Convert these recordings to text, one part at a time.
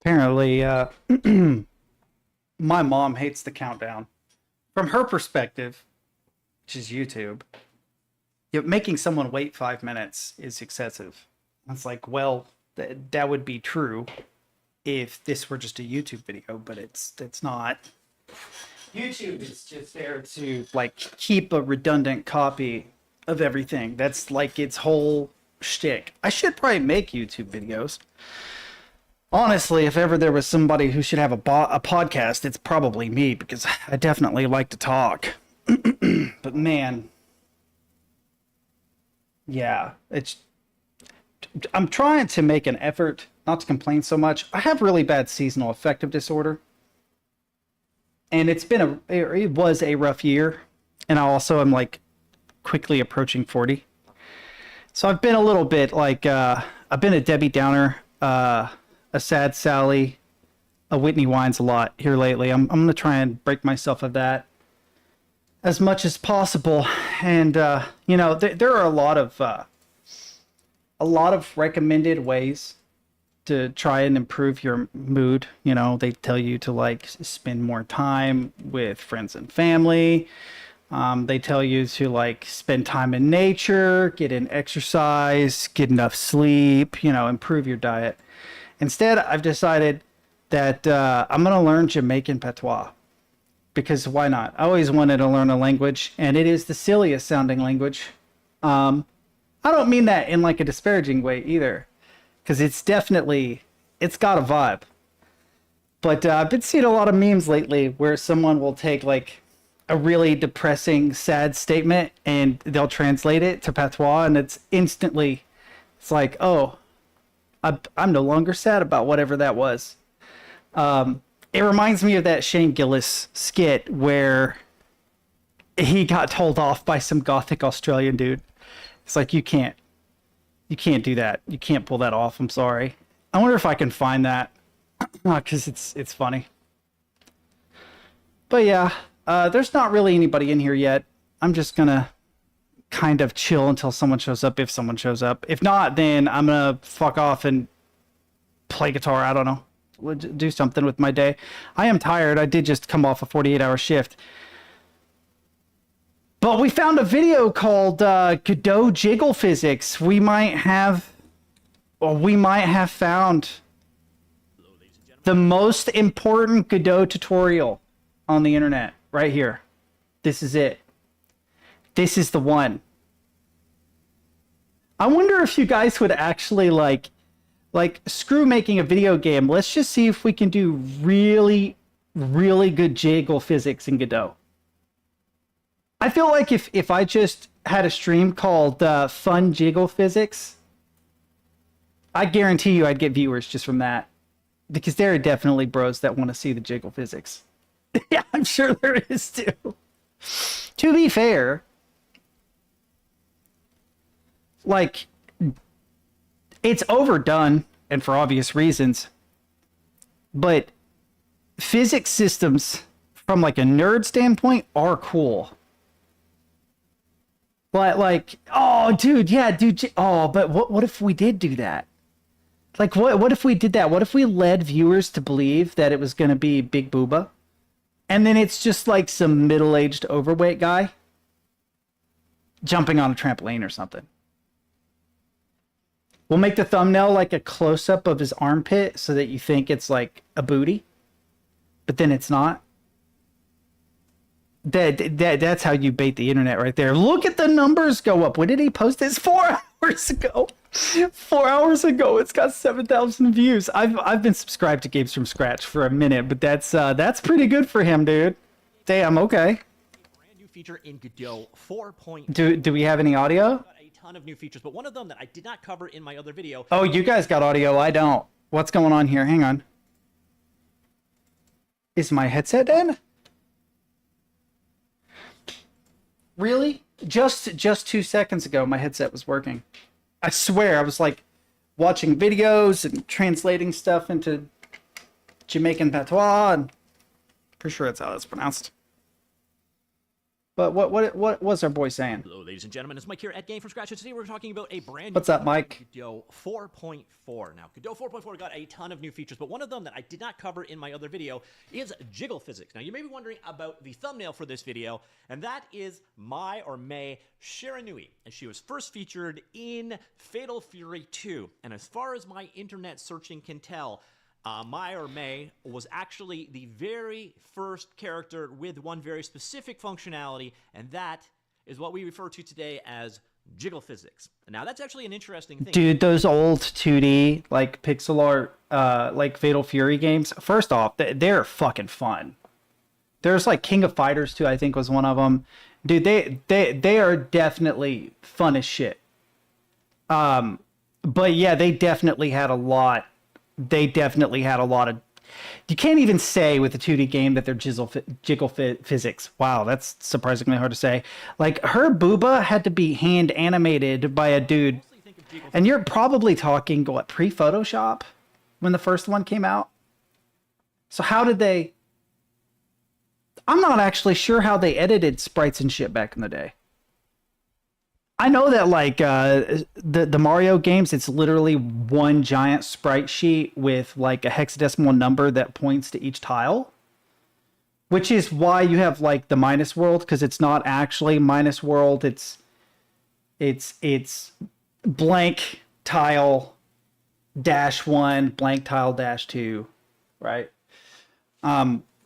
Apparently, my mom hates the countdown. From her perspective, which is YouTube, making someone wait 5 minutes is excessive. It's like, well, that would be true if this were just a YouTube video, but it's not. YouTube is just there to like keep a redundant copy of everything. That's like its whole shtick. I should probably make YouTube videos. Honestly, if ever there was somebody who should have a podcast, it's probably me because I definitely like to talk. But man, yeah, I'm trying to make an effort not to complain so much. I have really bad seasonal affective disorder, and it was a rough year, and I also am like quickly approaching 40. So I've been a little bit like I've been a Debbie Downer, a sad Sally, a Whitney Wines a lot here lately. I'm gonna try and break myself of that as much as possible. And there are a lot of recommended ways to try and improve your mood. You know, they tell you to like spend more time with friends and family. They tell you to like spend time in nature, get in exercise, get enough sleep, improve your diet. Instead, I've decided that I'm going to learn Jamaican patois because why not? I always wanted to learn a language, and it is the silliest sounding language. I don't mean that in like a disparaging way either, because it's got a vibe. But I've been seeing a lot of memes lately where someone will take like a really depressing, sad statement and they'll translate it to patois, and it's like, oh, I'm no longer sad about whatever that was. It reminds me of that Shane Gillis skit where he got told off by some gothic Australian dude. It's like, you can't do that. You can't pull that off. I'm sorry. I wonder if I can find that because it's funny. But yeah, there's not really anybody in here yet. I'm just gonna kind of chill until someone shows up, if someone shows up. If not, then I'm gonna fuck off and play guitar. I don't know. Do something with my day. I am tired. I did just come off a 48-hour shift. But we found a video called Godot Jiggle Physics. We might have found the most important Godot tutorial on the internet right here. This is it. This is the one. I wonder if you guys would actually like screw making a video game. Let's just see if we can do really, really good jiggle physics in Godot. I feel like if I just had a stream called Fun Jiggle Physics, I guarantee you I'd get viewers just from that. Because there are definitely bros that want to see the jiggle physics. Yeah, I'm sure there is too. To be fair, like, it's overdone, and for obvious reasons, but physics systems from like a nerd standpoint are cool. But like, oh dude, yeah, dude, oh, but what if we did do that? Like, what if we did that? What if we led viewers to believe that it was going to be Big Booba, and then it's just like some middle-aged overweight guy jumping on a trampoline or something? We'll make the thumbnail like a close-up of his armpit so that you think it's like a booty, but then it's not. That's how you bait the internet right there. Look at the numbers go up. When did he post this? 4 hours ago. 4 hours ago, it's got 7,000 views. I've been subscribed to Games from Scratch for a minute, but that's pretty good for him, dude. Damn, okay. Brand new feature in Godot 4.0. Do we have any audio? A ton of new features, but one of them that I did not cover in my other video. Oh, you guys got audio. I don't. What's going on here? Hang on. Is my headset dead? Really? Just 2 seconds ago, my headset was working. I swear, I was like watching videos and translating stuff into Jamaican patois, and pretty sure that's how that's pronounced. But what was our boy saying? Hello, ladies and gentlemen. It's Mike here at Game From Scratch, and today we're talking about a brand new What's up, Mike? Godot 4.4. Now, Godot 4.4 got a ton of new features, but one of them that I did not cover in my other video is jiggle physics. Now, you may be wondering about the thumbnail for this video, and that is Mai or Mei Shiranui, and she was first featured in Fatal Fury 2. And as far as my internet searching can tell, Mai or Mei was actually the very first character with one very specific functionality, and that is what we refer to today as jiggle physics. Now, that's actually an interesting thing. Dude, those old 2D, like, pixel art, like, Fatal Fury games, first off, they're fucking fun. There's, like, King of Fighters 2, I think, was one of them. Dude, they are definitely fun as shit. But, yeah, they definitely had a lot of. You can't even say with a 2D game that they're jiggle physics. Wow, that's surprisingly hard to say. Like, her booba had to be hand animated by a dude. And you're probably talking, what, pre-Photoshop when the first one came out? So how did they... I'm not actually sure how they edited sprites and shit back in the day. I know that, like, the Mario games, it's literally one giant sprite sheet with, like, a hexadecimal number that points to each tile. Which is why you have, like, the minus world, because it's not actually minus world. It's blank tile -1, blank tile -2, right?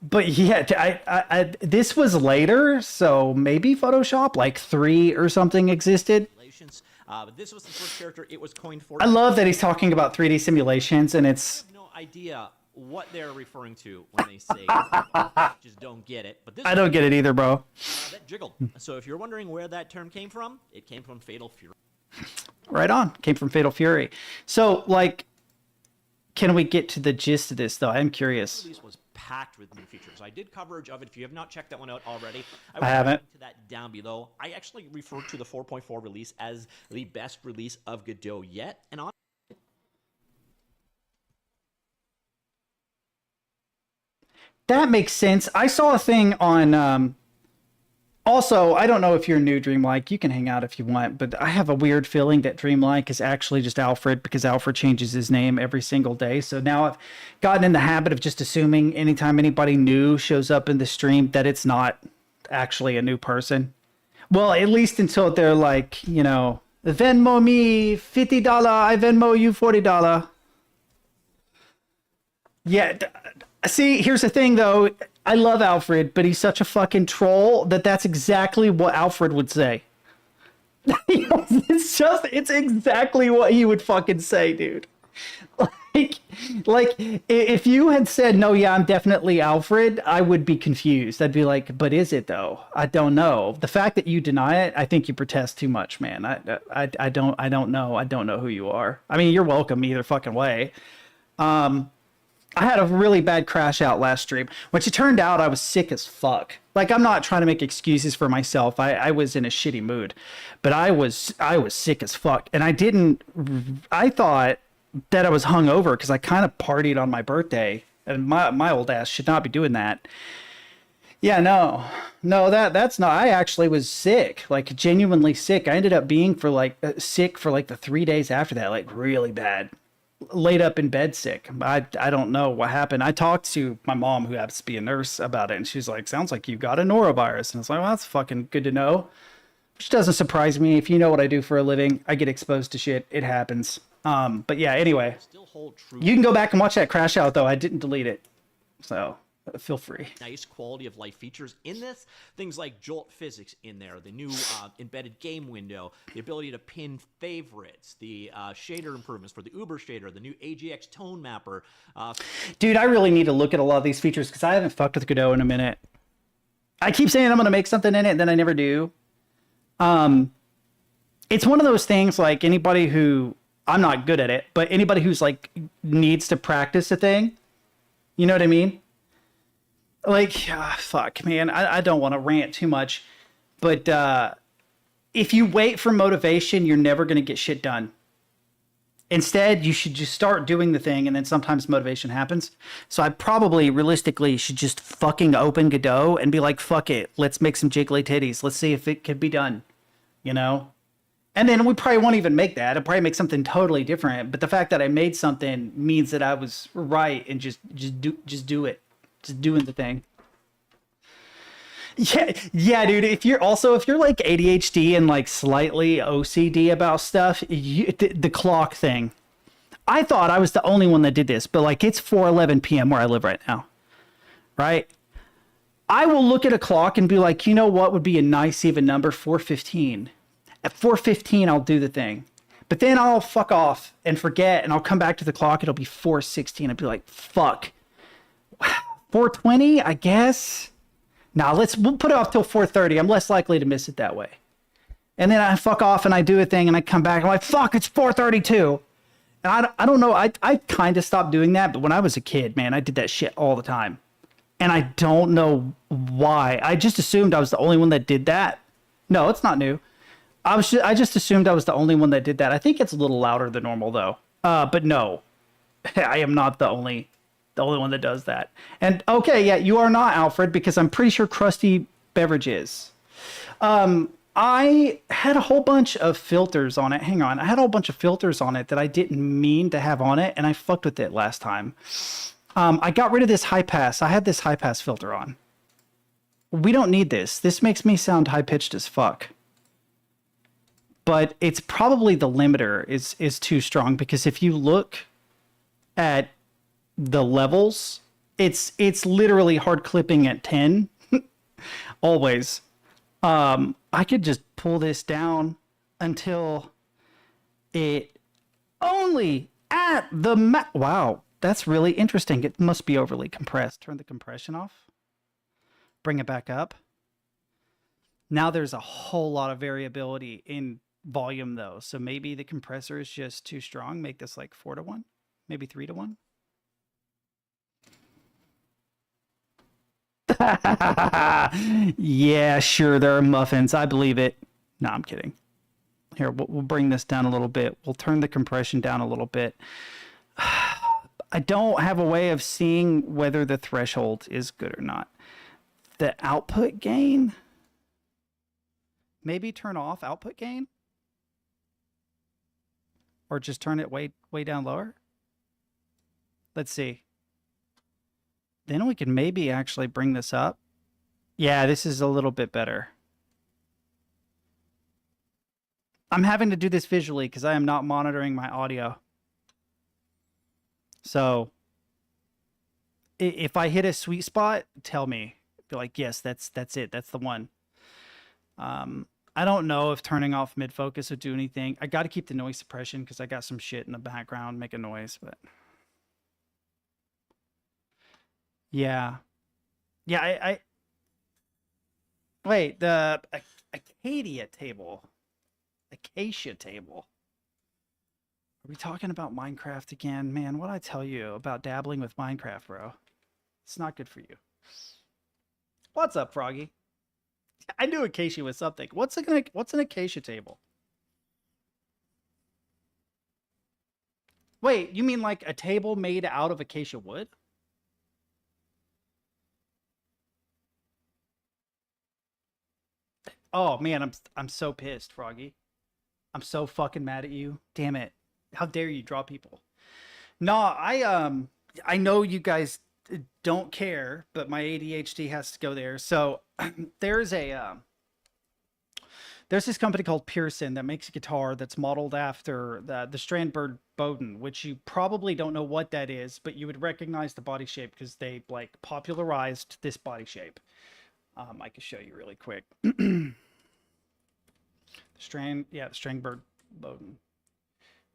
But yeah, this was later, so maybe Photoshop, like 3 or something, existed. But this was the first character it was coined for. I love that he's talking about 3D simulations, and it's... I have no idea what they're referring to when they say just don't get it. But this I don't get it either, bro. that jiggled. So if you're wondering where that term came from, it came from Fatal Fury. Right on. Came from Fatal Fury. So, like, can we get to the gist of this, though? I'm curious. This was packed with new features. I did coverage of it. If you have not checked that one out already, I haven't. To that down below. I actually refer to the 4.4 release as the best release of Godot yet, and on. That makes sense. I saw a thing on... Also, I don't know if you're new, Dreamlike. You can hang out if you want, but I have a weird feeling that Dreamlike is actually just Alfred, because Alfred changes his name every single day. So now I've gotten in the habit of just assuming anytime anybody new shows up in the stream that it's not actually a new person. Well, at least until they're like, you know, Venmo me $50, I Venmo you $40. Yeah, see, here's the thing, though. I love Alfred, but he's such a fucking troll that's exactly what Alfred would say. It's exactly what he would fucking say, dude. Like, if you had said, no, yeah, I'm definitely Alfred, I would be confused. I'd be like, but is it, though? I don't know. The fact that you deny it, I think you protest too much, man. I don't know. I don't know who you are. I mean, you're welcome either fucking way. I had a really bad crash out last stream, which it turned out I was sick as fuck. Like, I'm not trying to make excuses for myself. I was in a shitty mood, but I was sick as fuck. And I thought that I was hungover because I kind of partied on my birthday, and my old ass should not be doing that. Yeah, no, that's not. I actually was sick, like genuinely sick. I ended up being sick for like the 3 days after that, like really bad. Laid up in bed sick. I don't know what happened. I talked to my mom, who happens to be a nurse, about it, and she's like, sounds like you got a norovirus. And I was like, well, that's fucking good to know. Which doesn't surprise me. If you know what I do for a living, I get exposed to shit. It happens. But yeah, anyway. Still hold true. You can go back and watch that crash out, though. I didn't delete it. So feel free. Nice quality of life features in this. Things like jolt physics in there, the new embedded game window, the ability to pin favorites, the shader improvements for the Uber shader, the new AGX tone mapper. Dude, I really need to look at a lot of these features because I haven't fucked with Godot in a minute. I keep saying I'm going to make something in it, and then I never do. It's one of those things, like, anybody who... I'm not good at it, but anybody who's, like, needs to practice a thing, you know what I mean? Like, fuck, man, I don't want to rant too much, but if you wait for motivation, you're never going to get shit done. Instead, you should just start doing the thing, and then sometimes motivation happens. So I probably realistically should just fucking open Godot and be like, fuck it, let's make some jiggly titties. Let's see if it could be done, you know? And then we probably won't even make that. I'll probably make something totally different. But the fact that I made something means that I was right, and just do it. Just doing the thing. Yeah, dude. If you're like ADHD and like slightly OCD about stuff, the clock thing. I thought I was the only one that did this, but like it's 4:11 p.m. where I live right now, right? I will look at a clock and be like, you know what would be a nice even number? 4:15. At 4:15, I'll do the thing, but then I'll fuck off and forget, and I'll come back to the clock. It'll be 4:16. I'll be like, fuck. 4:20, I guess. Now we'll put it off till 4:30. I'm less likely to miss it that way. And then I fuck off and I do a thing and I come back. I'm like, fuck, it's 4:32. And I don't know. I kind of stopped doing that. But when I was a kid, man, I did that shit all the time. And I don't know why. I just assumed I was the only one that did that. No, it's not new. I just assumed I was the only one that did that. I think it's a little louder than normal though. But no, I am not the only one that does that. And okay, yeah, you are not, Alfred, because I'm pretty sure Krusty Beverage is. I had a whole bunch of filters on it. Hang on. I had a whole bunch of filters on it that I didn't mean to have on it, and I fucked with it last time. I got rid of this high pass. I had this high pass filter on. We don't need this. This makes me sound high-pitched as fuck. But it's probably the limiter is too strong, because if you look at the levels, it's literally hard clipping at 10 always. I could just pull this down until it only at the wow, that's really interesting. It must be overly compressed. Turn the compression off, bring it back up. Now there's a whole lot of variability in volume though, so maybe the compressor is just too strong. Make this like 4:1, maybe 3:1. Yeah, sure, there are muffins. I believe it. No, I'm kidding. Here, we'll bring this down a little bit. We'll turn the compression down a little bit. I don't have a way of seeing whether the threshold is good or not. The output gain? Maybe turn off output gain? Or just turn it way down lower? Let's see. Then we can maybe actually bring this up. Yeah, this is a little bit better. I'm having to do this visually because I am not monitoring my audio. So if I hit a sweet spot, tell me. Be like, yes, that's it. That's the one. I don't know if turning off mid focus would do anything. I got to keep the noise suppression because I got some shit in the background making noise, but yeah. Yeah, I wait, the Acacia table. Acacia table. Are we talking about Minecraft again? Man, what'd I tell you about dabbling with Minecraft, bro? It's not good for you. What's up, Froggy? I knew Acacia was something. What's an Acacia table? Wait, you mean like a table made out of acacia wood? Oh man, I'm so pissed, Froggy. I'm so fucking mad at you. Damn it. How dare you draw people? No, I know you guys don't care, but my ADHD has to go there. So there's this company called Pearson that makes a guitar that's modeled after the Strandberg Bowden, which you probably don't know what that is, but you would recognize the body shape because they like popularized this body shape. I can show you really quick. Strandberg Bowden.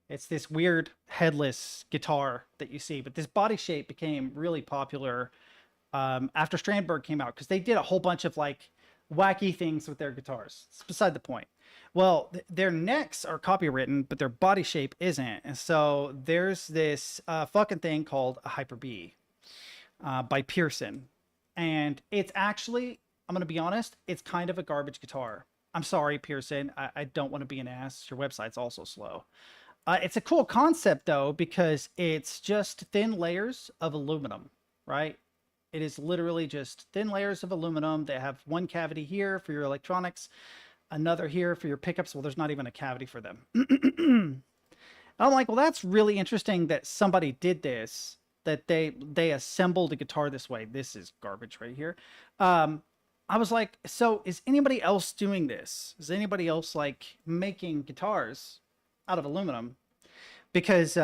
It's this weird headless guitar that you see, but this body shape became really popular after Strandberg came out because they did a whole bunch of like wacky things with their guitars. It's beside the point. Well, their necks are copywritten, but their body shape isn't. And so there's this fucking thing called a Hyper B by Pearson. And it's actually, I'm going to be honest, it's kind of a garbage guitar. I'm sorry, Pearson. I don't want to be an ass. Your website's also slow. It's a cool concept though, because it's just thin layers of aluminum, right? It is literally just thin layers of aluminum. They have one cavity here for your electronics, another here for your pickups. Well, there's not even a cavity for them. I'm like, well, that's really interesting that somebody did this, that they assembled a guitar this way. This is garbage right here. I was like, so is anybody else doing this? Is anybody else like making guitars out of aluminum? Because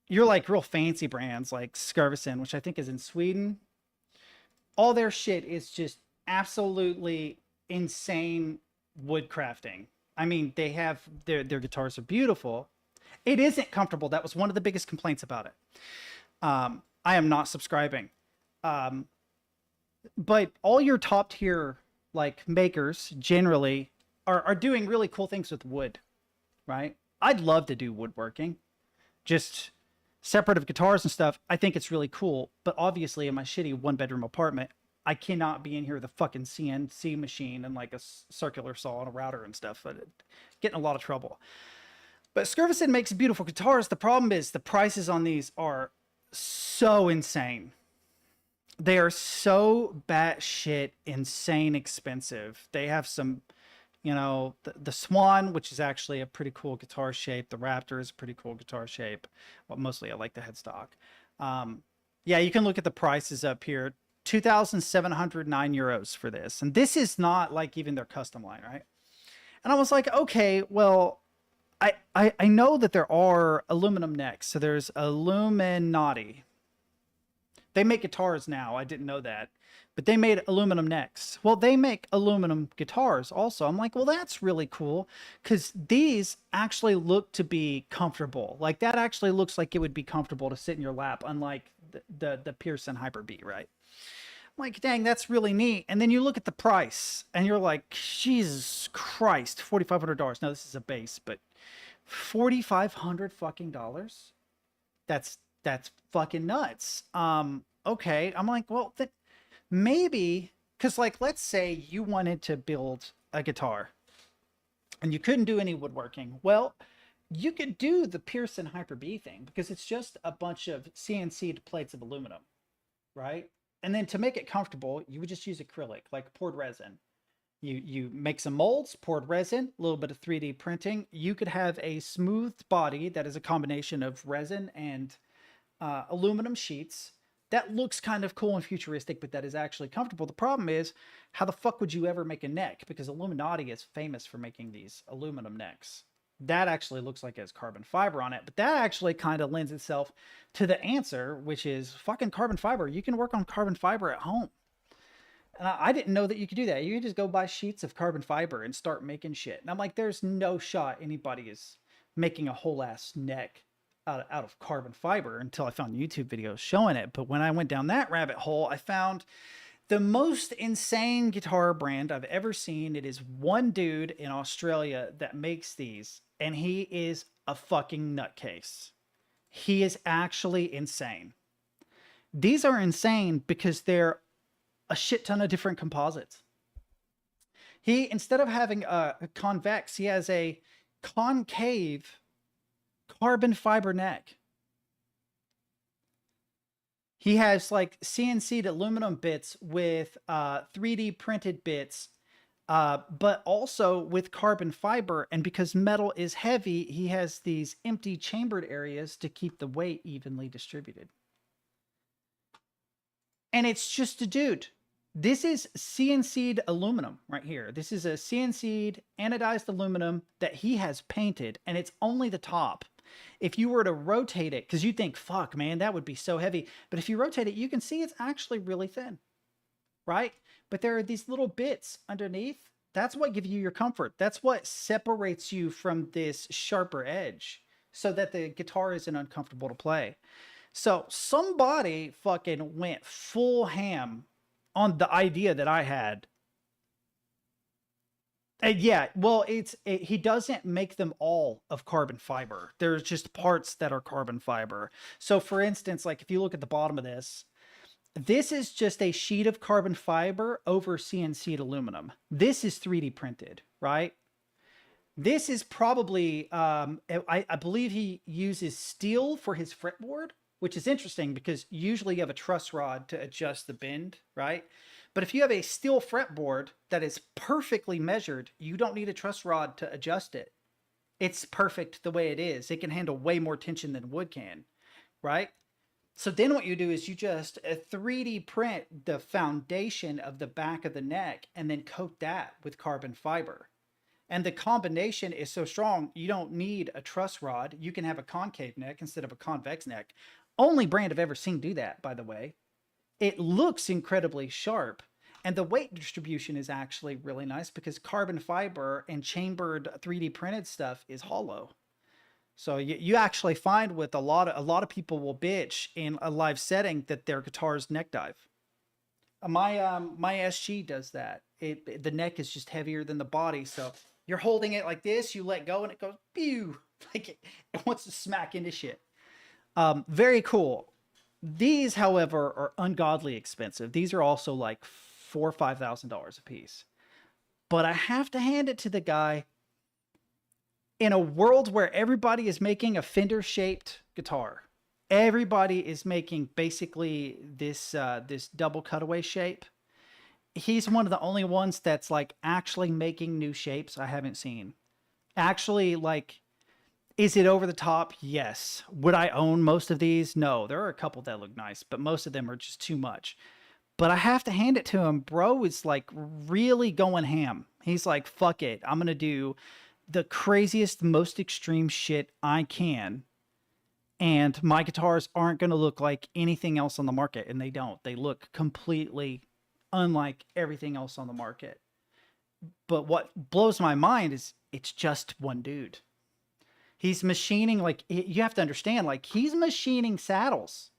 you're like real fancy brands like Skurvesen, which I think is in Sweden. All their shit is just absolutely insane wood crafting. I mean, they have their guitars are beautiful. It isn't comfortable. That was one of the biggest complaints about it. I am not subscribing. But all your top tier like makers generally are doing really cool things with wood, right? I'd love to do woodworking, just separate of guitars and stuff. I think it's really cool. But obviously in my shitty 1-bedroom apartment, I cannot be in here with a fucking CNC machine and like a circular saw and a router and stuff. But get in a lot of trouble. But Skurvesen makes beautiful guitars. The problem is the prices on these are so insane. They are so batshit insane expensive. They have some, you know, the Swan, which is actually a pretty cool guitar shape. The Raptor is a pretty cool guitar shape. Well, mostly I like the headstock. Yeah, you can look at the prices up here. 2,709 euros for this. And this is not like even their custom line, right? And I was like, okay, well, I know that there are aluminum necks. So there's Illuminati. They make guitars now. I didn't know that. But they made aluminum necks. Well, they make aluminum guitars also. I'm like, well, that's really cool. Because these actually look to be comfortable. Like, that actually looks like it would be comfortable to sit in your lap, unlike the Pearson Hyper-B, right? I'm like, dang, that's really neat. And then you look at the price, and you're like, Jesus Christ, $4,500. No, this is a base, but $4,500 fucking dollars? That's fucking nuts. Okay. I'm like, well, maybe, because like, let's say you wanted to build a guitar and you couldn't do any woodworking. Well, you could do the Pearson Hyper-B thing because it's just a bunch of CNC'd plates of aluminum, right? And then to make it comfortable, you would just use acrylic, like poured resin. You make some molds, poured resin, a little bit of 3D printing. You could have a smooth body that is a combination of resin and aluminum sheets. That looks kind of cool and futuristic, but that is actually comfortable. The problem is, how the fuck would you ever make a neck? Because Illuminati is famous for making these aluminum necks. That actually looks like it has carbon fiber on it, but that actually kind of lends itself to the answer, which is fucking carbon fiber. You can work on carbon fiber at home. And I didn't know that you could do that. You could just go buy sheets of carbon fiber and start making shit. And I'm like, there's no shot anybody is making a whole ass neck out of carbon fiber until I found YouTube videos showing it. But when I went down that rabbit hole, I found the most insane guitar brand I've ever seen. It is one dude in Australia that makes these, and he is a fucking nutcase. He is actually insane. These are insane because they're a shit ton of different composites. He, instead of having a convex, he has a concave carbon fiber neck. He has like CNC'd aluminum bits with 3D printed bits, but also with carbon fiber. And because metal is heavy, he has these empty chambered areas to keep the weight evenly distributed. And it's just a dude. This is CNC'd aluminum right here. This is a CNC'd anodized aluminum that he has painted, and it's only the top. If you were to rotate it, because you think, fuck, man, that would be so heavy. But if you rotate it, you can see it's actually really thin, right? But there are these little bits underneath. That's what gives you your comfort. That's what separates you from this sharper edge so that the guitar isn't uncomfortable to play. So somebody fucking went full ham on the idea that I had. And yeah, well, he doesn't make them all of carbon fiber. There's just parts that are carbon fiber. So for instance, like if you look at the bottom of this, this is just a sheet of carbon fiber over CNC'd aluminum. This is 3D printed, right? This is probably, I believe he uses steel for his fretboard, which is interesting because usually you have a truss rod to adjust the bend, right? But if you have a steel fretboard that is perfectly measured, you don't need a truss rod to adjust it. It's perfect the way it is. It can handle way more tension than wood can, right? So then what you do is you just 3D print the foundation of the back of the neck and then coat that with carbon fiber. And the combination is so strong, you don't need a truss rod. You can have a concave neck instead of a convex neck. Only brand I've ever seen do that, by the way. It looks incredibly sharp. And the weight distribution is actually really nice because carbon fiber and chambered 3D printed stuff is hollow. So you actually find with a lot of people will bitch in a live setting that their guitar's neck dive. My SG does that. The neck is just heavier than the body, so you're holding it like this, you let go, and it goes pew, like it wants to smack into shit. Very cool. These, however, are ungodly expensive. These are also like $4,000 or $5,000 a piece. But I have to hand it to the guy. In a world where everybody is making a Fender-shaped guitar, everybody is making basically this this double cutaway shape. He's one of the only ones that's like actually making new shapes I haven't seen. Actually, like, is it over the top? Yes. Would I own most of these? No. There are a couple that look nice, but most of them are just too much. But I have to hand it to him. Bro is like really going ham. He's like, fuck it. I'm going to do the craziest, most extreme shit I can. And my guitars aren't going to look like anything else on the market. And they don't. They look completely unlike everything else on the market. But what blows my mind is it's just one dude. He's machining, like, you have to understand, like, he's machining saddles.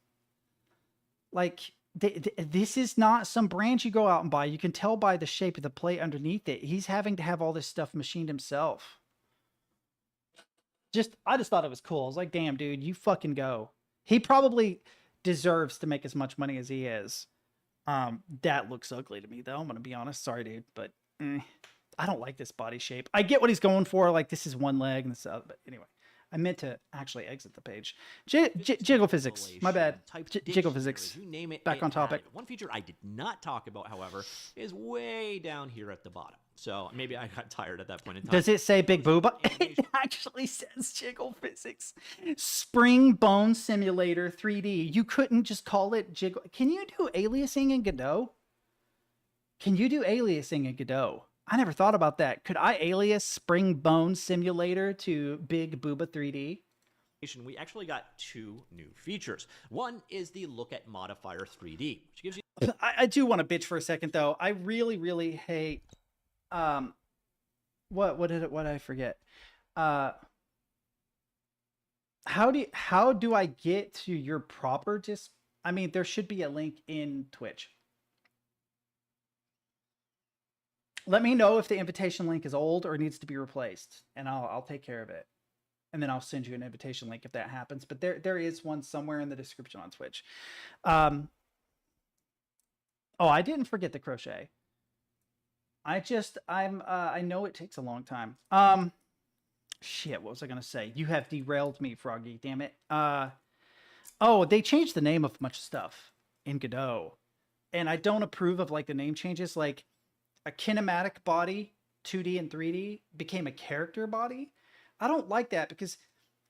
Like, this is not some brand you go out and buy. You can tell by the shape of the plate underneath it. He's having to have all this stuff machined himself. I just thought it was cool. I was like, damn, dude, you fucking go. He probably deserves to make as much money as he is. That looks ugly to me, though. I'm going to be honest. Sorry, dude, but I don't like this body shape. I get what he's going for. Like, this is one leg and this other, but anyway. I meant to actually exit the page. Jiggle physics. My bad. Jiggle physics. You name it. Back on topic. One feature I did not talk about, however, is way down here at the bottom. So maybe I got tired at that point in time. Does it say Big Booba? It actually says Jiggle Physics. Spring Bone Simulator 3D. You couldn't just call it Jiggle. Can you do aliasing in Godot? Can you do aliasing in Godot? I never thought about that. Could I alias Spring Bone Simulator to Big Booba 3D? We actually got two new features. One is the Look at Modifier 3D, which gives you... I do want to bitch for a second, though. I really, really hate... what did I forget? How do I get to your proper I mean, there should be a link in Twitch. Let me know if the invitation link is old or needs to be replaced, and I'll take care of it. And then I'll send you an invitation link if that happens. But there is one somewhere in the description on Twitch. Oh, I didn't forget the crochet. I know it takes a long time. Shit, what was I gonna say? You have derailed me, Froggy. Damn it. Oh, they changed the name of a bunch of stuff in Godot, and I don't approve of like the name changes. Like, a kinematic body, 2D and 3D, became a character body. I don't like that because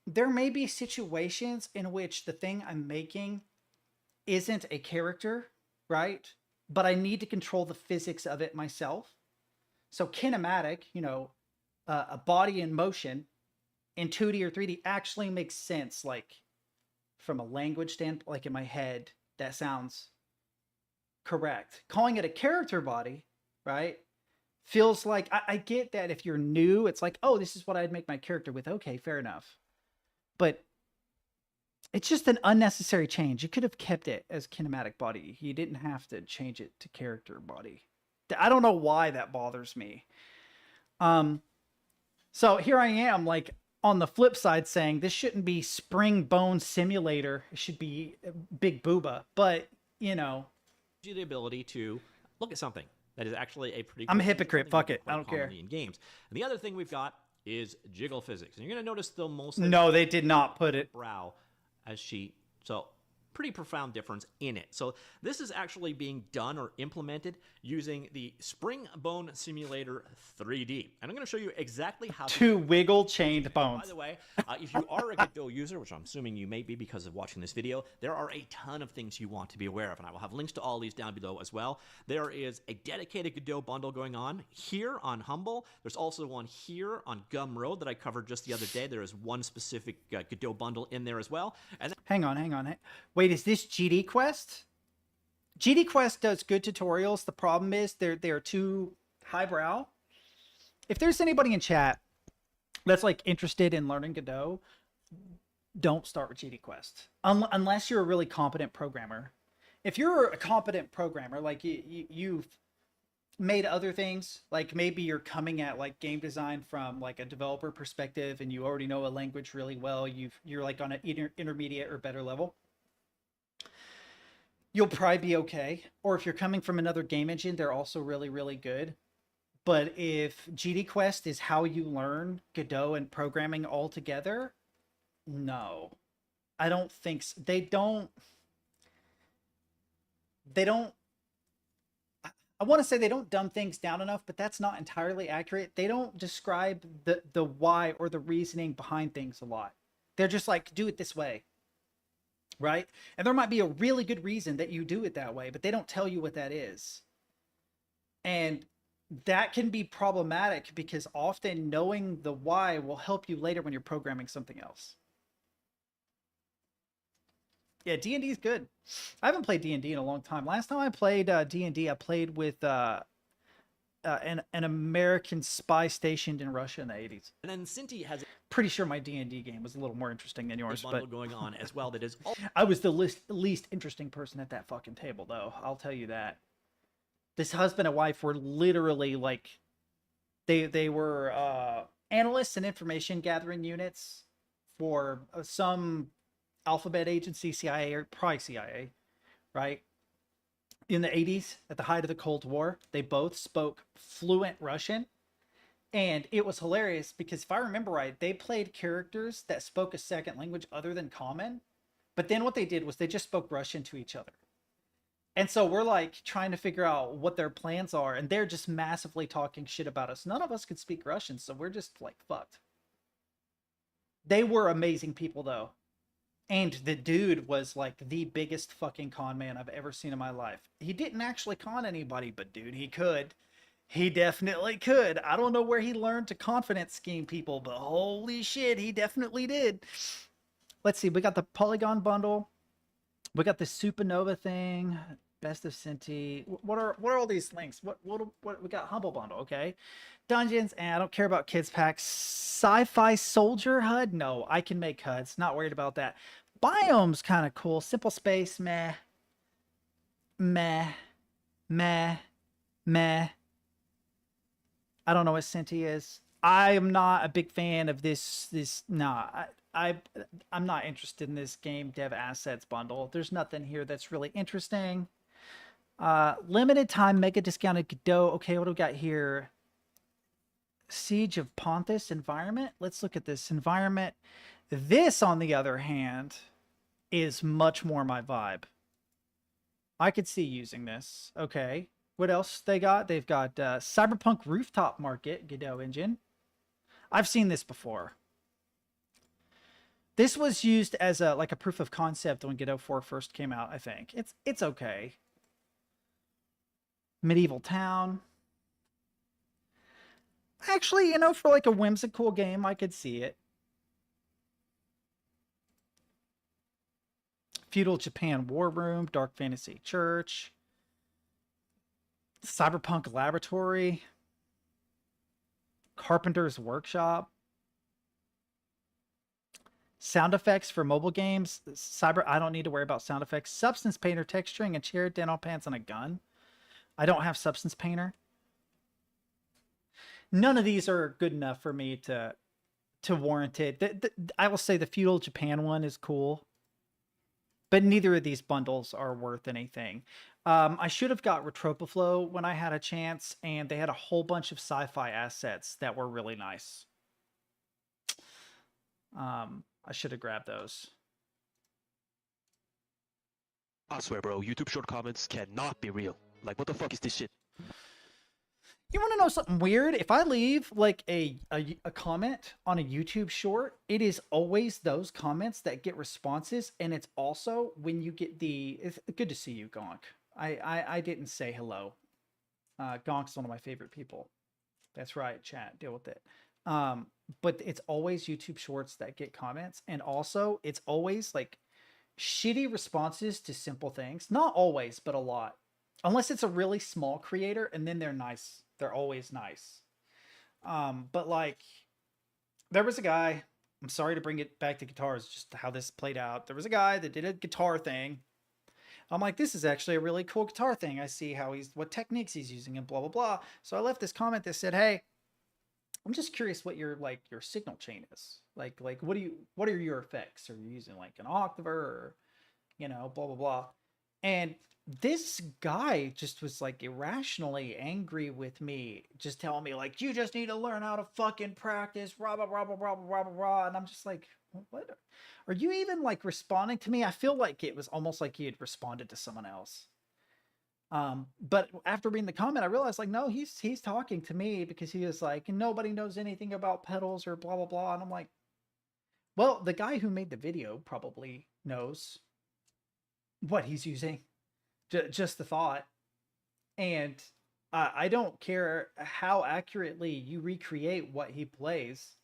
there may be situations in which the thing I'm making isn't a character, right? But I need to control the physics of it myself. So kinematic, a body in motion in 2D or 3D actually makes sense, like from a language standpoint, like in my head, that sounds correct. Calling it a character body, right? Feels like, I get that if you're new, it's like, oh, this is what I'd make my character with. Okay, fair enough. But it's just an unnecessary change. You could have kept it as kinematic body. You didn't have to change it to character body. I don't know why that bothers me. So here I am, like, on the flip side saying this shouldn't be Spring Bone Simulator. It should be Big Booba. But, the ability to look at something that is actually a pretty... I'm a hypocrite. Fuck it. I don't care. In games. And the other thing we've got is jiggle physics. And you're going to notice they'll mostly No, they did not put it. brow as she, so pretty profound difference in it. So this is actually being done or implemented using the Spring Bone Simulator 3D. And I'm going to show you exactly how Two wiggle chained bones. By the way, if you are a Godot user, which I'm assuming you may be because of watching this video, there are a ton of things you want to be aware of, and I will have links to all these down below as well. There is a dedicated Godot bundle going on here on Humble. There's also one here on Gumroad that I covered just the other day. There is one specific Godot bundle in there as well. And Hang on. Wait, is this GD Quest? GD Quest does good tutorials. The problem is they're too highbrow. If there's anybody in chat that's like interested in learning Godot, don't start with GD Quest unless you're a really competent programmer. If you're a competent programmer, like you've made other things, like maybe you're coming at like game design from like a developer perspective and you already know a language really well, you're like on an intermediate or better level, you'll probably be okay. Or if you're coming from another game engine, they're also really, really good. But if GD Quest is how you learn Godot and programming all together, no. I don't think so. They don't I want to say they don't dumb things down enough, but that's not entirely accurate. They don't describe the why or the reasoning behind things a lot. They're just like, do it this way. Right? And there might be a really good reason that you do it that way, but they don't tell you what that is. And that can be problematic because often knowing the why will help you later when you're programming something else. Yeah, D&D is good. I haven't played D&D in a long time. Last time I played D&D, I played with an American spy stationed in Russia in the 80s. And then Cinti has a Pretty sure my D&D game was a little more interesting than yours, bundle but going on as well that is I was the least interesting person at that fucking table, though. I'll tell you that. This husband and wife were literally like, they were analysts and information gathering units for some alphabet agency, CIA, or probably CIA, right? In the 80s, at the height of the Cold War, they both spoke fluent Russian. And it was hilarious because if I remember right, they played characters that spoke a second language other than Common. But then what they did was they just spoke Russian to each other. And so we're like trying to figure out what their plans are. And they're just massively talking shit about us. None of us could speak Russian. So we're just like fucked. They were amazing people though. And the dude was like the biggest fucking con man I've ever seen in my life. He didn't actually con anybody, but dude, he could. He definitely could. I don't know where he learned to confidence scheme people, but holy shit, he definitely did. Let's see, we got the Polygon bundle. We got the Supernova thing. Best of Cinti. What are all these links? What we got? Humble bundle, okay. Dungeons, and I don't care about kids packs. Sci-fi soldier HUD? No, I can make HUDs. Not worried about that. Biomes kind of cool. Simple space, meh. Meh. Meh. Meh. I don't know what Cinti is. I am not a big fan of this. I'm not interested in this game dev assets bundle. There's nothing here that's really interesting. Limited time mega discounted Godot. Okay, what do we got here? Siege of Pontus environment. Let's look at this environment. This, on the other hand, is much more my vibe. I could see using this. Okay. What else they got? They've got Cyberpunk Rooftop Market, Godot engine. I've seen this before. This was used as a proof of concept when Godot 4 first came out, I think. It's okay. Medieval Town. Actually, you know, for like a whimsical game, I could see it. Feudal Japan War Room, Dark Fantasy Church. Cyberpunk Laboratory, Carpenter's Workshop, sound effects for mobile games. I don't need to worry about sound effects. Substance Painter, texturing, a chair, dental pants, and a gun. I don't have Substance Painter. None of these are good enough for me to warrant it. I will say the Feudal Japan one is cool, but neither of these bundles are worth anything. I should have got Retropoflow when I had a chance, and they had a whole bunch of sci-fi assets that were really nice. I should have grabbed those. I swear, bro, YouTube short comments cannot be real. Like, what the fuck is this shit? You want to know something weird? If I leave like a comment on a YouTube short, it is always those comments that get responses, and it's also when you get the. It's good to see you, Gonk. I didn't say hello. Gonk's one of my favorite people. That's right, chat. Deal with it. But it's always YouTube shorts that get comments, and also it's always like shitty responses to simple things. Not always, but a lot. Unless it's a really small creator, and then they're nice. They're always nice. But like, there was a guy, I'm sorry to bring it back to guitars, just how this played out. There was a guy that did a guitar thing. I'm like, this is actually a really cool guitar thing. I see how what techniques he's using and blah, blah, blah. So I left this comment that said, hey, I'm just curious what your signal chain is. Like what are your effects? Are you using like an octaver or, blah, blah, blah. And this guy just was like irrationally angry with me, just telling me like, you just need to learn how to fucking practice, blah, blah, blah, blah, blah, blah, blah, blah. And I'm just like, what? Are you even like responding to me? I feel like it was almost like he had responded to someone else. But after reading the comment, I realized like, no, he's talking to me because he was like, nobody knows anything about pedals or blah, blah, blah. And I'm like, well, the guy who made the video probably knows what he's using. Just the thought. And I don't care how accurately you recreate what he plays.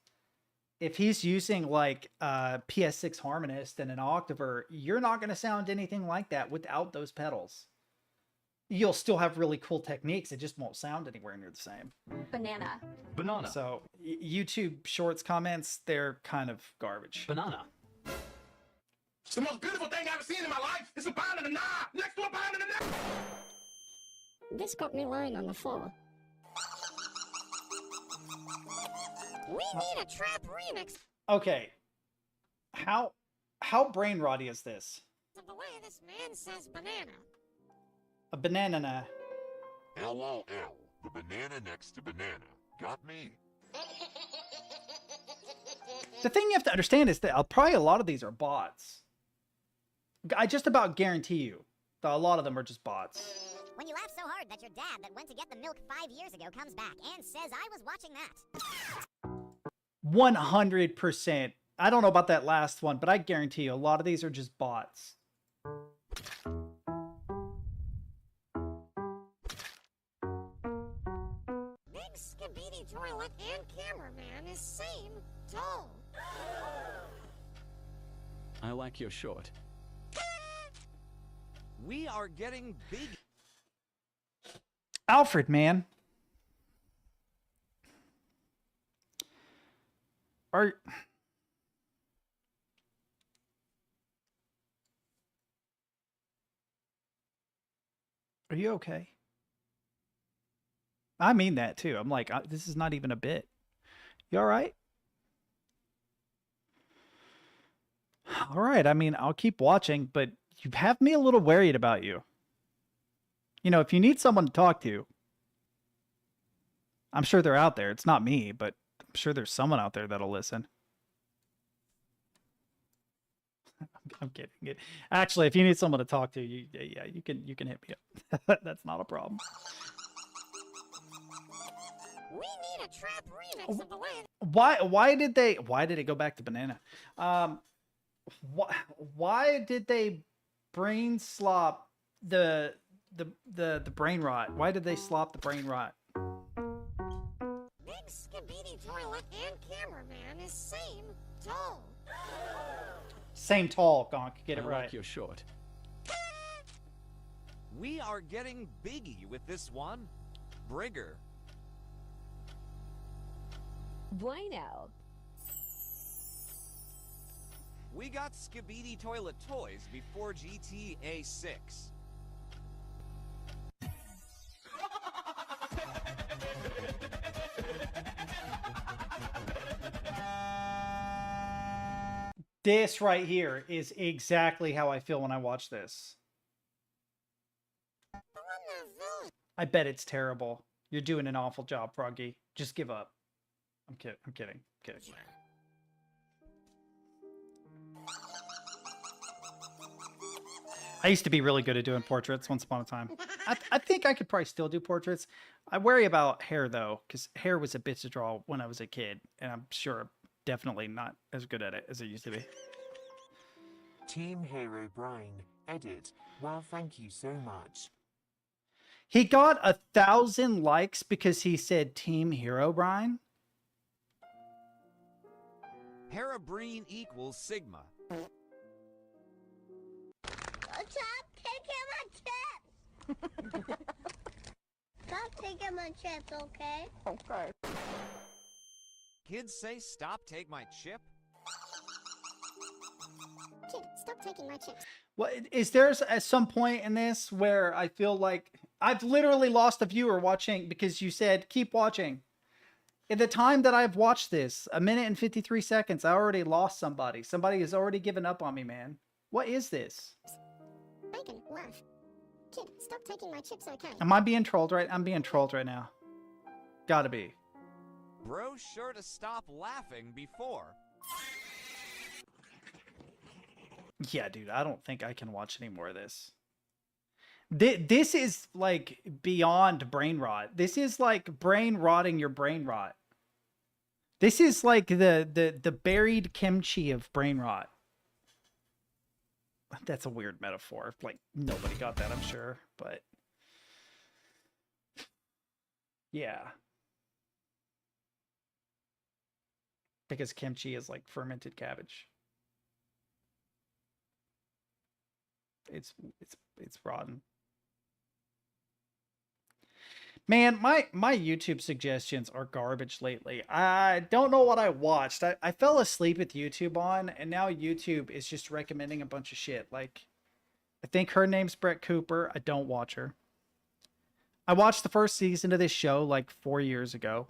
If he's using like a PS6 harmonist and an octaver, you're not going to sound anything like that without those pedals. You'll still have really cool techniques. It just won't sound anywhere near the same. Banana. Banana. So YouTube Shorts comments, they're kind of garbage. Banana. It's the most beautiful thing I've ever seen in my life. It's a pound and a nine next to a pound and a nine. This got me lying on the floor. We need a trap remix Okay. How brain rotty is this? of the way this man says banana. A banana. LOL. The banana next to banana. Got me. The thing you have to understand is that probably a lot of these are bots. I just about guarantee you that a lot of them are just bots. When you laugh so hard that your dad that went to get the milk 5 years ago comes back and says, I was watching that. 100%. I don't know about that last one, but I guarantee you a lot of these are just bots. Big Skibidi toilet and cameraman is same tall. I like your short. We are getting big. Alfred, man. Are you okay? I mean that too. I'm like, this is not even a bit. You all right? All right. I mean, I'll keep watching, but you have me a little worried about you. If you need someone to talk to, I'm sure they're out there. It's not me, but I'm sure there's someone out there that'll listen. I'm kidding. Actually, if you need someone to talk to, you can hit me up. That's not a problem. We need a trap remix of the way. Why did it go back to banana? Why did they brain slop the brain rot? Why did they slop the brain rot? Big Skibidi toilet and cameraman is same tall. Same tall, Gonk. Get it I right. like your short. We are getting biggie with this one. Brigger. Bueno. We got Skibidi toilet toys before GTA 6. This right here is exactly how I feel when I watch this. I bet it's terrible. You're doing an awful job, Froggy. Just give up. I'm kidding. I used to be really good at doing portraits once upon a time. I think I could probably still do portraits. I worry about hair though, because hair was a bitch to draw when I was a kid, and I'm sure definitely not as good at it as I used to be. Team Hero Brian, edit. Well, thank you so much. He got 1,000 likes because he said Team Hero Brian. Herobrine equals Sigma. Stop taking my chips! Stop taking my chips, okay? Okay. Kids say stop take my chip? Kid, stop taking my chips. What is there at some point in this where I feel like I've literally lost a viewer watching because you said keep watching? In the time that I've watched this, 1 minute and 53 seconds, I already lost somebody. Somebody has already given up on me, man. What is this? Bacon, laugh. Kid, stop taking my chips, okay? Am I being trolled right? I'm being trolled right now. Gotta be. Bro's sure to stop laughing before. Yeah, dude, I don't think I can watch any more of this. This is like beyond brain rot. This is like brain rotting your brain rot. This is like the buried kimchi of brain rot. That's a weird metaphor. Like nobody got that, I'm sure, but yeah. Because kimchi is like fermented cabbage. It's rotten. Man, my YouTube suggestions are garbage lately. I don't know what I watched. I fell asleep with YouTube on, and now YouTube is just recommending a bunch of shit. Like, I think her name's Brett Cooper. I don't watch her. I watched the first season of this show like 4 years ago.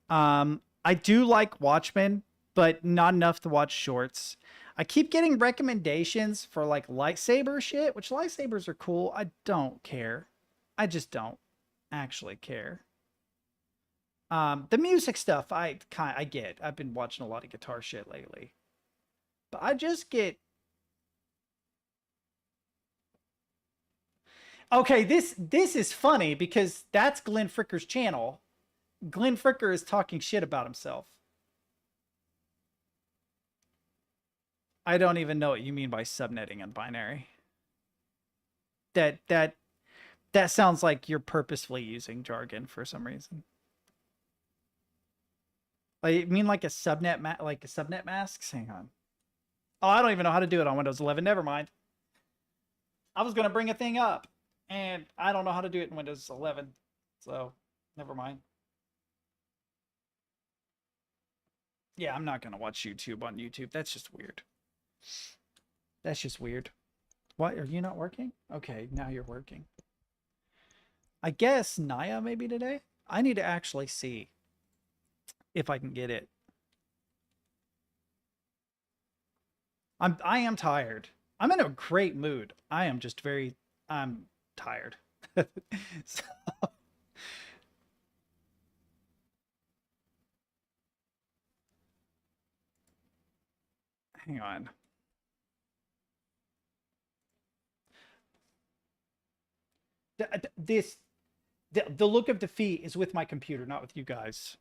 I do like Watchmen, but not enough to watch shorts. I keep getting recommendations for like lightsaber shit, which lightsabers are cool. I don't care. I just don't actually care. The music stuff I get. I've been watching a lot of guitar shit lately. But I just get Okay, this is funny because that's Glenn Fricker's channel. Glenn Fricker is talking shit about himself. I don't even know what you mean by subnetting and binary. That sounds like you're purposefully using jargon for some reason. Like, you mean like a subnet masks? Hang on. Oh, I don't even know how to do it on Windows 11. Never mind. I was gonna bring a thing up, and I don't know how to do it in Windows 11, so never mind. Yeah, I'm not gonna watch YouTube on YouTube. That's just weird. That's just weird. What? Are you not working? Okay, now you're working. I guess Naya maybe today? I need to actually see if I can get it. I am tired. I'm in a great mood. I'm tired. So, hang on. The look of defeat is with my computer, not with you guys.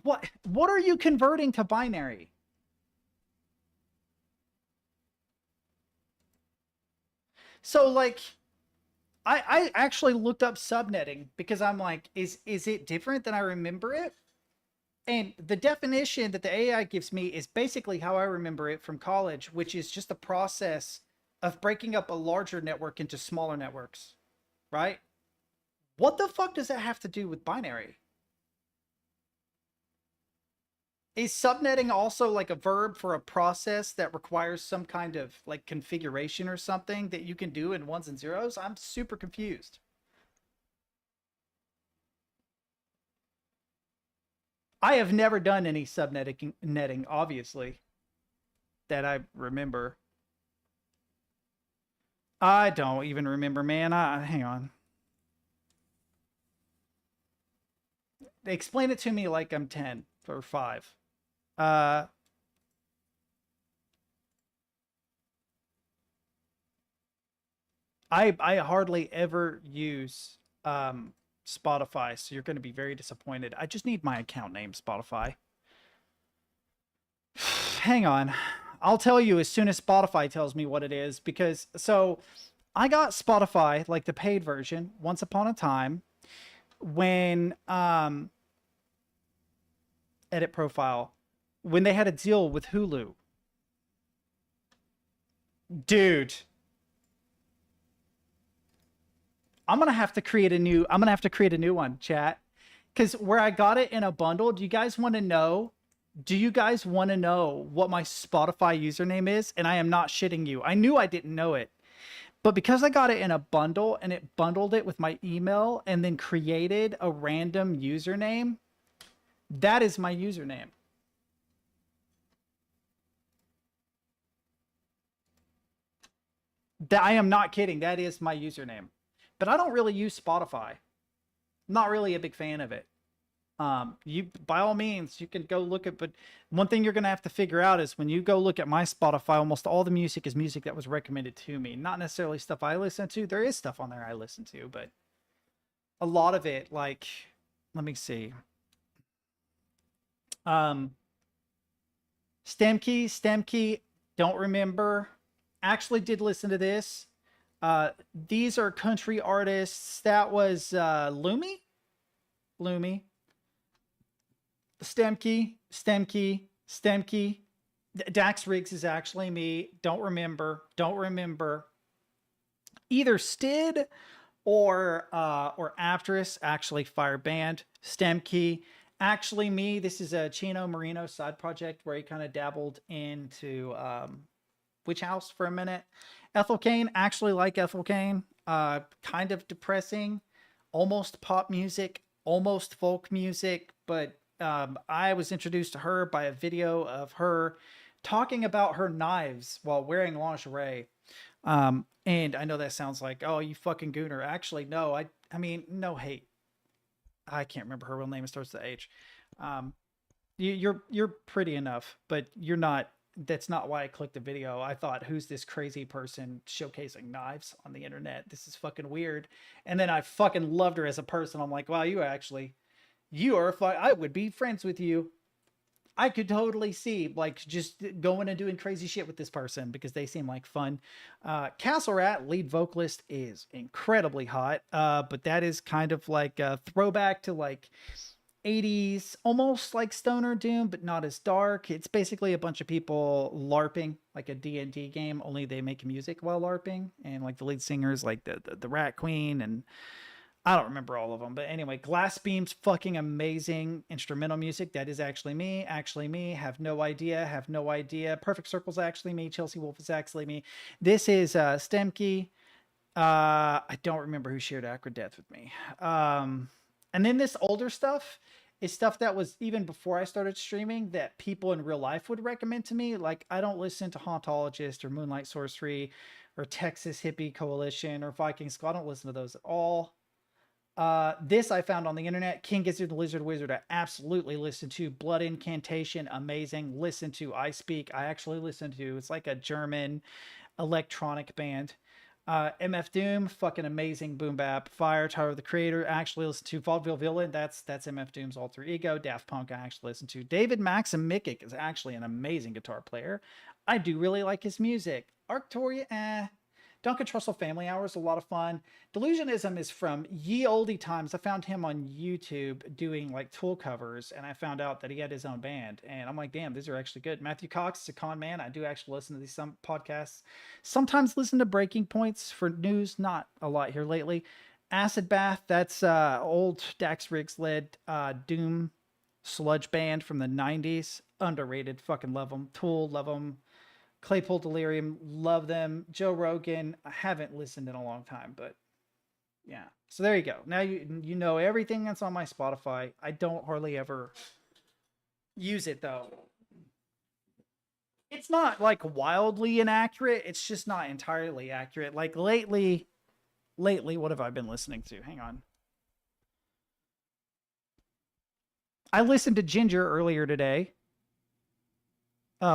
What are you converting to binary? So like I actually looked up subnetting because I'm like, is it different than I remember it? And the definition that the AI gives me is basically how I remember it from college, which is just the process of breaking up a larger network into smaller networks, right? What the fuck does that have to do with binary? Is subnetting also like a verb for a process that requires some kind of like configuration or something that you can do in ones and zeros? I'm super confused. I have never done any subnetting, obviously, that I remember. I don't even remember, man. Hang on. Explain it to me like I'm 10 or 5. Uh, I hardly ever use Spotify, so you're going to be very disappointed. I just need my account name, Spotify. Hang on. I'll tell you as soon as Spotify tells me what it is, because so I got Spotify, like the paid version, once upon a time when edit profile, when they had a deal with Hulu. Dude, I'm gonna have to create a new one, chat. Because where I got it in a bundle, do you guys want to know? Do you guys want to know what my Spotify username is? And I am not shitting you. I knew I didn't know it. But because I got it in a bundle and it bundled it with my email and then created a random username, that is my username. That I am not kidding. That is my username. But I don't really use Spotify. Not really a big fan of it. You by all means you can go look at, but one thing you're gonna have to figure out is when you go look at my Spotify, almost all the music is music that was recommended to me, not necessarily stuff I listen to. There is stuff on there I listen to, but a lot of it, like, let me see. Stemkey, don't remember. Actually did listen to this. These are country artists. That was Lumi. Stemkey. Dax Riggs is actually me. Don't remember. Either Stid or Actress, actually Fire Band. Stemkey, actually me. This is a Chino Marino side project where he kind of dabbled into Witch House for a minute. Ethel Kane, actually like Ethel Kane. Kind of depressing, almost pop music, almost folk music, but I was introduced to her by a video of her talking about her knives while wearing lingerie. And I know that sounds like, oh, you fucking gooner. Actually, no, I mean, no hate. I can't remember her real name. It starts with H. You're pretty enough, but you're not. That's not why I clicked the video. I thought, who's this crazy person showcasing knives on the internet? This is fucking weird. And then I fucking loved her as a person. I'm like, wow, you are I would be friends with you. I could totally see like just going and doing crazy shit with this person because they seem like fun. Castle Rat, lead vocalist, is incredibly hot. But that is kind of like a throwback to like 80s, almost like Stoner Doom, but not as dark. It's basically a bunch of people LARPing, like a D&D game, only they make music while LARPing. And like the lead singers, like the Rat Queen, and I don't remember all of them. But anyway, Glass Beam's fucking amazing instrumental music. That is actually me. Have no idea. Perfect Circle's actually me. Chelsea Wolf is actually me. This is Stemkey. I don't remember who shared Acrid Death with me. And then this older stuff is stuff that was even before I started streaming that people in real life would recommend to me. Like, I don't listen to Hauntologist or Moonlight Sorcery or Texas Hippie Coalition or Viking Skull. I don't listen to those at all. This I found on the internet. King Gizzard the Lizard Wizard, I absolutely listened to. Blood Incantation, amazing. Listen to I Speak. I actually listened to. It's like a German electronic band. MF Doom, fucking amazing boom bap. Fire, Tyler the Creator, actually listen to. Vaudeville Villain, that's MF Doom's alter ego. Daft Punk, I actually listen to. David Maximikic is actually an amazing guitar player. I do really like his music. Arctoria, Duncan Trussell Family Hour is a lot of fun. Delusionism is from ye olde times. I found him on YouTube doing like Tool covers, and I found out that he had his own band. And I'm like, damn, these are actually good. Matthew Cox is a con man. I do actually listen to these some podcasts. Sometimes listen to Breaking Points for news. Not a lot here lately. Acid Bath, that's old Dax Riggs led Doom sludge band from the 90s. Underrated. Fucking love them. Tool, love them. Claypool Delirium, love them. Joe Rogan, I haven't listened in a long time, but yeah. So there you go. Now you know everything that's on my Spotify. I don't hardly ever use it though. It's not like wildly inaccurate. It's just not entirely accurate. Like lately, what have I been listening to? Hang on. I listened to Ginger earlier today.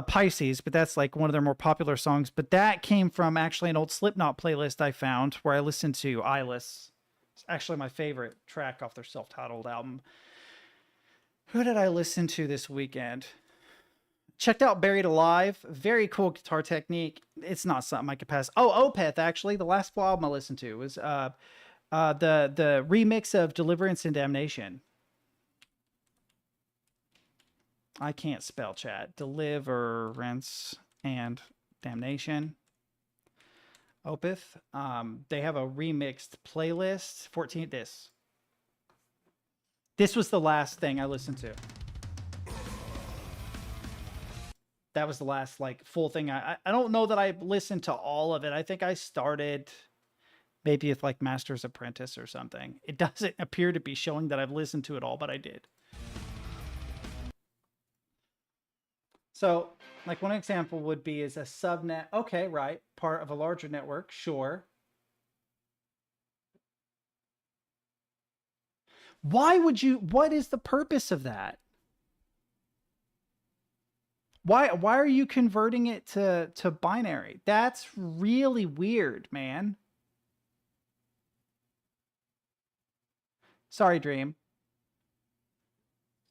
Pisces, but that's like one of their more popular songs. But that came from actually an old Slipknot playlist I found where I listened to Eyeless. It's actually my favorite track off their self-titled album. Who did I listen to this weekend? Checked out Buried Alive. Very cool guitar technique. It's not something I could pass. Oh, Opeth, actually. The last album I listened to was the remix of Deliverance and Damnation. I can't spell, chat. Deliverance and Damnation. Opeth. They have a remixed playlist. 14 discs. This was the last thing I listened to. That was the last like full thing. I don't know that I listened to all of it. I think I started maybe with like Master's Apprentice or something. It doesn't appear to be showing that I've listened to it all, but I did. So, like one example would be is a subnet. Okay, right. Part of a larger network. Sure. Why would you, what is the purpose of that? Why are you converting it to binary? That's really weird, man. Sorry, Dream.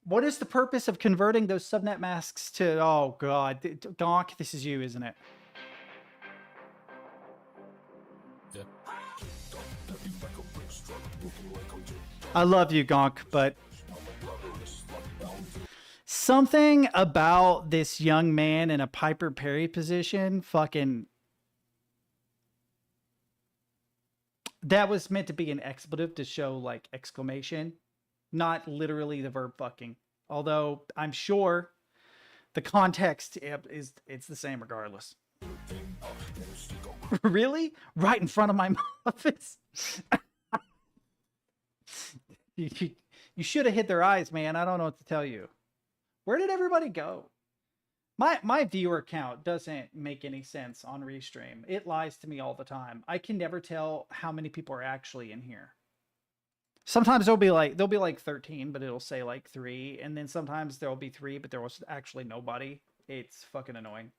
What is the purpose of converting those subnet masks to, oh God, Gonk, this is you, isn't it? Yeah. I love you, Gonk, but something about this young man in a Piper Perry position, fucking, that was meant to be an expletive to show like exclamation, not literally the verb fucking. Although I'm sure the context is, it's the same regardless. Really? Right in front of my office? You should have hit their eyes, man. I don't know what to tell you. Where did everybody go? My viewer count doesn't make any sense on Restream. It lies to me all the time. I can never tell how many people are actually in here. Sometimes there'll be like 13, but it'll say like 3, and then sometimes there'll be 3, but there was actually nobody. It's fucking annoying.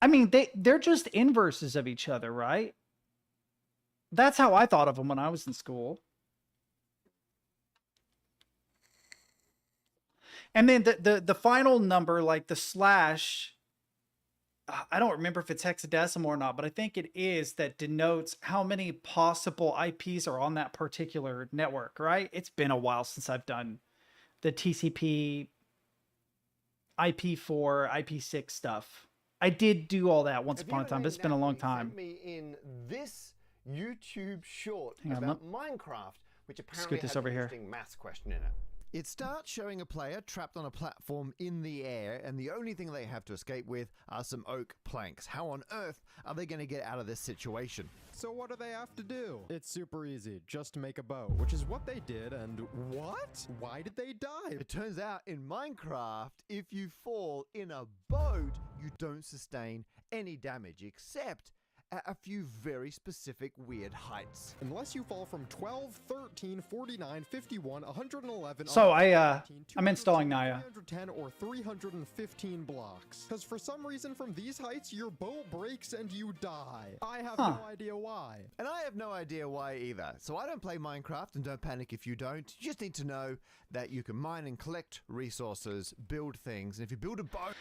I mean, they're just inverses of each other, right? That's how I thought of them when I was in school. And then the final number, like the slash, I don't remember if it's hexadecimal or not, but I think it is, that denotes how many possible IPs are on that particular network, right? It's been a while since I've done the TCP, IP4, IP6 stuff. I did do all that once upon a time, but it's been a long time. Sent me in this YouTube short Hang on, about Minecraft, which apparently scoot this has over an here. interesting maths question in it. It starts showing a player trapped on a platform in the air, and the only thing they have to escape with are some oak planks. How on earth are they going to get out of this situation? So what do they have to do? It's super easy, just make a bow, which is what they did, and what? Why did they die? It turns out in Minecraft, if you fall in a boat, you don't sustain any damage, except at a few very specific weird heights. Unless you fall from 12, 13, 49, 51, 111, So I'm installing Naya. 310 or 315 blocks. Because for some reason from these heights, your boat breaks and you die. I have no idea why. And I have no idea why either. So I don't play Minecraft, and don't panic if you don't. You just need to know that you can mine and collect resources, build things, and if you build a boat...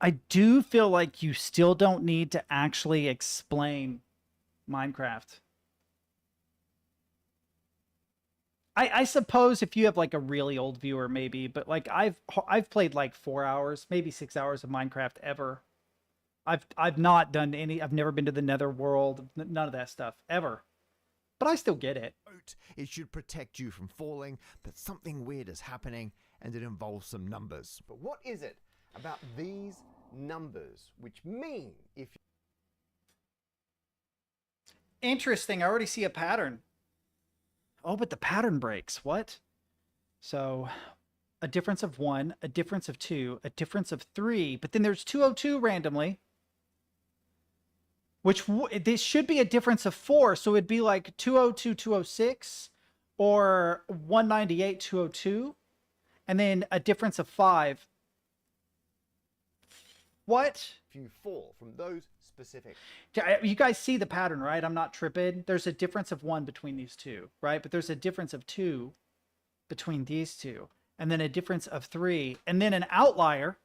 I do feel like you still don't need to actually explain Minecraft. I suppose if you have like a really old viewer, maybe, but like I've played like 4 hours, maybe 6 hours of Minecraft ever. I've not done any. I've never been to the Nether world. None of that stuff ever. But I still get it. It should protect you from falling, but something weird is happening, and it involves some numbers. But what is it about these numbers which mean if... Interesting. I already see a pattern. Oh, but the pattern breaks. What? So a difference of 1, a difference of 2, a difference of 3, but then there's 202 randomly, which this should be a difference of 4, so it'd be like 202, 206, or 198, 202, and then a difference of 5. What? If you fall from those specific. You guys see the pattern, right? I'm not tripping. There's a difference of 1 between these two, right? But there's a difference of 2 between these two, and then a difference of 3, and then an outlier,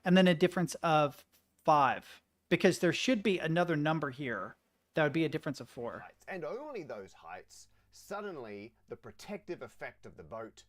and then a difference of 5, because there should be another number here that would be a difference of 4. And only those heights, suddenly the protective effect of the boat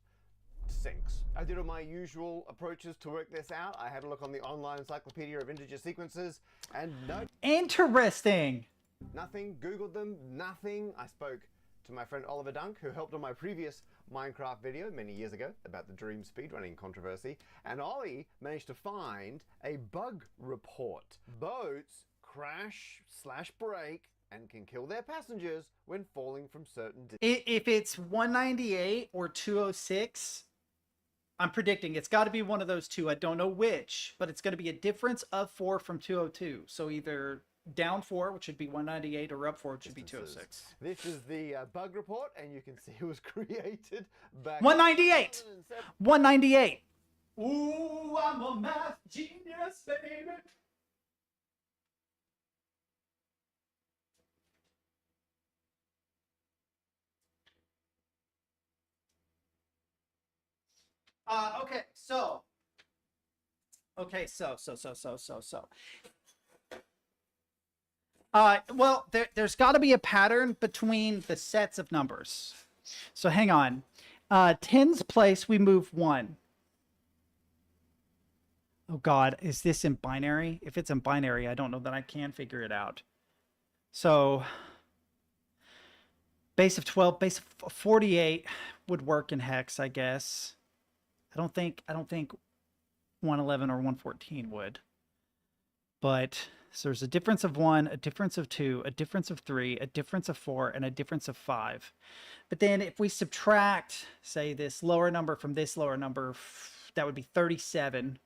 sinks. I did all my usual approaches to work this out. I had a look on the online encyclopedia of integer sequences, and no. Interesting. Nothing. Googled them. Nothing. I spoke to my friend Oliver Dunk, who helped on my previous Minecraft video many years ago about the dream speedrunning controversy, and Ollie managed to find a bug report. Boats crash / break and can kill their passengers when falling from certain distances. If it's 198 or 206, I'm predicting it's got to be one of those two. I don't know which, but it's going to be a difference of 4 from 202. So either down 4, which would be 198, or up 4, which would be 206. This is the bug report, and you can see it was created back 198! 198! Ooh, I'm a math genius, baby! Okay, so. Well, there's got to be a pattern between the sets of numbers. So hang on. 10's place, we move 1. Oh God, is this in binary? If it's in binary, I don't know that I can figure it out. So base of 12, base of 48 would work in hex, I guess. I don't think 111 or 114 would. But so there's a difference of 1, a difference of 2, a difference of 3, a difference of 4, and a difference of 5. But then if we subtract, say, this lower number from this lower number, that would be 37.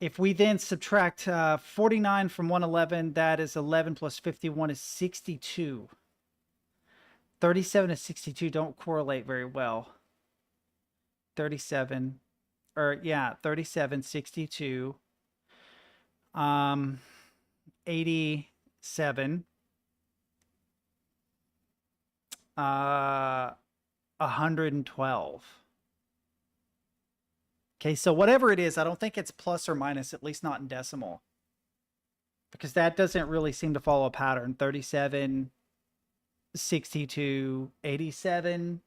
If we then subtract 49 from 111, that is 11 plus 51 is 62. 37 and 62 don't correlate very well. 37, 62, 87, 112. Okay, so whatever it is, I don't think it's plus or minus, at least not in decimal, because that doesn't really seem to follow a pattern. 37, 62, 87.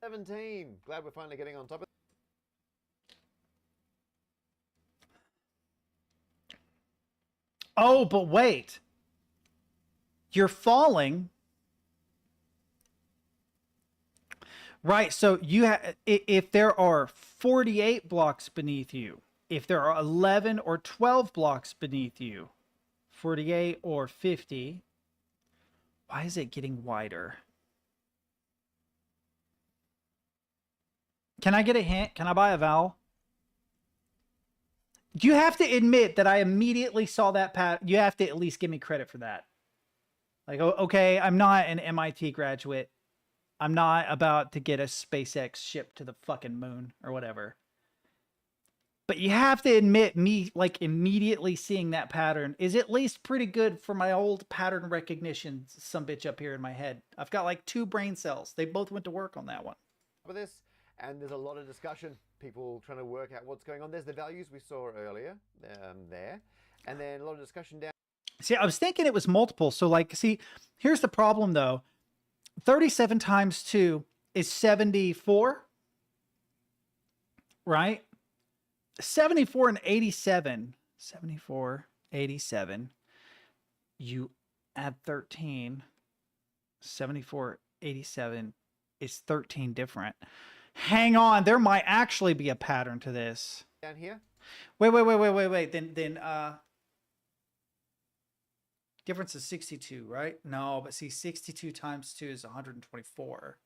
17. Glad we're finally getting on top of. Oh, but wait. You're falling. Right, so you have, if there are 48 blocks beneath you, if there are 11 or 12 blocks beneath you, 48 or 50, why is it getting wider? Can I get a hint? Can I buy a vowel? You have to admit that I immediately saw that pattern. You have to at least give me credit for that. Like, okay, I'm not an MIT graduate. I'm not about to get a SpaceX ship to the fucking moon or whatever. But you have to admit, me like immediately seeing that pattern is at least pretty good for my old pattern recognition some bitch up here in my head. I've got like 2 brain cells. They both went to work on that one. For this, and there's a lot of discussion, people trying to work out what's going on. There's the values we saw earlier there, and then a lot of discussion down. See, I was thinking it was multiple. So like, see, here's the problem though. 37 times 2 is 74, right? 74 and 87, 74, 87, you add 13, 74, 87 is 13 different. Hang on, there might actually be a pattern to this. Down here? Wait. Then Difference is 62, right? No, but see, 62 times 2 is 124,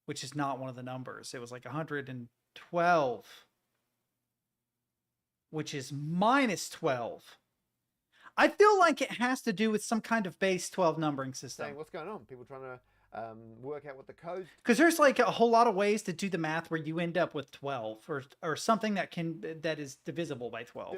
which is not one of the numbers. It was like 112, which is minus 12. I feel like it has to do with some kind of base 12 numbering system. Saying what's going on? People trying to work out what the code. Because there's like a whole lot of ways to do the math where you end up with 12 or something that is divisible by 12.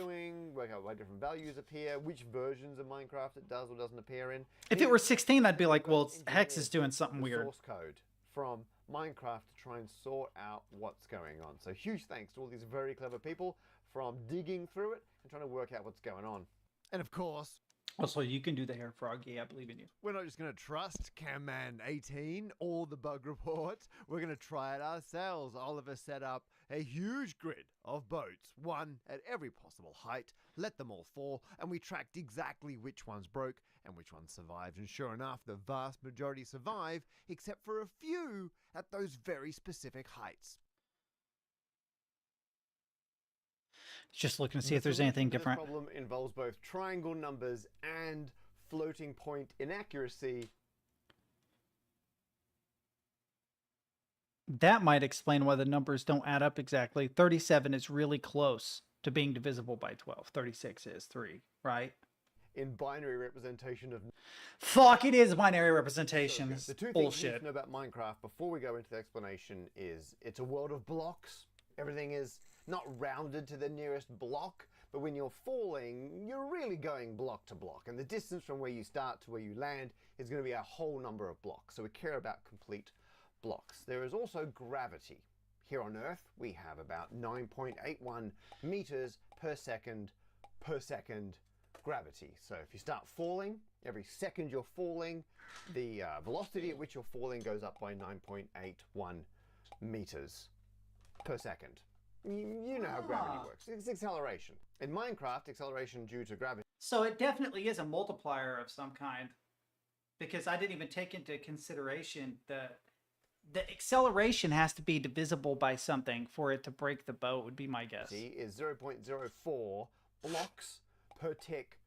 Work out why different values appear, which versions of Minecraft it does or doesn't appear in. If it were 16, I'd be like, well, Hex is doing something weird. Source code from Minecraft to try and sort out what's going on. So huge thanks to all these very clever people from digging through it and trying to work out what's going on. And of course, also, you can do the hair frog. Yeah, I believe in you. We're not just going to trust Camman18 or the bug report. We're going to try it ourselves. Oliver set up a huge grid of boats, one at every possible height, let them all fall, and we tracked exactly which ones broke and which ones survived. And sure enough, the vast majority survive, except for a few at those very specific heights. Just looking to see if there's anything different. The problem involves both triangle numbers and floating point inaccuracy. That might explain why the numbers don't add up exactly. 37 is really close to being divisible by 12. 36 is 3, right? In binary representation of... Fuck, it is binary representation. So, the two bullshit. things you need to know about Minecraft before we go into the explanation is it's a world of blocks. Everything is not rounded to the nearest block, but when you're falling, you're really going block to block. And the distance from where you start to where you land is going to be a whole number of blocks. So we care about complete blocks. There is also gravity. Here on Earth, we have about 9.81 meters per second gravity. So if you start falling, every second you're falling, the velocity at which you're falling goes up by 9.81 meters per second. You know how gravity works. It's acceleration. In Minecraft, acceleration due to gravity. So it definitely is a multiplier of some kind, because I didn't even take into consideration the acceleration has to be divisible by something for it to break the boat, would be my guess. Is 0.04 blocks per tick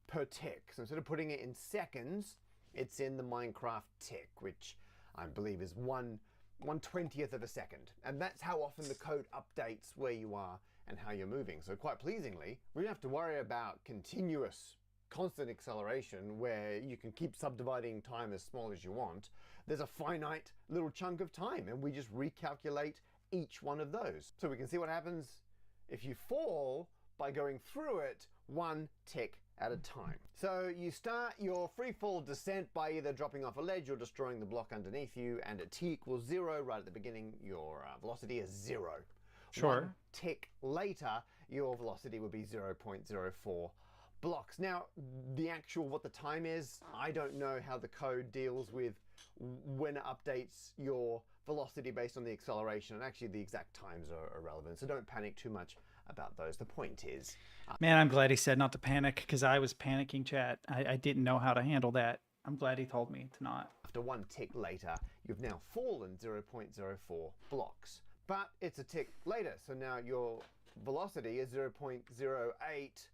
per tick. So instead of putting it in seconds, it's in the Minecraft tick, which I believe is 1/20th of a second. And that's how often the code updates where you are and how you're moving. So quite pleasingly, we don't have to worry about continuous, constant acceleration where you can keep subdividing time as small as you want. There's a finite little chunk of time and we just recalculate each one of those. So we can see what happens if you fall by going through it one tick at a time. So you start your free fall descent by either dropping off a ledge or destroying the block underneath you, and at t equals 0 right at the beginning, your velocity is 0. Sure. One tick later, your velocity would be 0.04 blocks. Now, what the time is, I don't know how the code deals with when it updates your velocity based on the acceleration, and actually the exact times are irrelevant, so don't panic too much about those. The point is... Man, I'm glad he said not to panic, because I was panicking, chat. I didn't know how to handle that. I'm glad he told me to not. After one tick later, you've now fallen 0.04 blocks. But it's a tick later, so now your velocity is 0.08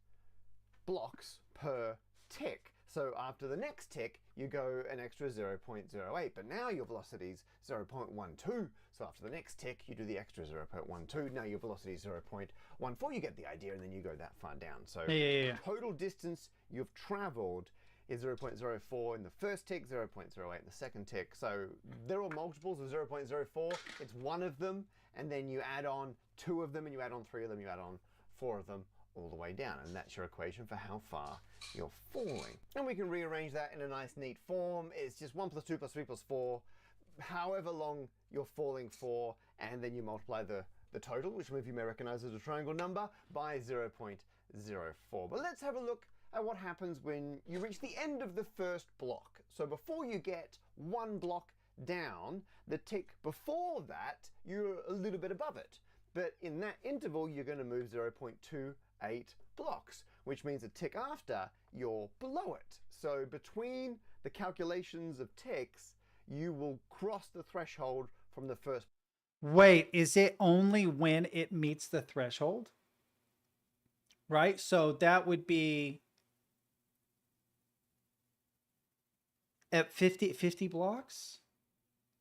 blocks per tick. So after the next tick, you go an extra 0.08, but now your velocity is 0.12. So after the next tick, you do the extra 0.12. Now your velocity is 0.14. You get the idea, and then you go that far down. So yeah. Total distance you've traveled is 0.04 in the first tick, 0.08 in the second tick. So they're all multiples of 0.04. It's one of them, and then you add on 2 of them, and you add on 3 of them, you add on 4 of them, all the way down, and that's your equation for how far you're falling. And we can rearrange that in a nice neat form. It's just 1 + 2 + 3 + 4, however long you're falling for, and then you multiply the total, which some of you may recognize as a triangle number, by 0.04. But let's have a look at what happens when you reach the end of the first block. So before you get one block down, the tick before that, you're a little bit above it. But in that interval, you're going to move 0.28 blocks, which means a tick after, you're below it. So between the calculations of ticks, you will cross the threshold from the first. Wait, is it only when it meets the threshold? Right? So that would be At 50 blocks?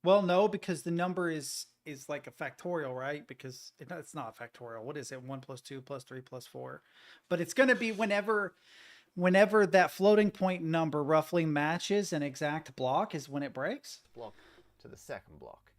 Well, no, because the number is like a factorial, right? Because it's not a factorial. What is it? 1 plus 2 plus 3 plus 4. But it's going to be whenever that floating point number roughly matches an exact block is when it breaks. Block to the second block.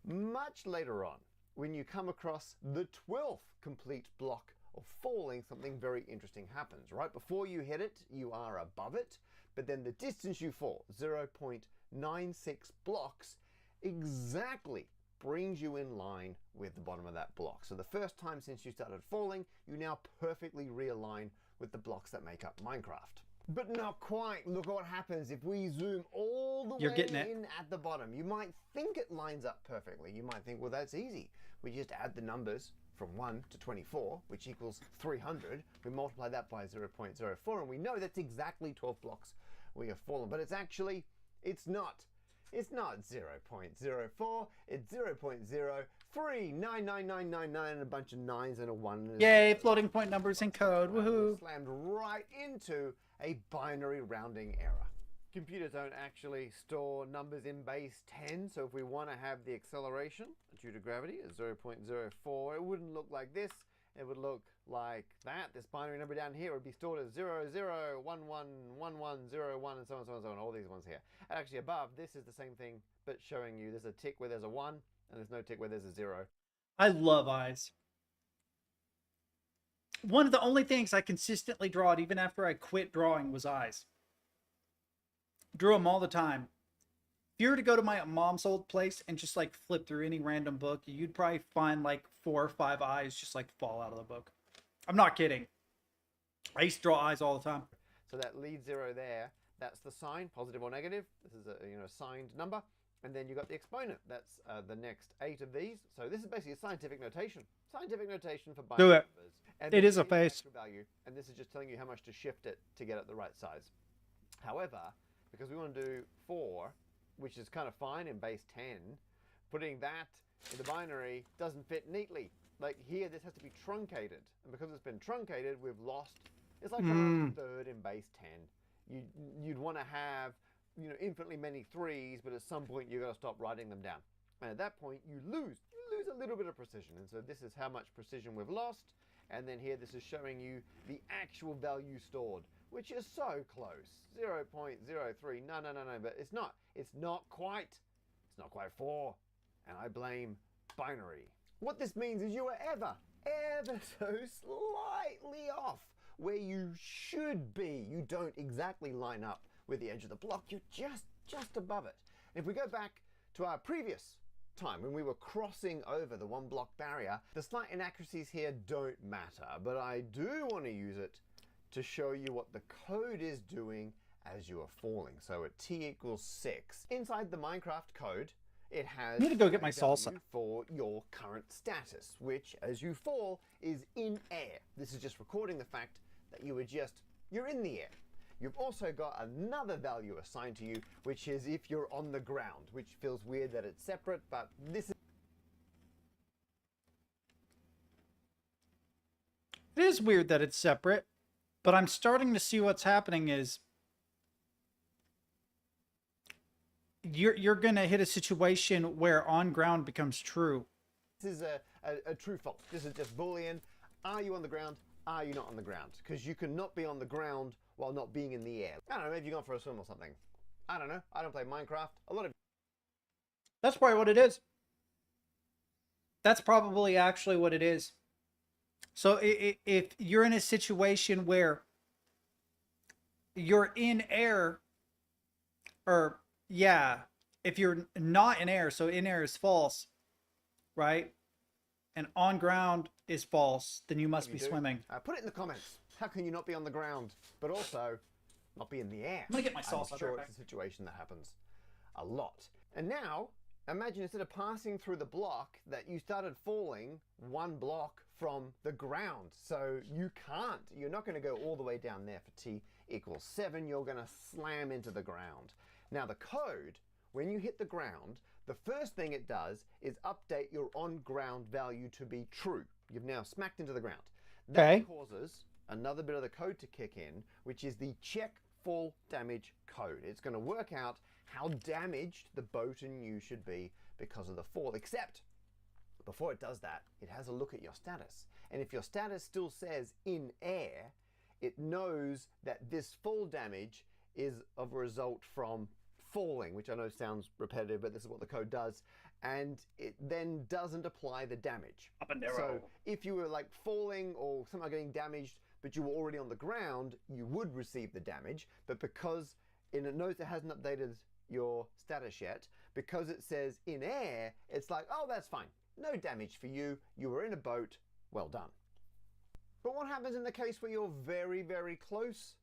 Much later on, when you come across the 12th complete block of falling, something very interesting happens. Right before you hit it, you are above it, but then the distance you fall, 0.96 blocks, exactly brings you in line with the bottom of that block. So the first time since you started falling, you now perfectly realign with the blocks that make up Minecraft. But not quite. Look at what happens if we zoom all the way in at the bottom. You might think it lines up perfectly. You might think, well, that's easy. We just add the numbers from 1 to 24, which equals 300. We multiply that by 0.04, and we know that's exactly 12 blocks we have fallen. But it's actually, it's not. It's not 0.04, it's 0.039999 and a bunch of 9s and a 1. Yay, floating point numbers in code, woohoo. Slammed right into a binary rounding error. Computers don't actually store numbers in base 10, so if we want to have the acceleration due to gravity at 0.04, it wouldn't look like this. It would look like that. This binary number down here would be stored as 00111101 and so on, so on, so on. All these ones here. And actually above, this is the same thing, but showing you there's a tick where there's a 1, and there's no tick where there's a 0. I love eyes. One of the only things I consistently draw, even after I quit drawing, was eyes. Drew them all the time. If you were to go to my mom's old place and just like flip through any random book, you'd probably find like 4 or 5 eyes just like fall out of the book. I'm not kidding. I used to draw eyes all the time. So that lead 0 there, that's the sign, positive or negative. This is a signed number. And then you got the exponent. That's the next 8 of these. So this is basically a scientific notation. Scientific notation for binary numbers. And it is a face. Value, and this is just telling you how much to shift it to get it the right size. However, because we want to do 4, which is kind of fine in base 10, putting that in the binary doesn't fit neatly. Like here, this has to be truncated. And because it's been truncated, we've lost. It's like a third in base 10. You'd want to have infinitely many 3s, but at some point you've got to stop writing them down. And at that point, you lose a little bit of precision. And so this is how much precision we've lost. And then here, this is showing you the actual value stored, which is so close. 0.03, no, but it's not quite 4. And I blame binary. What this means is you are ever so slightly off where you should be. You don't exactly line up with the edge of the block. You're just above it. If we go back to our previous time when we were crossing over the 1 block barrier, the slight inaccuracies here don't matter, but I do want to use it to show you what the code is doing as you are falling. So at t equals 6, inside the Minecraft code, it has I need to go get my salsa for your current status, which as you fall is in air. This is just recording the fact that you're in the air. You've also got another value assigned to you, which is if you're on the ground, which feels weird that it's separate, but this is... It is weird that it's separate, but I'm starting to see what's happening is you're going to hit a situation where on ground becomes true. This is a true false. This is just Boolean. Are you on the ground? Are you not on the ground? Because you cannot be on the ground while not being in the air. I don't know, maybe you've gone for a swim or something. I don't know. I don't play Minecraft. A lot of... That's probably what it is. That's probably actually what it is. So if you're in a situation where you're in air, or yeah, if you're not in air, so in air is false, right? And on ground is false, then you must be swimming. Put it in the comments. How can you not be on the ground, but also not be in the air? I'm gonna get my salsa. I'm sure it's a situation that happens a lot. And now, imagine instead of passing through the block, that you started falling 1 block from the ground. So you're not going to go all the way down there for t equals 7. You're going to slam into the ground. Now the code, when you hit the ground, the first thing it does is update your on-ground value to be true. You've now smacked into the ground. That causes another bit of the code to kick in, which is the check fall damage code. It's going to work out how damaged the boat and you should be because of the fall. Except, before it does that, it has a look at your status. And if your status still says in air, it knows that this fall damage is of a result from falling, which I know sounds repetitive, but this is what the code does. And it then doesn't apply the damage. Up and arrow. So if you were like falling or somehow getting damaged, but you were already on the ground, you would receive the damage. But because it knows it hasn't updated your status yet, because it says in air, it's like, oh, that's fine. No damage for you. You were in a boat. Well done. But what happens in the case where you're very, very close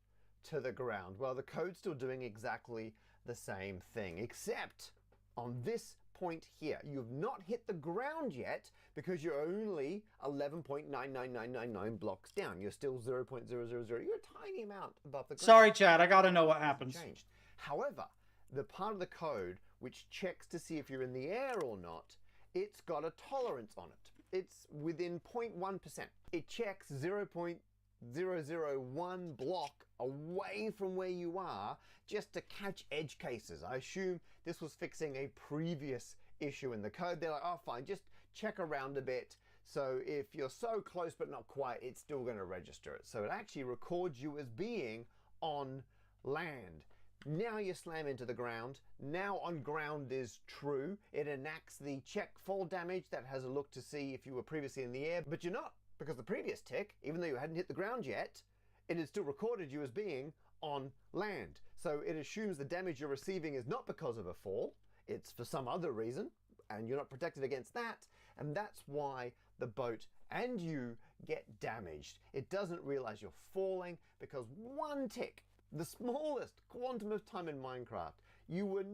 to the ground? Well, the code's still doing exactly the same thing, except on this point here. You've not hit the ground yet because you're only 11.99999 blocks down. You're still 0.000. You're a tiny amount above the ground. Sorry, Chad. I gotta know what happens. Changed. However, the part of the code which checks to see if you're in the air or not, it's got a tolerance on it. It's within 0.1%. It checks 0.001 block away from where you are just to catch edge cases. I assume this was fixing a previous issue in the code. They're like, oh, fine, just check around a bit. So if you're so close but not quite, it's still going to register it. So it actually records you as being on land. Now you slam into the ground. Now on ground is true. It enacts the check fall damage that has a look to see if you were previously in the air, but you're not, because the previous tick, even though you hadn't hit the ground yet, it had still recorded you as being on land. So it assumes the damage you're receiving is not because of a fall, it's for some other reason, and you're not protected against that, and that's why the boat and you get damaged. It doesn't realize you're falling because one tick, the smallest quantum of time in Minecraft, you were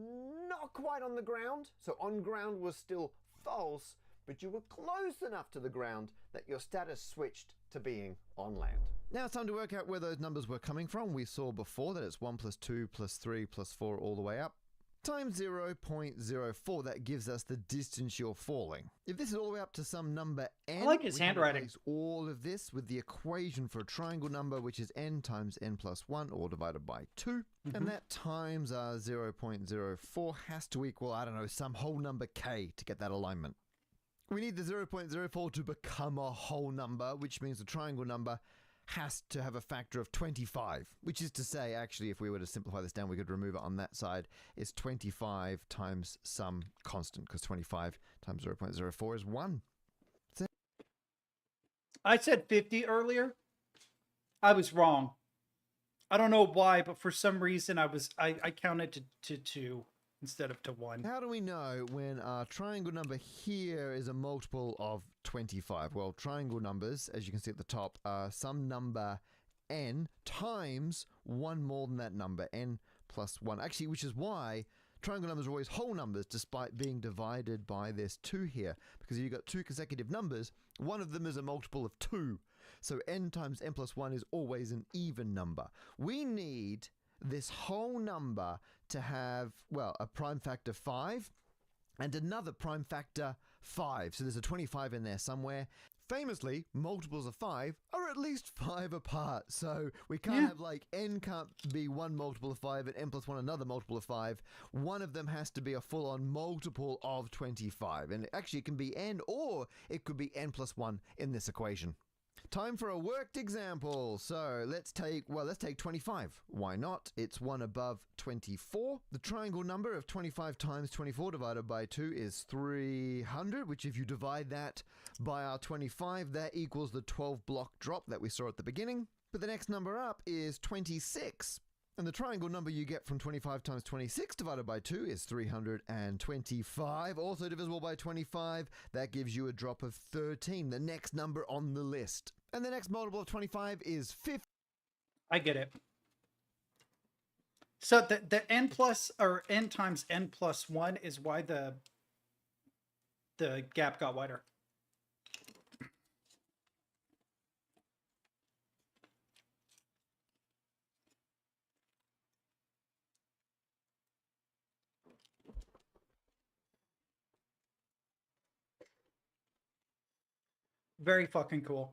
not quite on the ground, so on ground was still false, but you were close enough to the ground that your status switched to being on land. Now it's time to work out where those numbers were coming from. We saw before that it's 1 plus 2 plus 3 plus 4 all the way up. Times 0.04, that gives us the distance you're falling. If this is all the way up to some number n, I like his we can handwriting. replace all of this with the equation for a triangle number, which is n times n plus 1, all divided by 2. And that times our 0.04 has to equal, I don't know, some whole number k to get that alignment. We need the 0.04 to become a whole number, which means the triangle number has to have a factor of 25, which is to say, actually, if we were to simplify this down, we could remove it on that side. It's 25 times some constant, because 25 times 0.04 is 1. I said 50 earlier. I was wrong. I don't know why, but for some reason I counted to 2 instead of to 1. How do we know when our triangle number here is a multiple of 25? Well, triangle numbers, as you can see at the top, are some number n times one more than that number, n plus 1. Actually, which is why triangle numbers are always whole numbers despite being divided by this 2 here. Because if you've got 2 consecutive numbers, one of them is a multiple of 2. So n times n plus 1 is always an even number. We need this whole number to have, well, a prime factor 5 and another prime factor 5. So there's a 25 in there somewhere. Famously, multiples of 5 are at least 5 apart. So we can't have like n can't be one multiple of 5 and n plus 1 another multiple of 5. One of them has to be a full-on multiple of 25. And actually it can be n or it could be n plus 1 in this equation. Time for a worked example. So let's take 25. Why not? It's one above 24. The triangle number of 25 times 24 divided by 2 is 300, which if you divide that by our 25, that equals the 12 block drop that we saw at the beginning. But the next number up is 26. And the triangle number you get from 25 times 26 divided by 2 is 325, also divisible by 25. That gives you a drop of 13, the next number on the list. And the next multiple of 25 is 50. I get it. So the n plus, or n times n plus 1 is why the gap got wider. Very fucking cool.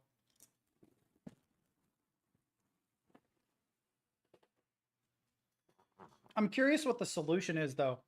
I'm curious what the solution is, though.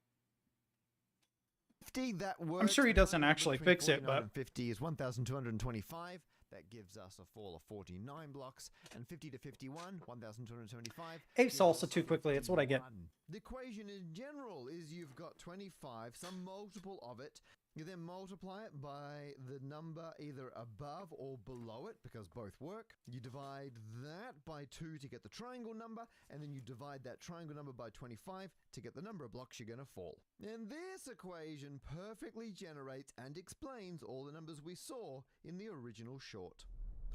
50, that works. I'm sure he doesn't The actually between fix it, 49 but and 50 is 1,225. That gives us a fall of 49 blocks. And 50 to 51, 1,275. ate gives salsa us too quickly. It's what I get. 51. The equation in general is you've got 25, some multiple of it. You then multiply it by the number either above or below it, because both work. You divide that by 2 to get the triangle number, and then you divide that triangle number by 25 to get the number of blocks you're going to fall. And this equation perfectly generates and explains all the numbers we saw in the original short.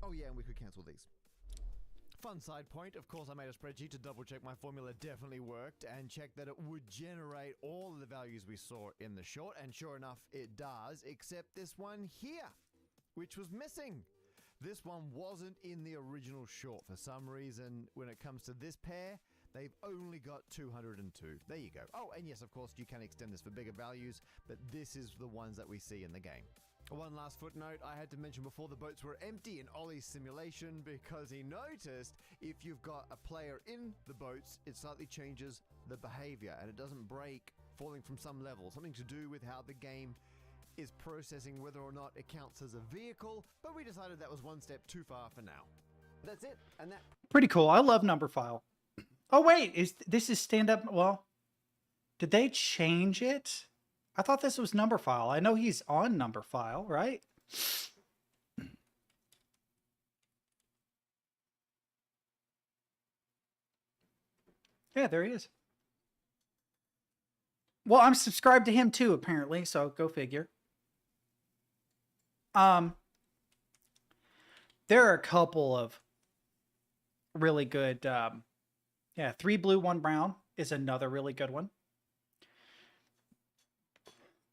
Oh yeah, and we could cancel these. Fun side point, of course I made a spreadsheet to double check my formula definitely worked and check that it would generate all of the values we saw in the short, and sure enough it does, except this one here, which was missing. This one wasn't in the original short. For some reason, when it comes to this pair, they've only got 202. There you go. Oh, and yes, of course, you can extend this for bigger values, but this is the ones that we see in the game. One last footnote, I had to mention before, the boats were empty in Ollie's simulation because he noticed if you've got a player in the boats, it slightly changes the behavior and it doesn't break falling from some level. Something to do with how the game is processing whether or not it counts as a vehicle, but we decided that was one step too far for now. That's it, and that... Pretty cool. I love number file. Oh, wait. This is stand up? Well, did they change it? I thought this was number file. I know he's on number file, right? Yeah, there he is. Well, I'm subscribed to him too, apparently, so go figure. There are a couple of really good, yeah, 3 blue, 1 brown is another really good one.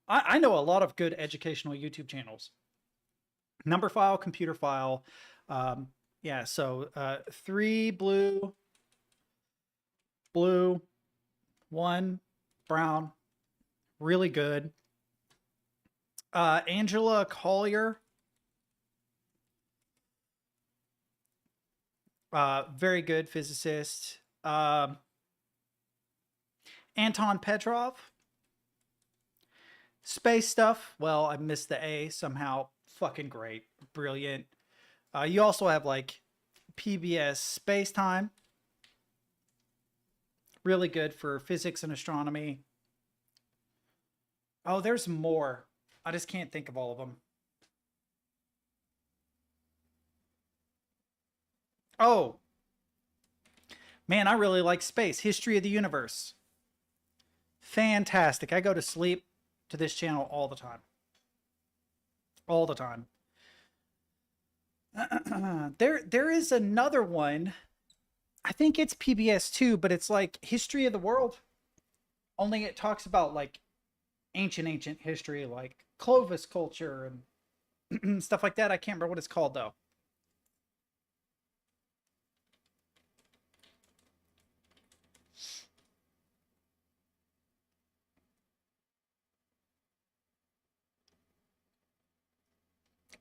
I know a lot of good educational YouTube channels. Number file, computer file. Yeah, so 3 blue, 1 brown. Really good. Angela Collier. Very good physicist. Anton Petrov. Space stuff, well, I missed the A somehow. Fucking great. Brilliant. You also have like PBS Space Time. Really good for physics and astronomy. Oh, there's more. I just can't think of all of them. Oh. Man, I really like space. History of the universe. Fantastic. I go to sleep to this channel all the time. All the time. There is another one. I think it's PBS too, but it's like History of the World. Only it talks about like ancient history, like Clovis culture and stuff like that. I can't remember what it's called though.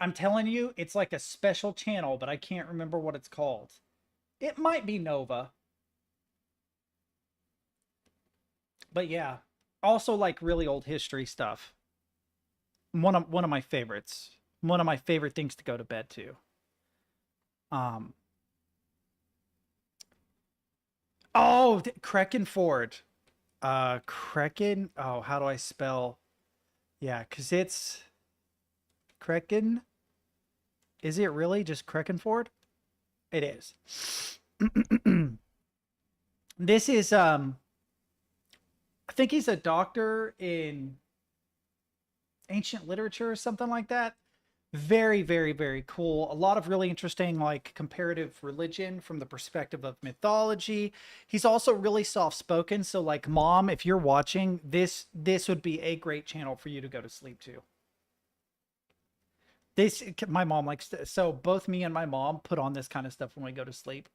I'm telling you, it's like a special channel, but I can't remember what it's called. It might be Nova. But yeah, also like really old history stuff. One of my favorites. One of my favorite things to go to bed to. Oh, Kraken Ford. Kraken. Oh, how do I spell? Yeah, because it's Kraken. Is it really just Kraken Ford? It is. This is I think he's a doctor in ancient literature or something like that. Very, very, very cool. A lot of really interesting, like, comparative religion from the perspective of mythology. He's also really soft-spoken. So, like, Mom, if you're watching, this would be a great channel for you to go to sleep to. My mom likes to, so both me and my mom put on this kind of stuff when we go to sleep.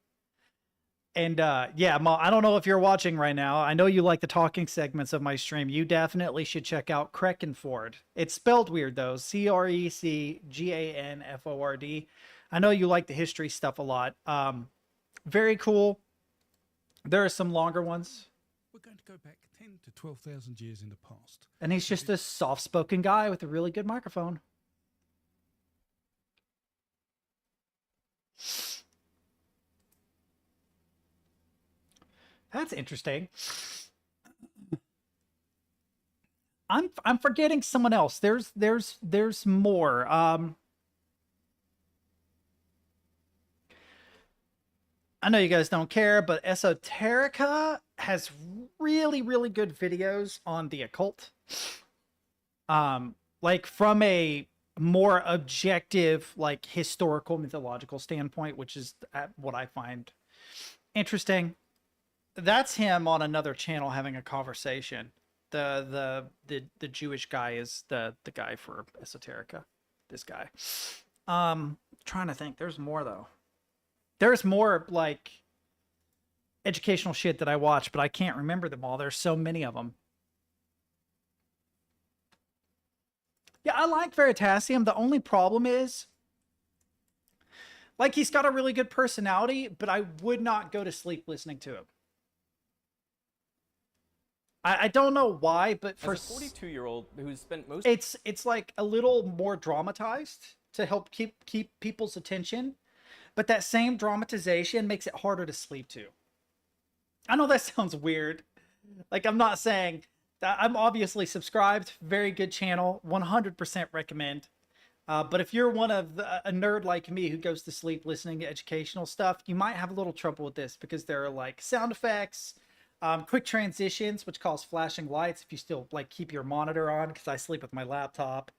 And yeah, Mom, I don't know if you're watching right now. I know you like the talking segments of my stream. You definitely should check out Creckenford. It's spelled weird though. Crecganford. I know you like the history stuff a lot. Very cool. There are some longer ones. we're going to go back 10 to 12,000 years in the past. And he's just a soft-spoken guy with a really good microphone. That's interesting. I'm forgetting someone else. There's more. I know you guys don't care, but Esoterica has really, really good videos on the occult. Like from a more objective, like historical mythological standpoint, which is what I find interesting. That's him on another channel having a conversation. The Jewish guy is the guy for Esoterica. This guy. Trying to think. There's more though. There's more like educational shit that I watch, but I can't remember them all. There's so many of them. Yeah, I like Veritasium. The only problem is, like, he's got a really good personality, but I would not go to sleep listening to him. I don't know why, but for as a 42-year-old who's spent most it's like a little more dramatized to help keep people's attention, but that same dramatization makes it harder to sleep to. I know that sounds weird. Like, I'm not saying that. I'm obviously subscribed, very good channel, 100% recommend. But if you're one of a nerd like me who goes to sleep listening to educational stuff, you might have a little trouble with this because there are like sound effects, quick transitions, which cause flashing lights if you still like keep your monitor on, because I sleep with my laptop.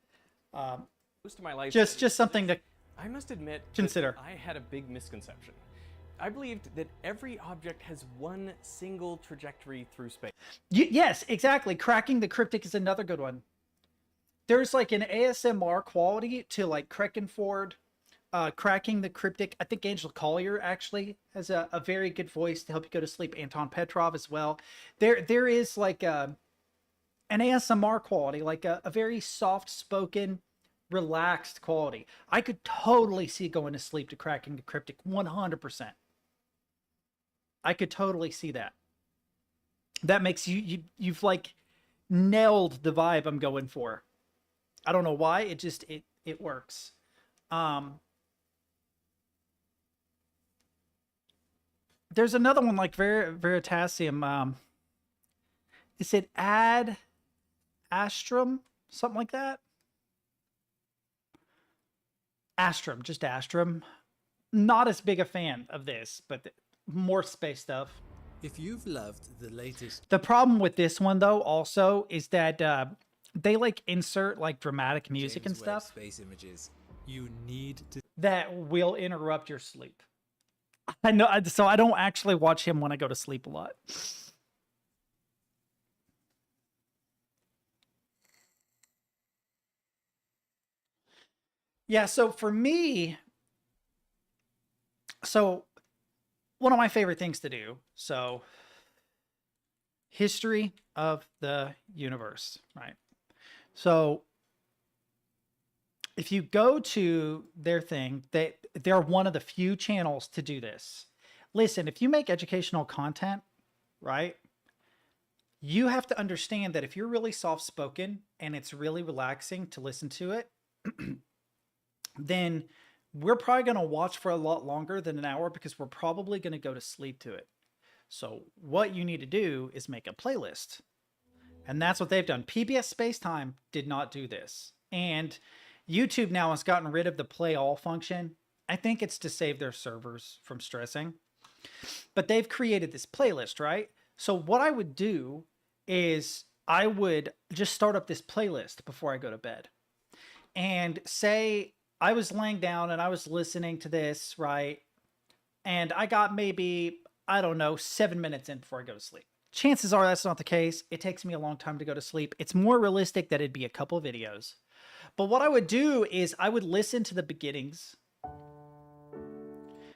most of my life. Just something to I must admit consider. I had a big misconception. I believed that every object has one single trajectory through space. Yes, exactly. Cracking the cryptic is another good one. There's like an ASMR quality to like Krakenford, cracking the cryptic. I think Angel Collier actually has a very good voice to help you go to sleep. Anton Petrov as well. There is like an ASMR quality, like a very soft-spoken, relaxed quality. I could totally see going to sleep to Cracking the Cryptic 100%. I could totally see that. That makes you've like nailed the vibe I'm going for. I don't know why, it works. There's another one like Veritasium. Is it Ad Astrum? Something like that? Astrum, just Astrum. Not as big a fan of this, but more space stuff. If you've loved the latest... The problem with this one, though, also, is that they, like, insert, like, dramatic music and stuff. Space images. You need to... That will interrupt your sleep. I know, so I don't actually watch him when I go to sleep a lot. Yeah, so for me, so one of my favorite things to do, so history of the universe, right? So if you go to their thing, they're one of the few channels to do this. Listen, if you make educational content, right, you have to understand that if you're really soft-spoken and it's really relaxing to listen to it, then we're probably going to watch for a lot longer than an hour because we're probably going to go to sleep to it. So what you need to do is make a playlist. And that's what they've done. PBS Spacetime did not do this. And YouTube now has gotten rid of the play all function. I think it's to save their servers from stressing. But they've created this playlist, right? So what I would do is I would just start up this playlist before I go to bed. And say I was laying down and I was listening to this, right? And I got maybe, I don't know, 7 minutes in before I go to sleep. Chances are that's not the case. It takes me a long time to go to sleep. It's more realistic that it'd be a couple of videos. But what I would do is I would listen to the beginnings,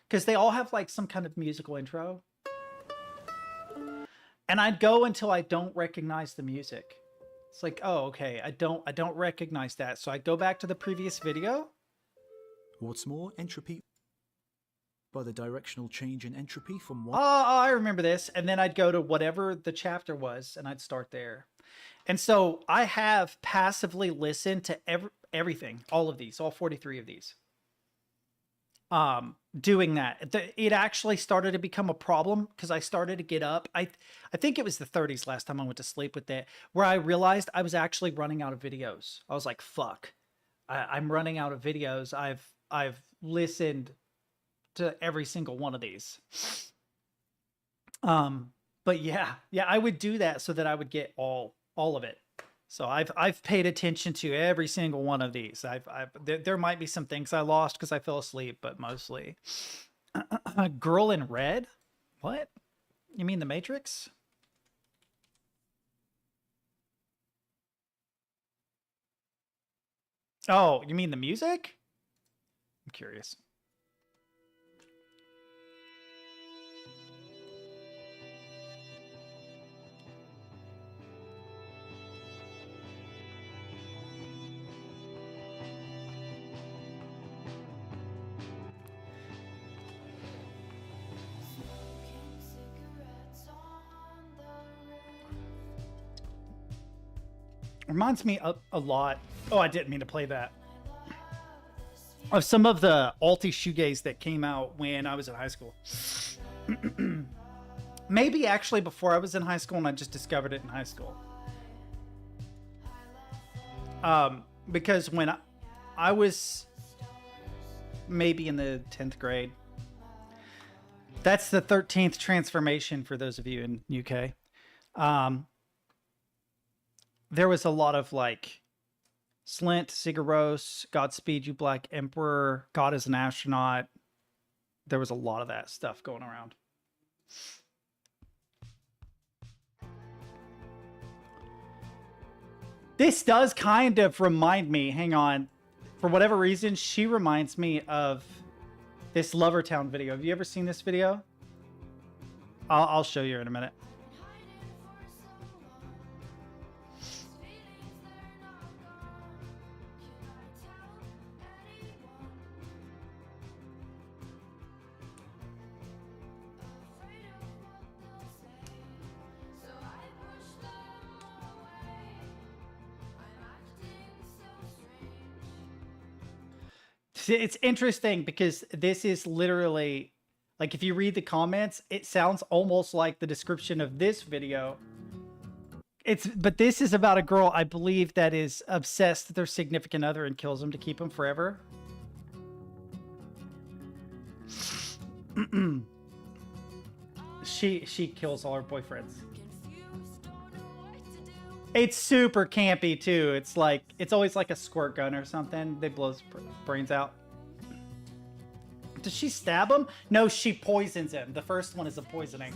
because they all have like some kind of musical intro. And I'd go until I don't recognize the music. It's like, oh, okay, I don't recognize that. So I go back to the previous video. What's more, entropy... by the directional change in entropy from Oh, one. I remember this. And then I'd go to whatever the chapter was and I'd start there. And so I have passively listened to everything, all of these, all 43 of these. Doing that. It actually started to become a problem because I started to get up. I think it was the 30s last time I went to sleep with that, where I realized I was actually running out of videos. I was like, fuck, I'm running out of videos. I've listened to every single one of these. But yeah, I would do that so that I would get all of it. So I've paid attention to every single one of these. There might be some things I lost because I fell asleep, but mostly. Girl in Red? What? You mean The Matrix? Oh, you mean the music? I'm curious. Reminds me a lot. Oh, I didn't mean to play that. Of some of the alti shoegaze that came out when I was in high school. Maybe actually before I was in high school and I just discovered it in high school. Because when I was maybe in the 10th grade, that's the 13th transformation for those of you in UK. There was a lot of like Slint, Sigur Rós, Godspeed You Black Emperor, God is an Astronaut. There was a lot of that stuff going around. This does kind of remind me, hang on, for whatever reason, she reminds me of this Lovertown video. Have you ever seen this video? I'll show you in a minute. It's interesting because this is literally, like, if you read the comments, it sounds almost like the description of this video. But this is about a girl, I believe, that is obsessed with their significant other and kills them to keep them forever. She kills all her boyfriends. It's super campy too. It's like, it's always like a squirt gun or something. They blow his brains out. Does she stab him? No, she poisons him. The first one is a poisoning.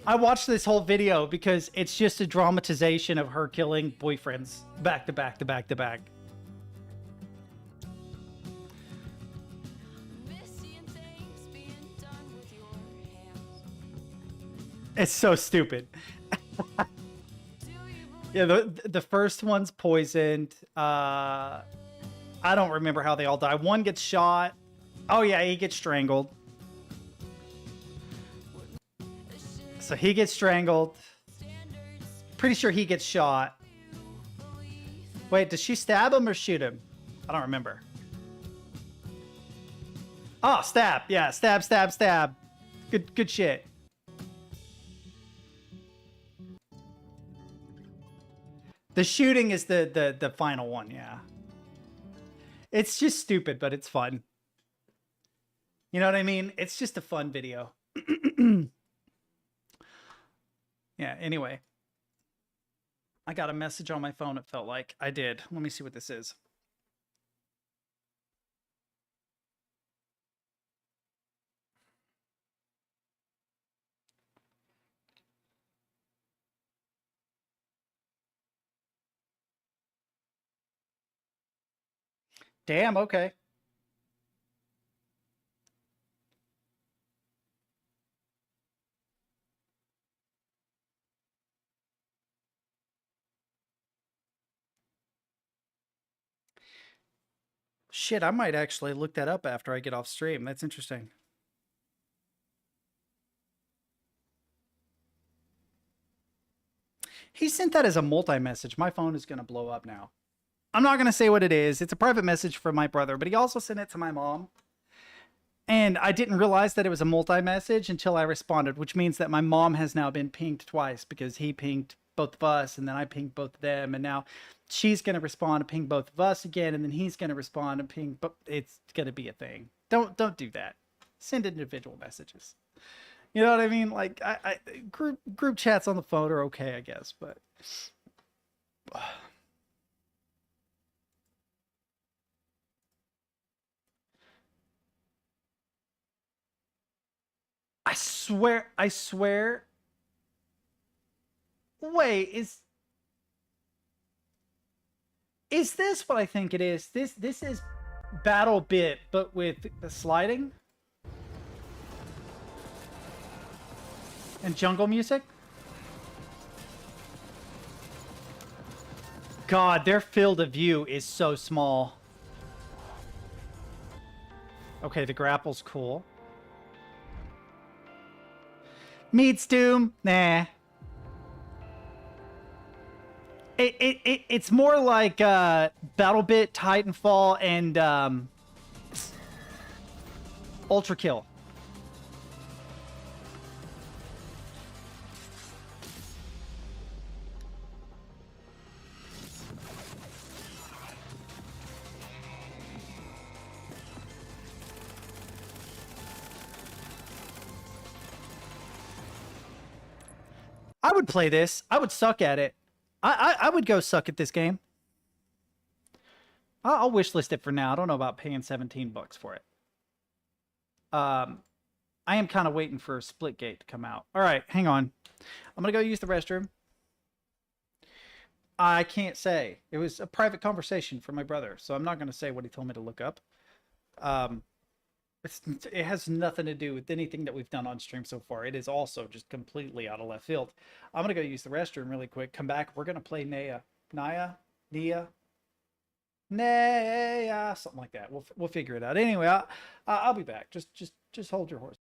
I watched this whole video because it's just a dramatization of her killing boyfriends back to back to back to back. It's so stupid. Yeah, the first one's poisoned. I don't remember how they all die. One gets shot. Oh yeah, he gets strangled. So he gets strangled. Pretty sure he gets shot. Wait, does she stab him or shoot him? I don't remember. Oh, stab. Yeah, stab, stab, stab. Good shit. The shooting is the final one, yeah. It's just stupid, but it's fun. You know what I mean? It's just a fun video. Yeah, anyway. I got a message on my phone, it felt like. I did. Let me see what this is. Damn, okay. Shit, I might actually look that up after I get off stream. That's interesting. He sent that as a multi-message. My phone is going to blow up now. I'm not going to say what it is. It's a private message from my brother, but he also sent it to my mom. And I didn't realize that it was a multi-message until I responded, which means that my mom has now been pinged twice because he pinged both of us and then I pinged both of them. And now she's going to respond and ping both of us again. And then he's going to respond and ping, but it's going to be a thing. Don't do that. Send individual messages. You know what I mean? Like group chats on the phone are okay, I guess, but I swear. Wait, is this what I think it is? This is Battle Bit, but with the sliding and jungle music. God, their field of view is so small. Okay, the grapple's cool. Meats Doom? Nah. It's more like BattleBit, Titanfall, and Ultra Kill. I would play this. I would suck at it. I would go suck at this game. I'll wishlist it for now. I don't know about paying $17 for it. I am kind of waiting for Splitgate to come out. All right, hang on. I'm going to go use the restroom. I can't say. It was a private conversation from my brother, so I'm not going to say what he told me to look up. It has nothing to do with anything that we've done on stream so far. It is also just completely out of left field. I'm going to go use the restroom really quick. Come back. We're going to play Nea, something like that. We'll figure it out. Anyway, I'll be back. Just hold your horse.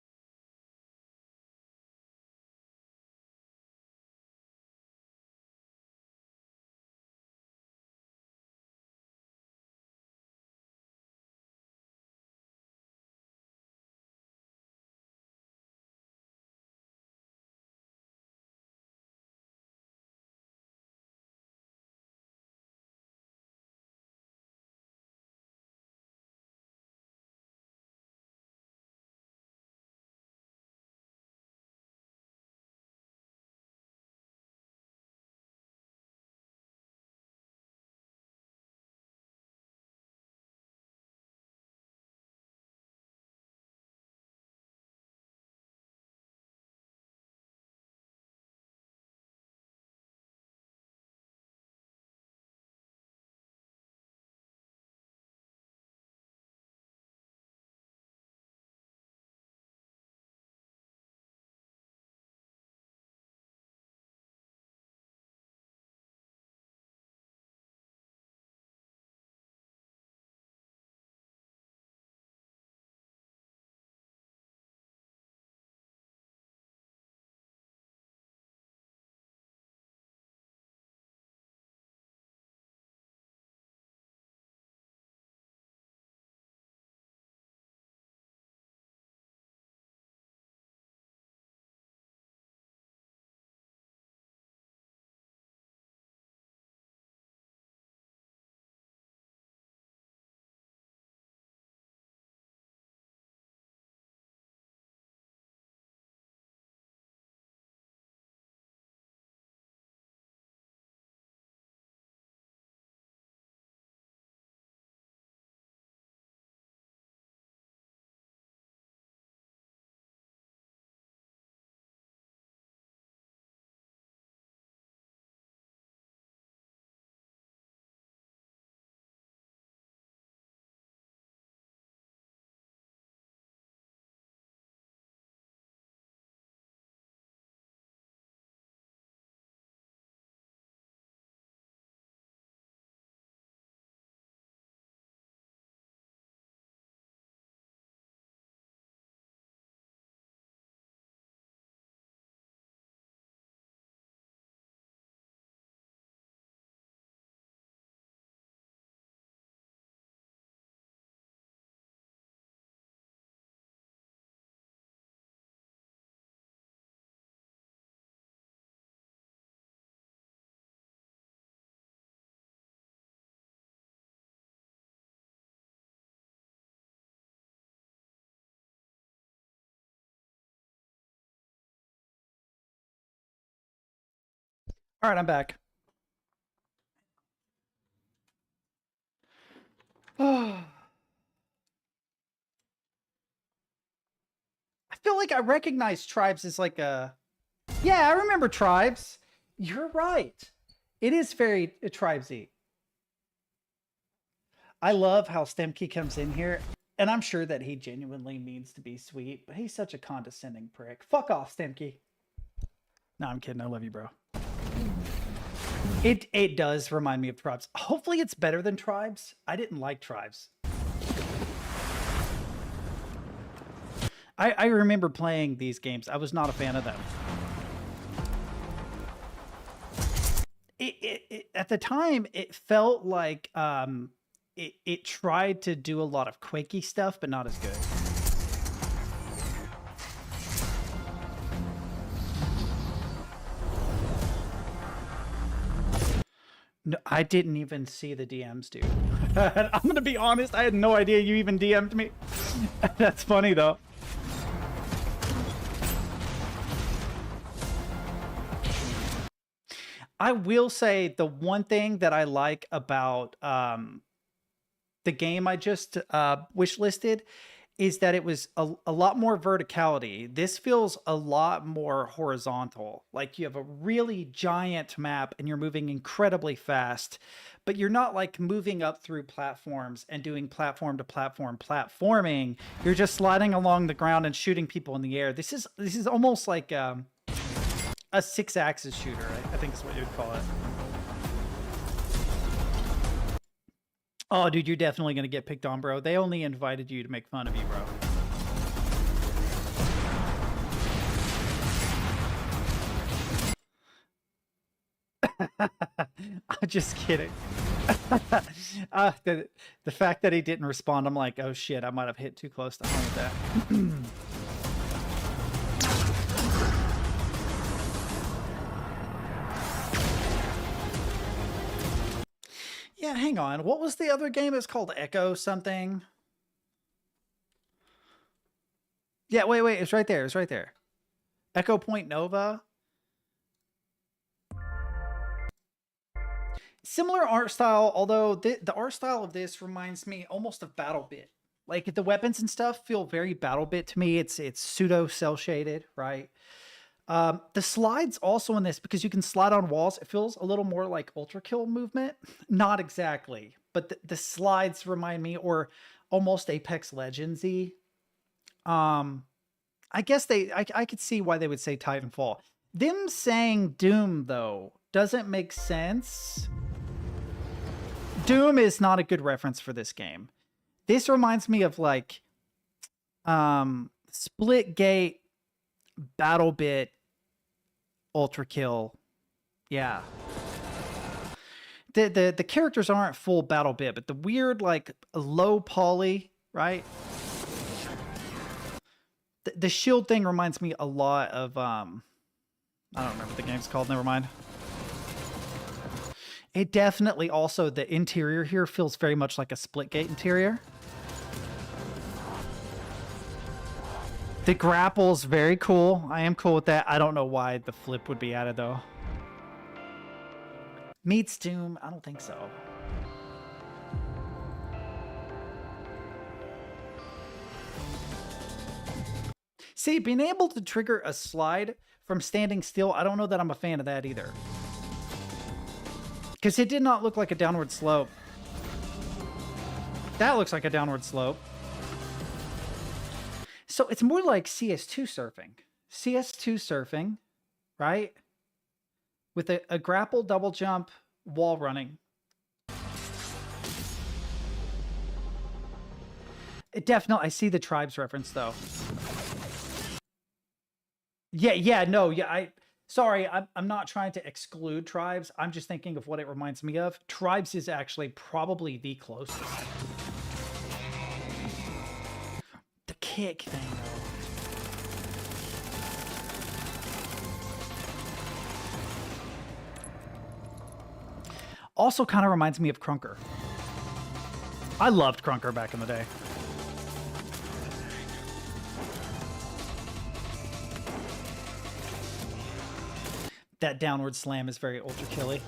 All right, I'm back. I feel like I recognize Tribes as like a... Yeah, I remember Tribes. You're right. It is very Tribesy. I love how Stemke comes in here, and I'm sure that he genuinely means to be sweet, but he's such a condescending prick. Fuck off, Stemke. No, I'm kidding. I love you, bro. It does remind me of Tribes. Hopefully it's better than Tribes. I didn't like Tribes. I remember playing these games. I was not a fan of them. At the time, it felt like it tried to do a lot of Quakey stuff, but not as good. No, I didn't even see the DMs, dude. I'm gonna be honest, I had no idea you even DM'd me. That's funny though. I will say the one thing that I like about the game I just wishlisted is that it was a lot more verticality. This feels a lot more horizontal. Like you have a really giant map and you're moving incredibly fast, but you're not like moving up through platforms and doing platform to platform platforming. You're just sliding along the ground and shooting people in the air. This is almost like a 6-axis shooter, I think is what you would call it. Oh, dude, you're definitely going to get picked on, bro. They only invited you to make fun of you, bro. I'm just kidding. The fact that he didn't respond, I'm like, oh shit, I might have hit too close to home with that. Yeah, hang on. What was the other game? It's called Echo something. Yeah, wait. It's right there. It's right there. Echo Point Nova. Similar art style, although the art style of this reminds me almost of BattleBit. Like the weapons and stuff feel very BattleBit to me. It's pseudo cell shaded, right? The slides also in this, because you can slide on walls, it feels a little more like Ultra Kill movement. Not exactly, but the slides remind me, or almost Apex Legends-y. I guess I could see why they would say Titanfall. Them saying Doom, though, doesn't make sense. Doom is not a good reference for this game. This reminds me of like Splitgate, BattleBit, Ultra Kill. Yeah. The characters aren't full BattleBit, but the weird like low poly, right? The shield thing reminds me a lot of I don't remember what the game's called, never mind. It definitely also, the interior here feels very much like a Splitgate interior. The grapple's very cool. I am cool with that. I don't know why the flip would be added, though. Meets Doom? I don't think so. See, being able to trigger a slide from standing still, I don't know that I'm a fan of that either. Because it did not look like a downward slope. That looks like a downward slope. So it's more like CS2 surfing. CS2 surfing, right? With a grapple, double jump, wall running. It definitely, I see the Tribes reference though. Sorry, I'm not trying to exclude Tribes. I'm just thinking of what it reminds me of. Tribes is actually probably the closest. The kick thing, though. Also kind of reminds me of Crunker. I loved Crunker back in the day. That downward slam is very ultra killy.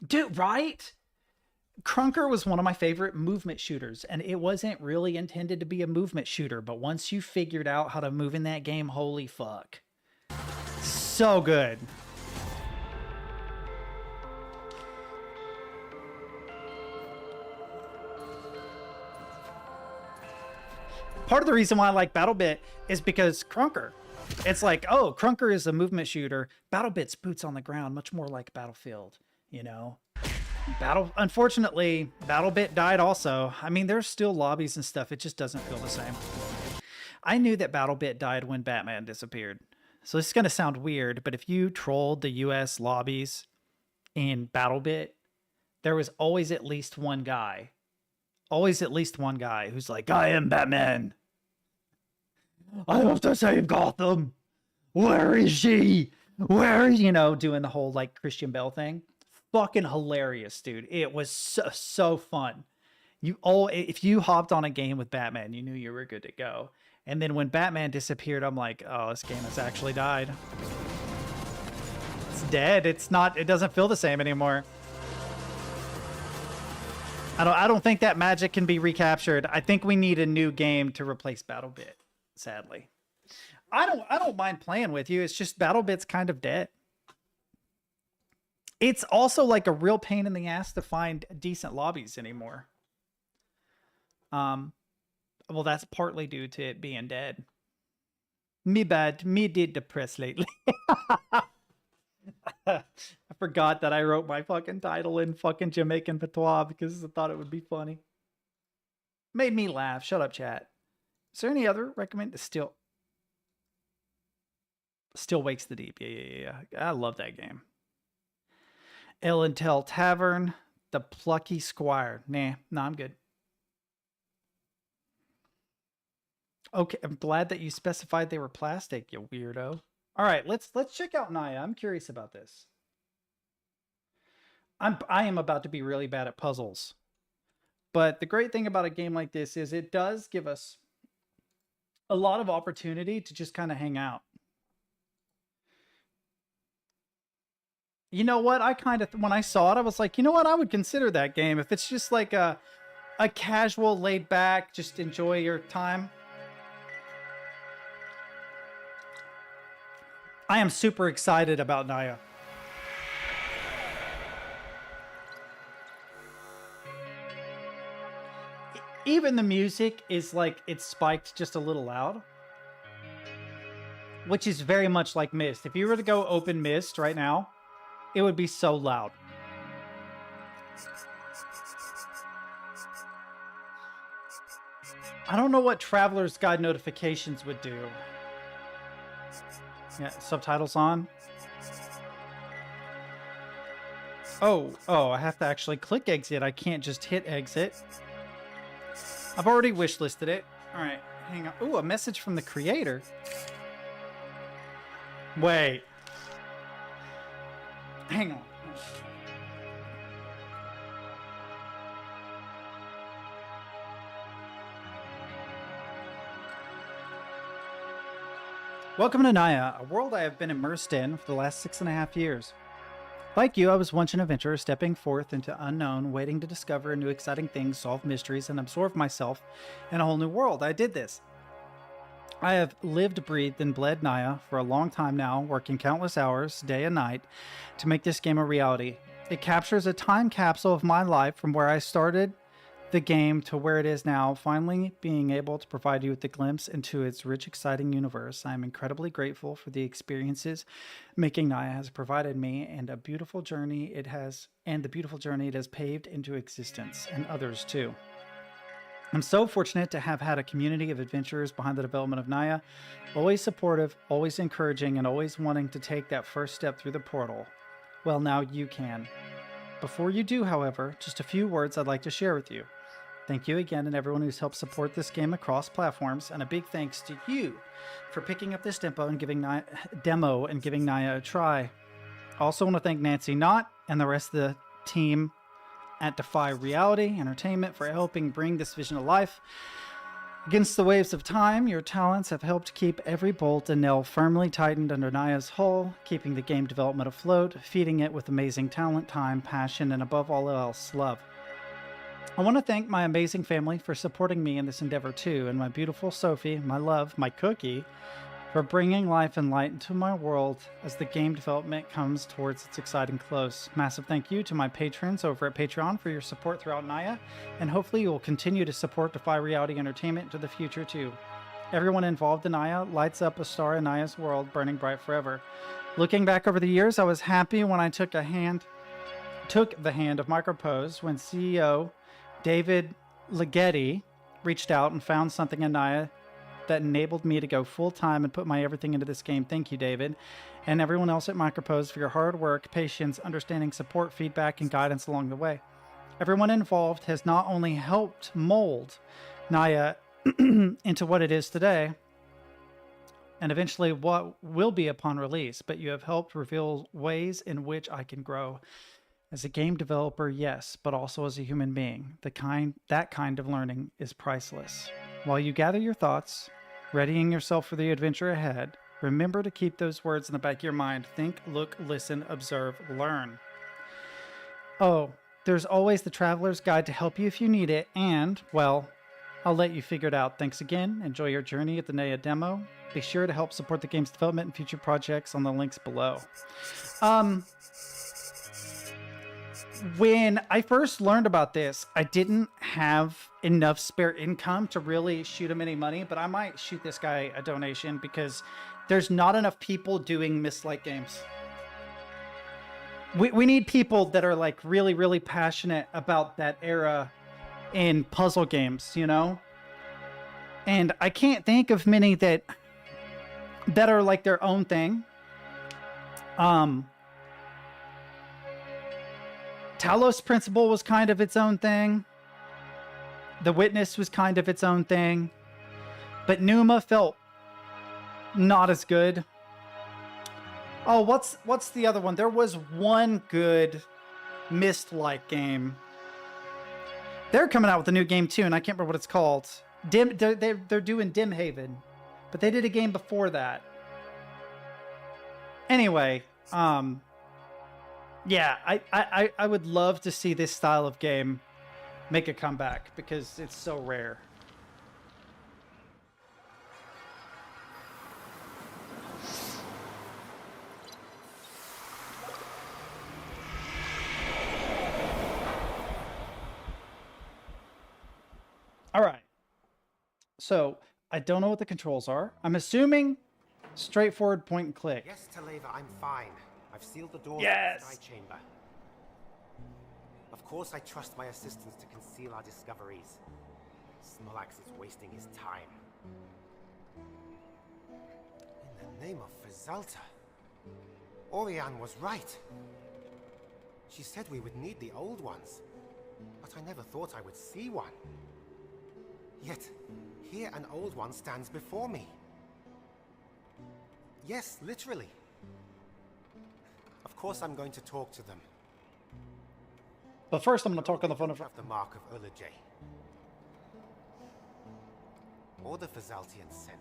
Dude, right? Krunker was one of my favorite movement shooters, and it wasn't really intended to be a movement shooter, but once you figured out how to move in that game, holy fuck. So good. Part of the reason why I like BattleBit is because Krunker. It's like, oh, Krunker is a movement shooter. BattleBit's boots on the ground, much more like Battlefield, you know? Unfortunately, BattleBit died also. I mean, there's still lobbies and stuff. It just doesn't feel the same. I knew that BattleBit died when Batman disappeared. So this is going to sound weird, but if you trolled the US lobbies in BattleBit, there was always at least one guy. Always at least one guy who's like, I am Batman. I have to save Gotham. Where is she? Where is, you know, doing the whole like Christian Bale thing. Fucking hilarious, dude. It was so fun. If you hopped on a game with Batman, you knew you were good to go. And then when Batman disappeared, I'm like, oh, this game has actually died. It's dead. It doesn't feel the same anymore. I don't think that magic can be recaptured. I think we need a new game to replace BattleBit, sadly. I don't mind playing with you. It's just BattleBit's kind of dead. It's also like a real pain in the ass to find decent lobbies anymore. Well, that's partly due to it being dead. Me bad. Me did depress lately. I forgot that I wrote my fucking title in fucking Jamaican patois because I thought it would be funny. Made me laugh. Shut up, chat. Is there any other recommend? Still Wakes the Deep. Yeah. I love that game. Ellentel Tavern. The Plucky Squire. Nah, I'm good. Okay, I'm glad that you specified they were plastic, you weirdo. All right, let's check out Naya. I'm curious about this. I am about to be really bad at puzzles. But the great thing about a game like this is it does give us a lot of opportunity to just kind of hang out. You know what? When I saw it, I was like, you know what? I would consider that game if it's just like a casual, laid back, just enjoy your time. I am super excited about Naya. Even the music is like, it's spiked just a little loud. Which is very much like Myst. If you were to go open Myst right now, it would be so loud. I don't know what Traveler's Guide notifications would do. Yeah, subtitles on. Oh, I have to actually click exit. I can't just hit exit. I've already wishlisted it. All right, hang on. Ooh, a message from the creator. Wait. Hang on. Welcome to Naya, a world I have been immersed in for the last 6.5 years. Like you, I was once an adventurer stepping forth into unknown, waiting to discover new exciting things, solve mysteries, and absorb myself in a whole new world. I did this. I have lived, breathed, and bled Naya for a long time now, working countless hours, day and night, to make this game a reality. It captures a time capsule of my life from where I started the game to where it is now, finally being able to provide you with a glimpse into its rich, exciting universe. I am incredibly grateful for the experiences making Naya has provided me and the beautiful journey it has paved into existence, and others too. I'm so fortunate to have had a community of adventurers behind the development of Naya, always supportive, always encouraging, and always wanting to take that first step through the portal. Well, now you can. Before you do, however, just a few words I'd like to share with you. Thank you again and everyone who's helped support this game across platforms, and a big thanks to you for picking up this demo and giving Naya a try. I also want to thank Nancy Knott and the rest of the team at Defy Reality Entertainment for helping bring this vision to life. Against the waves of time, your talents have helped keep every bolt and nail firmly tightened under Naya's hull, keeping the game development afloat, feeding it with amazing talent, time, passion, and above all else, love. I want to thank my amazing family for supporting me in this endeavor too, and my beautiful Sophie, my love, my cookie, for bringing life and light into my world as the game development comes towards its exciting close. Massive thank you to my patrons over at Patreon for your support throughout Naya, and hopefully you will continue to support Defy Reality Entertainment into the future too. Everyone involved in Naya lights up a star in Naya's world, burning bright forever. Looking back over the years, I was happy when I took the hand of Micropose when CEO David Ligeti reached out and found something in Naya that enabled me to go full-time and put my everything into this game. Thank you, David. And everyone else at Micropose for your hard work, patience, understanding, support, feedback, and guidance along the way. Everyone involved has not only helped mold Naya into what it is today, and eventually what will be upon release, but you have helped reveal ways in which I can grow. As a game developer, yes, but also as a human being. That kind of learning is priceless. While you gather your thoughts, readying yourself for the adventure ahead, remember to keep those words in the back of your mind. Think, look, listen, observe, learn. Oh, there's always the Traveler's Guide to help you if you need it, and, well, I'll let you figure it out. Thanks again. Enjoy your journey at the Naya demo. Be sure to help support the game's development and future projects on the links below. When I first learned about this, I didn't have enough spare income to really shoot him any money, but I might shoot this guy a donation because there's not enough people doing Mist-like games. We need people that are like really, really passionate about that era in puzzle games, you know? And I can't think of many that are like their own thing. Talos Principle was kind of its own thing. The Witness was kind of its own thing. But Numa felt not as good. Oh, what's the other one? There was one good Myst-like game. They're coming out with a new game too, and I can't remember what it's called. They're doing Dim Haven, but they did a game before that. Anyway, yeah, I would love to see this style of game make a comeback because it's so rare. All right. So I don't know what the controls are. I'm assuming straightforward point and click. Yes, Taleva, I'm fine. I've sealed the door Yes. to the sky chamber. Of course I trust my assistants to conceal our discoveries. Smolax is wasting his time. In the name of Fazalta, Oriane was right. She said we would need the old ones, but I never thought I would see one. Yet, here an old one stands before me. Yes, literally. Of course I'm going to talk to them. But first I'm going to talk on the phone. Of the mark of Ulajay. Or the Fazaltian scent.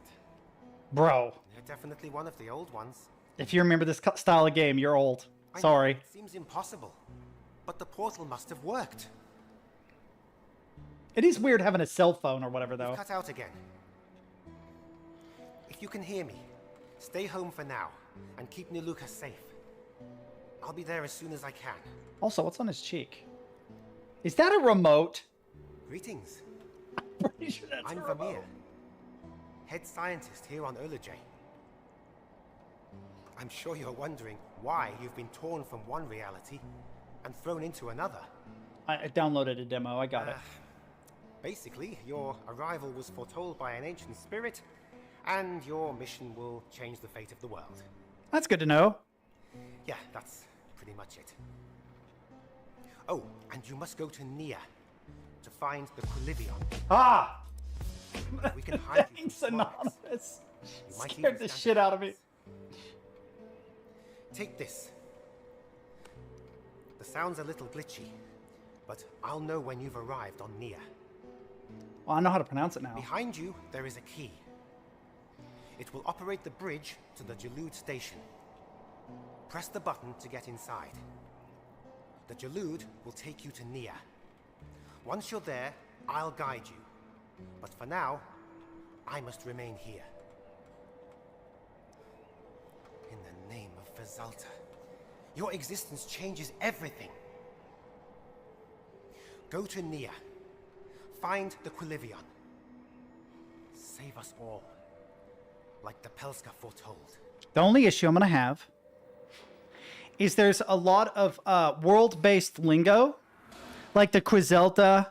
Bro. They're definitely one of the old ones. If you remember this style of game, you're old. Sorry. It seems impossible. But the portal must have worked. It is weird having a cell phone or whatever, though. You've cut out again. If you can hear me, stay home for now and keep Niluka safe. I'll be there as soon as I can. Also, what's on his cheek? Is that a remote? Greetings. I'm pretty sure that's I'm a remote. Vermeer, head scientist here on Ulajay. I'm sure you're wondering why you've been torn from one reality and thrown into another. I downloaded a demo. I got it. Basically, your arrival was foretold by an ancient spirit, and your mission will change the fate of the world. That's good to know. Yeah, that's pretty much it. Oh, and you must go to Nia to find the Quilivion. Ah! We can hide you Thanks, from Anonymous. You might Scared even the stand shit out of me. Take this. The sound's a little glitchy, but I'll know when you've arrived on Nia. Well, I know how to pronounce it now. Behind you, there is a key. It will operate the bridge to the Jalud station. Press the button to get inside. The Jalud will take you to Nia. Once you're there, I'll guide you. But for now, I must remain here. In the name of Fazalta, your existence changes everything. Go to Nia. Find the Quilivion. Save us all, like the Pelska foretold. The only issue I'm going to have is there's a lot of world-based lingo, like the Quizelta,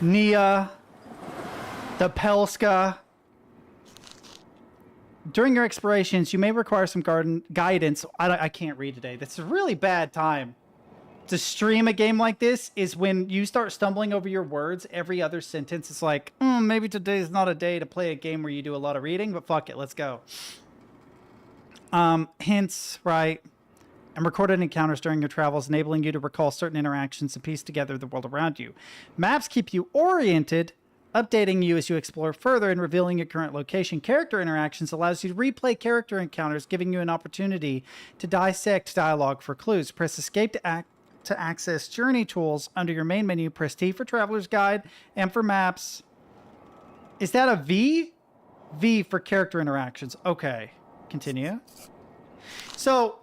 Nia, the Pelska. During your explorations, you may require some guidance. I can't read today. That's a really bad time to stream a game like this, is when you start stumbling over your words every other sentence. It's like, maybe today's not a day to play a game where you do a lot of reading, but fuck it, let's go. Hints, right? And recorded encounters during your travels, enabling you to recall certain interactions and piece together the world around you. Maps keep you oriented, updating you as you explore further and revealing your current location. Character interactions allows you to replay character encounters, giving you an opportunity to dissect dialogue for clues. Press escape to access journey tools under your main menu. Press T for Traveler's Guide and for maps. Is that a V? V for character interactions. Okay. Continue. So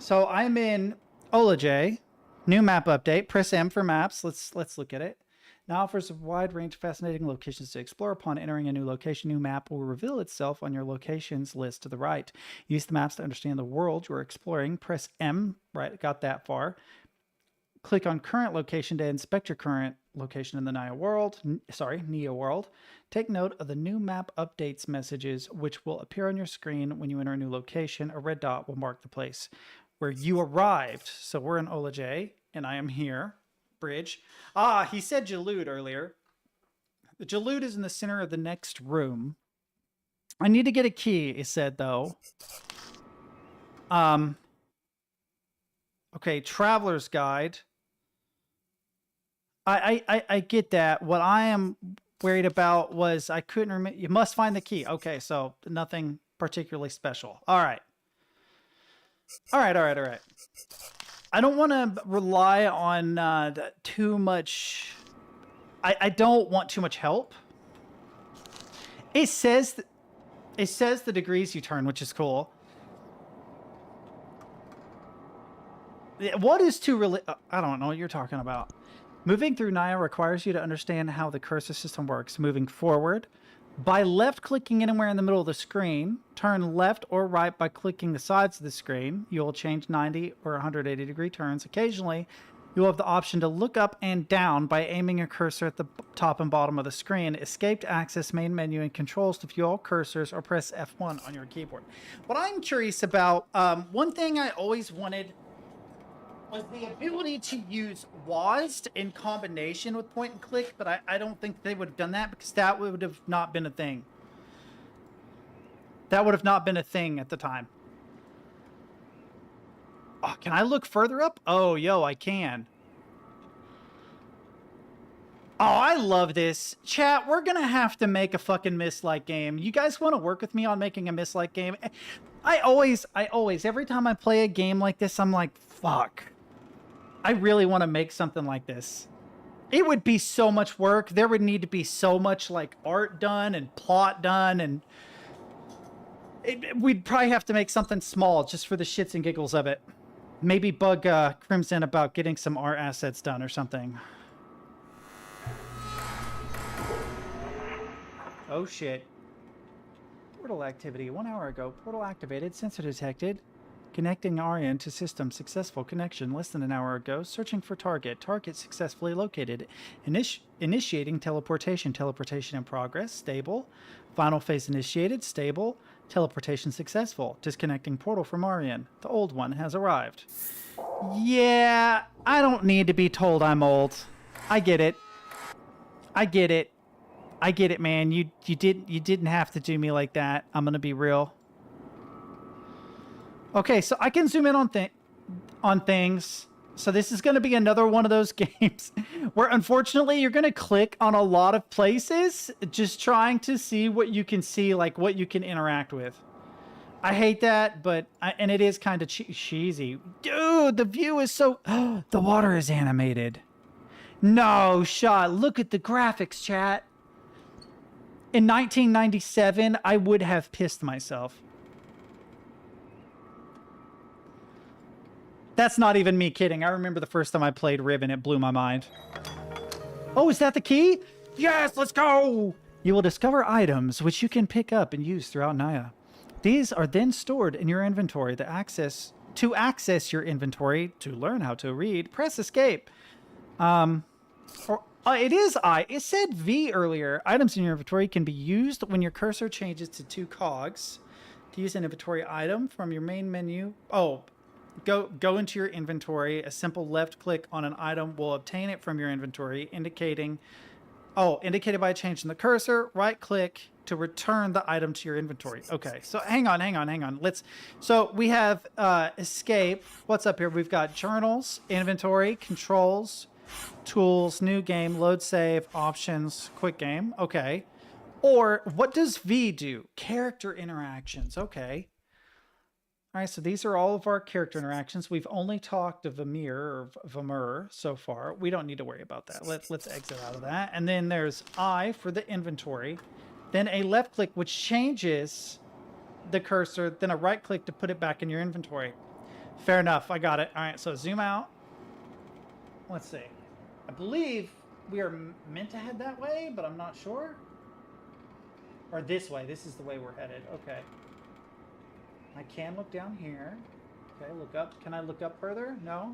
I'm in Olaj, new map update. Press M for maps. Let's look at it. Now offers a wide range of fascinating locations to explore. Upon entering a new location, new map will reveal itself on your locations list to the right. Use the maps to understand the world you're exploring. Press M. Right, got that far. Click on current location to inspect your current location in the Nia world. Nia world. Take note of the new map updates messages, which will appear on your screen when you enter a new location. A red dot will mark the place where you arrived. So we're in Olaj, and I am here. Bridge. He said Jalud earlier. The Jalud is in the center of the next room. I need to get a key, it said, though. Okay, Traveler's Guide. I get that. What I am worried about was I couldn't remember. You must find the key. Okay, so nothing particularly special. All right. All right. I don't want to rely on too much. I don't want too much help. It says the degrees you turn, which is cool. What is too really? I don't know what you're talking about. Moving through Nia requires you to understand how the cursor system works. Moving forward, by left-clicking anywhere in the middle of the screen, turn left or right by clicking the sides of the screen. You will change 90 or 180-degree turns. Occasionally, you will have the option to look up and down by aiming your cursor at the top and bottom of the screen. Escape to access main menu and controls to view all cursors, or press F1 on your keyboard. What I'm curious about, one thing I always wanted was the ability to use WASD in combination with point and click, but I don't think they would have done that, because that would have not been a thing. That would have not been a thing at the time. Oh, can I look further up? Oh, yo, I can. Oh, I love this. Chat, we're gonna have to make a fucking Mist-like game. You guys want to work with me on making a Mist-like game? I always, every time I play a game like this, I'm like, fuck. I really want to make something like this. It would be so much work. There would need to be so much like art done and plot done, and we'd probably have to make something small just for the shits and giggles of it. Maybe bug Crimson about getting some art assets done or something. Oh shit. Portal activity. 1 hour ago. Portal activated. Sensor detected. Connecting Aryan to system. Successful connection. Less than an hour ago. Searching for target. Target successfully located. Initiating teleportation. Teleportation in progress. Stable. Final phase initiated. Stable. Teleportation successful. Disconnecting portal from Aryan. The old one has arrived. Yeah, I don't need to be told I'm old. I get it. I get it. I get it, man. You didn't have to do me like that. I'm gonna be real. Okay, so I can zoom in on things. So this is going to be another one of those games where unfortunately you're going to click on a lot of places just trying to see what you can see, like what you can interact with. I hate that, but and it is kind of cheesy. Dude, the view is so... the water is animated. No shot. Look at the graphics, chat. In 1997, I would have pissed myself. That's not even me kidding. I remember the first time I played Riven, it blew my mind. Oh, is that the key? Yes, let's go! You will discover items which you can pick up and use throughout Naya. These are then stored in your inventory. To access your inventory, to learn how to read, press escape. It is I. It said V earlier. Items in your inventory can be used when your cursor changes to 2 cogs. To use an inventory item from your main menu. Oh, go into your inventory. A simple left click on an item will obtain it from your inventory, indicated by changing the cursor. Right click to return the item to your inventory. Okay, so hang on. So we have escape. What's up here? We've got journals, inventory, controls, tools, new game, load save, options, quick game. Okay. Or what does V do? Character interactions. Okay. All right, so these are all of our character interactions. We've only talked of Vamir or Vamur so far. We don't need to worry about that. Let's exit out of that. And then there's I for the inventory. Then a left click, which changes the cursor. Then a right click to put it back in your inventory. Fair enough. I got it. All right, so zoom out. Let's see. I believe we are meant to head that way, but I'm not sure. Or this way. This is the way we're headed. Okay. I can look down here. Okay, look up. Can I look up further? No.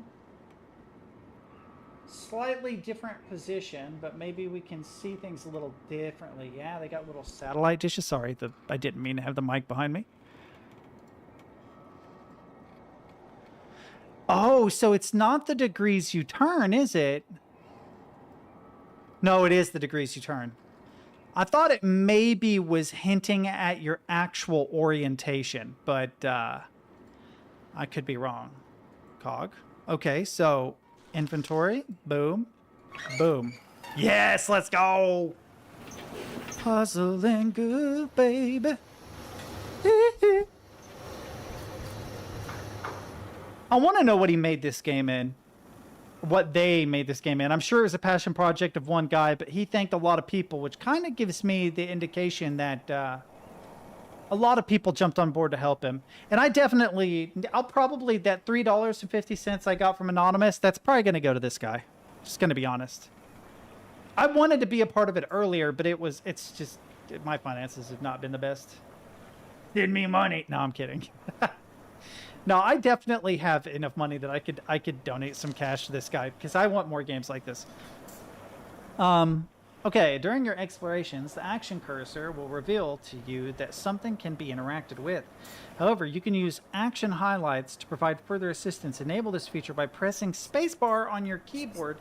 Slightly different position, but maybe we can see things a little differently. Yeah, they got little satellite dishes. Sorry, I didn't mean to have the mic behind me. Oh, so it's not the degrees you turn, is it? No, it is the degrees you turn. I thought it maybe was hinting at your actual orientation, but I could be wrong. Cog. Okay, so inventory. Boom. Boom. Yes, let's go. Puzzling good, baby. I want to know what he made this game in. What they made this game in. I'm sure it was a passion project of one guy, but he thanked a lot of people, which kind of gives me the indication that a lot of people jumped on board to help him. And I'll probably, that $3.50 I got from Anonymous, that's probably going to go to this guy. Just going to be honest. I wanted to be a part of it earlier, but it's just, my finances have not been the best. Didn't mean money. No, I'm kidding. No, I definitely have enough money that I could donate some cash to this guy because I want more games like this. Okay, during your explorations, the action cursor will reveal to you that something can be interacted with. However, you can use action highlights to provide further assistance. Enable this feature by pressing spacebar on your keyboard.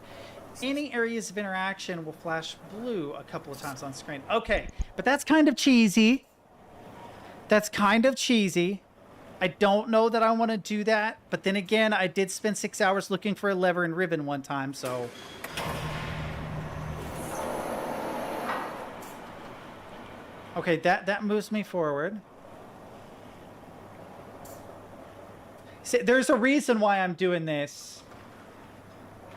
Any areas of interaction will flash blue a couple of times on screen. Okay, but that's kind of cheesy. I don't know that I want to do that, but then again, I did spend 6 hours looking for a lever in Riven one time, so... Okay, that moves me forward. See, there's a reason why I'm doing this.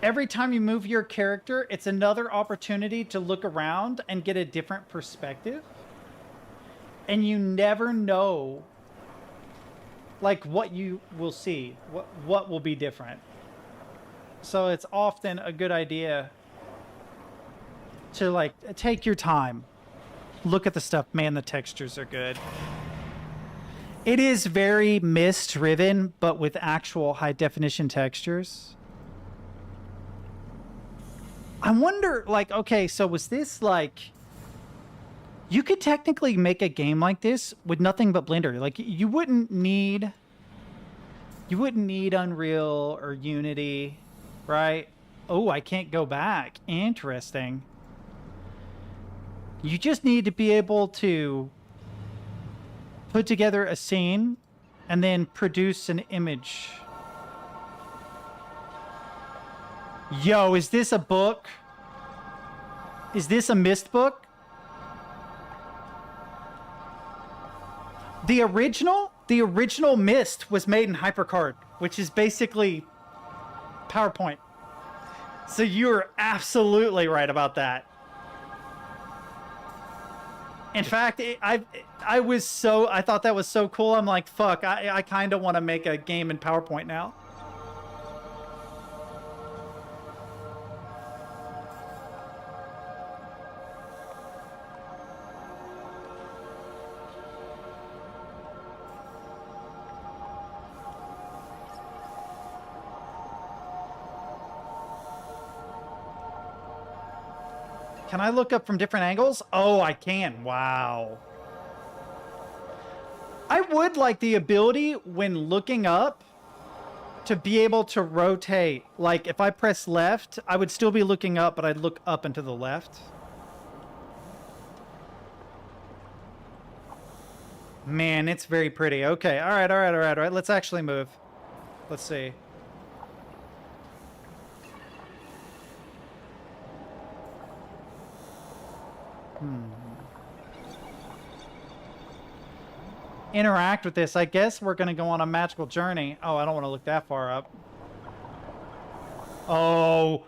Every time you move your character, it's another opportunity to look around and get a different perspective. And you never know like what you will see, what will be different. So it's often a good idea to like take your time, look at the stuff. Man, the textures are good. It is very mist driven, but with actual high definition textures. I wonder, like, okay, so was this like, you could technically make a game like this with nothing but Blender. Like, you wouldn't need Unreal or Unity, right? Oh, I can't go back. Interesting. You just need to be able to put together a scene and then produce an image. Yo, is this a book? Is this a Myst book? The original Myst was made in HyperCard, which is basically PowerPoint. So you're absolutely right about that. In fact, I thought that was so cool. I'm like, fuck, I kind of want to make a game in PowerPoint now. Can I look up from different angles? Oh, I can. Wow. I would like the ability when looking up to be able to rotate. Like if I press left, I would still be looking up, but I'd look up and to the left. Man, it's very pretty. Okay. All right. Let's actually move. Let's see. Interact with this. I guess we're going to go on a magical journey. Oh, I don't want to look that far up. Oh,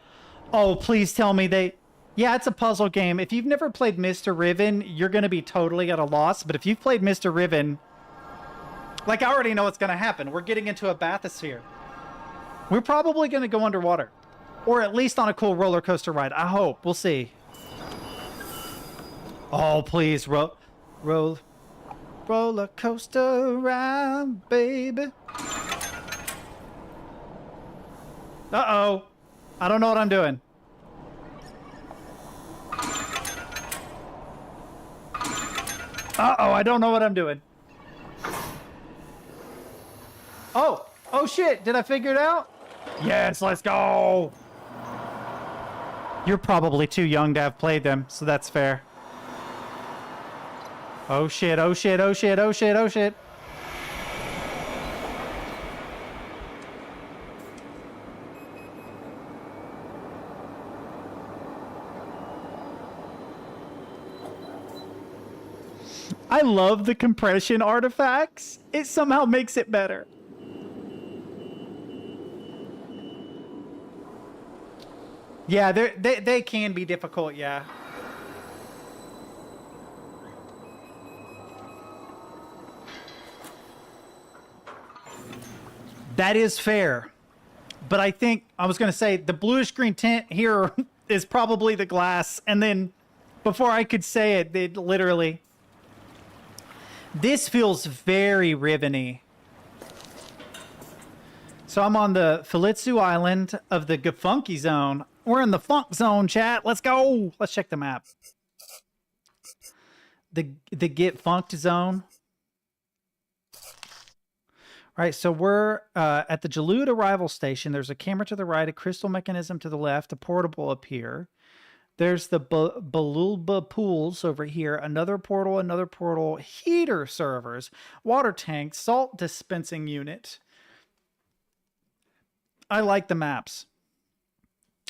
please tell me they... Yeah, it's a puzzle game. If you've never played Mr. Riven, you're going to be totally at a loss. But if you've played Mr. Riven, like, I already know what's going to happen. We're getting into a bathysphere. We're probably going to go underwater. Or at least on a cool roller coaster ride. I hope. We'll see. Oh, please, roller coaster ride, baby. Uh-oh. I don't know what I'm doing. Uh-oh, I don't know what I'm doing. Oh shit, did I figure it out? Yes, let's go. You're probably too young to have played them, so that's fair. Oh shit. I love the compression artifacts. It somehow makes it better. Yeah, they can be difficult, yeah. That is fair. But I think, I was going to say, the bluish green tint here is probably the glass. And then, before I could say it, they literally... This feels very Riven-y. So I'm on the Falitsu Island of the Gafunky Zone. We're in the Funk Zone, chat. Let's go. Let's check the map. The Get Funked Zone. All right, so we're at the Jalud arrival station. There's a camera to the right, a crystal mechanism to the left, a portable up here. There's the Balulba pools over here, another portal, heater servers, water tank, salt dispensing unit. I like the maps.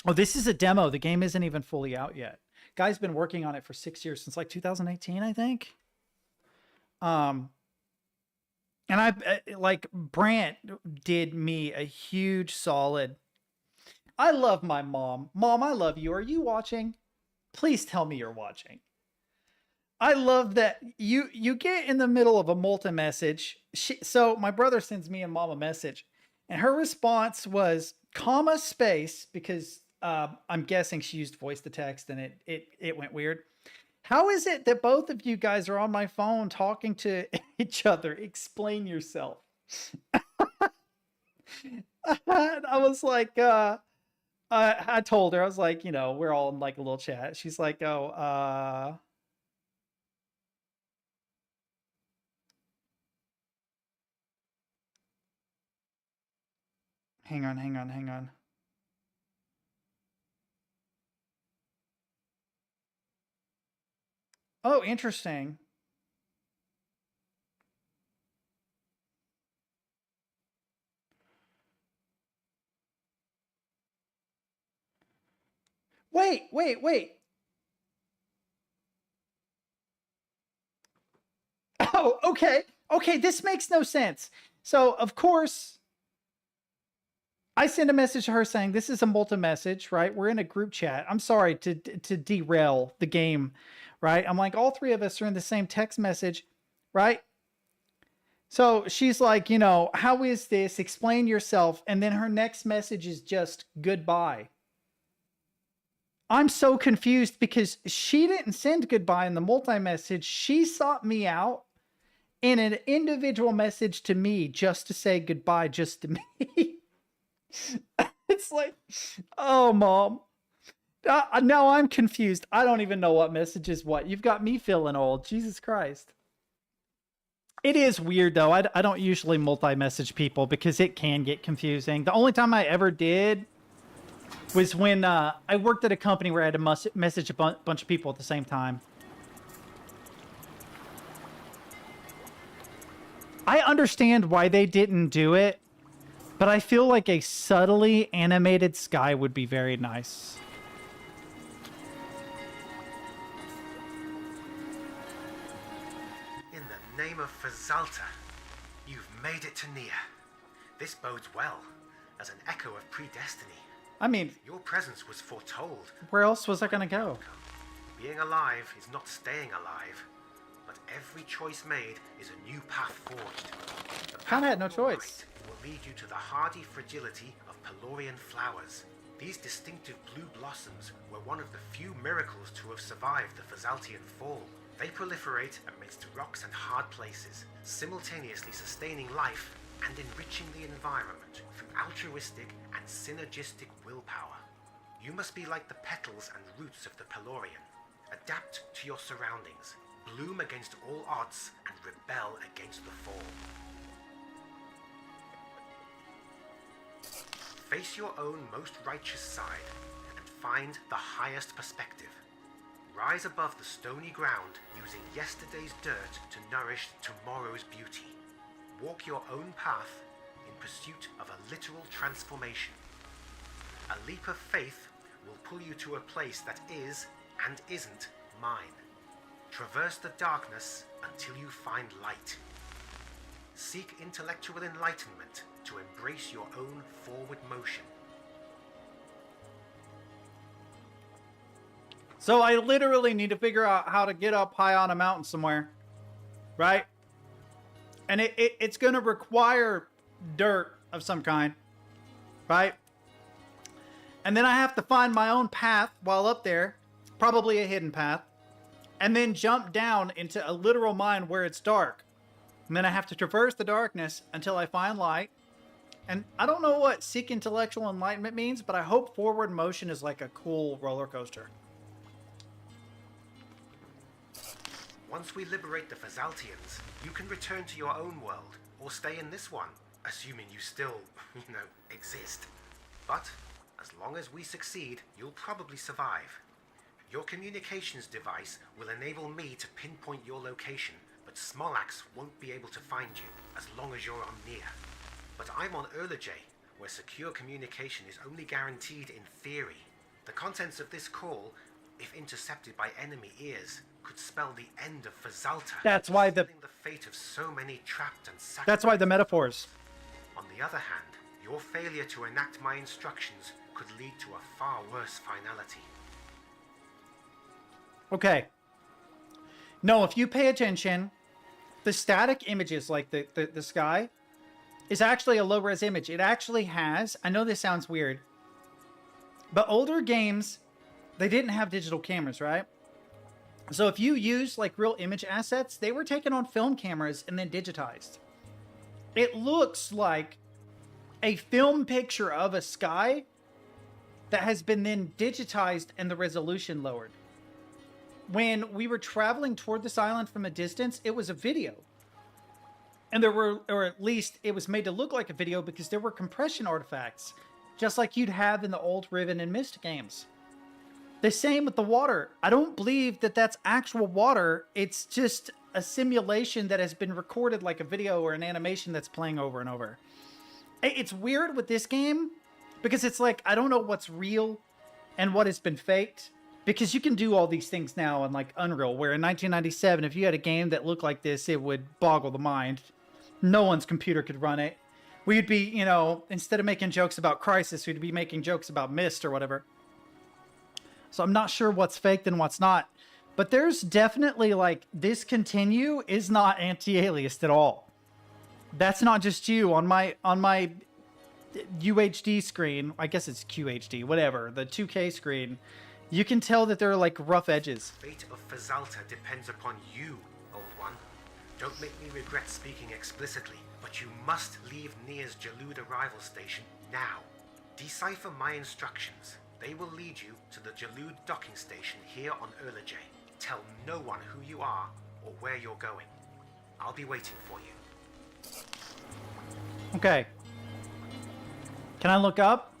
Oh, this is a demo. The game isn't even fully out yet. Guy's been working on it for 6 years, since like 2018, I think. And like, Brant did me a huge solid. I love my mom. Mom, I love you. Are you watching? Please tell me you're watching. I love that you get in the middle of a Molten message. So my brother sends me and mom a message, and her response was comma space, because I'm guessing she used voice to text and it went weird. How is it that both of you guys are on my phone talking to each other? Explain yourself. I was like, I told her, I was like, you know, we're all in like a little chat. She's like, oh, hang on. Oh, interesting. Wait. Oh, okay. Okay, this makes no sense. So, of course, I send a message to her saying this is a multi-message, right? We're in a group chat. I'm sorry to derail the game, right? I'm like, all three of us are in the same text message, right? So she's like, you know, how is this? Explain yourself. And then her next message is just goodbye. I'm so confused because she didn't send goodbye in the multi-message. She sought me out in an individual message to me just to say goodbye just to me. It's like, oh, Mom. Now I'm confused. I don't even know what message is what. You've got me feeling old. Jesus Christ. It is weird, though. I don't usually multi-message people because it can get confusing. The only time I ever did was when I worked at a company where I had to message a bunch of people at the same time. I understand why they didn't do it, but I feel like a subtly animated sky would be very nice. In the name of Fazalta, you've made it to Nia. This bodes well, as an echo of predestiny. I mean, your presence was foretold. Where else was I gonna go? Being alive is not staying alive, but every choice made is a new path forged. Kind of had no choice. Will lead you to the hardy fragility of Pelorian flowers. These distinctive blue blossoms were one of the few miracles to have survived the Fazaltian fall. They proliferate amidst rocks and hard places, simultaneously sustaining life and enriching the environment through altruistic and synergistic willpower. You must be like the petals and roots of the Pelorian. Adapt to your surroundings, bloom against all odds, and rebel against the fall. Face your own most righteous side and find the highest perspective. Rise above the stony ground using yesterday's dirt to nourish tomorrow's beauty. Walk your own path in pursuit of a literal transformation. A leap of faith will pull you to a place that is and isn't mine. Traverse the darkness until you find light. Seek intellectual enlightenment to embrace your own forward motion. So I literally need to figure out how to get up high on a mountain somewhere, right? And it's going to require dirt of some kind, right? And then I have to find my own path while up there, probably a hidden path, and then jump down into a literal mine where it's dark. And then I have to traverse the darkness until I find light. And I don't know what seek intellectual enlightenment means, but I hope forward motion is like a cool roller coaster. Once we liberate the Fazaltians, you can return to your own world, or stay in this one, assuming you still, exist. But, as long as we succeed, you'll probably survive. Your communications device will enable me to pinpoint your location, but Smolax won't be able to find you, as long as you're on Nia. But I'm on Erlajay, where secure communication is only guaranteed in theory. The contents of this call, if intercepted by enemy ears, could spell the end of Fazalta. That's why the fate of so many trapped and sacrificed. That's why the metaphors. On the other hand, your failure to enact my instructions could lead to a far worse finality. Okay. No, if you pay attention, the static images, like the sky, is actually a low-res image. It actually has, I know this sounds weird, but older games, they didn't have digital cameras, right? So if you use like real image assets, they were taken on film cameras and then digitized. It looks like a film picture of a sky that has been then digitized and the resolution lowered. When we were traveling toward this island from a distance, it was a video. And there were, or at least it was made to look like a video because there were compression artifacts, just like you'd have in the old Riven and Mist games. The same with the water. I don't believe that that's actual water. It's just a simulation that has been recorded like a video or an animation that's playing over and over. It's weird with this game because it's like, I don't know what's real and what has been faked. Because you can do all these things now on like Unreal, where in 1997, if you had a game that looked like this, it would boggle the mind. No one's computer could run it. We'd be, you know, instead of making jokes about Crysis, we'd be making jokes about Myst or whatever. So I'm not sure what's faked and what's not. But there's definitely like, this continue is not anti-aliased at all. That's not just you. On my UHD screen, I guess it's QHD, whatever, the 2K screen, you can tell that there are like rough edges. The fate of Fazalta depends upon you, old one. Don't make me regret speaking explicitly, but you must leave Nia's Jalud arrival station now. Decipher my instructions. They will lead you to the Jalud docking station here on Erlajay. Tell no one who you are or where you're going. I'll be waiting for you. Okay. Can I look up?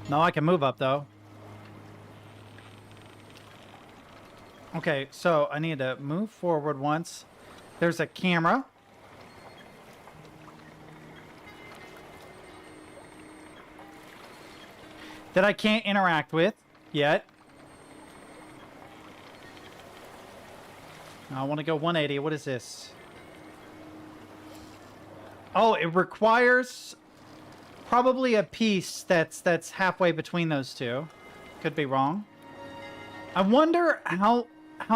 No, I can move up though. Okay, so I need to move forward once. There's a camera. That I can't interact with yet. I want to go 180. What is this? Oh, it requires probably a piece that's halfway between those two. Could be wrong. I wonder how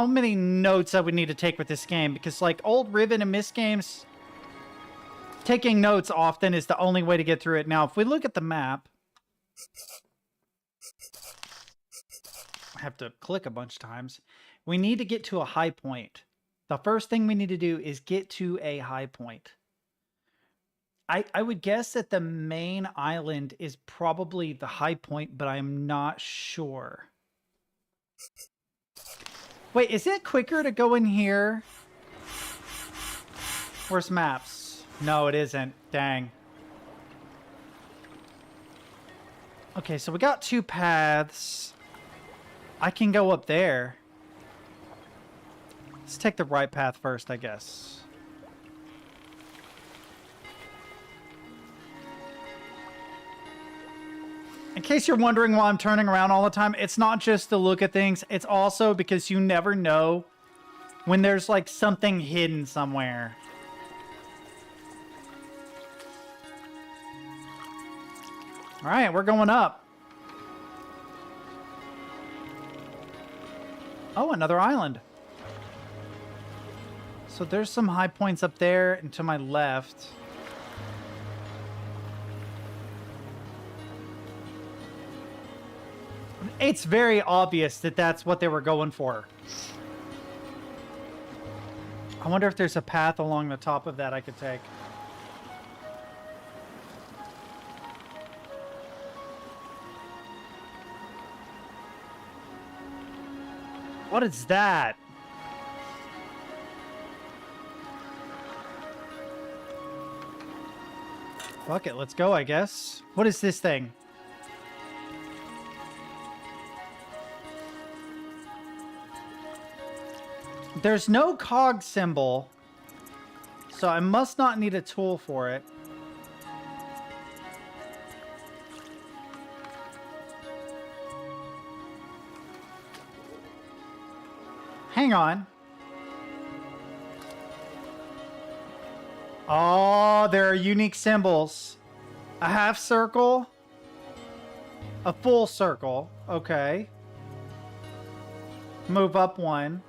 many notes I would need to take with this game, because like old Riven and Myst games, taking notes often is the only way to get through it. Now, if we look at the map, I have to click a bunch of times. We need to get to a high point. The first thing we need to do is get to a high point. I would guess that the main island is probably the high point, but I'm not sure. Wait, is it quicker to go in here? Where's maps? No, it isn't. Dang. Okay, so we got two paths. I can go up there. Let's take the right path first, I guess. In case you're wondering why I'm turning around all the time, it's not just to look at things. It's also because you never know when there's like something hidden somewhere. All right, we're going up. Oh, another island. So there's some high points up there and to my left. It's very obvious that that's what they were going for. I wonder if there's a path along the top of that I could take. What is that? Fuck it, let's go, I guess. What is this thing? There's no cog symbol, so I must not need a tool for it. Hang on. Oh, there are unique symbols. A half circle. A full circle. Okay. Move up one.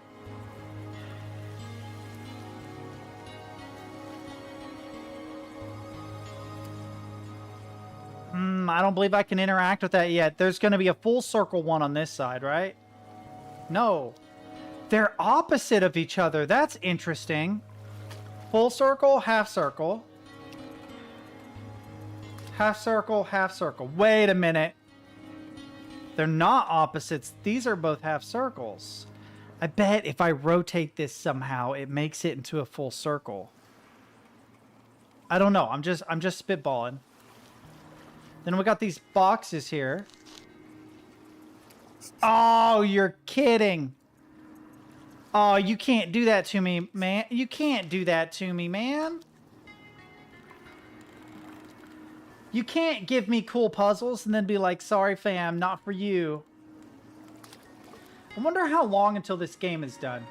I don't believe I can interact with that yet. There's going to be a full circle one on this side, right? No. They're opposite of each other. That's interesting. Full circle, half circle. Half circle, half circle. Wait a minute. They're not opposites. These are both half circles. I bet if I rotate this somehow, it makes it into a full circle. I don't know. I'm just spitballing. Then we got these boxes here. Oh, you're kidding. Oh, you can't do that to me, man. You can't do that to me, man. You can't give me cool puzzles and then be like, sorry fam, not for you. I wonder how long until this game is done.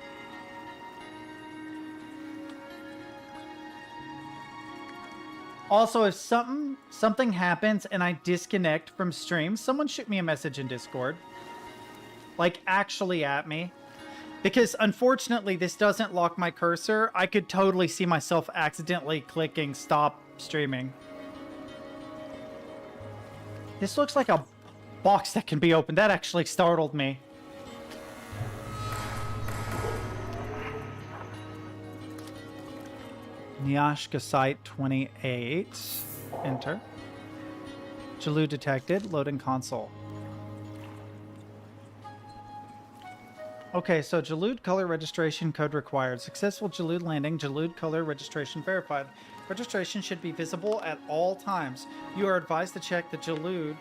Also, if something happens and I disconnect from stream, someone shoot me a message in Discord. Like, actually at me. Because, unfortunately, this doesn't lock my cursor. I could totally see myself accidentally clicking stop streaming. This looks like a box that can be opened. That actually startled me. Nyashka site 28. Enter. Jaloo detected. Loading console. Okay, so Jalud color registration code required. Successful Jalud landing. Jalud color registration verified. Registration should be visible at all times. You are advised to check the Jalud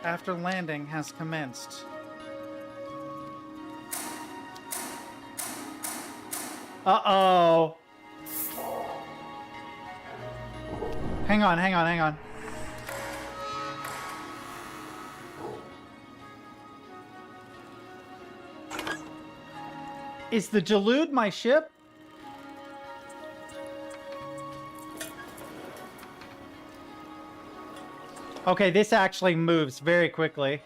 after landing has commenced. Uh-oh. Hang on, hang on, hang on. Is the Jalud my ship? Okay, this actually moves very quickly.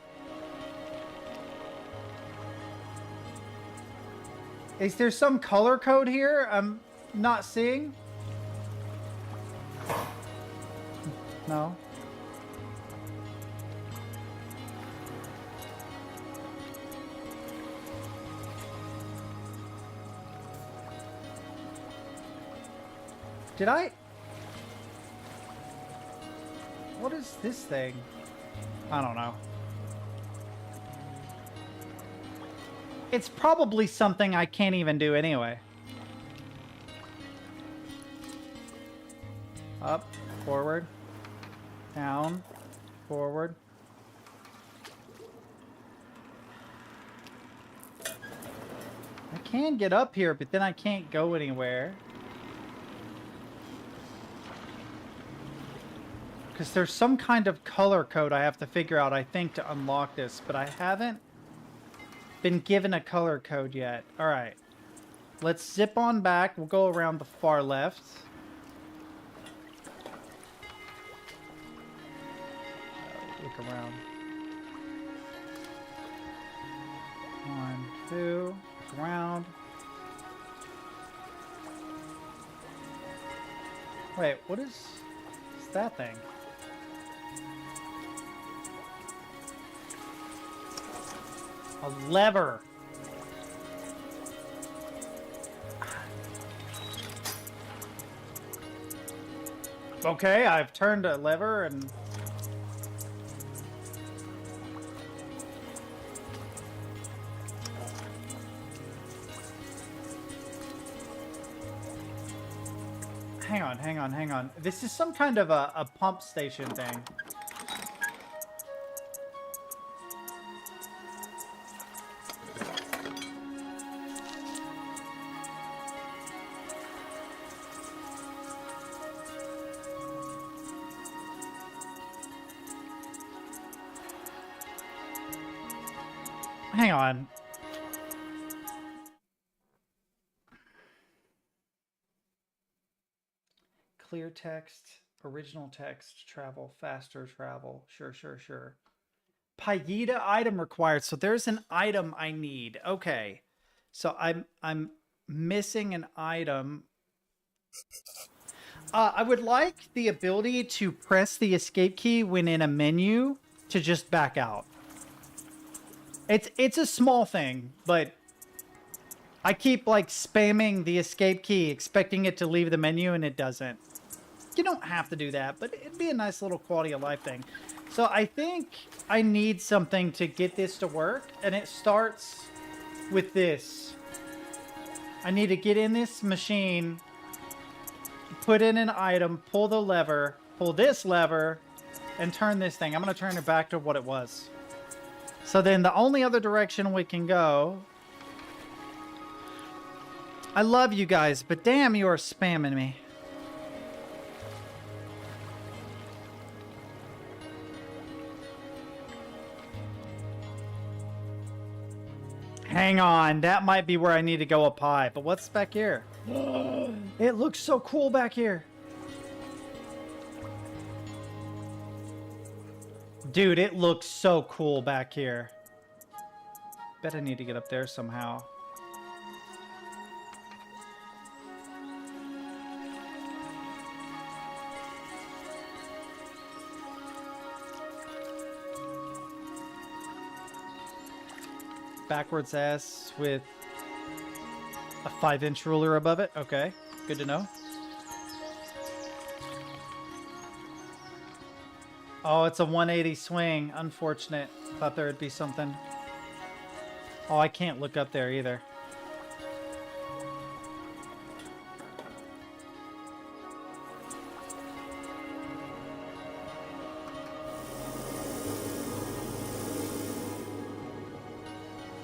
Is there some color code here I'm not seeing? No. Did I? What is this thing? I don't know. It's probably something I can't even do anyway. Up, forward, down, forward. I can get up here, but then I can't go anywhere. Because there's some kind of color code I have to figure out, I think, to unlock this. But I haven't been given a color code yet. Alright. Let's zip on back. We'll go around the far left. Look around. 1, 2. Look around. Wait, what is that thing? A lever. Okay, I've turned a lever and... Hang on, hang on, hang on. This is some kind of a pump station thing. Hang on. Clear text, original text, travel, faster travel. Sure, sure, sure. Paida item required. So there's an item I need. Okay. So I'm missing an item. I would like the ability to press the escape key when in a menu to just back out. It's a small thing, but I keep like spamming the escape key, expecting it to leave the menu, and it doesn't. You don't have to do that, but it'd be a nice little quality of life thing. So I think I need something to get this to work, and it starts with this. I need to get in this machine, put in an item, pull the lever, pull this lever, and turn this thing. I'm going to turn it back to what it was. So then the only other direction we can go... I love you guys, but damn, you are spamming me. Hang on, that might be where I need to go up high. But what's back here? It looks so cool back here. Dude, it looks so cool back here. Bet I need to get up there somehow. Backwards S with a 5-inch ruler above it. Okay, good to know. Oh, it's a 180 swing. Unfortunate. Thought there would be something. Oh, I can't look up there either.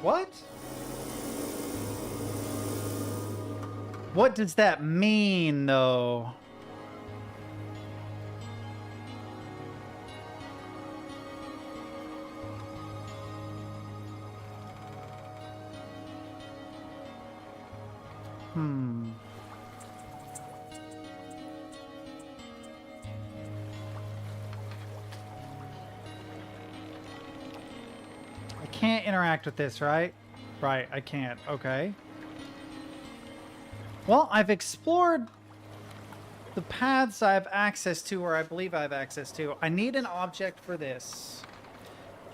What? What does that mean, though? I can't interact with this, right? Right, I can't. Okay. Well, I've explored the paths I have access to, or I believe I have access to. I need an object for this.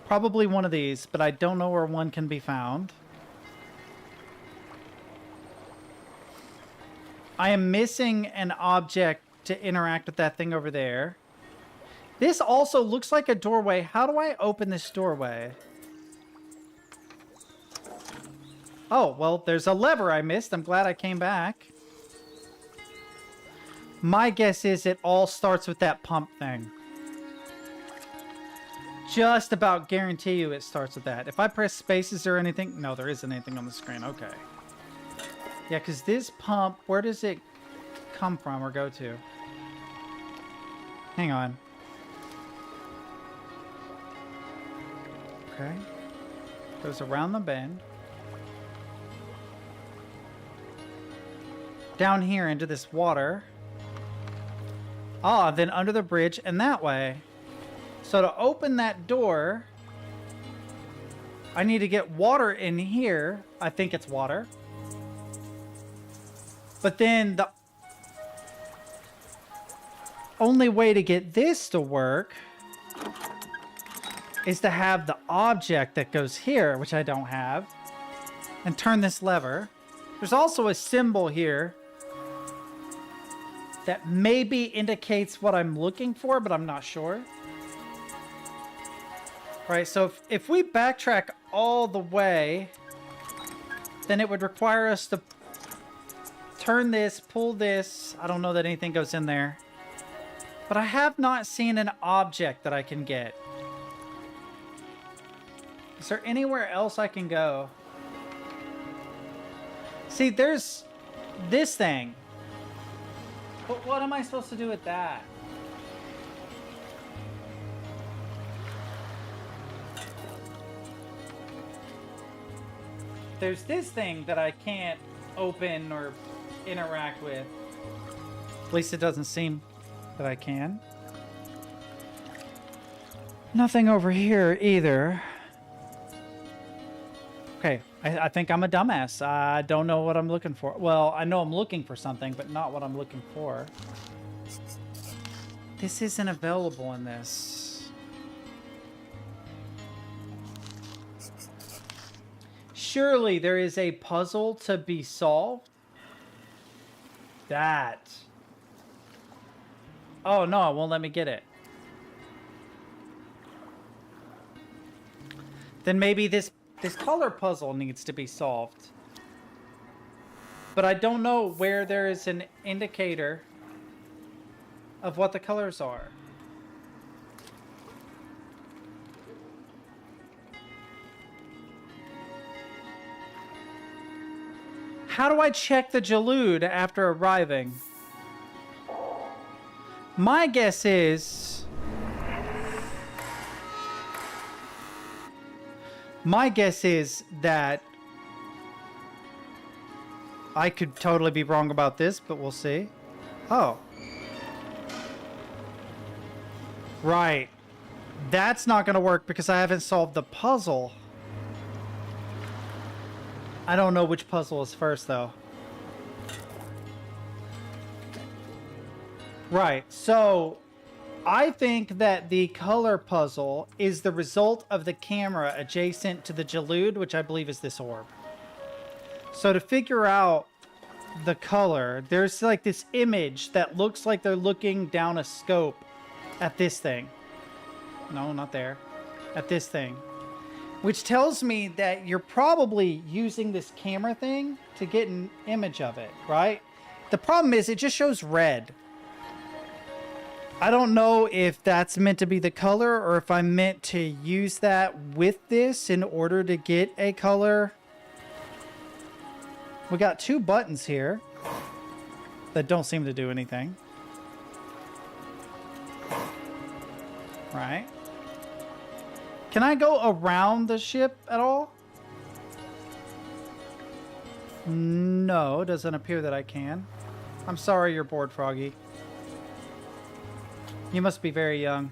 Probably one of these, but I don't know where one can be found. I am missing an object to interact with that thing over there. This also looks like a doorway. How do I open this doorway? Oh, well, there's a lever I missed. I'm glad I came back. My guess is it all starts with that pump thing. Just about guarantee you it starts with that. If I press spaces or anything... No, there isn't anything on the screen. Okay. Yeah, because this pump, where does it come from or go to? Hang on. Okay. Goes around the bend. Down here into this water. Ah, then under the bridge and that way. So to open that door, I need to get water in here. I think it's water. But then the only way to get this to work is to have the object that goes here, which I don't have, and turn this lever. There's also a symbol here that maybe indicates what I'm looking for, but I'm not sure. Right, so if we backtrack all the way, then it would require us to turn this, pull this. I don't know that anything goes in there. But I have not seen an object that I can get. Is there anywhere else I can go? See, there's this thing. But what am I supposed to do with that? There's this thing that I can't open or interact with. At least it doesn't seem that I can. Nothing over here either. Okay, I think I'm a dumbass. I don't know what I'm looking for. Well, I know I'm looking for something, but not what I'm looking for. This isn't available in this. Surely there is a puzzle to be solved. That. Oh, no, it won't let me get it. Then maybe this color puzzle needs to be solved. But I don't know where there is an indicator of what the colors are. How do I check the Jalood after arriving? My guess is... that I could totally be wrong about this, but we'll see. Oh. Right. That's not going to work because I haven't solved the puzzle. I don't know which puzzle is first, though. Right. So, I think that the color puzzle is the result of the camera adjacent to the Jalud, which I believe is this orb. So to figure out the color, there's like this image that looks like they're looking down a scope at this thing. No, not there. At this thing. Which tells me that you're probably using this camera thing to get an image of it, right? The problem is it just shows red. I don't know if that's meant to be the color or if I'm meant to use that with this in order to get a color. We got 2 buttons here that don't seem to do anything. Right. Can I go around the ship at all? No, it doesn't appear that I can. I'm sorry you're bored, Froggy. You must be very young.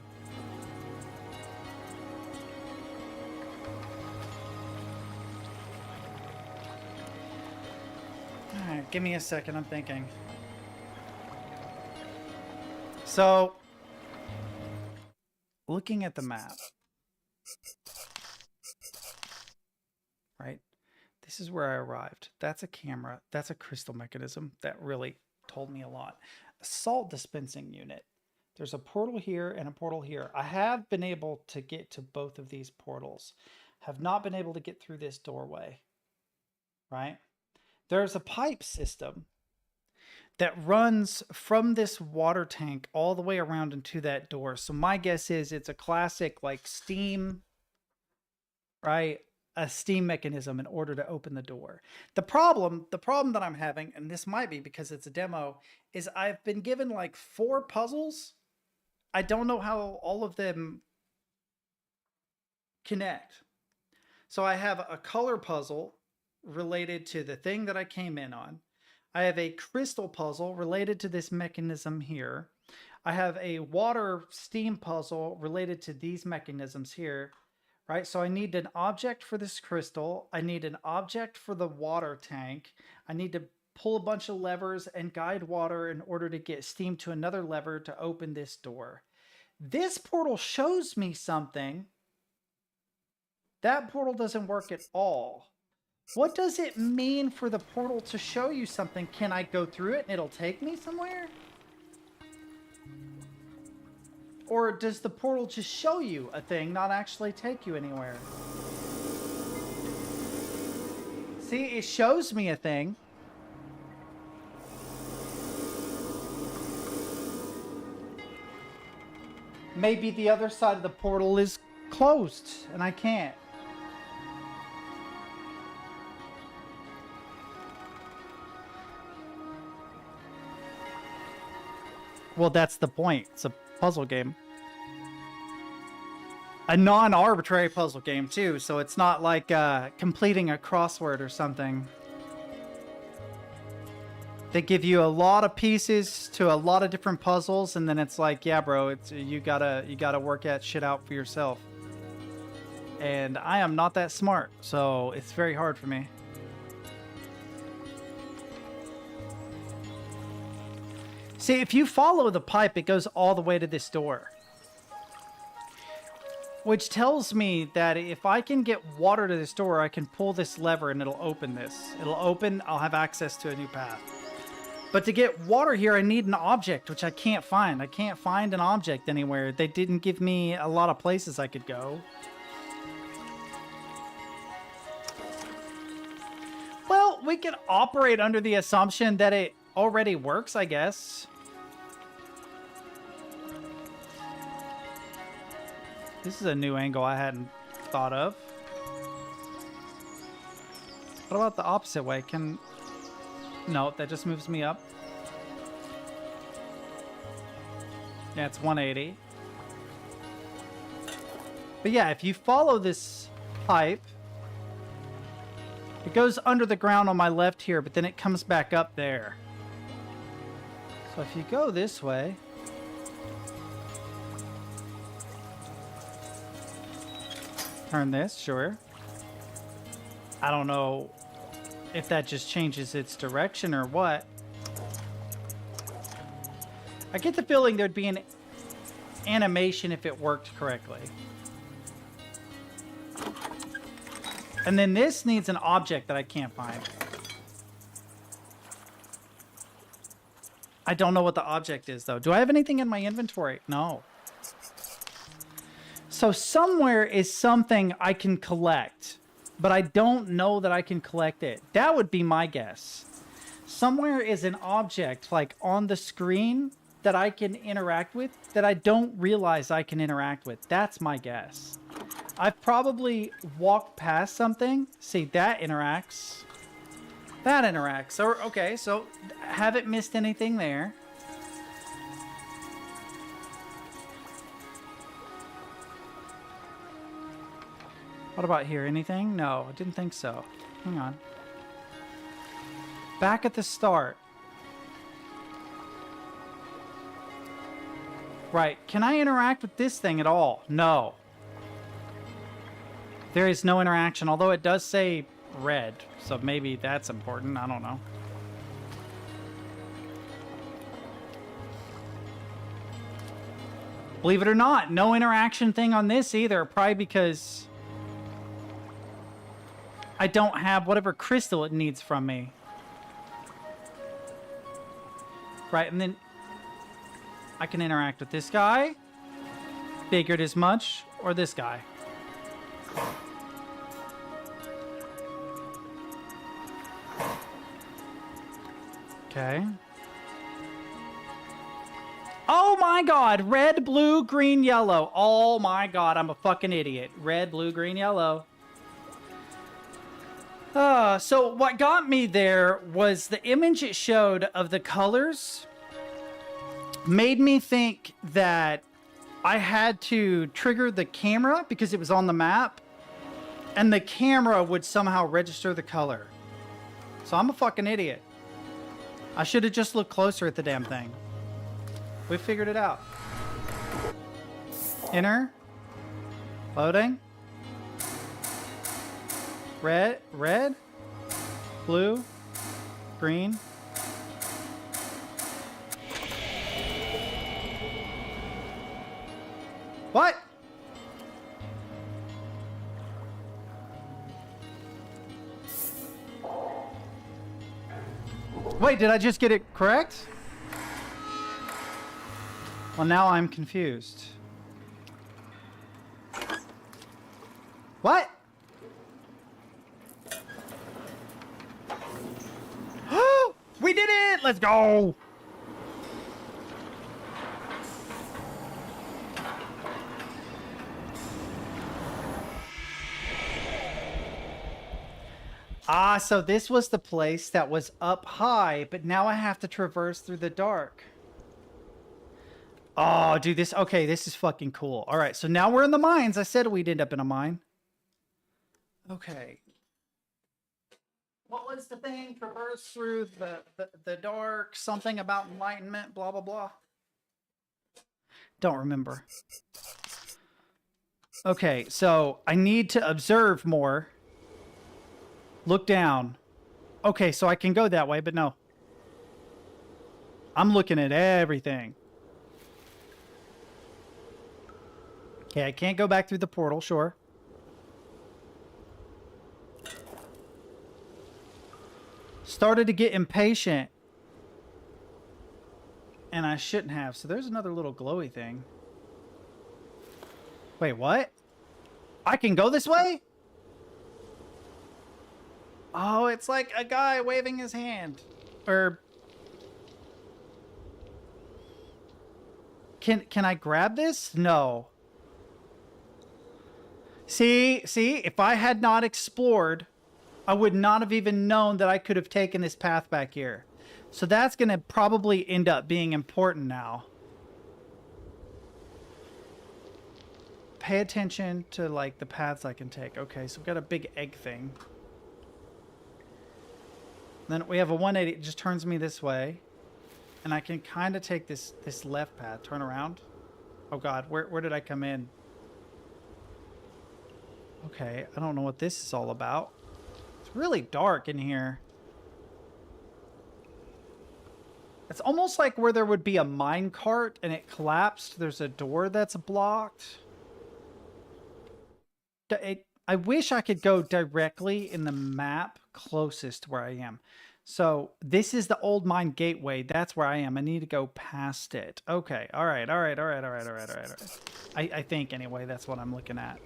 Alright, give me a second, I'm thinking. So, looking at the map, right? This is where I arrived. That's a camera. That's a crystal mechanism. That really told me a lot. A salt dispensing unit. There's a portal here and a portal here. I have been able to get to both of these portals. Have not been able to get through this doorway, right? There's a pipe system that runs from this water tank all the way around into that door. So my guess is it's a classic like steam, right? A steam mechanism in order to open the door. The problem that I'm having, and this might be because it's a demo, is I've been given like 4 puzzles. I don't know how all of them connect. So I have a color puzzle related to the thing that I came in on. I have a crystal puzzle related to this mechanism here. I have a water steam puzzle related to these mechanisms here, right? So I need an object for this crystal. I need an object for the water tank. I need to pull a bunch of levers and guide water in order to get steam to another lever to open this door. This portal shows me something. That portal doesn't work at all. What does it mean for the portal to show you something? Can I go through it and it'll take me somewhere? Or does the portal just show you a thing, not actually take you anywhere? See, it shows me a thing. Maybe the other side of the portal is closed and I can't. Well, that's the point. It's a puzzle game. A non-arbitrary puzzle game, too, so it's not like completing a crossword or something. They give you a lot of pieces to a lot of different puzzles, and then it's like, yeah, bro, it's you gotta work that shit out for yourself. And I am not that smart, so it's very hard for me. See, if you follow the pipe, it goes all the way to this door. Which tells me that if I can get water to this door, I can pull this lever and it'll open this. It'll open, I'll have access to a new path. But to get water here, I need an object, which I can't find. I can't find an object anywhere. They didn't give me a lot of places I could go. Well, we can operate under the assumption that it already works, I guess. This is a new angle I hadn't thought of. What about the opposite way? No, that just moves me up. Yeah, it's 180. But yeah, if you follow this pipe, It goes under the ground on my left here, but then it comes back up there. So if you go this way... Turn this, sure. I don't know if that just changes its direction or what. I get the feeling there'd be an animation if it worked correctly. And then this needs an object that I can't find. I don't know what the object is, though. Do I have anything in my inventory? No. So somewhere is something I can collect, but I don't know that I can collect it. That would be my guess. Somewhere is an object, like on the screen, that I can interact with that I don't realize I can interact with. That's my guess. I've probably walked past something. See, that interacts. That interacts. Or, okay, so haven't missed anything there. What about here? Anything? No, I didn't think so. Hang on. Back at the start. Right. Can I interact with this thing at all? No. There is no interaction, although it does say red, so maybe that's important. I don't know. Believe it or not, no interaction thing on this either, probably because I don't have whatever crystal it needs from me. Right, and then I can interact with this guy, figured as much, or this guy. Okay. Oh my god! Red, blue, green, yellow. Oh my god, I'm a fucking idiot. Red, blue, green, yellow. So what got me there was the image it showed of the colors made me think that I had to trigger the camera because it was on the map, and the camera would somehow register the color. So I'm a fucking idiot. I should have just looked closer at the damn thing. We figured it out. Enter. Loading. Red, blue, green. What? Wait, did I just get it correct? Well, now I'm confused. What? We did it! Let's go! Ah, so this was the place that was up high, but now I have to traverse through the dark. Oh, dude, this... Okay, this is fucking cool. All right, so now we're in the mines. I said we'd end up in a mine. Okay. What was the thing? Traverse through the dark, something about enlightenment, blah, blah, blah. Don't remember. Okay, so I need to observe more. Look down. Okay, so I can go that way, but no. I'm looking at everything. Okay, I can't go back through the portal, sure. Started to get impatient. And I shouldn't have. So there's another little glowy thing. Wait, what? I can go this way? Oh, it's like a guy waving his hand. Or... Can I grab this? No. See, if I had not explored, I would not have even known that I could have taken this path back here. So that's going to probably end up being important now. Pay attention to, like, the paths I can take. Okay, so we've got a big egg thing. Then we have a 180. It just turns me this way. And I can kind of take this left path. Turn around. Oh god, where did I come in? Okay, I don't know what this is all about. It's really dark in here. It's almost like where there would be a minecart and it collapsed. There's a door that's blocked. I wish I could go directly in the map closest to where I am. So this is the old mine gateway. That's where I am. I need to go past it. Okay. All right. I think anyway, that's what I'm looking at.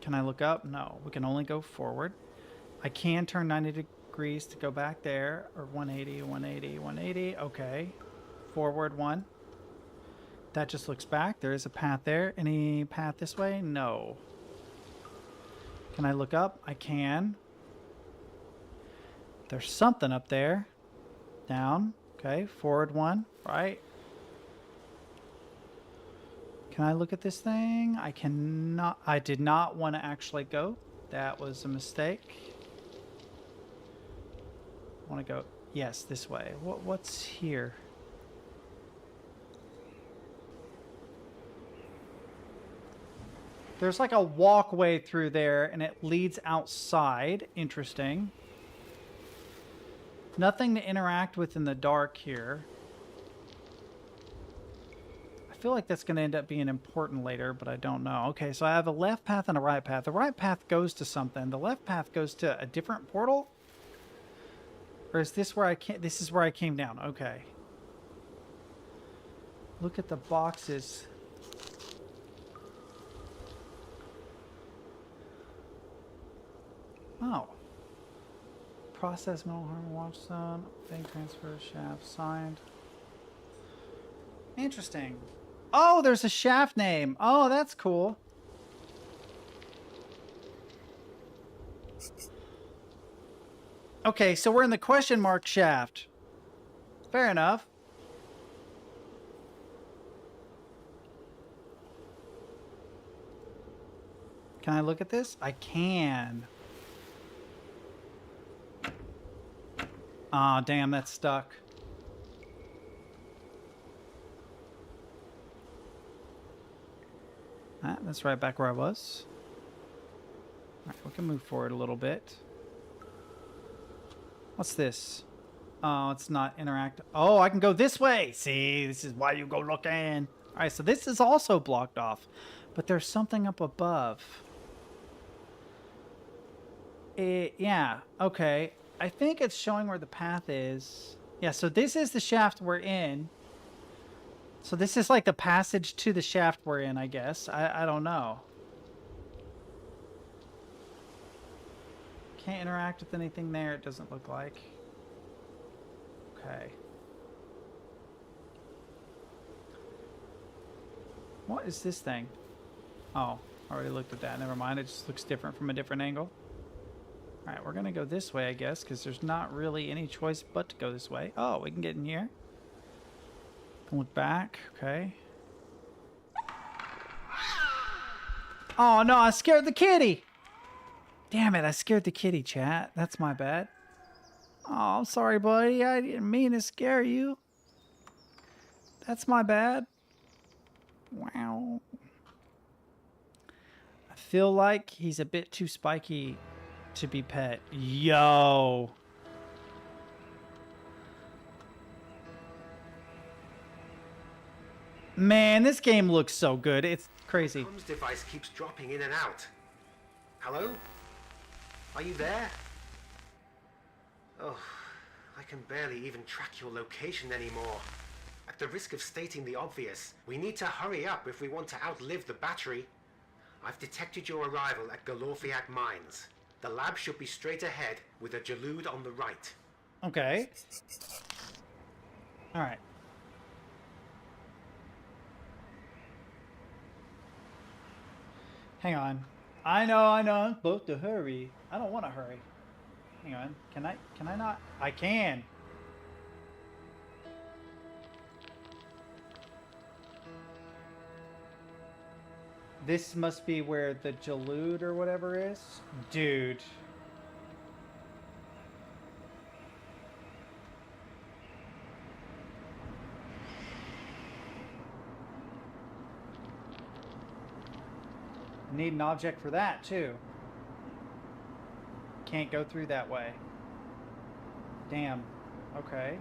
Can I look up? No, we can only go forward. I can turn 90 degrees to go back there, or 180, 180, 180. Okay. Forward 1. That just looks back. There is a path there. Any path this way? No. Can I look up? I can. There's something up there. Down. Okay. Forward 1. Right. Can I look at this thing? I cannot. I did not want to actually go. That was a mistake. I want to go. Yes, this way. What's here? There's like a walkway through there and it leads outside. Interesting. Nothing to interact with in the dark here. I feel like that's going to end up being important later, but I don't know. Okay, so I have a left path and a right path. The right path goes to something. The left path goes to a different portal? Or is this where I came? This is where I came down. Okay. Look at the boxes. Oh. Process mineral harm watch zone. Bank transfer shaft signed. Interesting. Oh, there's a shaft name. Oh, that's cool. Okay, so we're in the question mark shaft. Fair enough. Can I look at this? I can. Aw, damn, that's stuck. That's right back where I was. Alright, we can move forward a little bit. What's this? Oh, it's not interact. Oh, I can go this way! See, this is why you go looking. Alright, so this is also blocked off. But there's something up above. Yeah, okay. I think it's showing where the path is. Yeah, so this is the shaft we're in. So this is like the passage to the shaft we're in, I guess. I don't know. Can't interact with anything there, it doesn't look like. Okay. What is this thing? Oh, I already looked at that. Never mind, it just looks different from a different angle. Alright, we're gonna go this way, I guess, because there's not really any choice but to go this way. Oh, we can get in here. Look back, okay. Oh no, I scared the kitty! Damn it, I scared the kitty, chat. That's my bad. Oh, I'm sorry, buddy. I didn't mean to scare you. That's my bad. Wow. I feel like he's a bit too spiky to be pet. Yo. Man, this game looks so good. It's crazy. The comms device keeps dropping in and out. Hello? Are you there? Oh, I can barely even track your location anymore. At the risk of stating the obvious, we need to hurry up if we want to outlive the battery. I've detected your arrival at Galorfiak Mines. The lab should be straight ahead with a Jalood on the right. Okay. Alright. Hang on. I know, I'm supposed to hurry. I don't want to hurry. Hang on. Can I not? I can. This must be where the Jalood or whatever is. Dude. Need an object for that, too. Can't go through that way. Damn. Okay.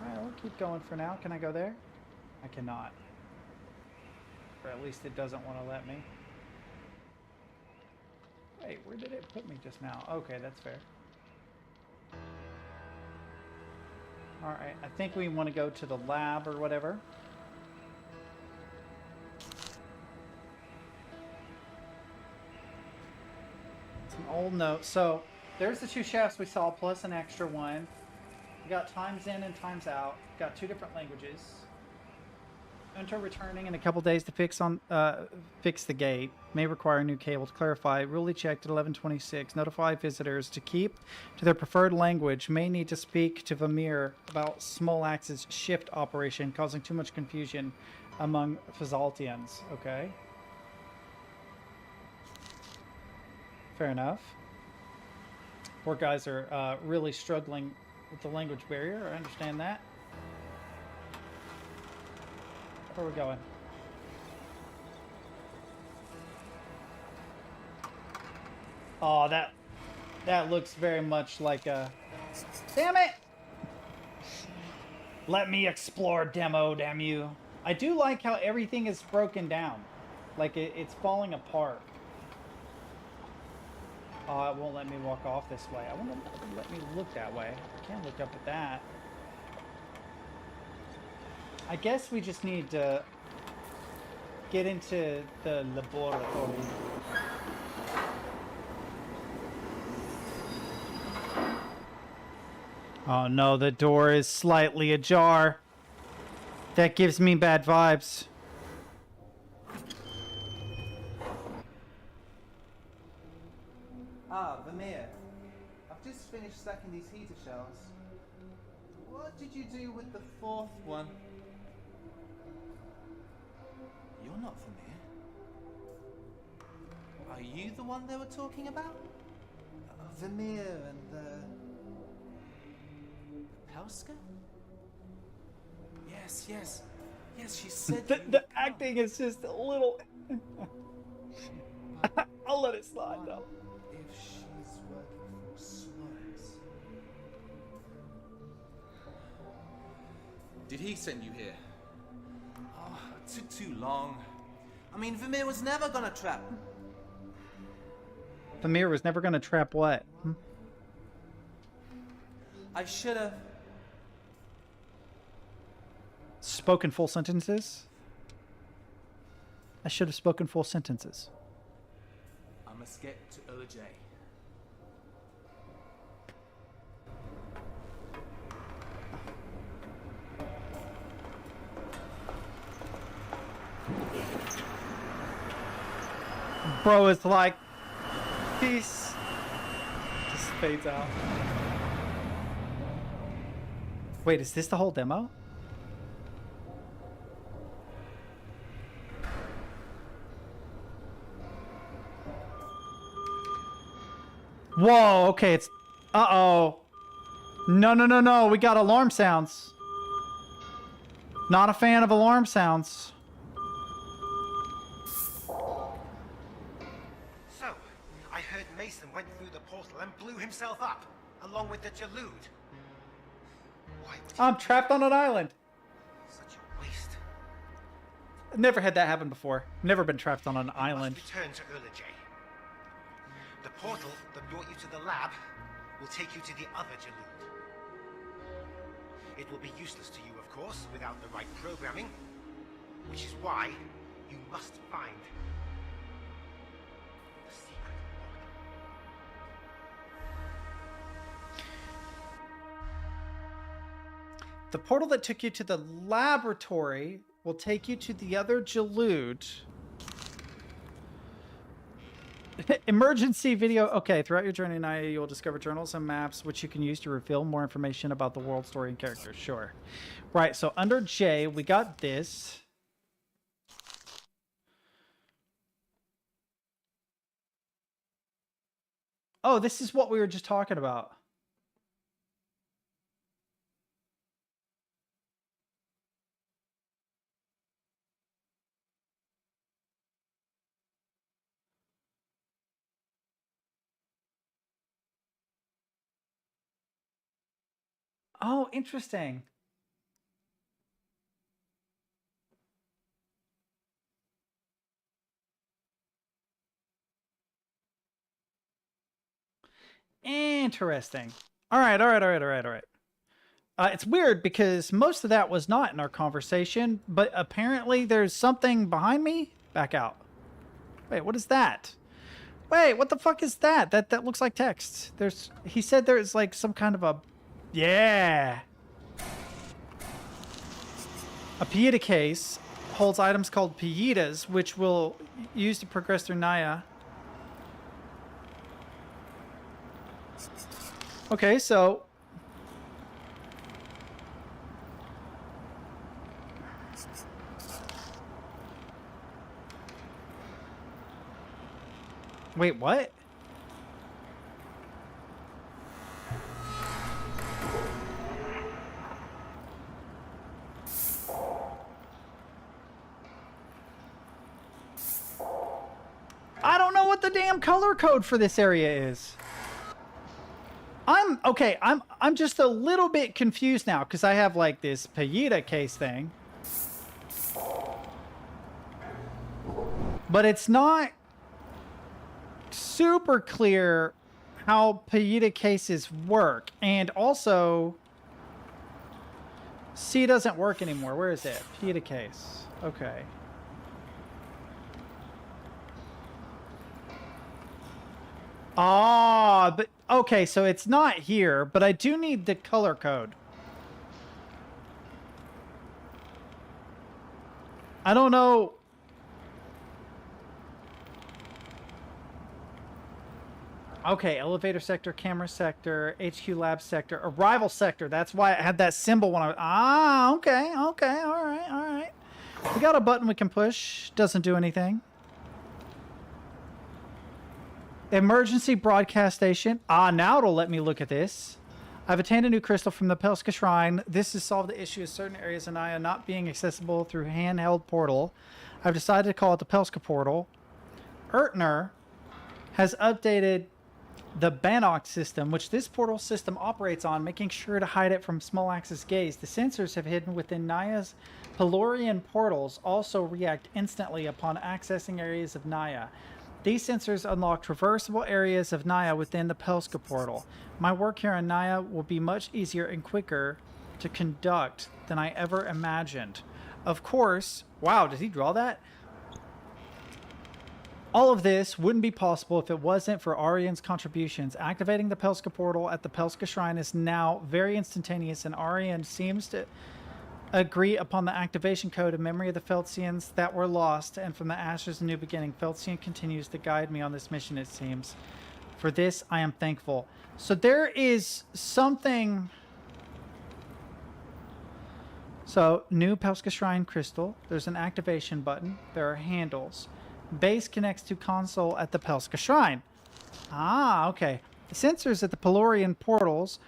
Alright, we'll keep going for now. Can I go there? I cannot. Or at least it doesn't want to let me. Wait, where did it put me just now? Okay, that's fair. Alright, I think we want to go to the lab or whatever. It's an old note. So, there's the 2 shafts we saw, plus an extra one. We got times in and times out. Got 2 different languages. Enter returning in a couple days to fix the gate. May require a new cable to clarify. Really checked at 11:26. Notify visitors to keep to their preferred language. May need to speak to Vamir about Smolax's shift operation, causing too much confusion among Fazaltians. Okay. Fair enough. Poor guys are really struggling with the language barrier. I understand that. Where are we going? Oh, that looks very much like a... Damn it! Let me explore demo, damn you. I do like how everything is broken down. Like it's falling apart. Oh, it won't let me walk off this way. I won't let me look that way. I can't look up at that. I guess we just need to get into the laboratory. Oh no, the door is slightly ajar. That gives me bad vibes. Ah, Vamir. I've just finished stacking these heater shells. What did you do with the 4th one? You're not Vamir. Are you the one they were talking about? Vamir and the Pelska? Yes, yes. Yes, she said the acting is just a little... I'll let it slide though. If she's working for Slums. Did he send you here? Oh, it took too long. I mean, Vamir was never gonna trap. Vamir was never gonna trap what? I should have spoken full sentences. I should have spoken full sentences. I must get to J. Bro is like, peace. Just fades out. Wait, is this the whole demo? Whoa, okay, it's... Uh-oh. No, no, no, no, we got alarm sounds. Not a fan of alarm sounds. So, I heard Mason went through the portal and blew himself up, along with the Jalood. Why would I'm trapped on an island. such a waste? Never had that happen before. Never been trapped on an island. Return to J. The portal that brought you to the lab will take you to the other Jalood. It will be useless to you, of course, without the right programming, which is why you must find the secret portal. The portal that took you to the laboratory will take you to the other Jalood. Emergency video. Okay, throughout your journey in IA, you will discover journals and maps which you can use to reveal more information about the world, story, and characters. Sure. Right, so under J, we got this. Oh, this is what we were just talking about. Oh, interesting. Interesting. All right, all right, all right, all right, all right. It's weird because most of that was not in our conversation, but apparently there's something behind me. Back out. Wait, what is that? Wait, what the fuck is that? That looks like text. He said there's like some kind of a, yeah. A Pieta case holds items called Pietas, which will use to progress through Naya. Okay, so wait, what? I don't know what the damn color code for this area is. I'm just a little bit confused now because I have like this Pieta case thing. But it's not super clear how Pieta cases work. And also, C doesn't work anymore. Where is it? Pieta case. Okay. Ah, but okay, so it's not here, but I do need the color code. I don't know. Okay, elevator sector, camera sector, HQ lab sector, arrival sector. That's why I had that symbol when I was... Ah, okay, okay, all right, all right. We got a button we can push. Doesn't do anything. Emergency broadcast station. Ah, now it'll let me look at this. I've obtained a new crystal from the Pelska Shrine. This has solved the issue of certain areas of Naya not being accessible through handheld portal. I've decided to call it the Pelska portal. Ertner has updated the Bannock system, which this portal system operates on, making sure to hide it from small axis gaze. The sensors have hidden within Naya's Pelorian portals also react instantly upon accessing areas of Naya. These sensors unlock traversable areas of Naya within the Pelska portal. My work here on Naya will be much easier and quicker to conduct than I ever imagined. Of course, wow, did he draw that? All of this wouldn't be possible if it wasn't for Arian's contributions. Activating the Pelska portal at the Pelska Shrine is now very instantaneous, and Arian seems to agree upon the activation code in memory of the Feltsians that were lost, and from the ashes a new beginning. Feltsian continues to guide me on this mission, it seems. For this, I am thankful. So there is something... So, new Pelska Shrine crystal. There's an activation button. There are handles. Base connects to console at the Pelska Shrine. Ah, okay. The sensors at the Pelorian portals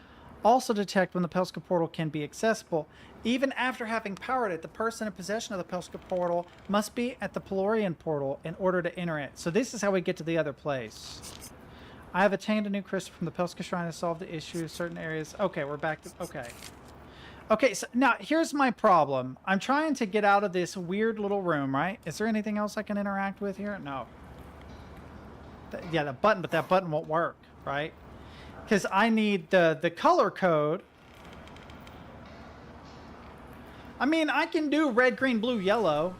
also detect when the Pelska portal can be accessible. Even after having powered it, the person in possession of the Pelska portal must be at the Pelorian portal in order to enter it. So this is how we get to the other place. I have attained a new crystal from the Pelska Shrine to solve the issue of certain areas. Okay, we're back to... Okay. Okay, so now here's my problem. I'm trying to get out of this weird little room, right? Is there anything else I can interact with here? No. Yeah, the button, but that button won't work, right? Because I need the color code. I mean, I can do red, green, blue, yellow.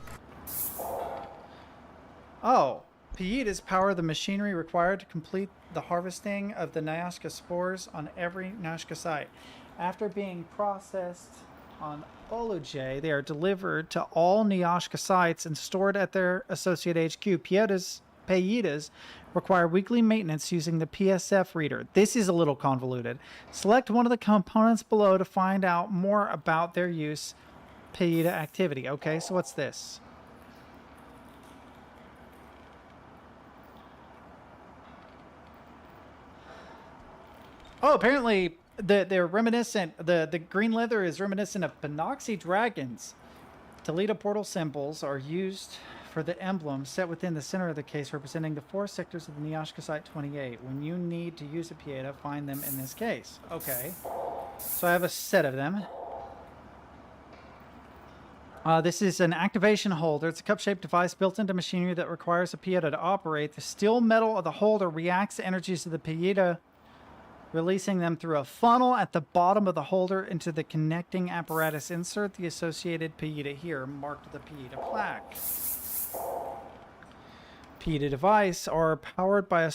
Oh. Pietas power the machinery required to complete the harvesting of the Nyashka spores on every Nyashka site. After being processed on Oluj, they are delivered to all Nyashka sites and stored at their associate HQ. Pietas require weekly maintenance using the PSF reader. This is a little convoluted. Select one of the components below to find out more about their use. Pieta activity. Okay, so what's this? Oh, apparently they're reminiscent. The green leather is reminiscent of Panoxy dragons. Toledo portal symbols are used for the emblem set within the center of the case, representing the 4 sectors of the Nyashka Site 28. When you need to use a Pieta, find them in this case. Okay. So I have a set of them. This is an activation holder. It's a cup-shaped device built into machinery that requires a pieta to operate. The steel metal of the holder reacts to energies of the pieta, releasing them through a funnel at the bottom of the holder into the connecting apparatus. Insert the associated pieta here, marked the pieta plaque. Pieta device are powered by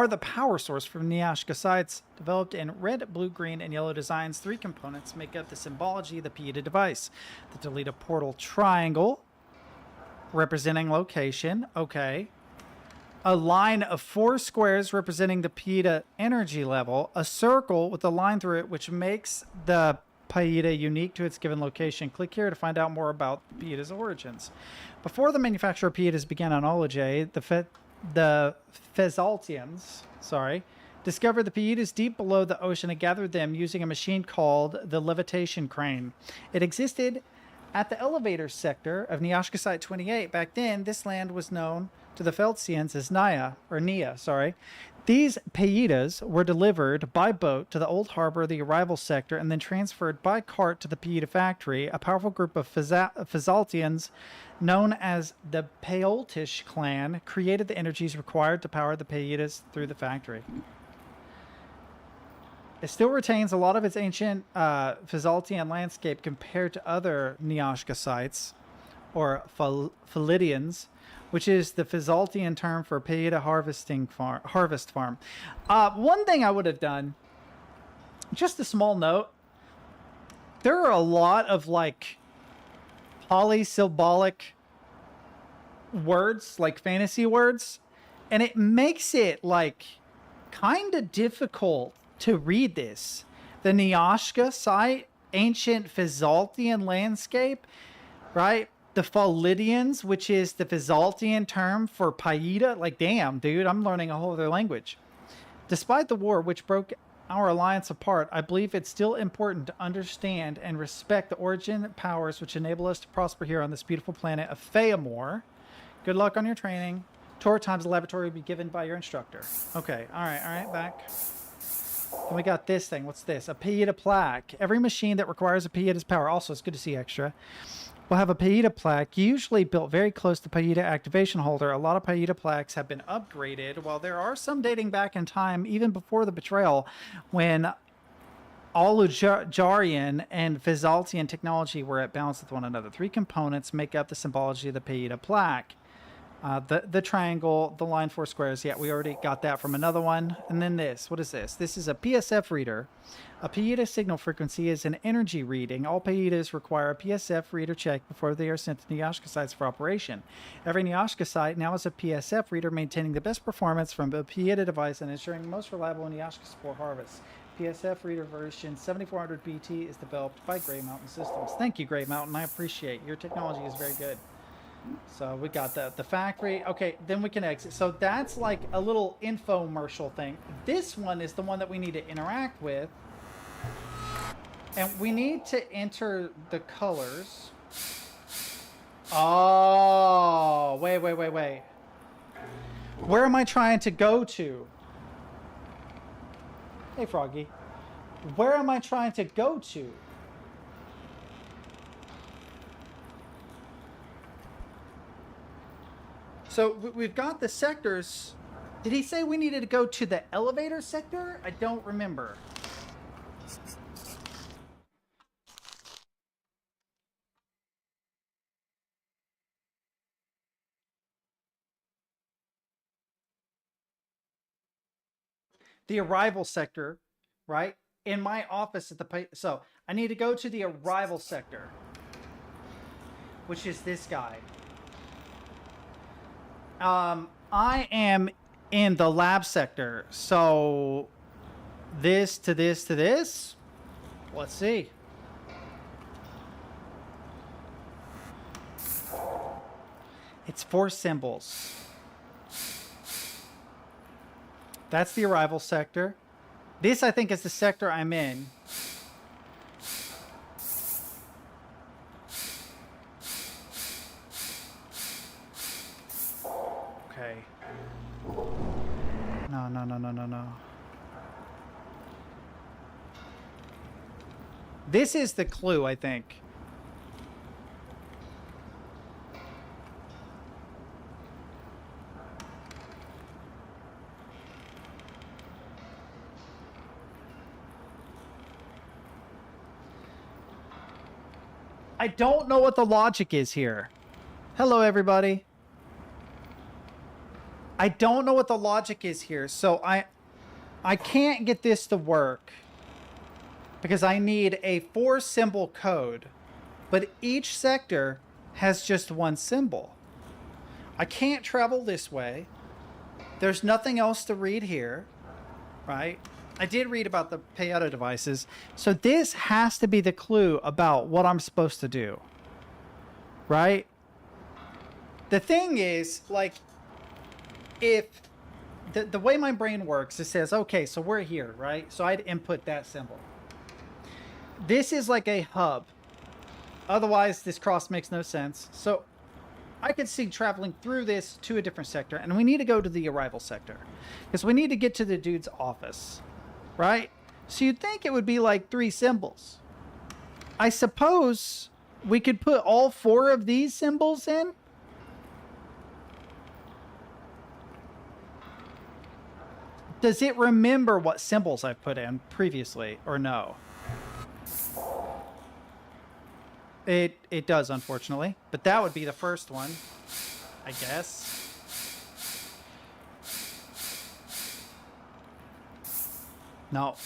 the power source from Nyashka sites, developed in red, blue, green, and yellow designs. 3 components make up the symbology of the pieta device. The delete a portal triangle, representing location. Okay. A line of 4 squares representing the pieta energy level. A circle with a line through it, which makes the pieta unique to its given location. Click here to find out more about pieta's origins. Before the manufacture of pietas began on Olajay, the Fezzaltians, discovered the pietas deep below the ocean and gathered them using a machine called the levitation crane. It existed at the elevator sector of Nyashka Site 28. Back then, this land was known to the Feldsians as Nia. These pietas were delivered by boat to the old harbor of the arrival sector and then transferred by cart to the pieta factory. A powerful group of Fezzaltians known as the Peoltish clan created the energies required to power the pietas through the factory. It still retains a lot of its ancient Fezzaltian landscape compared to other Nyashka sites, or Philidians, which is the Fezzaltian term for pieta harvest farm. One thing I would have done, just a small note, there are a lot of like polysyllable words, like fantasy words, and it makes it like kind of difficult to read this. The Nyashka site, ancient Fezzaltian landscape, right? The Philidians, which is the Fezzaltian term for pieta. Like, damn, dude, I'm learning a whole other language. Despite the war, which broke our alliance apart, I believe it's still important to understand and respect the origin powers which enable us to prosper here on this beautiful planet of Feamor. Good luck on your training. Tour times the laboratory will be given by your instructor. Okay, all right, back. And we got this thing. What's this? A pieta plaque. Every machine that requires a pieta's power, also it's good to see extra, will have a pieta plaque, usually built very close to pieta activation holder. A lot of pieta plaques have been upgraded, while there are some dating back in time, even before the betrayal, when Olujarian and Fezzaltian technology were at balance with one another. 3 components make up the symbology of the pieta plaque. The triangle, the line 4 squares. Yeah, we already got that from another one. And then this. What is this? This is a PSF reader. A pieta signal frequency is an energy reading. All pietas require a PSF reader check before they are sent to Nyashka sites for operation. Every Nyashka site now has a PSF reader maintaining the best performance from a pieta device and ensuring the most reliable Nyashka spore harvest. PSF reader version 7400 BT is developed by Grey Mountain Systems. Thank you, Grey Mountain. I appreciate your technology is very good. So we got the factory. Okay, then we can exit. So that's like a little infomercial thing. This one is the one that we need to interact with. And we need to enter the colors. Oh, wait. Where am I trying to go to? Hey, Froggy. Where am I trying to go to? So we've got the sectors. Did he say we needed to go to the elevator sector? I don't remember. The arrival sector, right? In my office at the... So I need to go to the arrival sector, which is this guy. I am in the lab sector, so this to this to this. Let's see. It's 4 symbols. That's the arrival sector. This, I think, is the sector I'm in. Okay. No. This is the clue, I think. I don't know what the logic is here. Hello, everybody. I don't know what the logic is here, so I can't get this to work because I need a 4-symbol code, but each sector has just 1 symbol. I can't travel this way. There's nothing else to read here, right? I did read about the peyote devices, so this has to be the clue about what I'm supposed to do, right? The thing is, like, if the way my brain works, it says, okay, so we're here, right? So I'd input that symbol. This is like a hub. Otherwise, this cross makes no sense. So I could see traveling through this to a different sector, and we need to go to the arrival sector because we need to get to the dude's office, right? So you'd think it would be like 3 symbols. I suppose we could put all 4 of these symbols in. Does it remember what symbols I've put in previously or no? It does, unfortunately. But that would be the first one, I guess. No.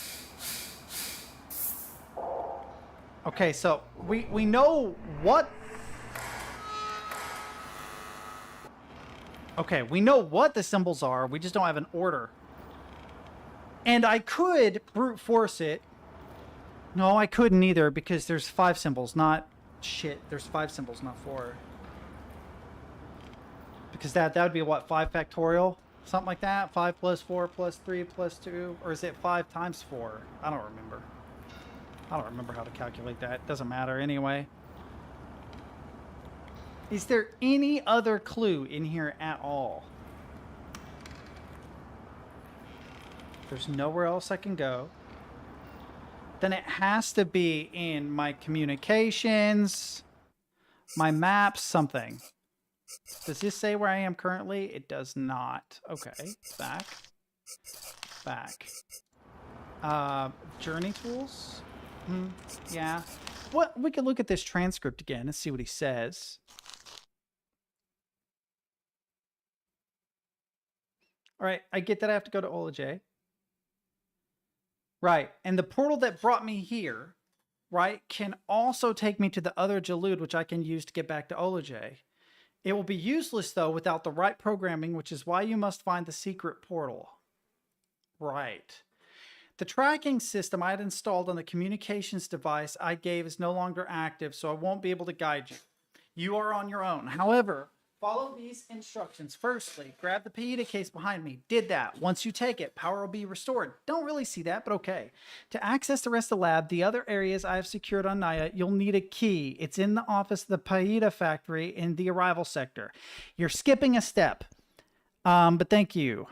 Okay, so we know what... Okay, we know what the symbols are. We just don't have an order. And I could brute force it. No, I couldn't either because there's 5 symbols, not... Shit, there's 5 symbols, not 4. Because that would be what, 5 factorial? Something like that? 5 plus 4 plus 3 plus 2? Or is it 5 times 4? I don't remember. I don't remember how to calculate that. Doesn't matter anyway. Is there any other clue in here at all? There's nowhere else I can go. Then it has to be in my communications, my maps, something. Does this say where I am currently? It does not. Okay, back. Back. Journey tools? Yeah. Well, we could look at this transcript again and see what he says. All right, I get that I have to go to Ola J. Right, and the portal that brought me here, right, can also take me to the other Jalud, which I can use to get back to Ola J. It will be useless, though, without the right programming, which is why you must find the secret portal. Right. The tracking system I had installed on the communications device I gave is no longer active, so I won't be able to guide you. You are on your own. However, follow these instructions. Firstly, grab the peyote case behind me. Did that. Once you take it, power will be restored. Don't really see that, but okay. To access the rest of the lab, the other areas I have secured on Naya, you'll need a key. It's in the office of the peyote factory in the arrival sector. You're skipping a step. But thank you.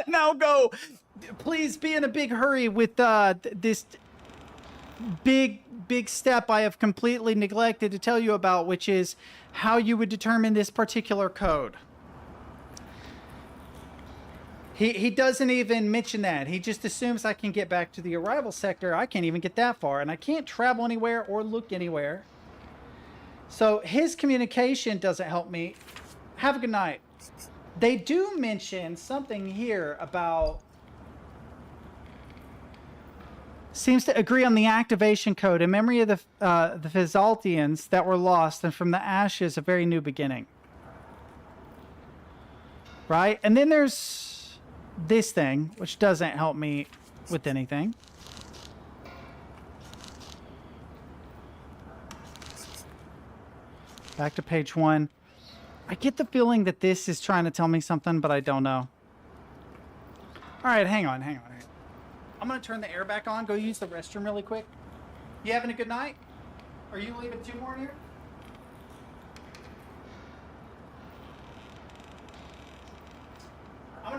Now go. Please be in a big hurry with this big step I have completely neglected to tell you about, which is how you would determine this particular code. He doesn't even mention that. He just assumes I can get back to the arrival sector. I can't even get that far, and I can't travel anywhere or look anywhere. So his communication doesn't help me. Have a good night. They do mention something here about... Seems to agree on the activation code in memory of the Fizaltians that were lost, and from the ashes, a very new beginning. Right? And then there's this thing, which doesn't help me with anything. Back to page 1. I get the feeling that this is trying to tell me something, but I don't know. All right, hang on. I'm going to turn the air back on, go use the restroom really quick. You having a good night? Are you leaving 2 more in here?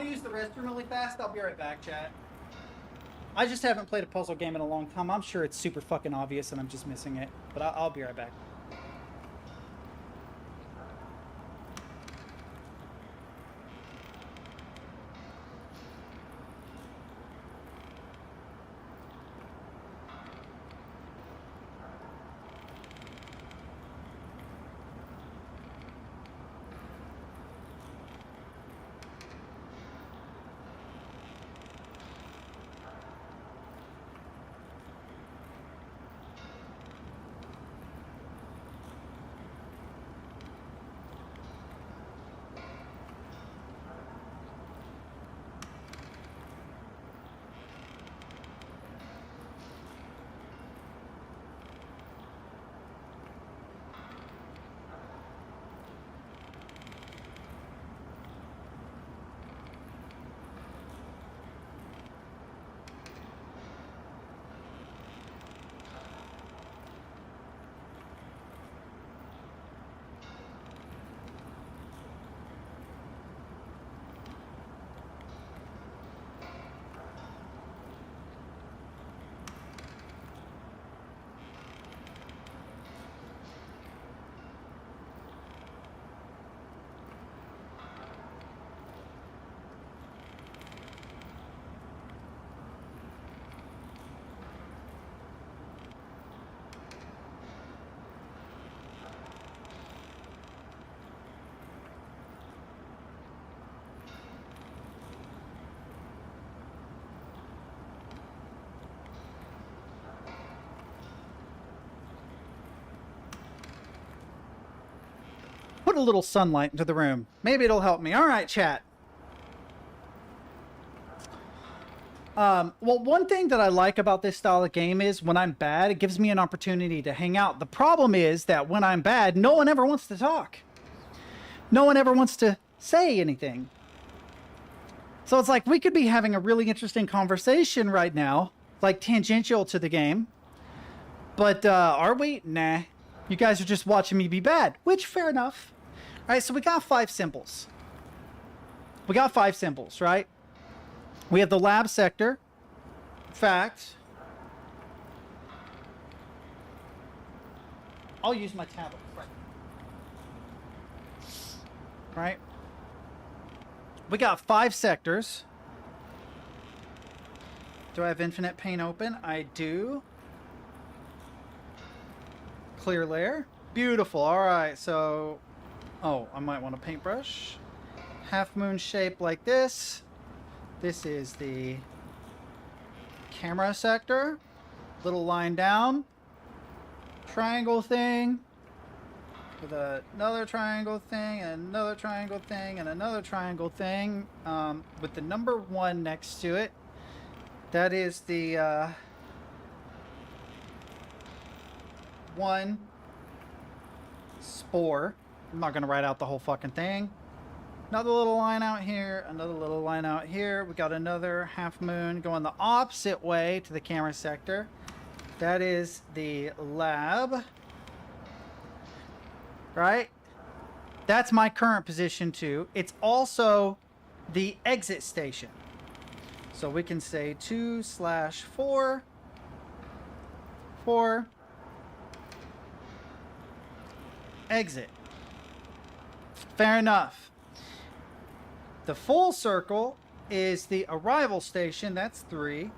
to use the restroom really fast. I'll be right back, chat. I just haven't played a puzzle game in a long time. I'm sure it's super fucking obvious and I'm just missing it. But I'll be right back. Put a little sunlight into the room. Maybe it'll help me. All right, chat. Well, one thing that I like about this style of game is when I'm bad, it gives me an opportunity to hang out. The problem is that when I'm bad, no one ever wants to talk. No one ever wants to say anything. So it's like we could be having a really interesting conversation right now, like tangential to the game. But are we? Nah. You guys are just watching me be bad, which fair enough. All right, so we got 5 symbols. We got 5 symbols, right? We have the lab sector, fact. I'll use my tablet. Right. We got 5 sectors. Do I have infinite pane open? I do. Clear layer. Beautiful. All right, so... Oh, I might want a paintbrush. Half moon shape like this. This is the camera sector. Little line down. Triangle thing. With another triangle thing, and another triangle thing, and another triangle thing. With the number 1 next to it. That is the 1 spore. I'm not going to write out the whole fucking thing. Another little line out here, another little line out here. We got another half moon going the opposite way to the camera sector. That is the lab. Right? That's my current position too. It's also the exit station. So we can say 2/4. 4. Exit. Fair enough. The full circle is the arrival station. That's 3.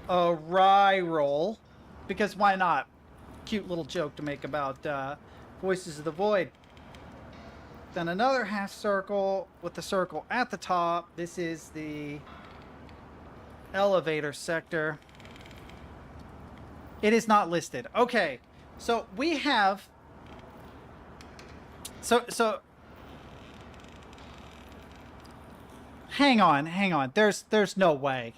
Arrival. Because why not? Cute little joke to make about Voices of the Void. Then another half circle with the circle at the top. This is the elevator sector. It is not listed. Okay. So we have... So hang on. There's no way.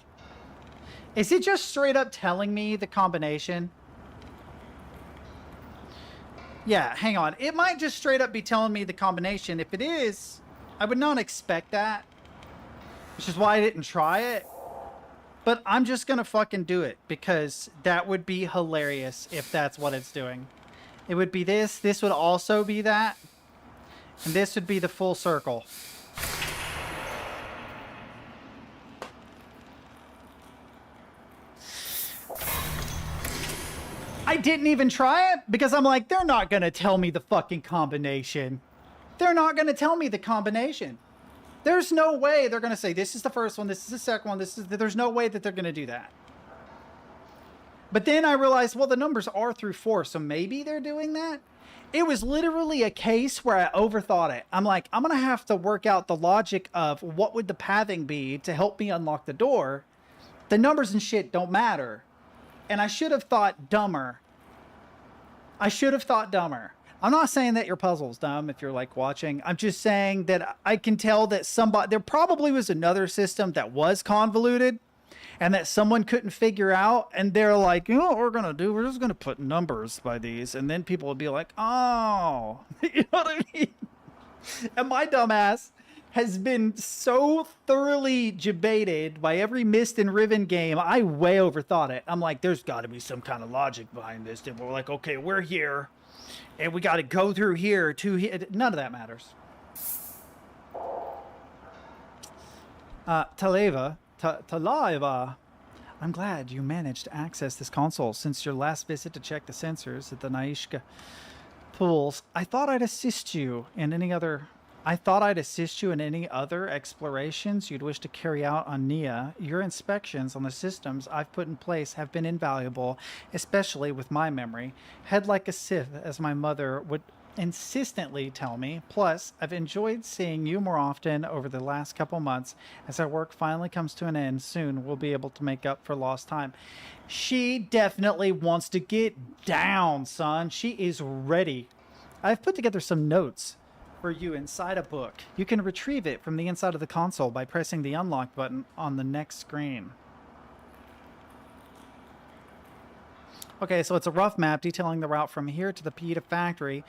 Is it just straight up telling me the combination? Yeah, hang on. It might just straight up be telling me the combination. If it is, I would not expect that. Which is why I didn't try it. But I'm just gonna fucking do it because that would be hilarious if that's what it's doing. It would be this. This would also be that. And this would be the full circle. I didn't even try it because I'm like, they're not going to tell me the fucking combination. They're not going to tell me the combination. There's no way they're going to say, this is the first one, this is the second one, there's no way that they're going to do that. But then I realized, well, the numbers are through 4, so maybe they're doing that. It was literally a case where I overthought it. I'm like, I'm going to have to work out the logic of what would the pathing be to help me unlock the door. The numbers and shit don't matter. And I should have thought dumber. I'm not saying that your puzzle's dumb if you're like watching. I'm just saying that I can tell that there probably was another system that was convoluted and that someone couldn't figure out. And they're like, you know what we're going to do? We're just going to put numbers by these. And then people will be like, oh, you know what I mean? And my dumbass has been so thoroughly debated by every Mist and Riven game. I way overthought it. I'm like, there's got to be some kind of logic behind this. And we're like, okay, we're here. And we got to go through here to here. None of that matters. Taleva, I'm glad you managed to access this console since your last visit to check the sensors at the Naishka pools. I thought I'd assist you in any other explorations you'd wish to carry out on Nia. Your inspections on the systems I've put in place have been invaluable, especially with my memory. Head like a Sith, as my mother would insistently tell me. Plus, I've enjoyed seeing you more often over the last couple months. As our work finally comes to an end soon, we'll be able to make up for lost time. She definitely wants to get down, son. She is ready. I've put together some notes for you inside a book. You can retrieve it from the inside of the console by pressing the unlock button on the next screen. Okay, so it's a rough map detailing the route from here to the Pita factory,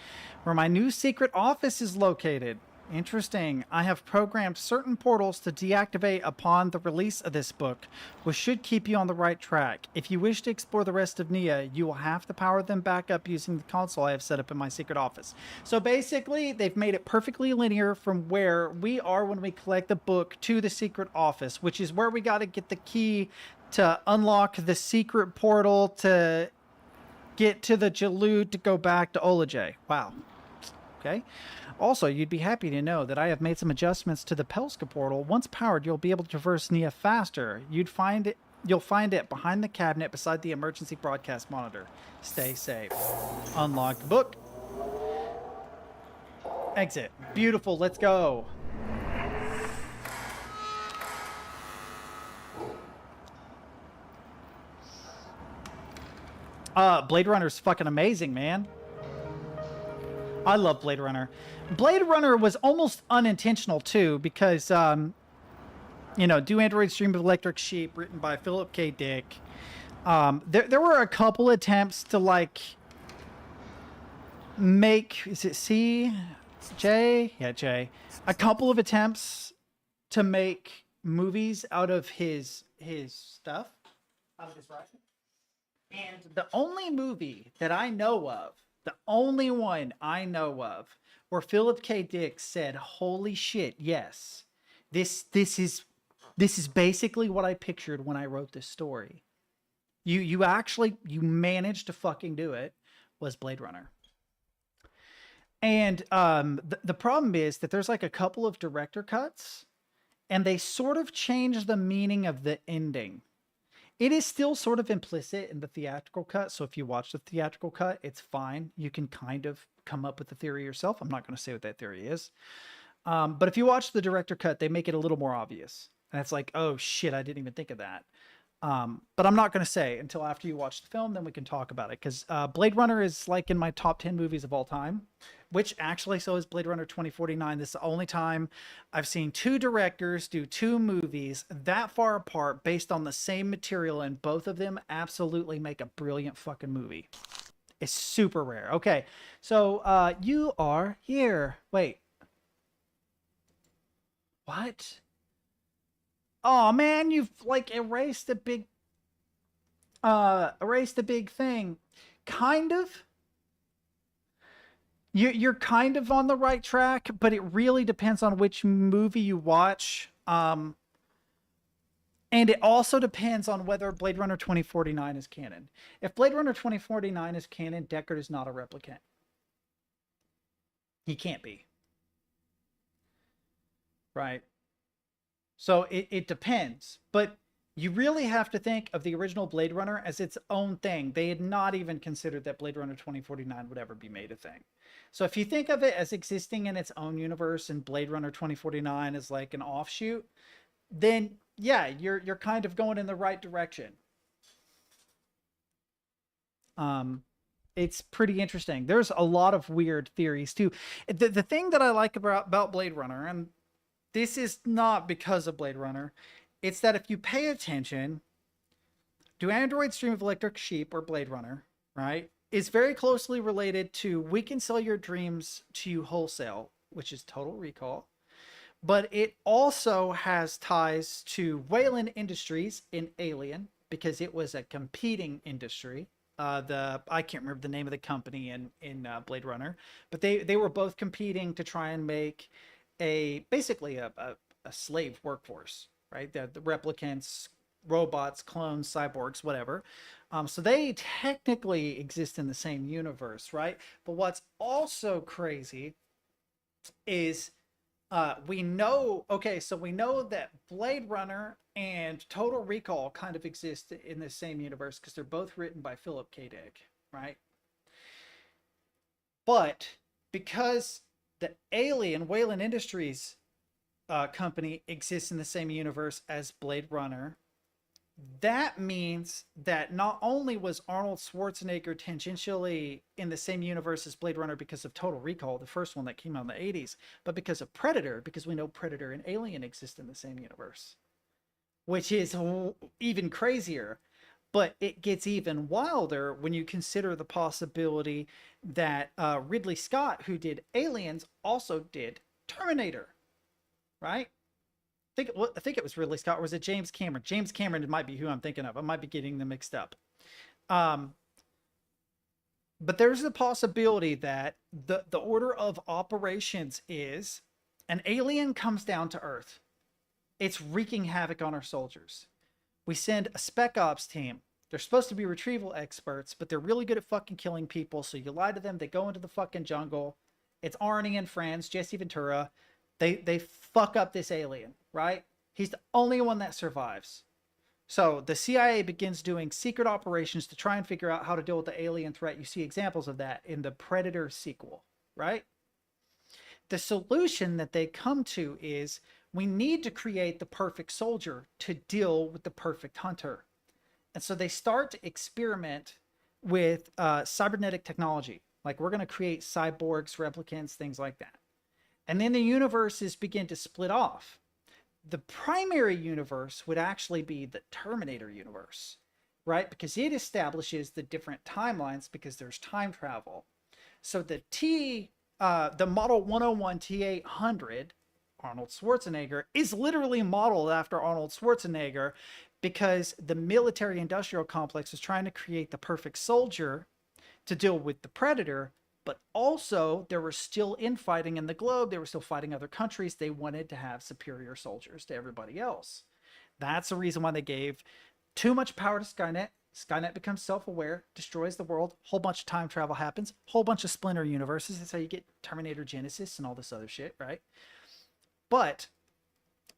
where my new secret office is located. Interesting. I have programmed certain portals to deactivate upon the release of this book, which should keep you on the right track. If you wish to explore the rest of Nia, you will have to power them back up using the console I have set up in my secret office. So basically, they've made it perfectly linear from where we are when we collect the book to the secret office, which is where we got to get the key to unlock the secret portal to get to the Jalud to go back to Olajay. Wow. Okay. Also, you'd be happy to know that I have made some adjustments to the Pelska portal. Once powered, you'll be able to traverse Nia faster. You'll find it behind the cabinet beside the emergency broadcast monitor. Stay safe. Unlock the book. Exit. Beautiful. Let's go. Blade Runner's fucking amazing, man. I love Blade Runner. Blade Runner was almost unintentional too, because you know, Do Androids Dream of Electric Sheep, written by Philip K. Dick. There were a couple attempts to like make, is it C? J? Yeah, J. A couple of attempts to make movies out of his stuff, out of his writing. And the only movie that I know of, the only one I know of, where Philip K. Dick said, "Holy shit, yes, this is basically what I pictured when I wrote this story." You managed to fucking do it, was Blade Runner. And the problem is that there's like a couple of director cuts, and they sort of change the meaning of the ending. It is still sort of implicit in the theatrical cut, so if you watch the theatrical cut, it's fine. You can kind of come up with the theory yourself. I'm not going to say what that theory is. But if you watch the director cut, they make it a little more obvious. And it's like, oh shit, I didn't even think of that. But I'm not going to say until after you watch the film, then we can talk about it. Because Blade Runner is like in my top 10 movies of all time, which actually so is Blade Runner 2049. This is the only time I've seen two directors do two movies that far apart based on the same material, and both of them absolutely make a brilliant fucking movie. It's super rare. Okay, so you are here. Wait. What? Oh man, you've like erased a big thing. Kind of. You're kind of on the right track, but it really depends on which movie you watch. And it also depends on whether Blade Runner 2049 is canon. If Blade Runner 2049 is canon, Deckard is not a replicant. He can't be. Right? So it depends. But you really have to think of the original Blade Runner as its own thing. They had not even considered that Blade Runner 2049 would ever be made a thing. So if you think of it as existing in its own universe and Blade Runner 2049 is like an offshoot, then yeah, you're kind of going in the right direction. It's pretty interesting. There's a lot of weird theories too. The thing that I like about Blade Runner, and this is not because of Blade Runner, it's that if you pay attention, do androids dream of electric sheep or Blade Runner, right? Is very closely related to we can sell your dreams to you wholesale, which is Total Recall. But it also has ties to Wayland Industries in Alien, because it was a competing industry. I can't remember the name of the company in Blade Runner, but they were both competing to try and make basically a slave workforce, right? The replicants, robots, clones, cyborgs, whatever. So they technically exist in the same universe, right? But what's also crazy is we know that Blade Runner and Total Recall kind of exist in the same universe because they're both written by Philip K. Dick, right? But because the Alien Wayland Industries company exists in the same universe as Blade Runner, that means that not only was Arnold Schwarzenegger tangentially in the same universe as Blade Runner because of Total Recall, the first one that came out in the 80s, but because of Predator, because we know Predator and Alien exist in the same universe, which is even crazier. But it gets even wilder when you consider the possibility that Ridley Scott, who did Aliens, also did Terminator, right? I think it was Ridley Scott, or was it James Cameron? James Cameron might be who I'm thinking of. I might be getting them mixed up. But there's the possibility that the order of operations is an alien comes down to Earth. It's wreaking havoc on our soldiers. We send a spec ops team. They're supposed to be retrieval experts, but they're really good at fucking killing people. So you lie to them. They go into the fucking jungle. It's Arnie and friends, Jesse Ventura. They fuck up this alien, right? He's the only one that survives. So the CIA begins doing secret operations to try and figure out how to deal with the alien threat. You see examples of that in the Predator sequel, right? The solution that they come to is we need to create the perfect soldier to deal with the perfect hunter. And so they start to experiment with cybernetic technology. Like, we're going to create cyborgs, replicants, things like that. And then the universes begin to split off. The primary universe would actually be the Terminator universe, right? Because it establishes the different timelines because there's time travel. So the Model 101 T800, Arnold Schwarzenegger, is literally modeled after Arnold Schwarzenegger because the military industrial complex was trying to create the perfect soldier to deal with the Predator. But also, there was still infighting in the globe. They were still fighting other countries. They wanted to have superior soldiers to everybody else. That's the reason why they gave too much power to Skynet. Skynet becomes self-aware, destroys the world. Whole bunch of time travel happens. Whole bunch of splinter universes. That's how you get Terminator Genesis and all this other shit, right? But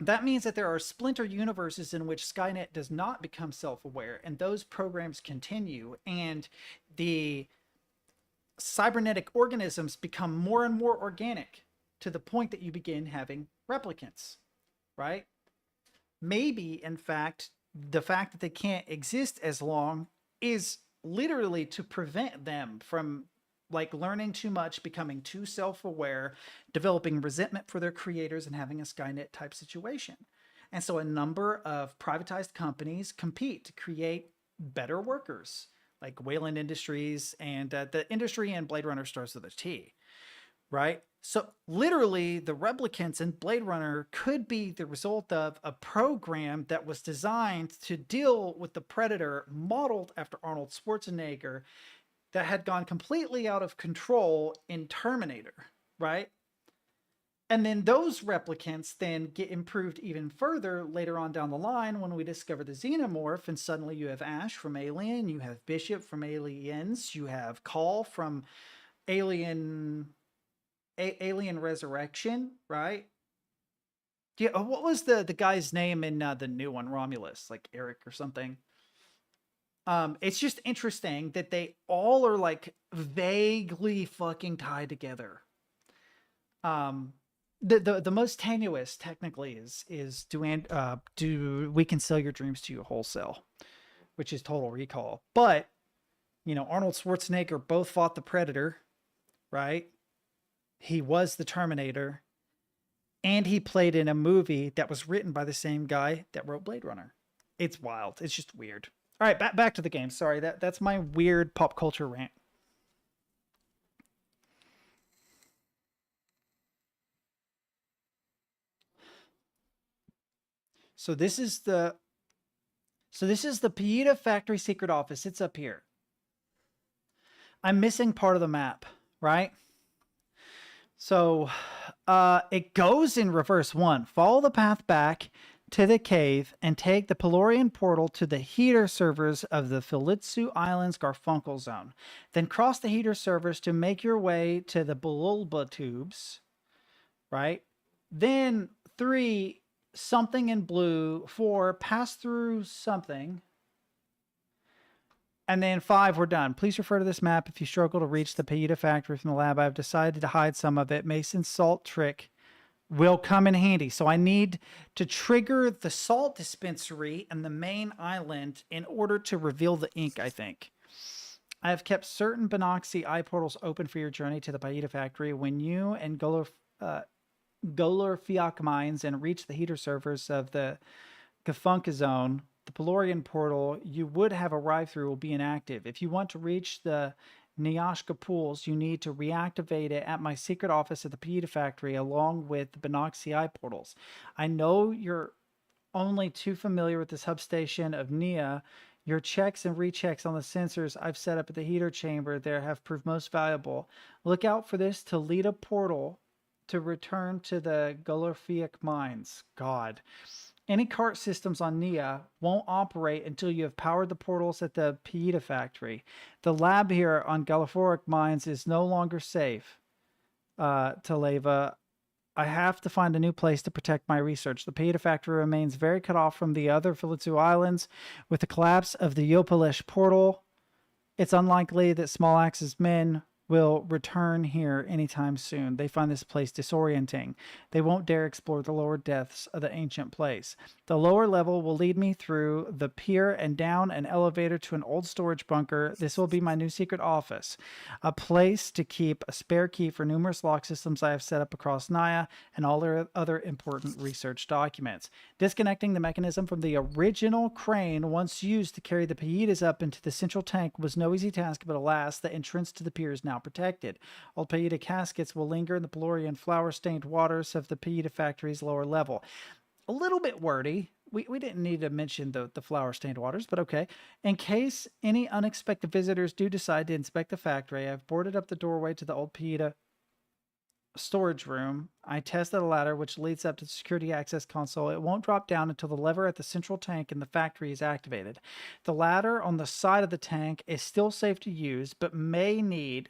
that means that there are splinter universes in which Skynet does not become self-aware, and those programs continue, and the cybernetic organisms become more and more organic to the point that you begin having replicants, right? Maybe, in fact, the fact that they can't exist as long is literally to prevent them from like learning too much, becoming too self-aware, developing resentment for their creators, and having a Skynet type situation. And so a number of privatized companies compete to create better workers, like Wayland Industries, and the industry in Blade Runner starts with a T, right? So literally the replicants in Blade Runner could be the result of a program that was designed to deal with the Predator, modeled after Arnold Schwarzenegger, that had gone completely out of control in Terminator, right? And then those replicants then get improved even further later on down the line when we discover the xenomorph, and suddenly you have Ash from Alien, you have Bishop from Aliens, you have Call from Alien Resurrection, right? Yeah, what was the guy's name in the new one, Romulus, like Eric or something? It's just interesting that they all are like vaguely fucking tied together. The most tenuous technically is do we can sell your dreams to you wholesale, which is Total Recall. But you know, Arnold Schwarzenegger both fought the Predator, right? He was the Terminator, and he played in a movie that was written by the same guy that wrote Blade Runner. It's wild. It's just weird. All right, back to the game. Sorry, that's my weird pop culture rant. So this is the Pieta Factory secret office. It's up here. I'm missing part of the map, right? So it goes in reverse. 1, follow the path back to the cave and take the Pelorian portal to the heater servers of the Filitsu Islands Garfunkel zone. Then cross the heater servers to make your way to the Bululba tubes, right? Then 3, something in blue. 4, pass through something. And then 5, we're done. Please refer to this map if you struggle to reach the Pieta factory from the lab. I've decided to hide some of it. Mason's salt trick will come in handy. So I need to trigger the salt dispensary and the main island in order to reveal the ink, I think. I have kept certain Binoxi eye portals open for your journey to the Pieta factory. When you and Golorfiak mines and reach the heater servers of the Gafunka zone, the Pelorian portal you would have arrived through will be inactive. If you want to reach the Nyashka pools, you need to reactivate it at my secret office at the Pieta factory along with the Binoxi eye portals. I know you're only too familiar with this hub station of Nia. Your checks and rechecks on the sensors I've set up at the heater chamber there have proved most valuable. Look out for this Toledo portal to return to the Golorfiak mines. God. Any cart systems on Nia won't operate until you have powered the portals at the Pieta factory. The lab here on Golorfiak mines is no longer safe. Taleva, I have to find a new place to protect my research. The Pieta factory remains very cut off from the other Filitsu Islands. With the collapse of the Yopalesh portal, it's unlikely that Small Axe's men will return here anytime soon. They find this place disorienting. They won't dare explore the lower depths of the ancient place. The lower level will lead me through the pier and down an elevator to an old storage bunker. This will be my new secret office, a place to keep a spare key for numerous lock systems I have set up across Naya and all their other important research documents. Disconnecting the mechanism from the original crane once used to carry the Pietas up into the central tank was no easy task, but alas, the entrance to the pier is now protected. Old Pieta caskets will linger in the Pelorian flower-stained waters of the Pieta factory's lower level. A little bit wordy. We didn't need to mention the flower-stained waters, but okay. In case any unexpected visitors do decide to inspect the factory, I've boarded up the doorway to the old Pieta storage room. I tested a ladder which leads up to the security access console. It won't drop down until the lever at the central tank in the factory is activated. The ladder on the side of the tank is still safe to use, but may need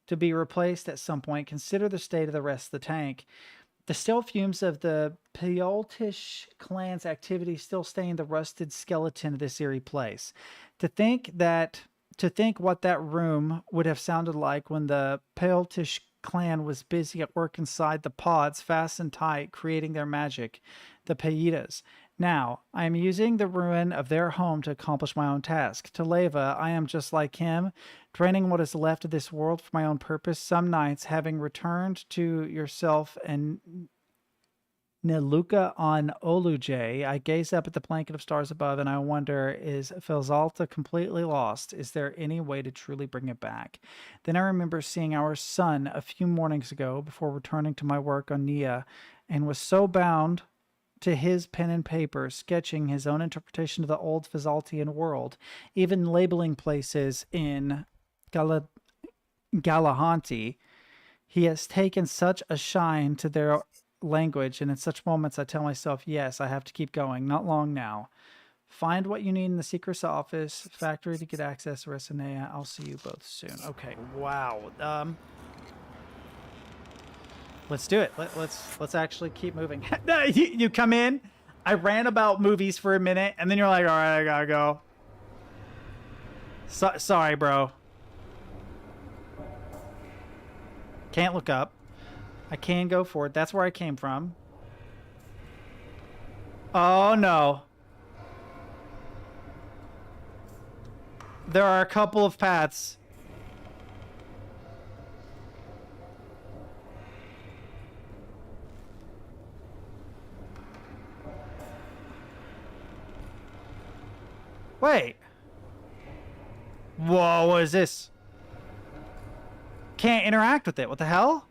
to be replaced at some point. Consider the state of the rest of the tank. The stale fumes of the Paleoltish clan's activity still stain the rusted skeleton of this eerie place. To think what that room would have sounded like when the Paleoltish clan was busy at work inside the pods, fast and tight, creating their magic, the Pietas. Now, I am using the ruin of their home to accomplish my own task. To Leva, I am just like him, draining what is left of this world for my own purpose. Some nights, having returned to yourself and Niluka on Olujay, I gaze up at the blanket of stars above and I wonder, is Felzalta completely lost? Is there any way to truly bring it back? Then I remember seeing our son a few mornings ago before returning to my work on Nia, and was so bound to his pen and paper, sketching his own interpretation of the old Fezaltian world, even labeling places in Galahanti. He has taken such a shine to their language, and in such moments I tell myself, yes, I have to keep going. Not long now. Find what you need in the secret office factory to get access to Resonea. I'll see you both soon. Okay, wow. Let's do it. Let's actually keep moving. You come in. I ran about movies for a minute, and then you're like, all right, I gotta go. Sorry, bro. Can't look up. I can go forward. That's where I came from. Oh, no. There are a couple of paths. Wait. Whoa, what is this? Can't interact with it. What the hell?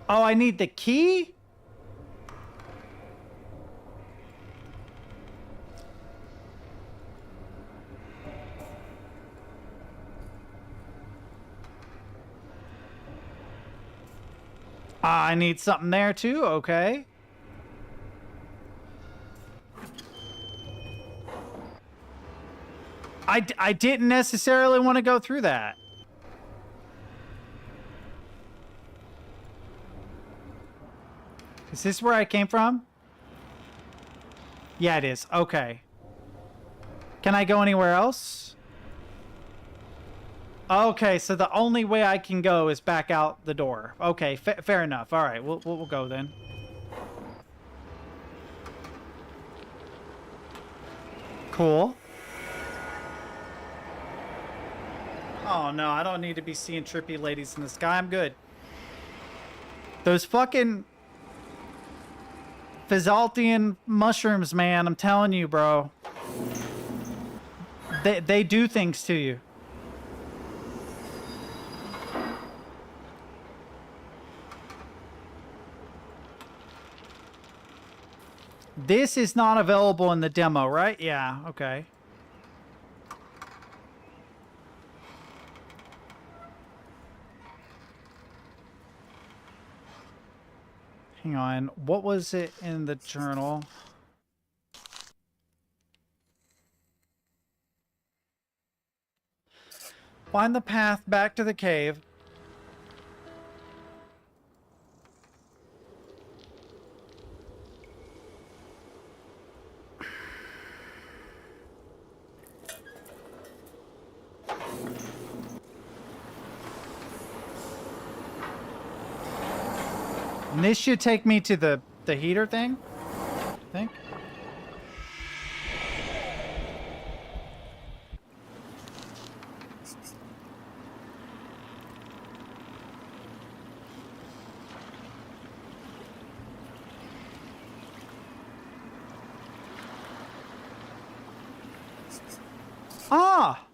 Oh, I need the key? I need something there too, okay. I didn't necessarily want to go through that. Is this where I came from? Yeah, it is. Okay. Can I go anywhere else? Okay, so the only way I can go is back out the door. Okay, fair enough. All right, we'll go then. Cool. Oh no, I don't need to be seeing trippy ladies in the sky. I'm good. Those fucking Fizaltian mushrooms, man. I'm telling you, bro. They do things to you. This is not available in the demo, right? Yeah, okay. Hang on. What was it in the journal? Find the path back to the cave. And this should take me to the heater thing, I think. Ah!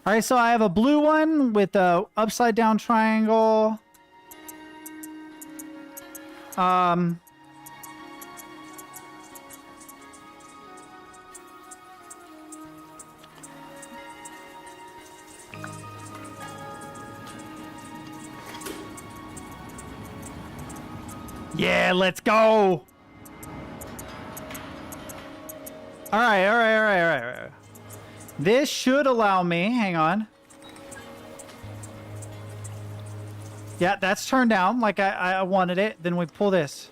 All right, so I have a blue one with a upside down triangle. Yeah, let's go. All right. This should allow me, hang on. Yeah, that's turned down like I wanted it. Then we pull this.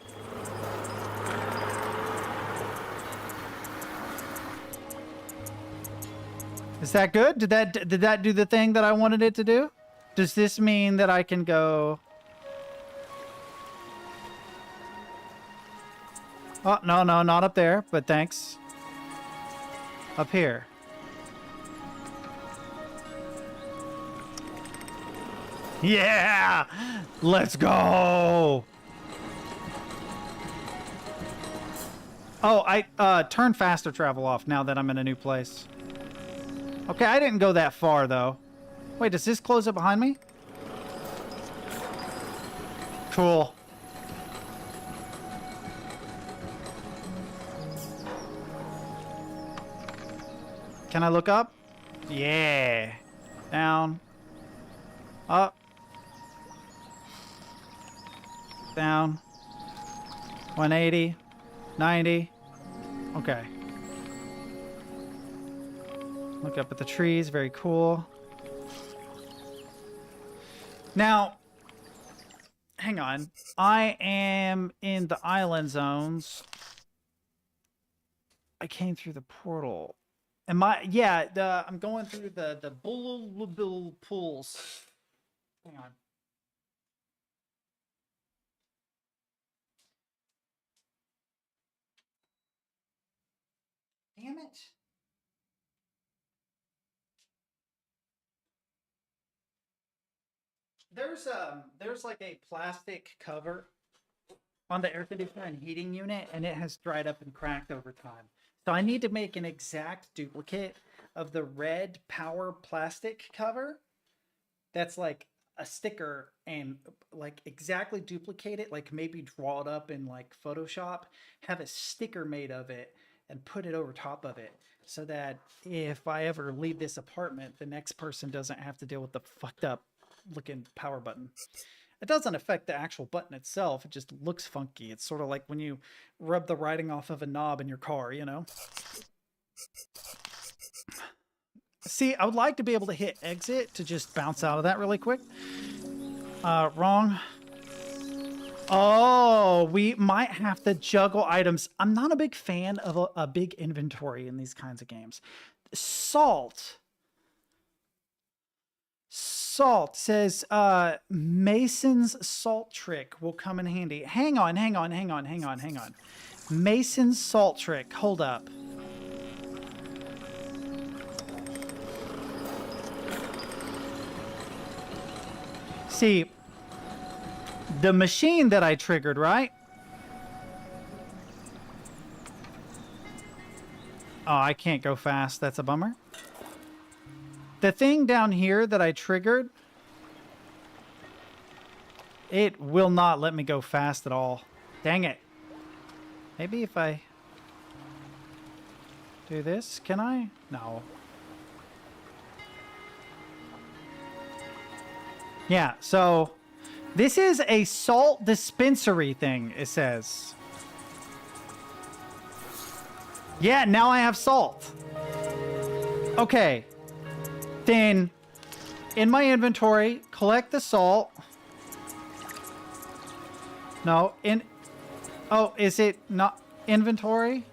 Is that good? Did that do the thing that I wanted it to do? Does this mean that I can go? Oh, no, not up there, but thanks. Up here. Yeah! Let's go! Oh, I turn faster travel off now that I'm in a new place. Okay, I didn't go that far, though. Wait, does this close up behind me? Cool. Can I look up? Yeah. Down. Up. Down. 180. 90. Okay. Look up at the trees. Very cool. Now, hang on. I am in the island zones. I came through the portal. Am I? Yeah, I'm going through the bull pools. Hang on. Damn it. There's like a plastic cover on the air conditioner and heating unit, and it has dried up and cracked over time. So I need to make an exact duplicate of the red power plastic cover that's like a sticker, and like exactly duplicate it, like maybe draw it up in like Photoshop, have a sticker made of it and put it over top of it, so that if I ever leave this apartment, the next person doesn't have to deal with the fucked up looking power button. It doesn't affect the actual button itself. It just looks funky. It's sort of like when you rub the writing off of a knob in your car, you know? See, I would like to be able to hit exit to just bounce out of that really quick. Wrong. Oh, we might have to juggle items. I'm not a big fan of a big inventory in these kinds of games. Salt says Mason's salt trick will come in handy. Hang on. Mason's salt trick. Hold up. See, the machine that I triggered, right? Oh, I can't go fast. That's a bummer. The thing down here that I triggered, it will not let me go fast at all. Dang it. Maybe if I do this, can I? No. Yeah, so this is a salt dispensary thing, it says. Yeah, now I have salt. Okay. Then, in my inventory, collect the salt. No, oh, is it not inventory?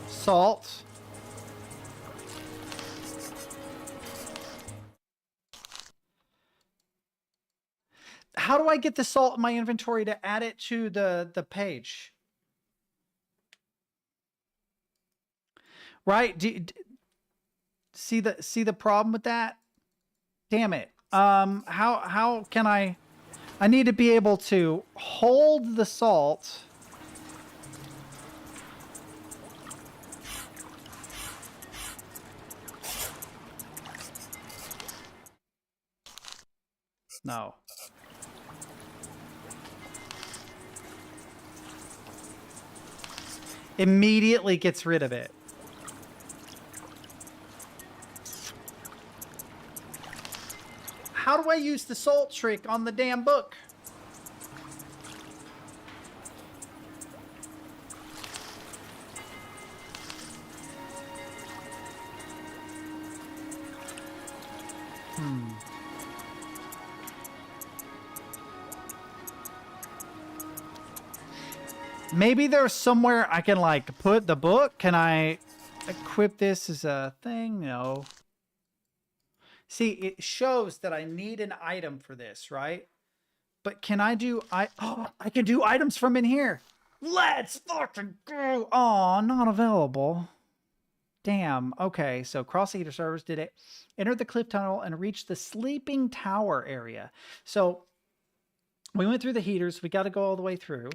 Salt. How do I get the salt in my inventory to add it to the page? Right? See the problem with that? Damn it. How can I need to be able to hold the salt. No. Immediately gets rid of it. How do I use the salt trick on the damn book? Maybe there's somewhere I can like put the book. Can I equip this as a thing? No. See, it shows that I need an item for this, right? But can I do I can do items from in here. Let's fucking go. Oh, not available. Damn. Okay, so cross the heater servers, did it. Enter the cliff tunnel and reach the sleeping tower area. So we went through the heaters. We got to go all the way through.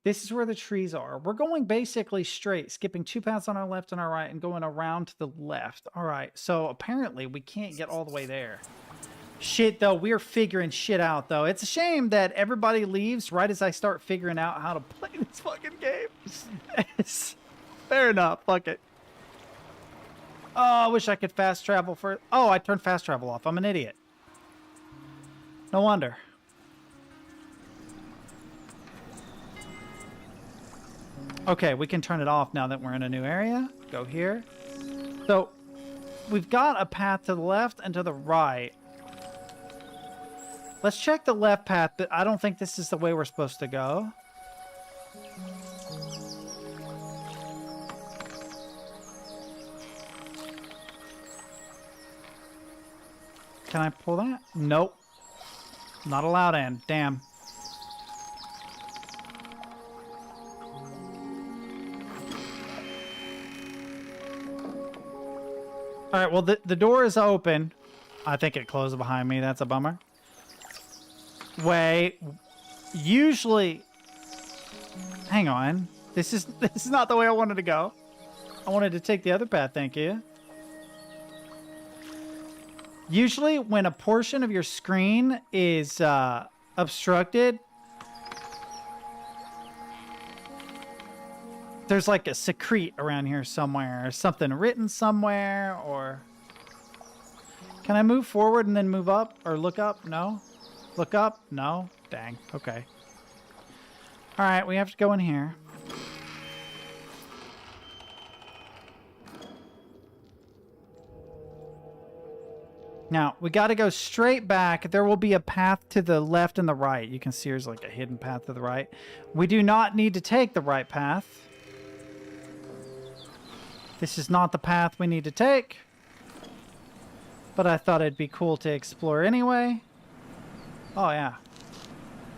This is where the trees are. We're going basically straight, skipping 2 paths on our left and our right and going around to the left. All right, so apparently we can't get all the way there. Shit, though, we're figuring shit out, though. It's a shame that everybody leaves right as I start figuring out how to play this fucking game. Fair enough, fuck it. Oh, I wish I could fast travel for... Oh, I turned fast travel off. I'm an idiot. No wonder. Okay, we can turn it off now that we're in a new area. Go here. So, we've got a path to the left and to the right. Let's check the left path, but I don't think this is the way we're supposed to go. Can I pull that? Nope. Not allowed in. Damn. All right, well, the door is open. I think it closed behind me. That's a bummer. Wait. Usually... Hang on. This is not the way I wanted to go. I wanted to take the other path, thank you. Usually, when a portion of your screen is obstructed, there's like a secrete around here somewhere, or something written somewhere, or... Can I move forward and then move up, or look up? No? Look up? No? Dang. Okay. Alright, we have to go in here. Now, we got to go straight back. There will be a path to the left and the right. You can see there's like a hidden path to the right. We do not need to take the right path. This is not the path we need to take. But I thought it'd be cool to explore anyway. Oh, yeah.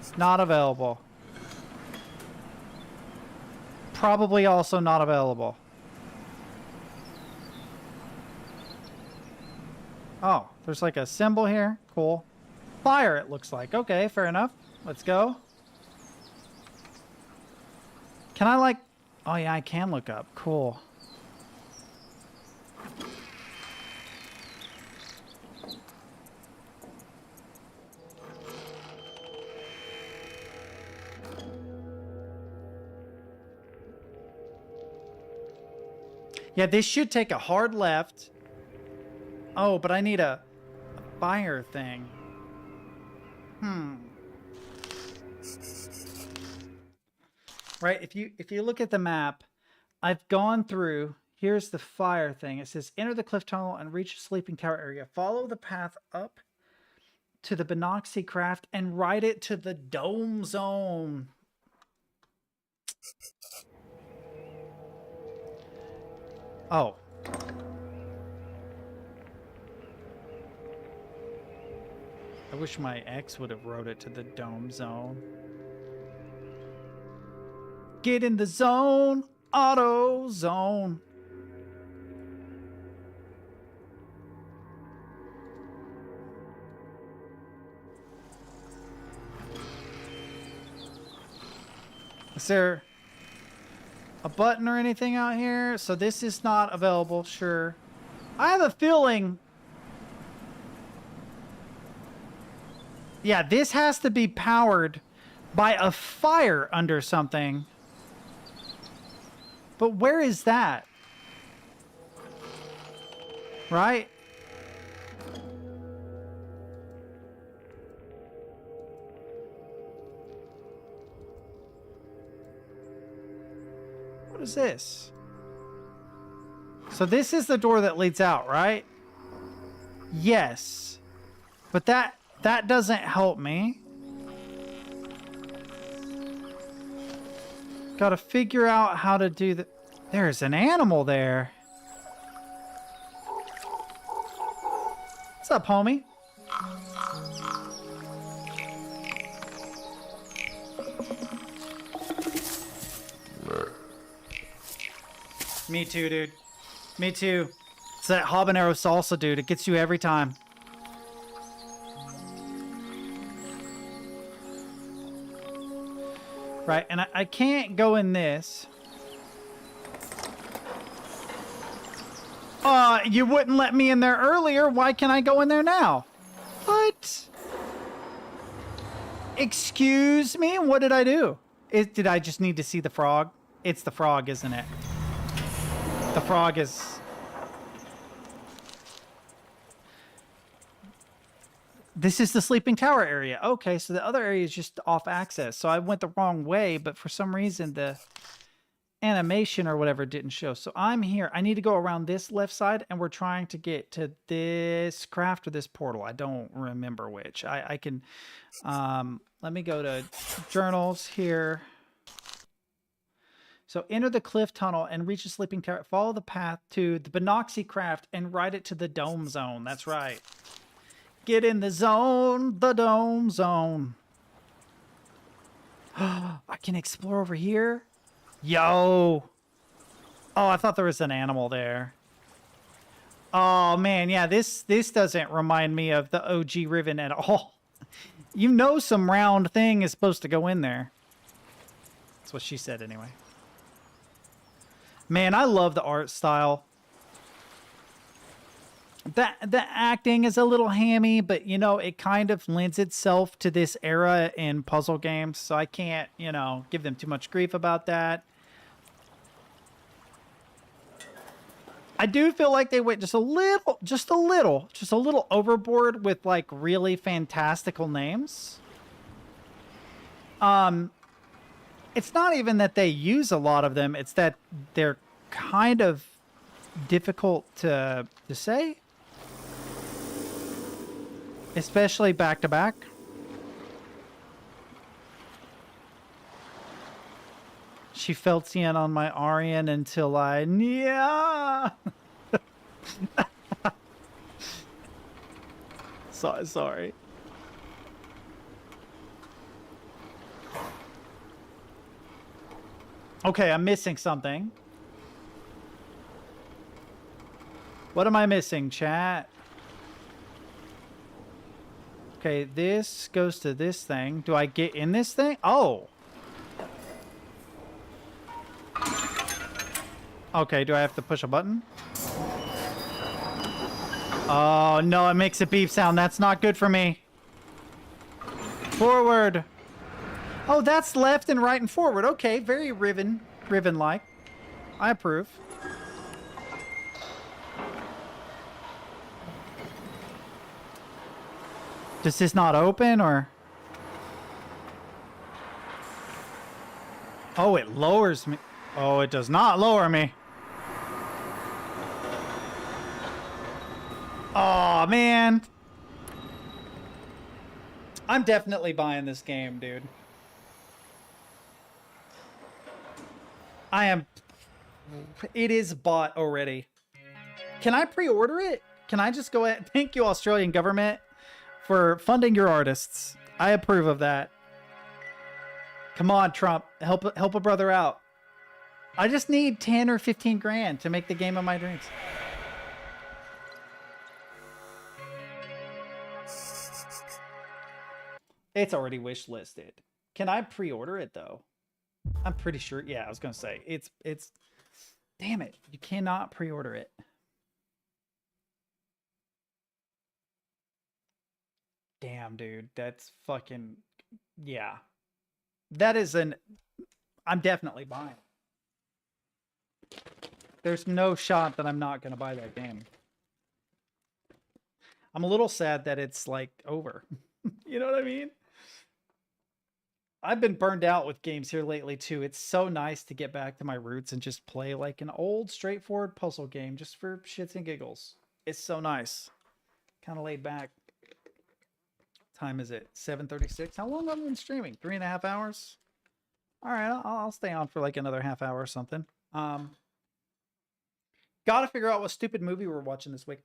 It's not available. Probably also not available. Oh, there's like a symbol here. Cool. Fire, it looks like. Okay, fair enough. Let's go. Can I like... Oh, yeah, I can look up. Cool. Yeah, this should take a hard left. Oh, but I need a fire thing. Right, if you look at the map, I've gone through. Here's the fire thing. It says enter the cliff tunnel and reach sleeping tower area. Follow the path up to the Binoxy craft and ride it to the dome zone. Oh. I wish my ex would have wrote it to the dome zone. Get in the zone, auto zone. Is there a button or anything out here? So this is not available, sure. I have a feeling... Yeah, this has to be powered by a fire under something. But where is that? Right? What is this? So this is the door that leads out, right? Yes. But that doesn't help me. Gotta figure out how to do the... There's an animal there. What's up, homie? Me too, dude. Me too. It's that habanero salsa, dude. It gets you every time. Right, and I can't go in this. You wouldn't let me in there earlier. Why can I go in there now? What? Excuse me? What did I do? Did I just need to see the frog? It's the frog, isn't it? The frog is... This is the sleeping tower area. Okay, so the other area is just off access. So I went the wrong way, but for some reason the animation or whatever didn't show. So I'm here. I need to go around this left side, and we're trying to get to this craft or this portal. I don't remember which. I can... let me go to journals here. So enter the cliff tunnel and reach the sleeping tower. Follow the path to the Binoxy craft and ride it to the dome zone. That's right. Get in the zone, the dome zone. I can explore over here. Yo. Oh, I thought there was an animal there. Oh man, yeah, this doesn't remind me of the OG Riven at all. You know some round thing is supposed to go in there. That's what she said anyway. Man, I love the art style. The acting is a little hammy, but, you know, it kind of lends itself to this era in puzzle games, so I can't, you know, give them too much grief about that. I do feel like they went just a little overboard with, like, really fantastical names. It's not even that they use a lot of them, it's that they're kind of difficult to say. Especially back to back. She felt in on my Aryan until I... Yeah! Sorry. Okay, I'm missing something. What am I missing, chat? Okay, this goes to this thing. Do I get in this thing? Oh! Okay, do I have to push a button? Oh, no, it makes a beep sound. That's not good for me. Forward. Oh, that's left and right and forward. Okay, very Riven-like. I approve. Does this not open, or? Oh, it lowers me. Oh, it does not lower me. Oh, man. I'm definitely buying this game, dude. I am... It is bought already. Can I pre-order it? Can I just go ahead? Thank you, Australian government, for funding your artists. I approve of that. Come on, Trump. Help a brother out. I just need 10 or 15 grand to make the game of my dreams. It's already wish listed. Can I pre-order it though? I'm pretty sure. Yeah, I was gonna say it's. Damn it! You cannot pre-order it. Damn, dude, that's fucking... Yeah. That is an... I'm definitely buying. There's no shot that I'm not going to buy that game. I'm a little sad that it's, like, over. You know what I mean? I've been burned out with games here lately, too. It's so nice to get back to my roots and just play, like, an old, straightforward puzzle game just for shits and giggles. It's so nice. Kind of laid back. Time is it? 7:36. How long have I been streaming? 3.5 hours. All right, I'll stay on for like another half hour or something. Gotta figure out what stupid movie we're watching this week.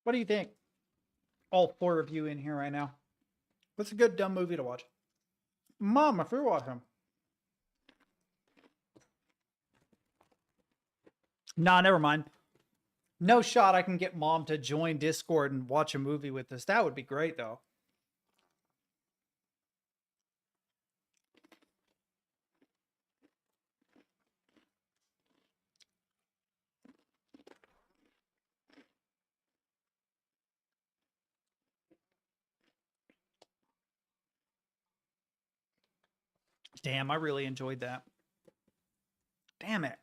What do you think? All 4 of you in here right now. What's a good dumb movie to watch? Mom, if you're watching. Nah, never mind. No shot I can get Mom to join Discord and watch a movie with us. That would be great, though. Damn, I really enjoyed that. Damn it.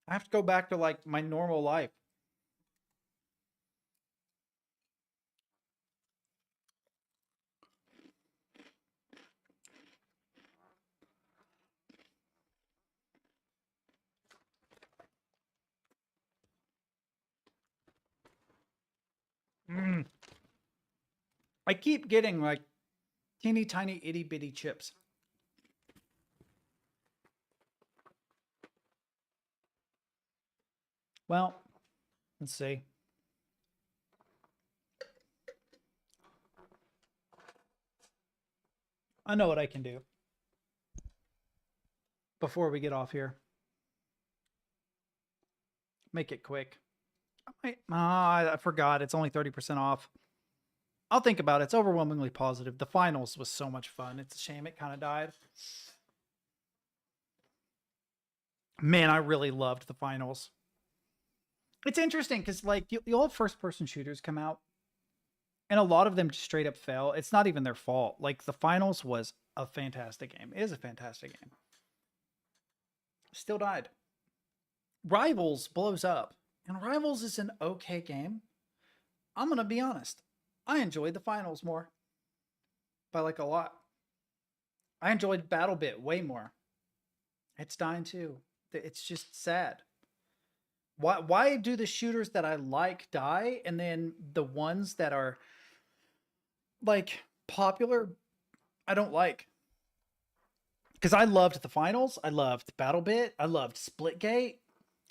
I have to go back to like my normal life. I keep getting like teeny tiny itty bitty chips. Well, let's see. I know what I can do before we get off here. Make it quick. I forgot. It's only 30% off. I'll think about it. It's overwhelmingly positive. The finals was so much fun. It's a shame it kind of died. Man, I really loved the finals. It's interesting because like the old first-person shooters come out and a lot of them just straight up fail. It's not even their fault. Like the finals was a fantastic game. It is a fantastic game. Still died. Rivals blows up. And Rivals is an okay game. I'm going to be honest. I enjoyed the finals more. By like a lot. I enjoyed BattleBit way more. It's dying too. It's just sad. Why do the shooters that I like die and then the ones that are like popular I don't like? Because I loved the finals. I loved BattleBit. I loved Splitgate.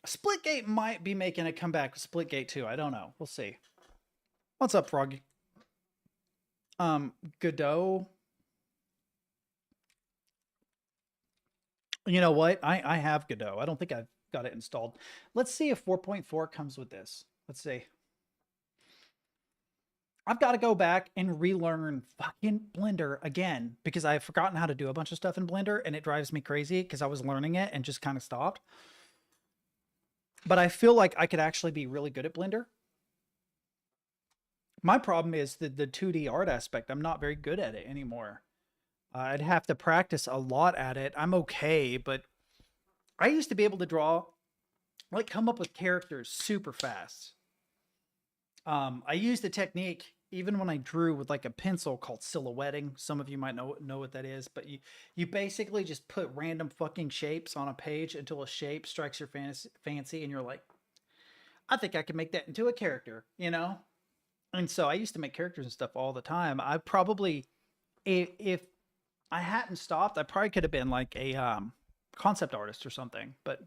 Splitgate might be making a comeback with Splitgate too. I don't know. We'll see. What's up, Froggy? Godot. You know what? I have Godot. I don't think I've got it installed. Let's see if 4.4 comes with this. Let's see. I've got to go back and relearn fucking Blender again because I've forgotten how to do a bunch of stuff in Blender and it drives me crazy because I was learning it and just kind of stopped. But I feel like I could actually be really good at Blender. My problem is the 2D art aspect. I'm not very good at it anymore. I'd have to practice a lot at it. I'm okay, but I used to be able to draw, like come up with characters super fast. I used a technique even when I drew with like a pencil called silhouetting. Some of you might know what that is, but you basically just put random fucking shapes on a page until a shape strikes your fancy and you're like, I think I can make that into a character, you know? And so I used to make characters and stuff all the time. I probably, if I hadn't stopped, I probably could have been like a concept artist or something, but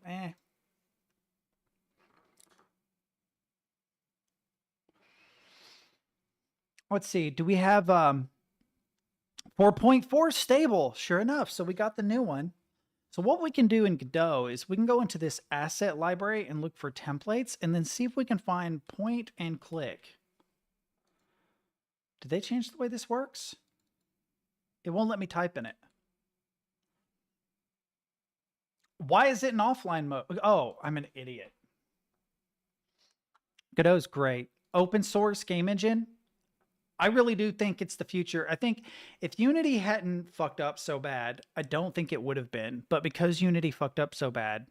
Let's see. Do we have 4.4 stable? Sure enough. So we got the new one. So what we can do in Godot is we can go into this asset library and look for templates and then see if we can find point and click. Did they change the way this works? It won't let me type in it. Why is it in offline mode? Oh, I'm an idiot. Godot's great. Open source game engine. I really do think it's the future. I think if Unity hadn't fucked up so bad, I don't think it would have been. But because Unity fucked up so bad,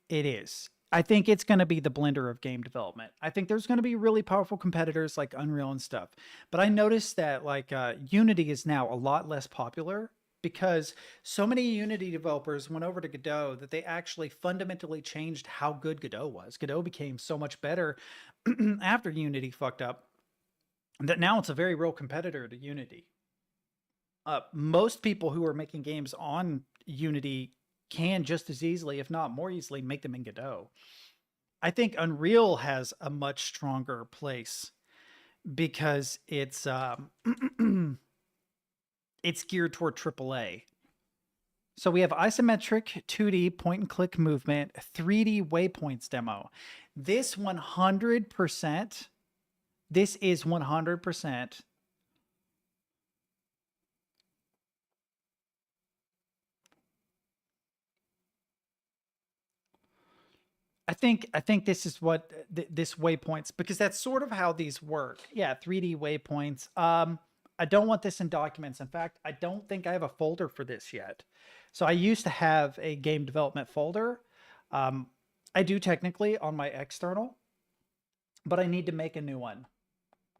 it is. I think it's going to be the Blender of game development. I think there's going to be really powerful competitors like Unreal and stuff. But I noticed that like Unity is now a lot less popular because so many Unity developers went over to Godot that they actually fundamentally changed how good Godot was. Godot became so much better after Unity fucked up that now it's a very real competitor to Unity. Most people who are making games on Unity can just as easily, if not more easily, make them in Godot. I think Unreal has a much stronger place because it's it's geared toward AAA. So we have isometric 2D point and click movement, 3D waypoints demo. This 100%, this is 100% I think this is what this waypoints, because that's sort of how these work. Yeah, 3D waypoints. I don't want this in documents. In fact, I don't think I have a folder for this yet. So I used to have a game development folder. I do technically on my external, but I need to make a new one.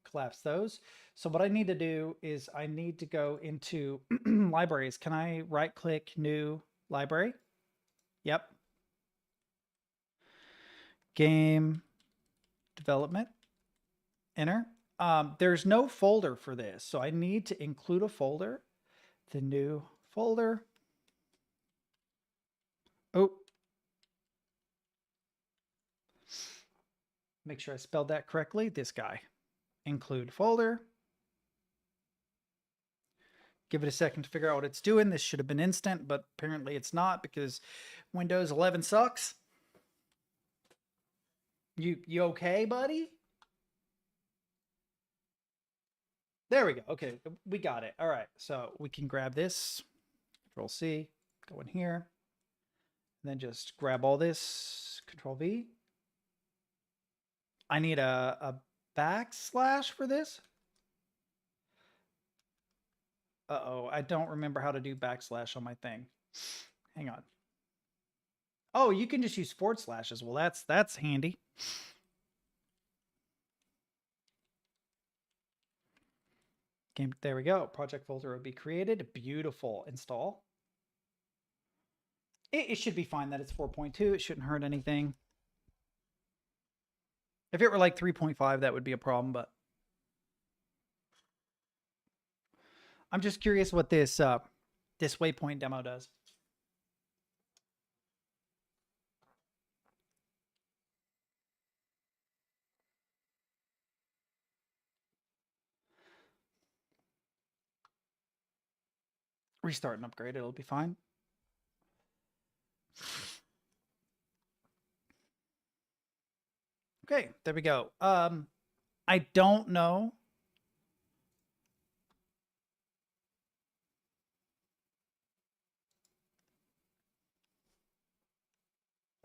Collapse those. So what I need to do is I need to go into libraries. Can I right click new library? Yep. Game development, enter. There's no folder for this, so I need to include a folder, the new folder. Oh, make sure I spelled that correctly. This guy, include folder. Give it a second to figure out what it's doing. This should have been instant, but apparently it's not because Windows 11 sucks. You okay, buddy? There we go. Okay, we got it. All right, so we can grab this, Control C, go in here, and then just grab all this, Control V. I need a backslash for this. Uh-oh, I don't remember how to do backslash on my thing. Hang on. Oh, you can just use forward slashes. Well, that's handy. Game, there we go. Project folder will be created. Beautiful. Install. It should be fine that it's 4.2. It shouldn't hurt anything. If it were like 3.5, that would be a problem, but I'm just curious what this this waypoint demo does. Restart and upgrade, it'll be fine. Okay, there we go. I don't know.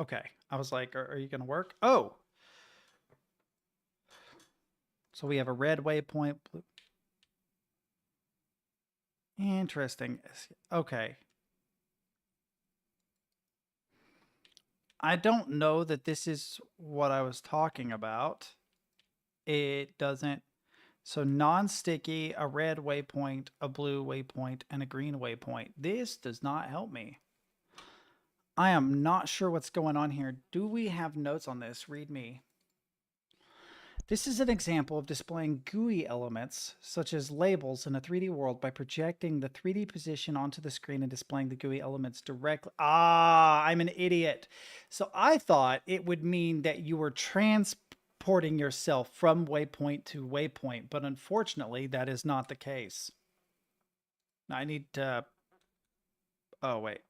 Okay, I was like, are you going to work? Oh! So we have a red waypoint. Blue. Interesting. Okay. I don't know that this is what I was talking about. It doesn't. So non-sticky, a red waypoint, a blue waypoint, and a green waypoint. This does not help me. I am not sure what's going on here. Do we have notes on this? Read me. This is an example of displaying GUI elements, such as labels, in a 3D world by projecting the 3D position onto the screen and displaying the GUI elements directly. Ah, I'm an idiot. So I thought it would mean that you were transporting yourself from waypoint to waypoint, but unfortunately, that is not the case. I need to... Oh, wait.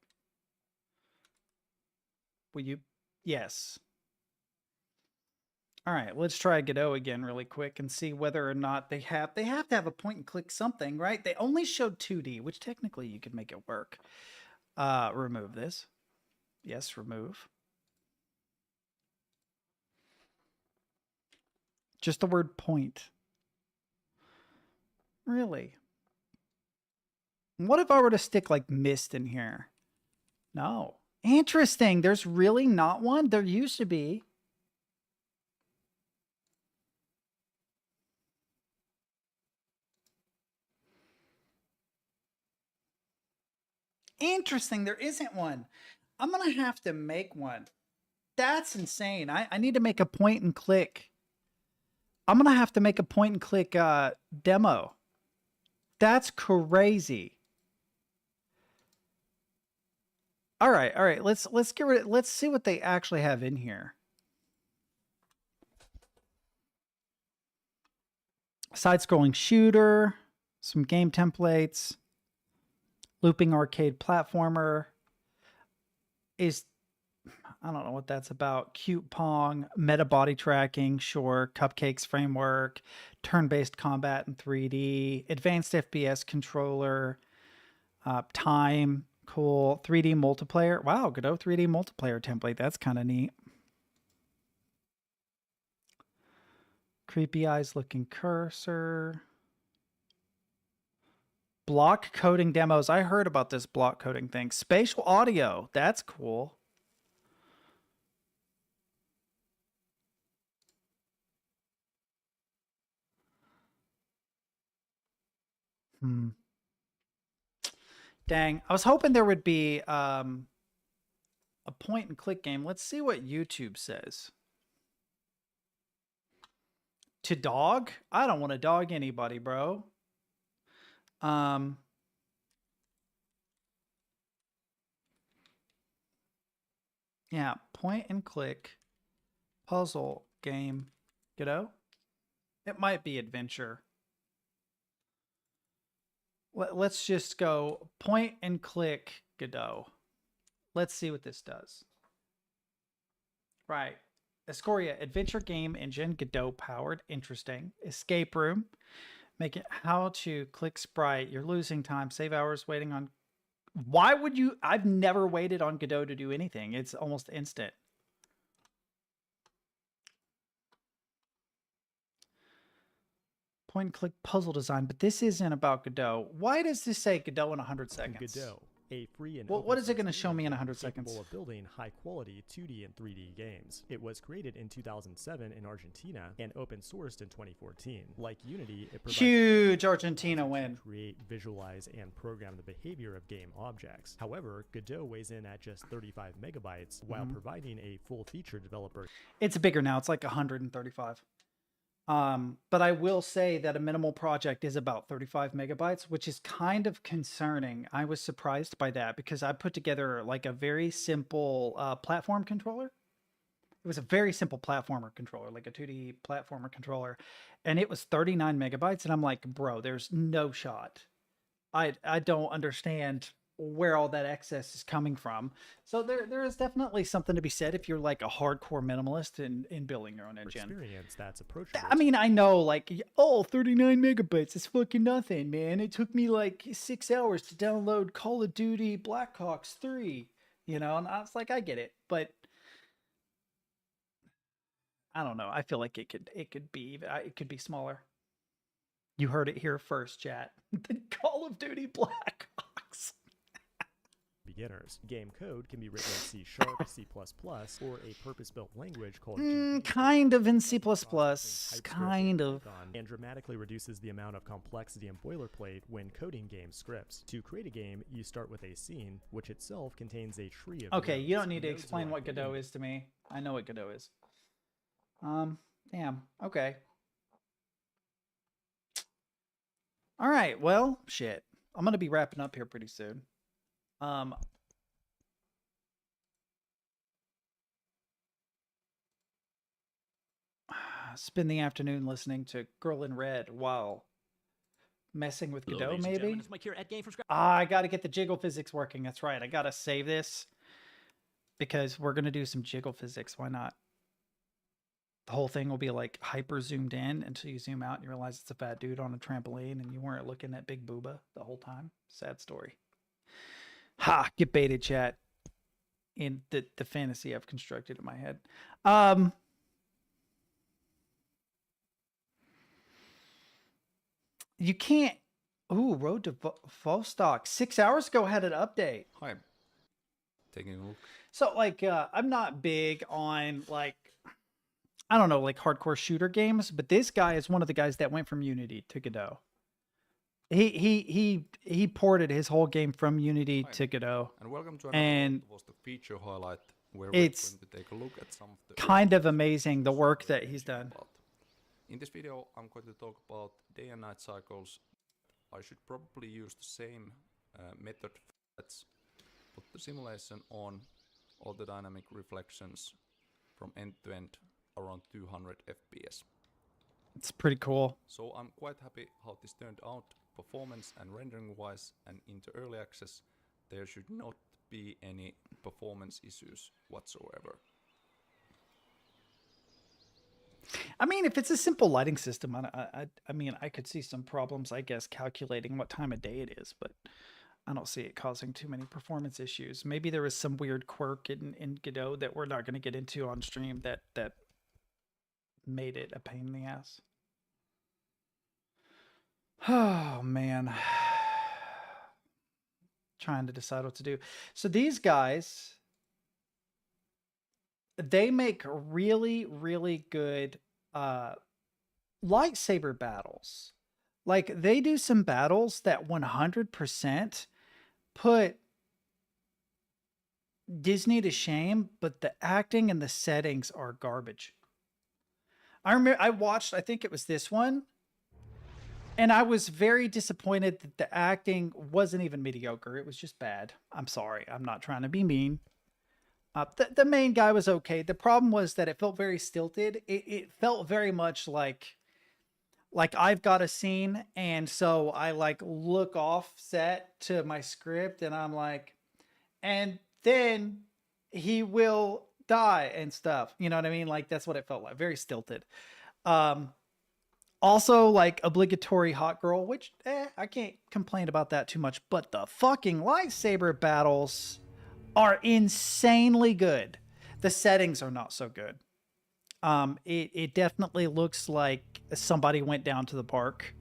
Will you... Yes. All right, let's try Godot again really quick and see whether or not they have to have a point and click something, right? They only showed 2D, which technically you could make it work. Remove this. Yes, remove. Just the word point. Really? What if I were to stick like mist in here? No. Interesting. There's really not one. There used to be. Interesting. There isn't one. I'm going to have to make one. That's insane. I need to make a point and click. I'm going to have to make a point and click demo. That's crazy. All right, all right. Let's get rid. Let's see what they actually have in here. Side-scrolling shooter, some game templates, looping arcade platformer. I don't know what that's about. Cute Pong, meta body tracking, sure. Cupcakes framework, turn-based combat in 3D, advanced FPS controller, time, cool. 3D multiplayer. Wow, Godot 3D multiplayer template. That's kind of neat. Creepy eyes looking cursor. Block coding demos. I heard about this block coding thing. Spatial audio. That's cool. Dang. I was hoping there would be a point and click game. Let's see what YouTube says. To dog? I don't want to dog anybody, bro. Yeah, point and click puzzle game. Godot? It might be adventure. Let's just go point and click Godot. Let's see what this does. Right. Escoria, adventure game engine, Godot powered. Interesting. Escape room. Make it how to click sprite. You're losing time. Save hours waiting on. Why would you? I've never waited on Godot to do anything. It's almost instant. Point and click puzzle design, but this isn't about Godot. Why does this say Godot in 100 seconds? Godot, a free and what is it going to show me in 100 seconds? Capable of building high-quality 2D and 3D games. It was created in 2007 in Argentina and open-sourced in 2014. Like Unity, it provides huge Argentina win. Create, visualize, and program the behavior of game objects. However, Godot weighs in at just 35 megabytes while providing a full-feature developer. It's bigger now. It's like 135. But I will say that a minimal project is about 35 megabytes, which is kind of concerning. I was surprised by that because I put together like a very simple platform controller. It was a very simple platformer controller, like a 2D platformer controller, and it was 39 megabytes. And I'm like, bro, there's no shot. I don't understand where all that excess is coming from. So there is definitely something to be said if you're like a hardcore minimalist in building your own engine. Experience that's approachable. I mean, I know like, oh, 39 megabytes is fucking nothing, man. It took me like 6 hours to download Call of Duty Black Ops 3, you know, and I was like, I get it, but I don't know. I feel like it could be smaller. You heard it here first, chat. The Call of Duty Black Ops. Beginners. Game code can be written in C#, C++, or a purpose-built language called kind of in C++, kind of. And dramatically reduces the amount of complexity and boilerplate when coding game scripts. To create a game, you start with a scene, which itself contains a tree of Okay, nodes. you don't need to explain what Godot is to me. I know what Godot is. Damn. Okay. All right, well, shit. I'm going to be wrapping up here pretty soon. Spend the afternoon listening to Girl in Red while messing with Godot, maybe? It's Mike here at Game from Scratch. I got to get the jiggle physics working. That's right. I got to save this because we're going to do some jiggle physics. Why not? The whole thing will be like hyper zoomed in until you zoom out and you realize it's a fat dude on a trampoline and you weren't looking at Big Booba the whole time. Sad story. Ha! Get baited, chat. In the fantasy I've constructed in my head. You can't. Ooh, Road to Vostok. 6 hours ago had an update. Hi. Taking a look. So, like, I'm not big on, like, I don't know, like hardcore shooter games, but this guy is one of the guys that went from Unity to Godot. He ported his whole game from Unity to Godot. And welcome to another Vostok feature highlight, where we're going to take a look at some of the kind of amazing the work that he's done. In this video, I'm going to talk about day and night cycles. I should probably use the same method. Let's put the simulation on, all the dynamic reflections from end to end around 200 FPS. It's pretty cool. So I'm quite happy how this turned out performance and rendering wise, and into early access there should not be any performance issues whatsoever. I mean, if it's a simple lighting system, I mean, I could see some problems, I guess, calculating what time of day it is, but I don't see it causing too many performance issues. Maybe there was some weird quirk in Godot that we're not going to get into on stream that made it a pain in the ass. Oh, man. Trying to decide what to do. So these guys, they make really, really good lightsaber battles. Like, they do some battles that 100% put Disney to shame, but the acting and the settings are garbage. I remember I watched, I think it was this one, and I was very disappointed that the acting wasn't even mediocre. It was just bad. I'm sorry. I'm not trying to be mean. The main guy was okay. The problem was that it felt very stilted. It felt very much like I've got a scene, and so I like look offset to my script, and I'm like, and then he will die and stuff. You know what I mean? Like, that's what it felt like. Very stilted. Also, like, obligatory hot girl, which I can't complain about that too much, but the fucking lightsaber battles are insanely good. The settings are not so good. It definitely looks like somebody went down to the park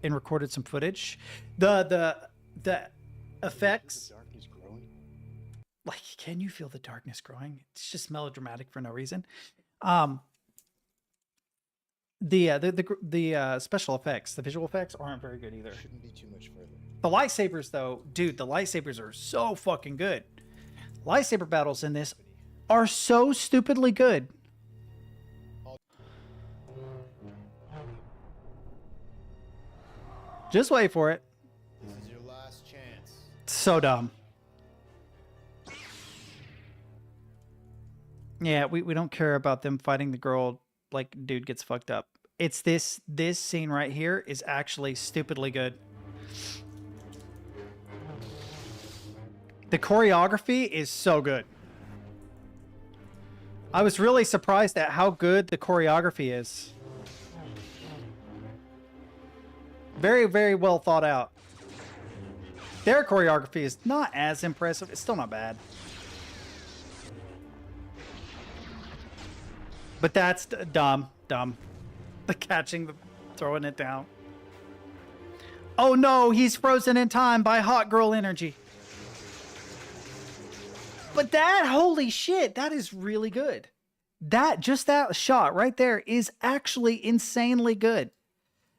and recorded some footage. The effects, like, can you feel the darkness growing? It's just melodramatic for no reason. The special effects, the visual effects aren't very good either. Shouldn't be too much further. The lightsabers, though, dude, the lightsabers are so fucking good. Lightsaber battles in this are so stupidly good. Just wait for it. This is your last chance. So dumb. Yeah, we don't care about them fighting the girl like dude gets fucked up. It's this scene right here is actually stupidly good. The choreography is so good. I was really surprised at how good the choreography is. Very, very well thought out. Their choreography is not as impressive. It's still not bad. But that's dumb. The catching, throwing it down. Oh no, he's frozen in time by hot girl energy. But that, holy shit, that is really good. That shot right there is actually insanely good.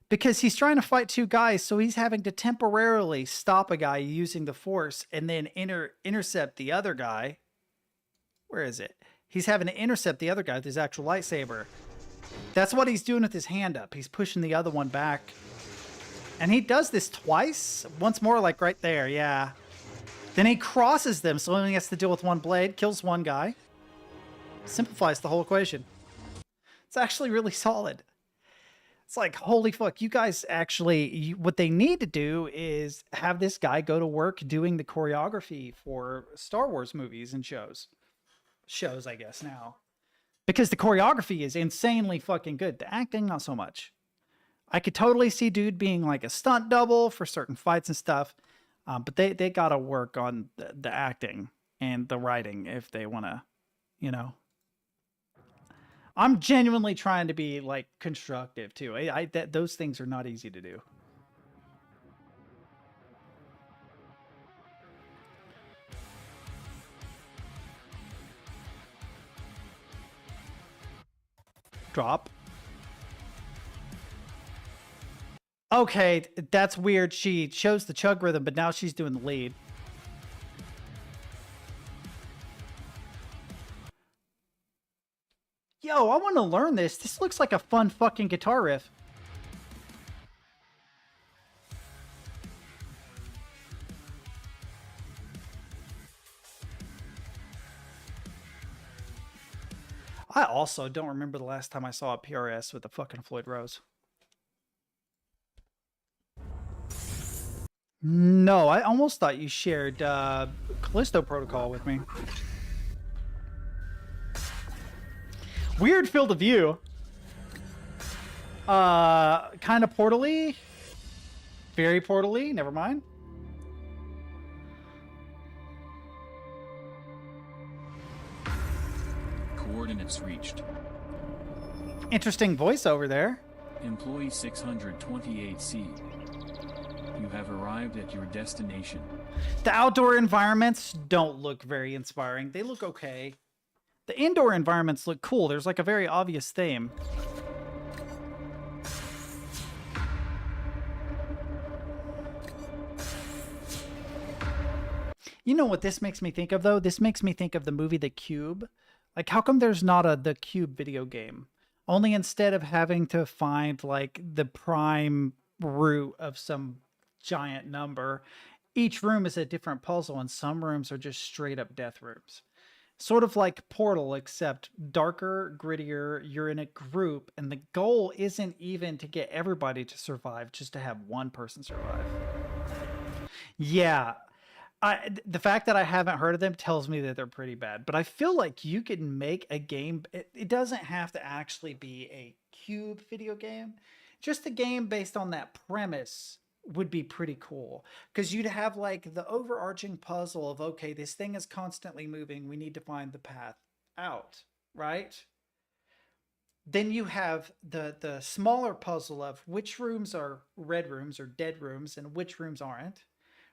Because he's trying to fight two guys, so he's having to temporarily stop a guy using the force and then intercept the other guy. Where is it? He's having to intercept the other guy with his actual lightsaber. That's what he's doing with his hand up. He's pushing the other one back. And he does this twice. Once more, like right there, yeah. Then he crosses them, so he only has to deal with one blade, kills one guy. Simplifies the whole equation. It's actually really solid. It's like, holy fuck, you guys actually, what they need to do is have this guy go to work doing the choreography for Star Wars movies and shows. Shows, I guess, now. Because the choreography is insanely fucking good. The acting, not so much. I could totally see dude being like a stunt double for certain fights and stuff. But they gotta work on the acting and the writing if they want to, you know. I'm genuinely trying to be like constructive too. Those things are not easy to do. Drop. Okay, that's weird. She shows the chug rhythm, but now she's doing the lead. Yo, I want to learn this. This looks like a fun fucking guitar riff. I also don't remember the last time I saw a PRS with the fucking Floyd Rose. No, I almost thought you shared Callisto Protocol with me. Weird field of view. Kind of portally. Very portally. Never mind. Coordinates reached. Interesting voiceover there. Employee 628C. You have arrived at your destination. The outdoor environments don't look very inspiring. They look okay. The indoor environments look cool. There's like a very obvious theme. You know what this makes me think of, though? This makes me think of the movie The Cube. Like, how come there's not a The Cube video game? Only instead of having to find, like, the prime root of some giant number, each room is a different puzzle, and some rooms are just straight up death rooms. Sort of like Portal, except darker, grittier, you're in a group, and the goal isn't even to get everybody to survive, just to have one person survive. Yeah. The fact that I haven't heard of them tells me that they're pretty bad, but I feel like you can make a game. It doesn't have to actually be a Cube video game. Just a game based on that premise would be pretty cool, because you'd have like the overarching puzzle of, okay, this thing is constantly moving. We need to find the path out, right? Then you have the smaller puzzle of which rooms are red rooms or dead rooms and which rooms aren't.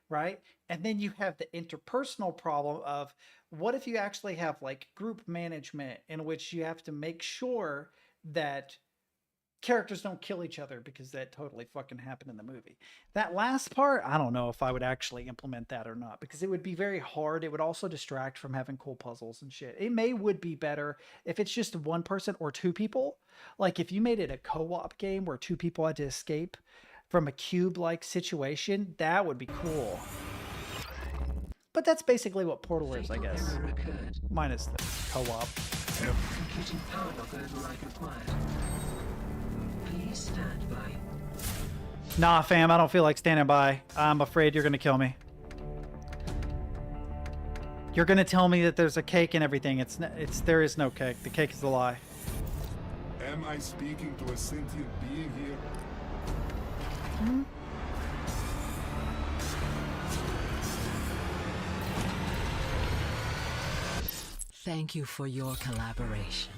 Right? And then you have the interpersonal problem of what if you actually have like group management in which you have to make sure that characters don't kill each other, because that totally fucking happened in the movie. That last part, I don't know if I would actually implement that or not, because it would be very hard. It would also distract from having cool puzzles and shit. It would be better if it's just one person or two people. Like if you made it a co-op game where two people had to escape from a cube-like situation, that would be cool. But that's basically what Portal is, I guess. Minus the co-op. Computing power lock override required. Please stand by. Nah, fam, I don't feel like standing by. I'm afraid you're gonna kill me. You're gonna tell me that there's a cake and everything. There is no cake. The cake is a lie. Am I speaking to a sentient being here? Thank you for your collaboration.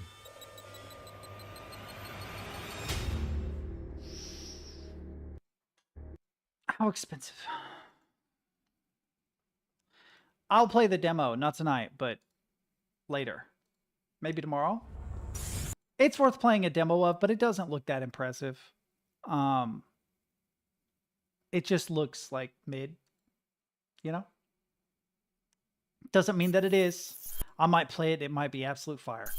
How expensive? I'll play the demo, not tonight, but later. Maybe tomorrow? It's worth playing a demo of, but it doesn't look that impressive. It just looks like mid, you know? Doesn't mean that it is. I might play it. It might be absolute fire.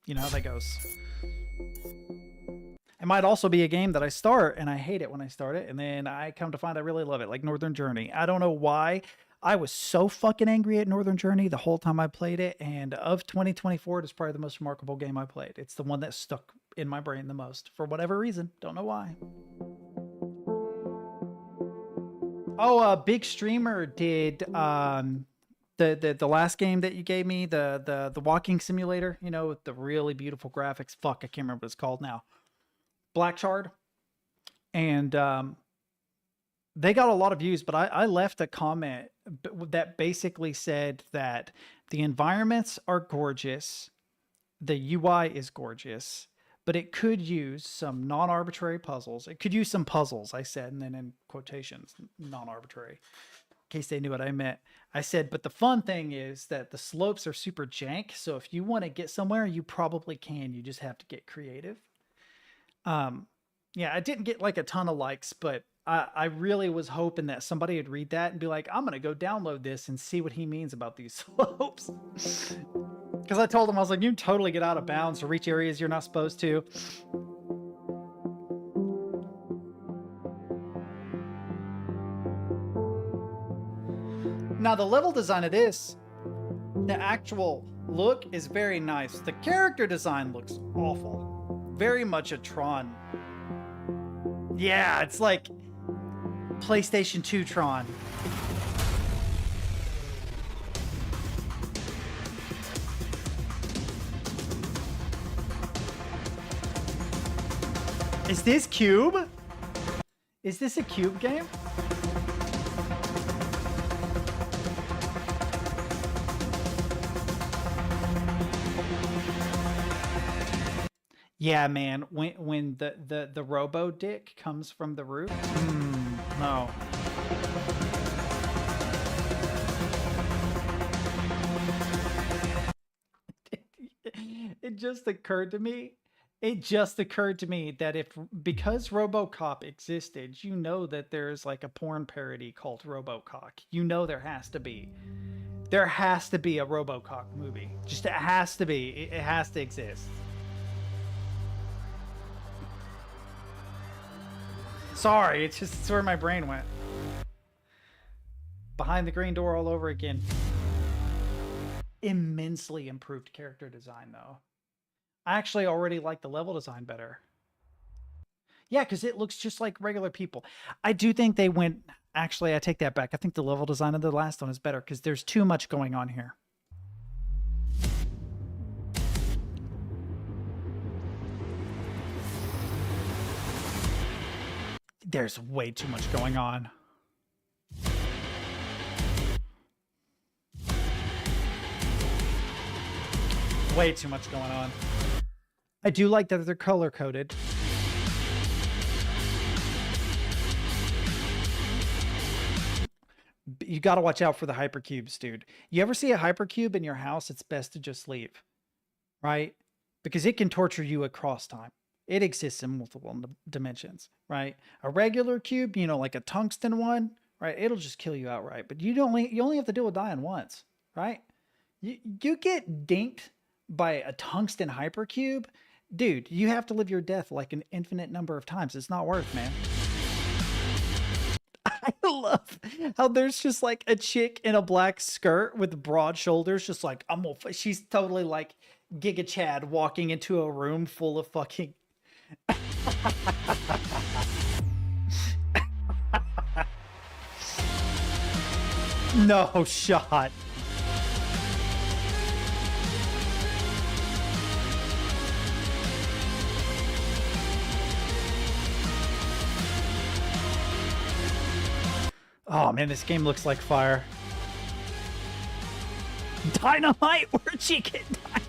You know how that goes. It might also be a game that I start and I hate it when I start it, and then I come to find I really love it, like Northern Journey. I don't know why. I was so fucking angry at Northern Journey the whole time I played it, and of 2024, it is probably the most remarkable game I played. It's the one that stuck in my brain the most, for whatever reason. Don't know why. Oh, a big streamer did the last game that you gave me, the walking simulator, you know, with the really beautiful graphics. Fuck, I can't remember what it's called now. Black Shard. And they got a lot of views, but I left a comment that basically said that the environments are gorgeous, the UI is gorgeous, but it could use some non-arbitrary puzzles. It could use some puzzles, I said, and then in quotations, non-arbitrary, in case they knew what I meant. I said, but the fun thing is that the slopes are super jank, so if you want to get somewhere, you probably can. You just have to get creative. Yeah, I didn't get like a ton of likes, but I really was hoping that somebody would read that and be like, I'm going to go download this and see what he means about these slopes. Because I told him, I was like, you totally get out of bounds to reach areas you're not supposed to. Now, the level design of this, the actual look is very nice. The character design looks awful. Very much a Tron. Yeah, it's like PlayStation 2 Tron. Is this Cube? Is this a Cube game? Yeah, man. When the robo dick comes from the roof. No. It just occurred to me. It just occurred to me that because RoboCop existed, you know that there's like a porn parody called RoboCop. You know there has to be. There has to be a RoboCop movie. Just it has to be. It has to exist. Sorry, it's where my brain went. Behind the Green Door all over again. Immensely improved character design, though. I actually already like the level design better. Yeah, because it looks just like regular people. I do think they went... Actually, I take that back. I think the level design of the last one is better because there's too much going on here. There's way too much going on. Way too much going on. I do like that they're color-coded. You got to watch out for the hypercubes, dude. You ever see a hypercube in your house, it's best to just leave. Right? Because it can torture you across time. It exists in multiple dimensions, right? A regular cube, you know, like a tungsten one, right? It'll just kill you outright. But you only have to deal with dying once, right? You get dinked by a tungsten hypercube, dude, you have to live your death like an infinite number of times. It's not worth, man. I love how there's just like a chick in a black skirt with broad shoulders, just like, she's totally like Giga Chad walking into a room full of fucking... No shot. Oh man, this game looks like fire. Dynamite? Where'd she get dynamite?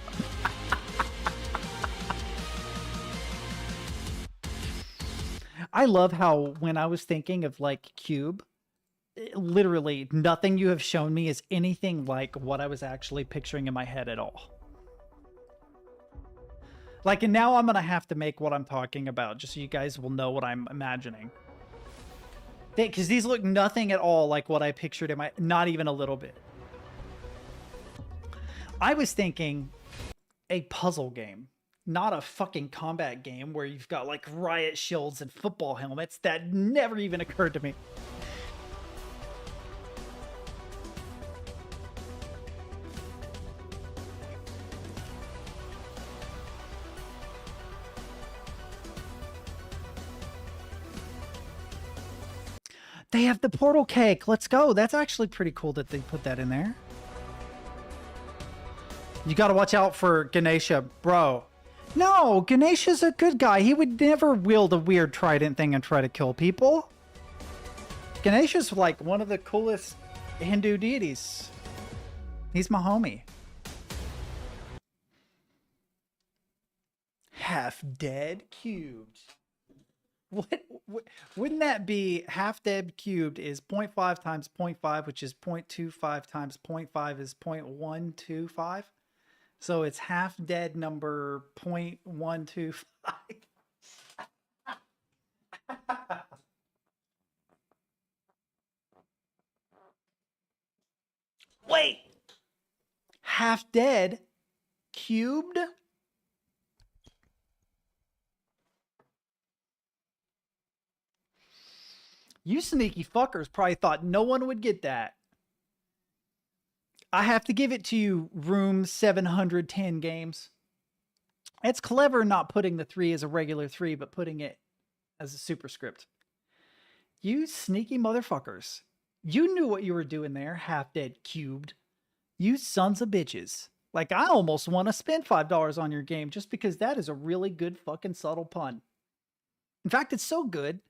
I love how when I was thinking of like Cube, literally nothing you have shown me is anything like what I was actually picturing in my head at all. Like, and now I'm gonna have to make what I'm talking about just so you guys will know what I'm imagining. Because these look nothing at all like what I pictured in my... Not even a little bit. I was thinking a puzzle game. Not a fucking combat game where you've got like riot shields and football helmets. That never even occurred to me. They have the portal cake. Let's go. That's actually pretty cool that they put that in there. You got to watch out for Ganesha, bro. No, Ganesha's a good guy. He would never wield a weird trident thing and try to kill people. Ganesha's like one of the coolest Hindu deities. He's my homie. Half-dead cubes. What wouldn't that be half dead cubed is 0.5 times 0.5, which is 0.25 times 0.5 is 0.125. So it's half dead number 0.125. Wait. Half dead cubed? You sneaky fuckers probably thought no one would get that. I have to give it to you, Room 710 Games. It's clever not putting the 3 as a regular 3, but putting it as a superscript. You sneaky motherfuckers. You knew what you were doing there, half-dead cubed. You sons of bitches. Like, I almost want to spend $5 on your game just because that is a really good fucking subtle pun. In fact, it's so good,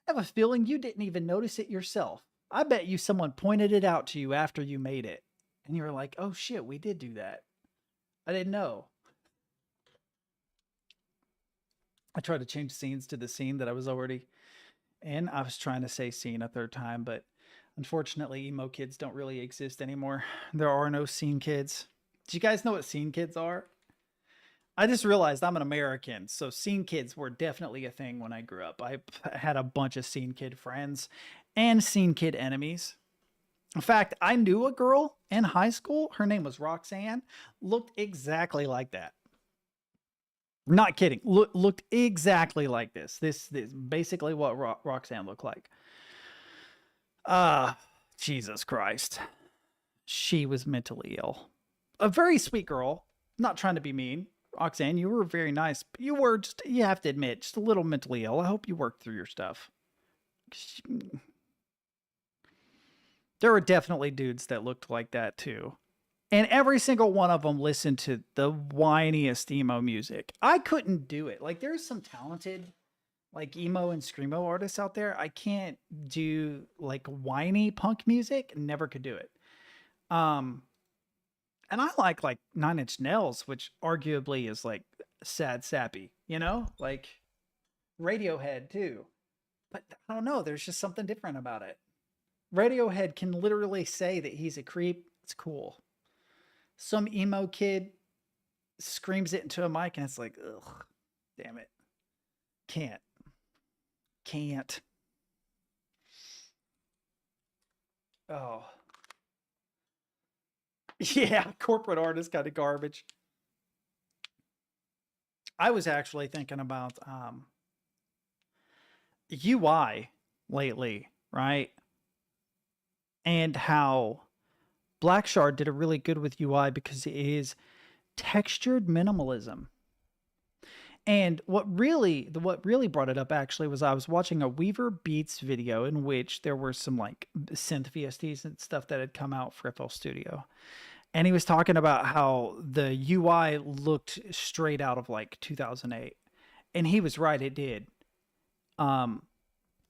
I have a feeling you didn't even notice it yourself. I bet you someone pointed it out to you after you made it. And you were like, oh shit, we did do that. I didn't know. I tried to change scenes to the scene that I was already in. I was trying to say scene a third time, but unfortunately, emo kids don't really exist anymore. There are no scene kids. Do you guys know what scene kids are? I just realized I'm an American, so scene kids were definitely a thing when I grew up. I had a bunch of scene kid friends and scene kid enemies. In fact, I knew a girl in high school. Her name was Roxanne. Looked exactly like that. Not kidding. Looked exactly like this. This basically what Roxanne looked like. Jesus Christ. She was mentally ill. A very sweet girl. Not trying to be mean. Roxanne, you were very nice. But you were just, you have to admit, just a little mentally ill. I hope you worked through your stuff. There were definitely dudes that looked like that too. And every single one of them listened to the whiniest emo music. I couldn't do it. Like, there's some talented, like, emo and screamo artists out there. I can't do, like, whiny punk music. Never could do it. And I like 9 Inch Nails, which arguably is, like, sad sappy, you know? Like, Radiohead, too. But I don't know. There's just something different about it. Radiohead can literally say that he's a creep. It's cool. Some emo kid screams it into a mic and it's like, ugh, damn it. Can't. Oh. Yeah, corporate art is kind of garbage. I was actually thinking about UI lately, right? And how Blackshard did a really good with UI because it is textured minimalism. And what really brought it up actually was I was watching a Weaver Beats video in which there were some like synth VSTs and stuff that had come out for FL Studio. And he was talking about how the UI looked straight out of like 2008. And he was right, it did.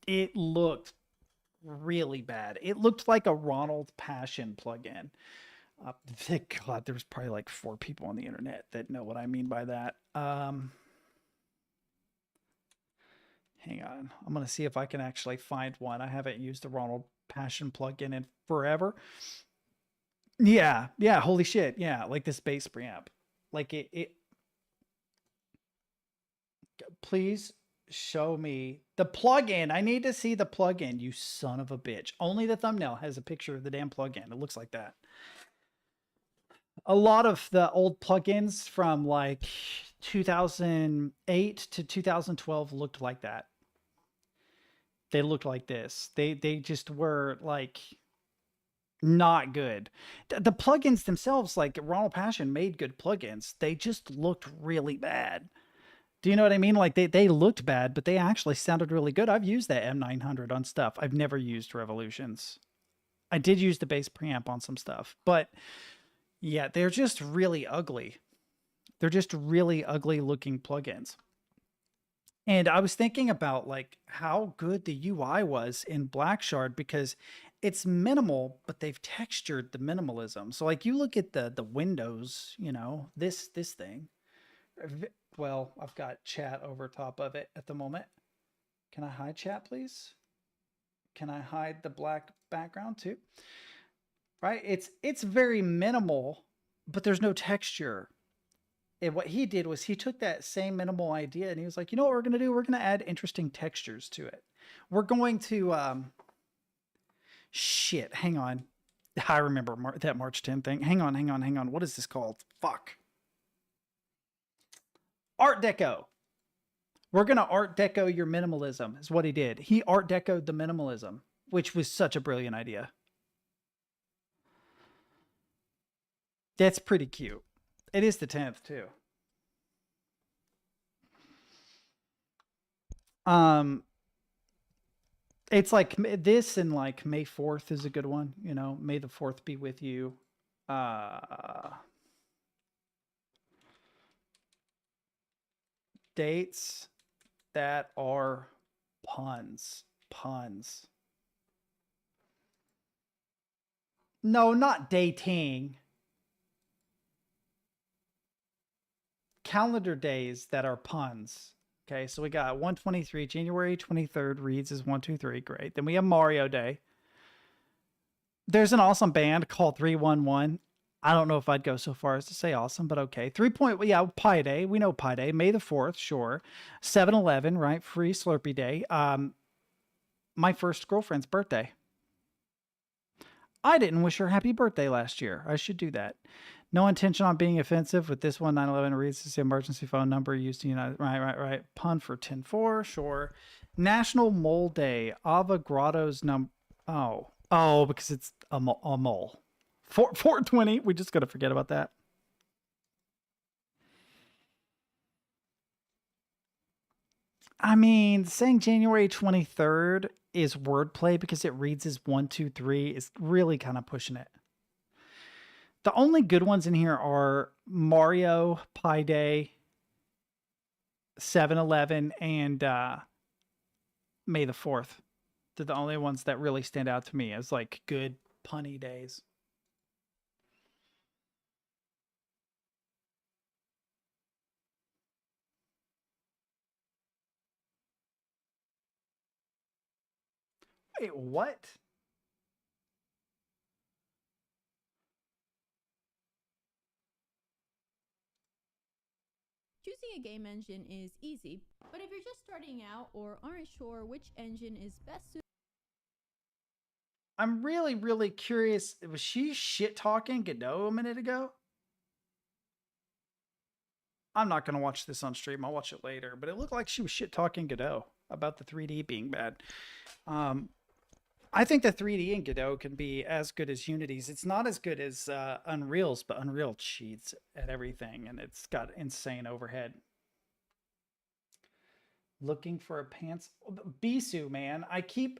It looked really bad. It looked like a Ronald Passion plugin. Thank God, there's probably like 4 people on the internet that know what I mean by that. Hang on. I'm going to see if I can actually find one. I haven't used the Ronald Passion plugin in forever. Yeah, holy shit. Yeah, like this bass preamp. Like it please show me the plugin. I need to see the plugin, you son of a bitch. Only the thumbnail has a picture of the damn plugin. It looks like that. A lot of the old plugins from like 2008 to 2012 looked like that. They looked like this. They just were like not good. The plugins themselves, like Ronald Passion made good plugins. They just looked really bad. Do you know what I mean? Like they looked bad, but they actually sounded really good. I've used that M900 on stuff. I've never used Revolutions. I did use the bass preamp on some stuff, but yeah, they're just really ugly. They're just really ugly looking plugins. And I was thinking about like how good the UI was in Blackshard because it's minimal, but they've textured the minimalism. So like you look at the windows, you know, this thing. Well, I've got chat over top of it at the moment. Can I hide chat, please? Can I hide the black background too? Right? It's very minimal, but there's no texture. And what he did was he took that same minimal idea and he was like, you know what we're going to do? We're going to add interesting textures to it. We're going to, shit, hang on. I remember that March 10th thing. Hang on. What is this called? Fuck. Art Deco. We're going to Art Deco your minimalism is what he did. He Art Decoed the minimalism, which was such a brilliant idea. That's pretty cute. It is the 10th too. It's like this, and like May 4th is a good one. You know, May the 4th be with you. Dates that are puns. Puns. No, not dating. Calendar days that are puns. Okay, so we got 123, January 23rd reads as 123. Great. Then we have Mario Day. There's an awesome band called 311. I don't know if I'd go so far as to say awesome, but okay. Yeah, Pi Day. We know Pi Day. May the 4th, sure. 7-Eleven, right? Free Slurpee Day. My first girlfriend's birthday. I didn't wish her happy birthday last year. I should do that. No intention on being offensive with this one. 911 reads as the emergency phone number used to United. Right. Pun for 10-4, sure. National Mole Day. Avogadro's number. Oh, because it's a mole. 420. We just got to forget about that. I mean, saying January 23rd is wordplay because it reads as 123 is really kind of pushing it. The only good ones in here are Mario, Pi Day, 7-Eleven, and May the 4th. They're the only ones that really stand out to me as like good punny days. Wait, what? Choosing a game engine is easy, but if you're just starting out or aren't sure which engine is best suited, I'm really, really curious. Was she shit talking Godot a minute ago? I'm not going to watch this on stream. I'll watch it later. But it looked like she was shit talking Godot about the 3D being bad. I think the 3D in Godot can be as good as Unity's. It's not as good as Unreal's, but Unreal cheats at everything, and it's got insane overhead. Looking for a pants. Bisu, man. I keep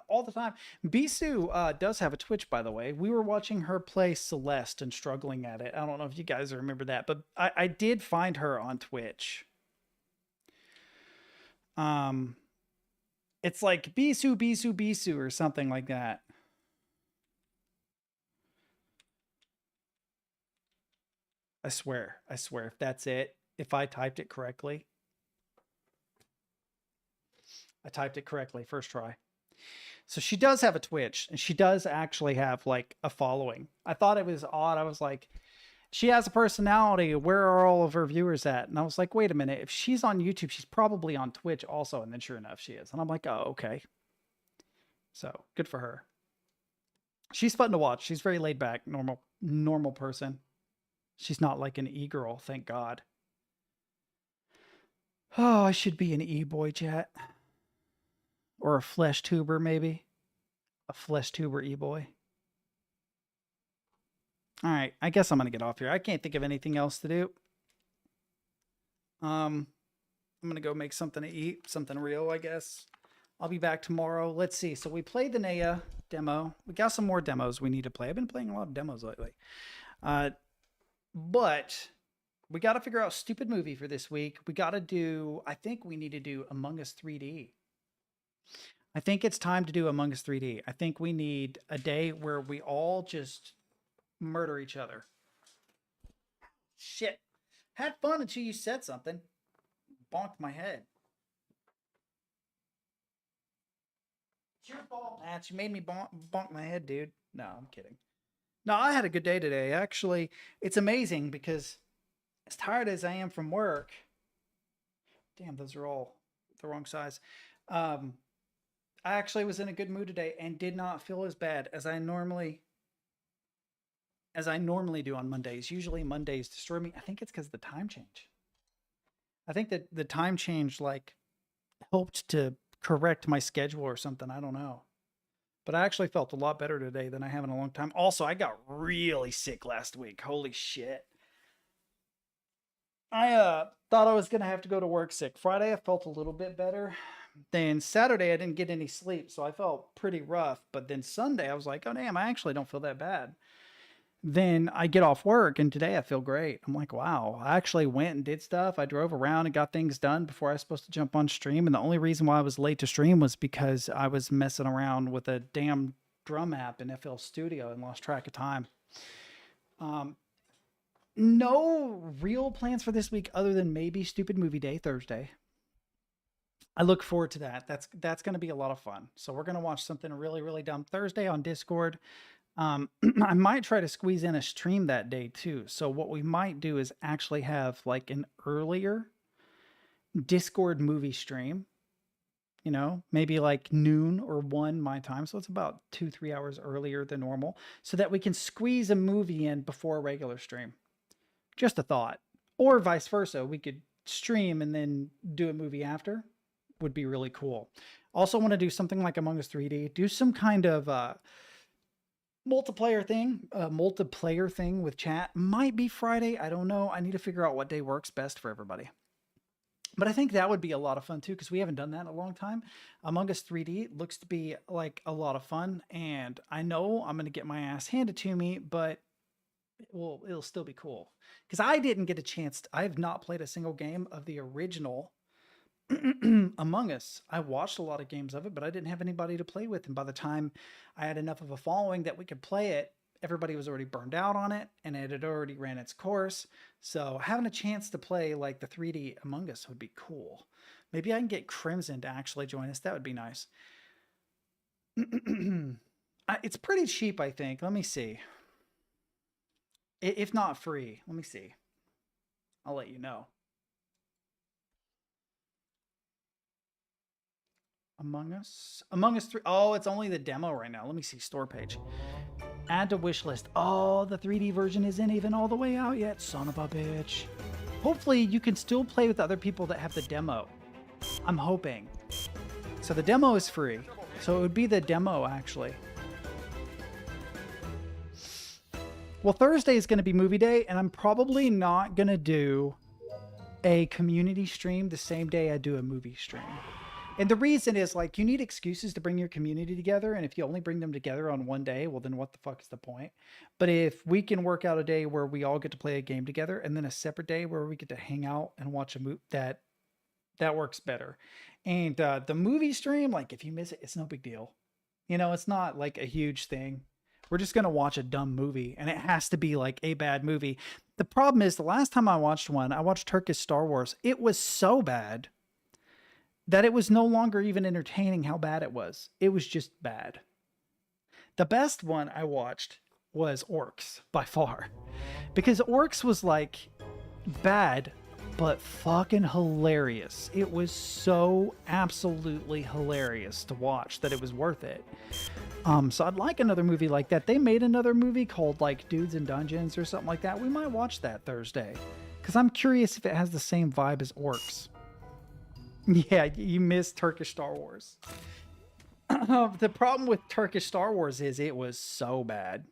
all the time. Bisu does have a Twitch, by the way. We were watching her play Celeste and struggling at it. I don't know if you guys remember that, but I did find her on Twitch. It's like Bisu, Bisu, Bisu, or something like that. I swear, if that's it, if I typed it correctly. I typed it correctly, first try. So she does have a Twitch, and she does actually have like a following. I thought it was odd. I was like, she has a personality. Where are all of her viewers at? And I was like, wait a minute. If she's on YouTube, she's probably on Twitch also. And then sure enough, she is. And I'm like, oh, okay. So good for her. She's fun to watch. She's very laid back, normal person. She's not like an e-girl, thank God. Oh, I should be an e-boy, chat. Or a flesh tuber, maybe. A flesh tuber e-boy. All right, I guess I'm going to get off here. I can't think of anything else to do. I'm going to go make something to eat, something real, I guess. I'll be back tomorrow. Let's see. So we played the Nea demo. We got some more demos we need to play. I've been playing a lot of demos lately. But we got to figure out a stupid movie for this week. We got to do, I think we need to do Among Us 3D. I think it's time to do Among Us 3D. I think we need a day where we all just murder each other. Shit. Had fun until you said something. Bonked my head. It's your fault, Matt. You made me bonk my head, dude. No, I'm kidding. No, I had a good day today. Actually, it's amazing because as tired as I am from work, damn, those are all the wrong size. I actually was in a good mood today and did not feel as bad as I normally do on Mondays. Usually Mondays destroy me. I think it's because of the time change. I think that the time change like helped to correct my schedule or something. I don't know. but I actually felt a lot better today than I have in a long time. Also, I got really sick last week. Holy shit. I thought I was going to have to go to work sick. Friday, I felt a little bit better. Then Saturday, I didn't get any sleep, so I felt pretty rough. But then Sunday, I was like, oh, damn, I actually don't feel that bad. Then I get off work, and today I feel great. I'm like, wow, I actually went and did stuff. I drove around and got things done before I was supposed to jump on stream. And the only reason why I was late to stream was because I was messing around with a damn drum app in FL Studio and lost track of time. No real plans for this week other than maybe Stupid Movie Day Thursday. I look forward to that. That's going to be a lot of fun. So we're going to watch something really, really dumb Thursday on Discord. I might try to squeeze in a stream that day too. So what we might do is actually have like an earlier Discord movie stream, you know, maybe like noon or 1 my time. So it's about 2-3 hours earlier than normal so that we can squeeze a movie in before a regular stream. Just a thought. Or vice versa. We could stream and then do a movie after. Would be really cool. Also want to do something like Among Us 3D. Do some kind of multiplayer thing with chat. Might be Friday. I don't know. I need to figure out what day works best for everybody. But I think that would be a lot of fun too, because we haven't done that in a long time. Among Us 3D looks to be like a lot of fun. And I know I'm going to get my ass handed to me, but it'll still be cool. Because I didn't get a chance. I have not played a single game of the original Among Us. I watched a lot of games of it, but I didn't have anybody to play with. And by the time I had enough of a following that we could play it, everybody was already burned out on it and it had already ran its course. So having a chance to play like the 3D Among Us would be cool. Maybe I can get Crimson to actually join us. That would be nice. It's pretty cheap, I think. Let me see. If not free, let me see. I'll let you know. Among Us 3. Oh, it's only the demo right now. Let me see store page. Add to wish list. Oh, the 3D version isn't even all the way out yet. Son of a bitch. Hopefully you can still play with other people that have the demo. I'm hoping. So the demo is free. So it would be the demo actually. Well, Thursday is going to be movie day, and I'm probably not going to do a community stream the same day I do a movie stream. And the reason is, like, you need excuses to bring your community together, and if you only bring them together on one day, well, then what the fuck is the point? But if we can work out a day where we all get to play a game together, and then a separate day where we get to hang out and watch a movie, that works better. And the movie stream, like, if you miss it, it's no big deal. You know, it's not, like, a huge thing. We're just going to watch a dumb movie, and it has to be like a bad movie. The problem is the last time I watched one, I watched Turkish Star Wars. It was so bad that it was no longer even entertaining how bad it was. It was just bad. The best one I watched was Orcs by far, because Orcs was like bad, but fucking hilarious. It was so absolutely hilarious to watch that it was worth it. So I'd like another movie like that. They made another movie called like Dudes in Dungeons or something like that. We might watch that Thursday because I'm curious if it has the same vibe as Orcs. Yeah, you missed Turkish Star Wars. The problem with Turkish Star Wars is it was so bad.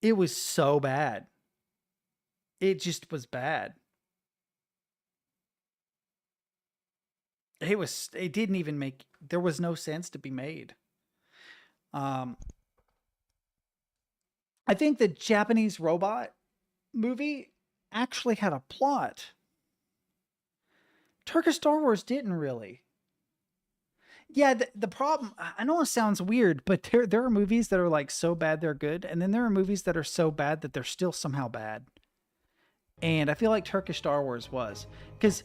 It was so bad. It just was bad. It didn't even make, there was no sense to be made. I think the Japanese robot movie actually had a plot. Turkish Star Wars didn't really. Yeah, the problem, I know it sounds weird, but there are movies that are like so bad they're good, and then there are movies that are so bad that they're still somehow bad. And I feel like Turkish Star Wars was, because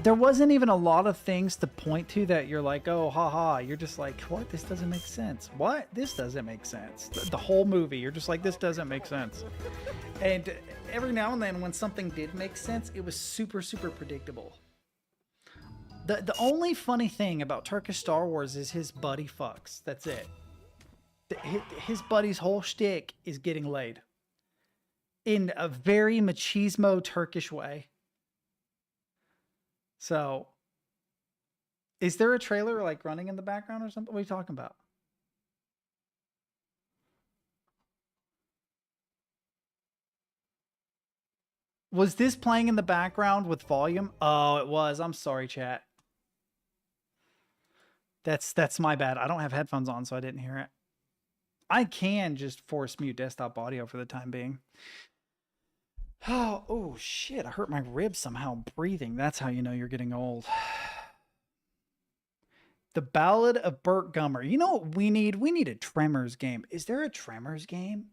there wasn't even a lot of things to point to that you're like, oh, haha. You're just like, what? This doesn't make sense. What? This doesn't make sense. The whole movie, you're just like, this doesn't make sense. And every now and then when something did make sense, it was super, super predictable. The only funny thing about Turkish Star Wars is his buddy fucks. That's it. His buddy's whole shtick is getting laid. In a very machismo Turkish way. So, Is there a trailer like running in the background or something? What are you talking about? Was this playing in the background with volume? Oh, it was. I'm sorry, chat. That's my bad. I don't have headphones on, so I didn't hear it. I can just force mute desktop audio for the time being. Oh shit, I hurt my ribs somehow breathing. That's how you know you're getting old. The Ballad of Burt Gummer. You know what we need? We need a Tremors game. Is there a Tremors game?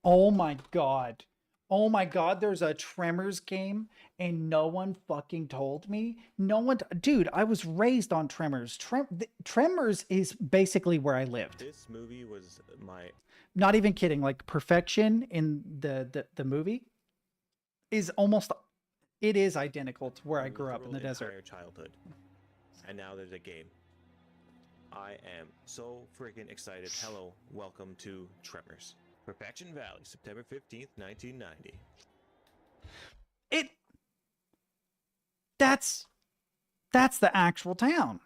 Oh my god. Oh my god, there's a Tremors game and no one fucking told me. No one, dude, I was raised on Tremors. Tremors is basically where I lived. This movie was my... Not even kidding, like perfection in the movie is almost, it is identical to where I grew up in the desert. Childhood. And now there's a game. I am so freaking excited. Hello, welcome to Tremors. Perfection Valley, September 15th, 1990. That's the actual town.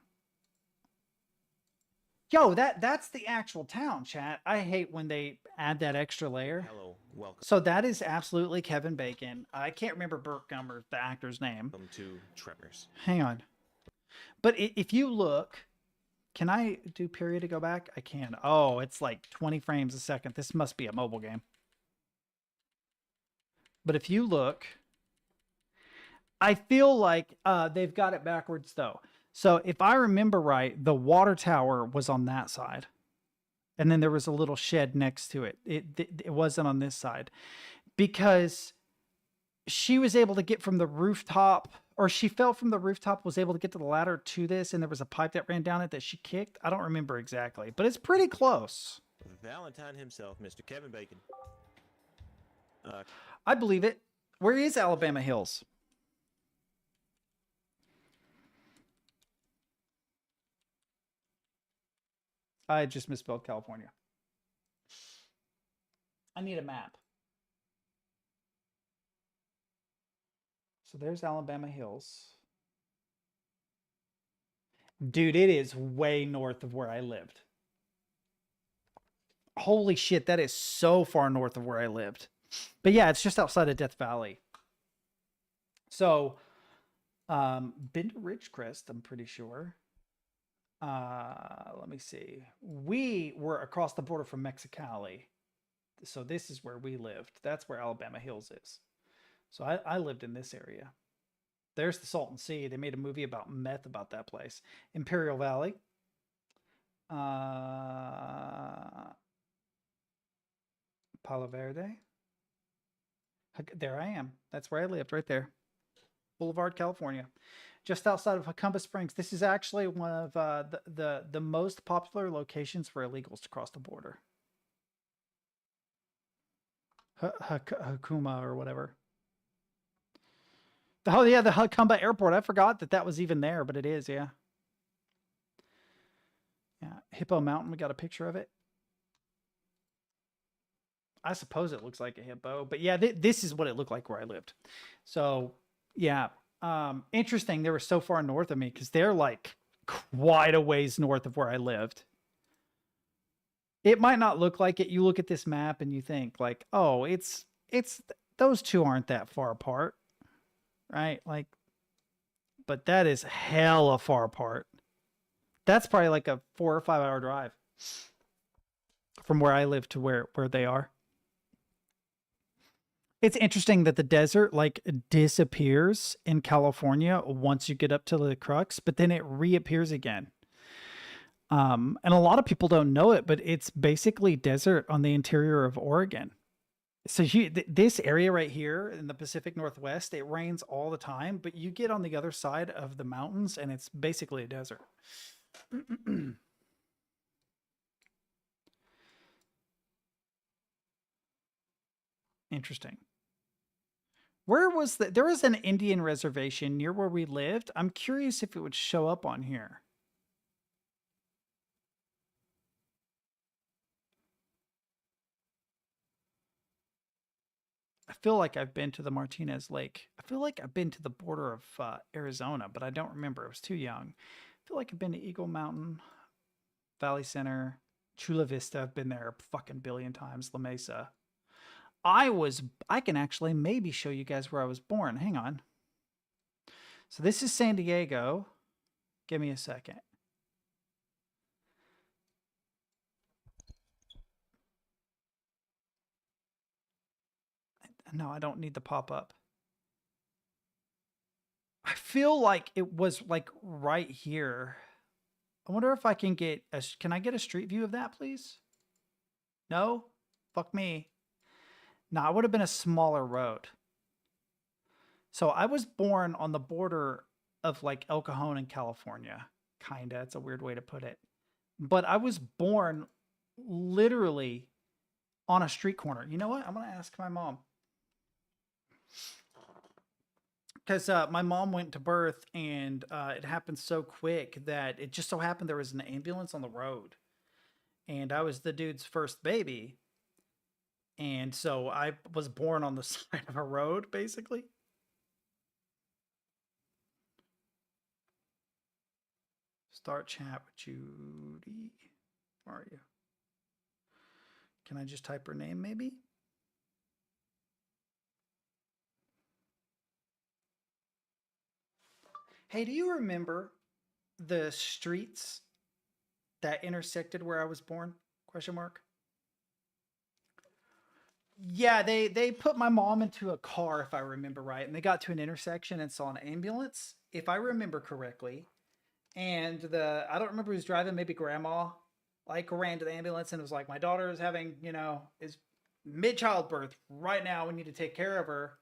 Yo, that's the actual town, chat. I hate when they add that extra layer. Hello, welcome. So that is absolutely Kevin Bacon. I can't remember Burt Gummer, the actor's name. Welcome to Tremors. Hang on. But if you look, can I do period to go back? I can. Oh, it's like 20 frames a second. This must be a mobile game. But if you look, I feel like they've got it backwards though. So if I remember right, the water tower was on that side. And then there was a little shed next to it. It wasn't on this side. Because she was able to get from the rooftop, or she fell from the rooftop, was able to get to the ladder to this, and there was a pipe that ran down it that she kicked. I don't remember exactly, but it's pretty close. Valentine himself, Mr. Kevin Bacon. I believe it. Where is Alabama Hills? I just misspelled California. I need a map. So there's Alabama Hills. Dude, it is way north of where I lived. Holy shit, that is so far north of where I lived. But yeah, it's just outside of Death Valley. So, been to Ridgecrest, I'm pretty sure. Let me see. We were across the border from Mexicali. So this is where we lived. That's where Alabama Hills is. So I lived in this area. There's the Salton Sea. They made a movie about meth about that place. Imperial Valley. Palo Verde. There I am. That's where I lived, right there. Boulevard, California. Just outside of Jacumba Springs. This is actually one of the most popular locations for illegals to cross the border. Hakuma or whatever. Oh yeah, the Jacumba Airport. I forgot that was even there, but it is, yeah. Yeah, Hippo Mountain. We got a picture of it. I suppose it looks like a hippo, but yeah, this is what it looked like where I lived. So yeah, interesting. They were so far north of me because they're like quite a ways north of where I lived. It might not look like it. You look at this map and you think like, oh, it's those two aren't that far apart, right? Like, but that is hella far apart. That's probably like a 4 or 5 hour drive from where I live to where they are. It's interesting that the desert like disappears in California once you get up to the crux, but then it reappears again. And a lot of people don't know it, but it's basically desert on the interior of Oregon. So this area right here in the Pacific Northwest, it rains all the time, but you get on the other side of the mountains and it's basically a desert. Interesting. Where was there was an Indian reservation near where we lived. I'm curious if it would show up on here. I feel like I've been to the Martinez Lake. I feel like I've been to the border of Arizona, but I don't remember. I was too young. I feel like I've been to Eagle Mountain, Valley Center, Chula Vista. I've been there a fucking billion times. La Mesa. I can actually maybe show you guys where I was born. Hang on. So this is San Diego. Give me a second. No, I don't need the pop-up. I feel like it was like right here. I wonder if I can get a, can I get a street view of that, please? No? Fuck me. No, it would have been a smaller road. So I was born on the border of like El Cajon in California. Kinda. It's a weird way to put it. But I was born literally on a street corner. You know what? I'm going to ask my mom. Because my mom went to birth and it happened so quick that it just so happened there was an ambulance on the road. And I was the dude's first baby. And so I was born on the side of a road, basically. Start chat with Judy. Where are you? Can I just type her name, maybe? Hey, do you remember the streets that intersected where I was born? Question mark. Yeah, they put my mom into a car, if I remember right, and they got to an intersection and saw an ambulance, if I remember correctly. And I don't remember who's driving, maybe grandma, like ran to the ambulance and was like, my daughter is having, is mid-childbirth right now. We need to take care of her.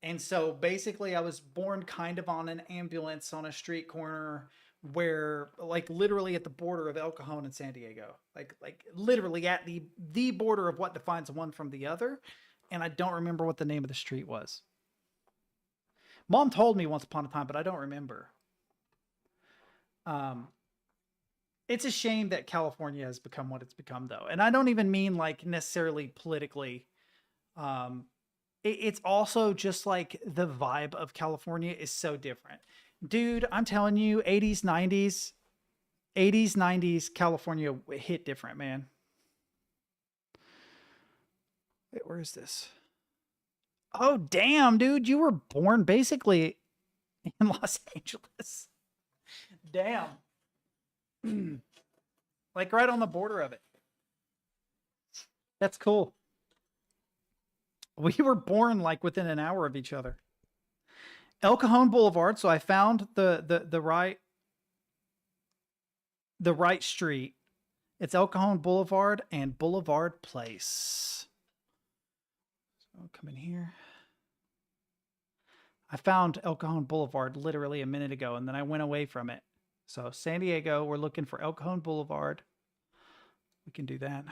And so basically I was born kind of on an ambulance on a street corner where like literally at the border of El Cajon and San Diego, like literally at the border of what defines one from the other. And I don't remember what the name of the street was. Mom told me once upon a time, but I don't remember. It's a shame that California has become what it's become though. And I don't even mean like necessarily politically. It's also just like the vibe of California is so different. Dude, I'm telling you, 80s, 90s, California hit different, man. Wait, where is this? Oh, damn, dude. You were born basically in Los Angeles. Damn. Like right on the border of it. That's cool. We were born like within an hour of each other. El Cajon Boulevard. So I found the right street. It's El Cajon Boulevard and Boulevard Place. So I'll come in here. I found El Cajon Boulevard literally a minute ago, and then I went away from it. So San Diego, we're looking for El Cajon Boulevard. We can do that.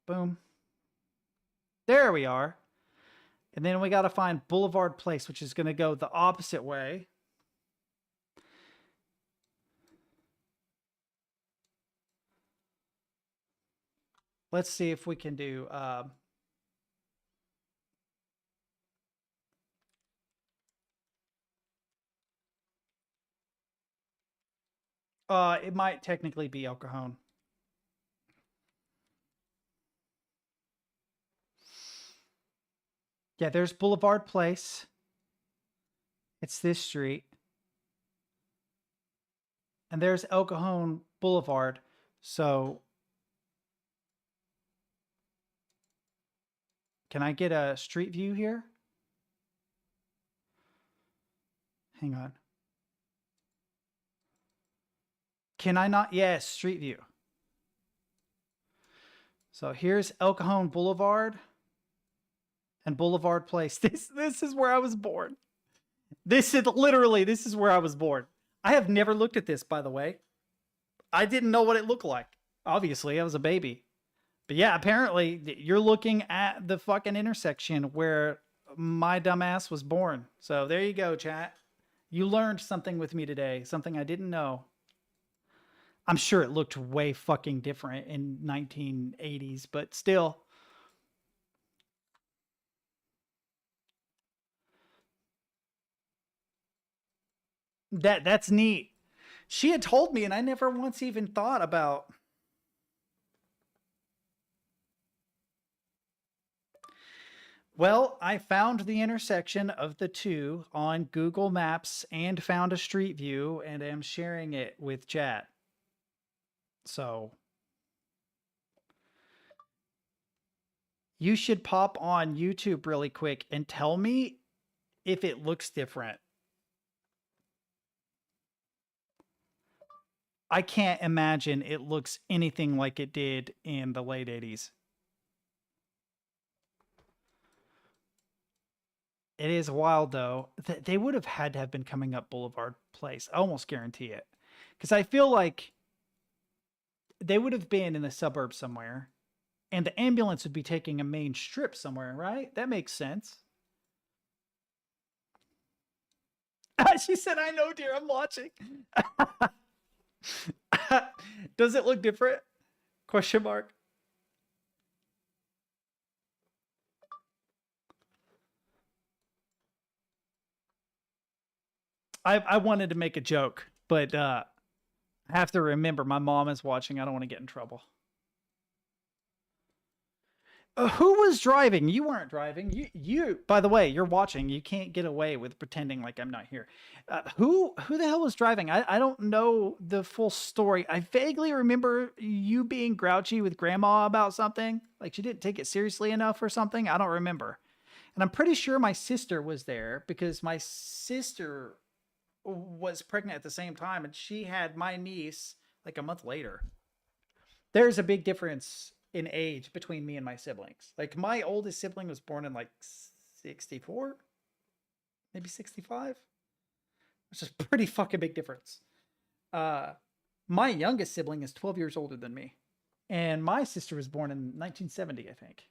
Boom. There we are. And then we got to find Boulevard Place, which is going to go the opposite way. Let's see if we can do... it might technically be El Cajon. Yeah, there's Boulevard Place. It's this street. And there's El Cajon Boulevard. So can I get a street view here? Hang on. Can I not? Yes, street view. So here's El Cajon Boulevard and Boulevard Place. This is where I was born. This is where I was born. I have never looked at this, by the way. I didn't know what it looked like. Obviously, I was a baby. But yeah, apparently you're looking at the fucking intersection where my dumbass was born. So there you go, chat. You learned something with me today, something I didn't know. I'm sure it looked way fucking different in 1980s, but still. That's neat. She had told me, and I never once even thought about. Well, I found the intersection of the two on Google Maps and found a street view and am sharing it with chat. So you should pop on YouTube really quick and tell me if it looks different. I can't imagine it looks anything like it did in the late 80s. It is wild, though. They would have had to have been coming up Boulevard Place. I almost guarantee it. Because I feel like they would have been in the suburbs somewhere, and the ambulance would be taking a main strip somewhere, right? That makes sense. She said, I know, dear, I'm watching. Does it look different? Question mark. I wanted to make a joke, but I have to remember my mom is watching. I don't want to get in trouble. Who was driving? You weren't driving. You. By the way, you're watching. You can't get away with pretending like I'm not here. Who the hell was driving? I don't know the full story. I vaguely remember you being grouchy with grandma about something. Like she didn't take it seriously enough or something. I don't remember. And I'm pretty sure my sister was there because my sister was pregnant at the same time and she had my niece like a month later. There's a big difference in age between me and my siblings. Like my oldest sibling was born in like 64, maybe 65, which is pretty fucking big difference. My youngest sibling is 12 years older than me, and my sister was born in 1970, I think.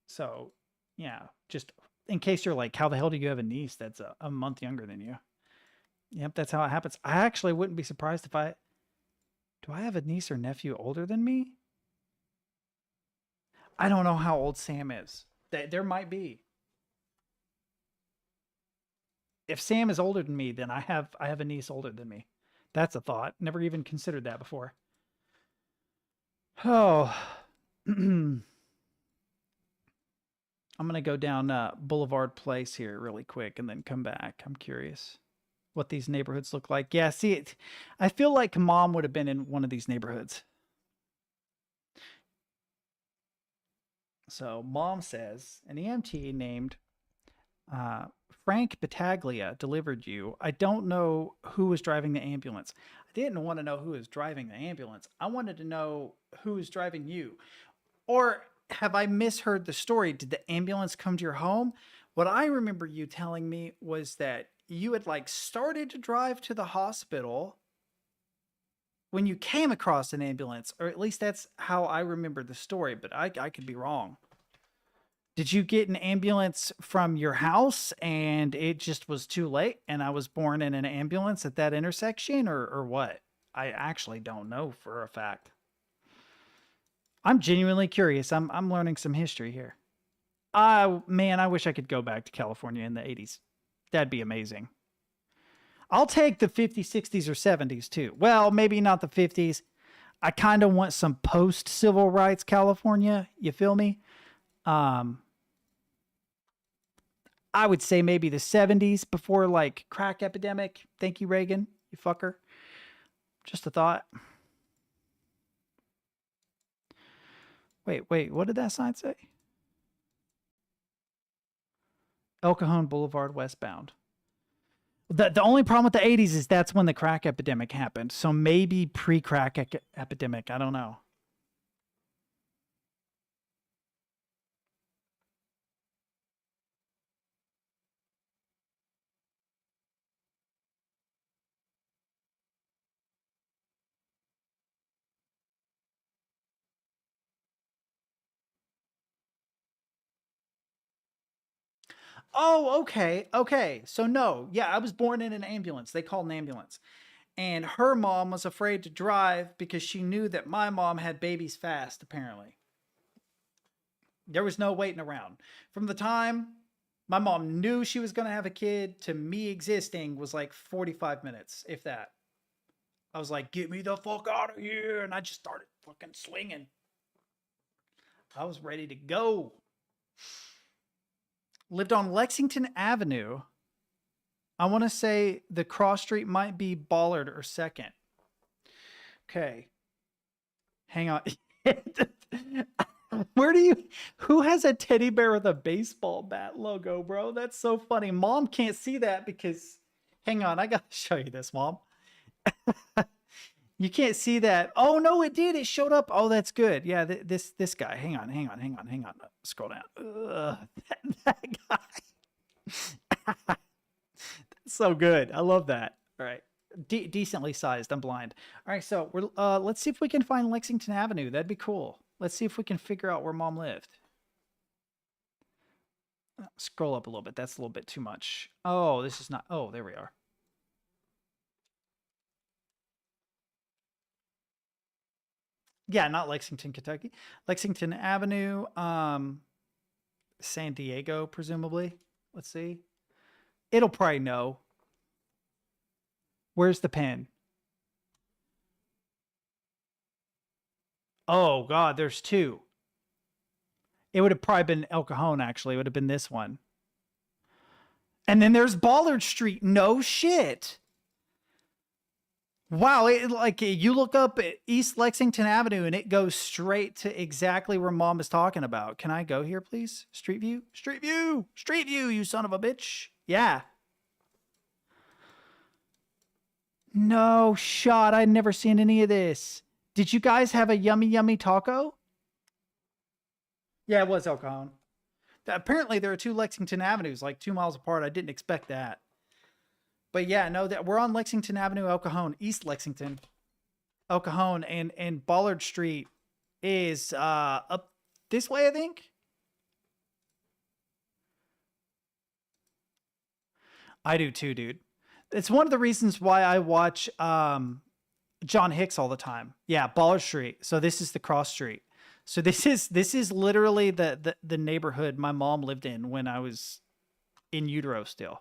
So yeah, just in case you're like, how the hell do you have a niece that's a month younger than you? Yep, that's how it happens. I actually wouldn't be surprised if do I have a niece or nephew older than me? I don't know how old Sam is. There might be. If Sam is older than me, then I have a niece older than me. That's a thought. Never even considered that before. Oh. I'm going to go down Boulevard Place here really quick and then come back. I'm curious what these neighborhoods look like. Yeah, see it. I feel like Mom would have been in one of these neighborhoods. So Mom says an EMT named Frank Battaglia delivered you. I don't know who was driving the ambulance. I didn't want to know who was driving the ambulance. I wanted to know who was driving you. Or have I misheard the story? Did the ambulance come to your home? What I remember you telling me was that you had like started to drive to the hospital when you came across an ambulance, or at least that's how I remember the story, but I could be wrong. Did you get an ambulance from your house and it just was too late and I was born in an ambulance at that intersection, or what? I actually don't know for a fact. I'm genuinely curious. I'm learning some history here. Man, I wish I could go back to California in the 80s. That'd be amazing. I'll take the 50s, 60s, or 70s too. Well, maybe not the 50s. I kind of want some post-civil rights California. You feel me? I would say maybe the 70s before like crack epidemic. Thank you, Reagan, you fucker. Just a thought. Wait, what did that sign say? El Cajon Boulevard westbound. The only problem with the 80s is that's when the crack epidemic happened. So maybe pre-crack epidemic. I don't know. Oh, okay. Okay. So no. Yeah, I was born in an ambulance. They called an ambulance. And her mom was afraid to drive because she knew that my mom had babies fast, apparently. There was no waiting around. From the time my mom knew she was going to have a kid to me existing was like 45 minutes, if that. I was like, get me the fuck out of here. And I just started fucking swinging. I was ready to go. Lived on Lexington Avenue. I want to say the cross street might be Ballard or Second. Okay. Hang on. Who has a teddy bear with a baseball bat logo, bro? That's so funny. Mom can't see that because, hang on, I got to show you this, Mom. You can't see that. Oh, no, it did. It showed up. Oh, that's good. Yeah, this guy. Hang on. Scroll down. Ugh, that guy. That's so good. I love that. All right. Decently sized. I'm blind. All right, so let's see if we can find Lexington Avenue. That'd be cool. Let's see if we can figure out where Mom lived. Scroll up a little bit. That's a little bit too much. Oh, this is not. Oh, there we are. Yeah, not Lexington, Kentucky. Lexington Avenue, San Diego, presumably. Let's see. It'll probably know. Where's the pen? Oh, God, there's two. It would have probably been El Cajon, actually. It would have been this one. And then there's Ballard Street. No shit. Wow, like you look up East Lexington Avenue and it goes straight to exactly where Mom is talking about. Can I go here, please? Street View? Street View! Street View, you son of a bitch. Yeah. No shot. I'd never seen any of this. Did you guys have a yummy, yummy taco? Yeah, it was El Cajon. Apparently, there are two Lexington Avenues, like 2 miles apart. I didn't expect that. But yeah, no, that we're on Lexington Avenue, El Cajon, East Lexington, El Cajon, and Ballard Street is up this way, I think. I do too, dude. It's one of the reasons why I watch John Hicks all the time. Yeah, Ballard Street. So this is the cross street. So this is literally the neighborhood my mom lived in when I was in utero still.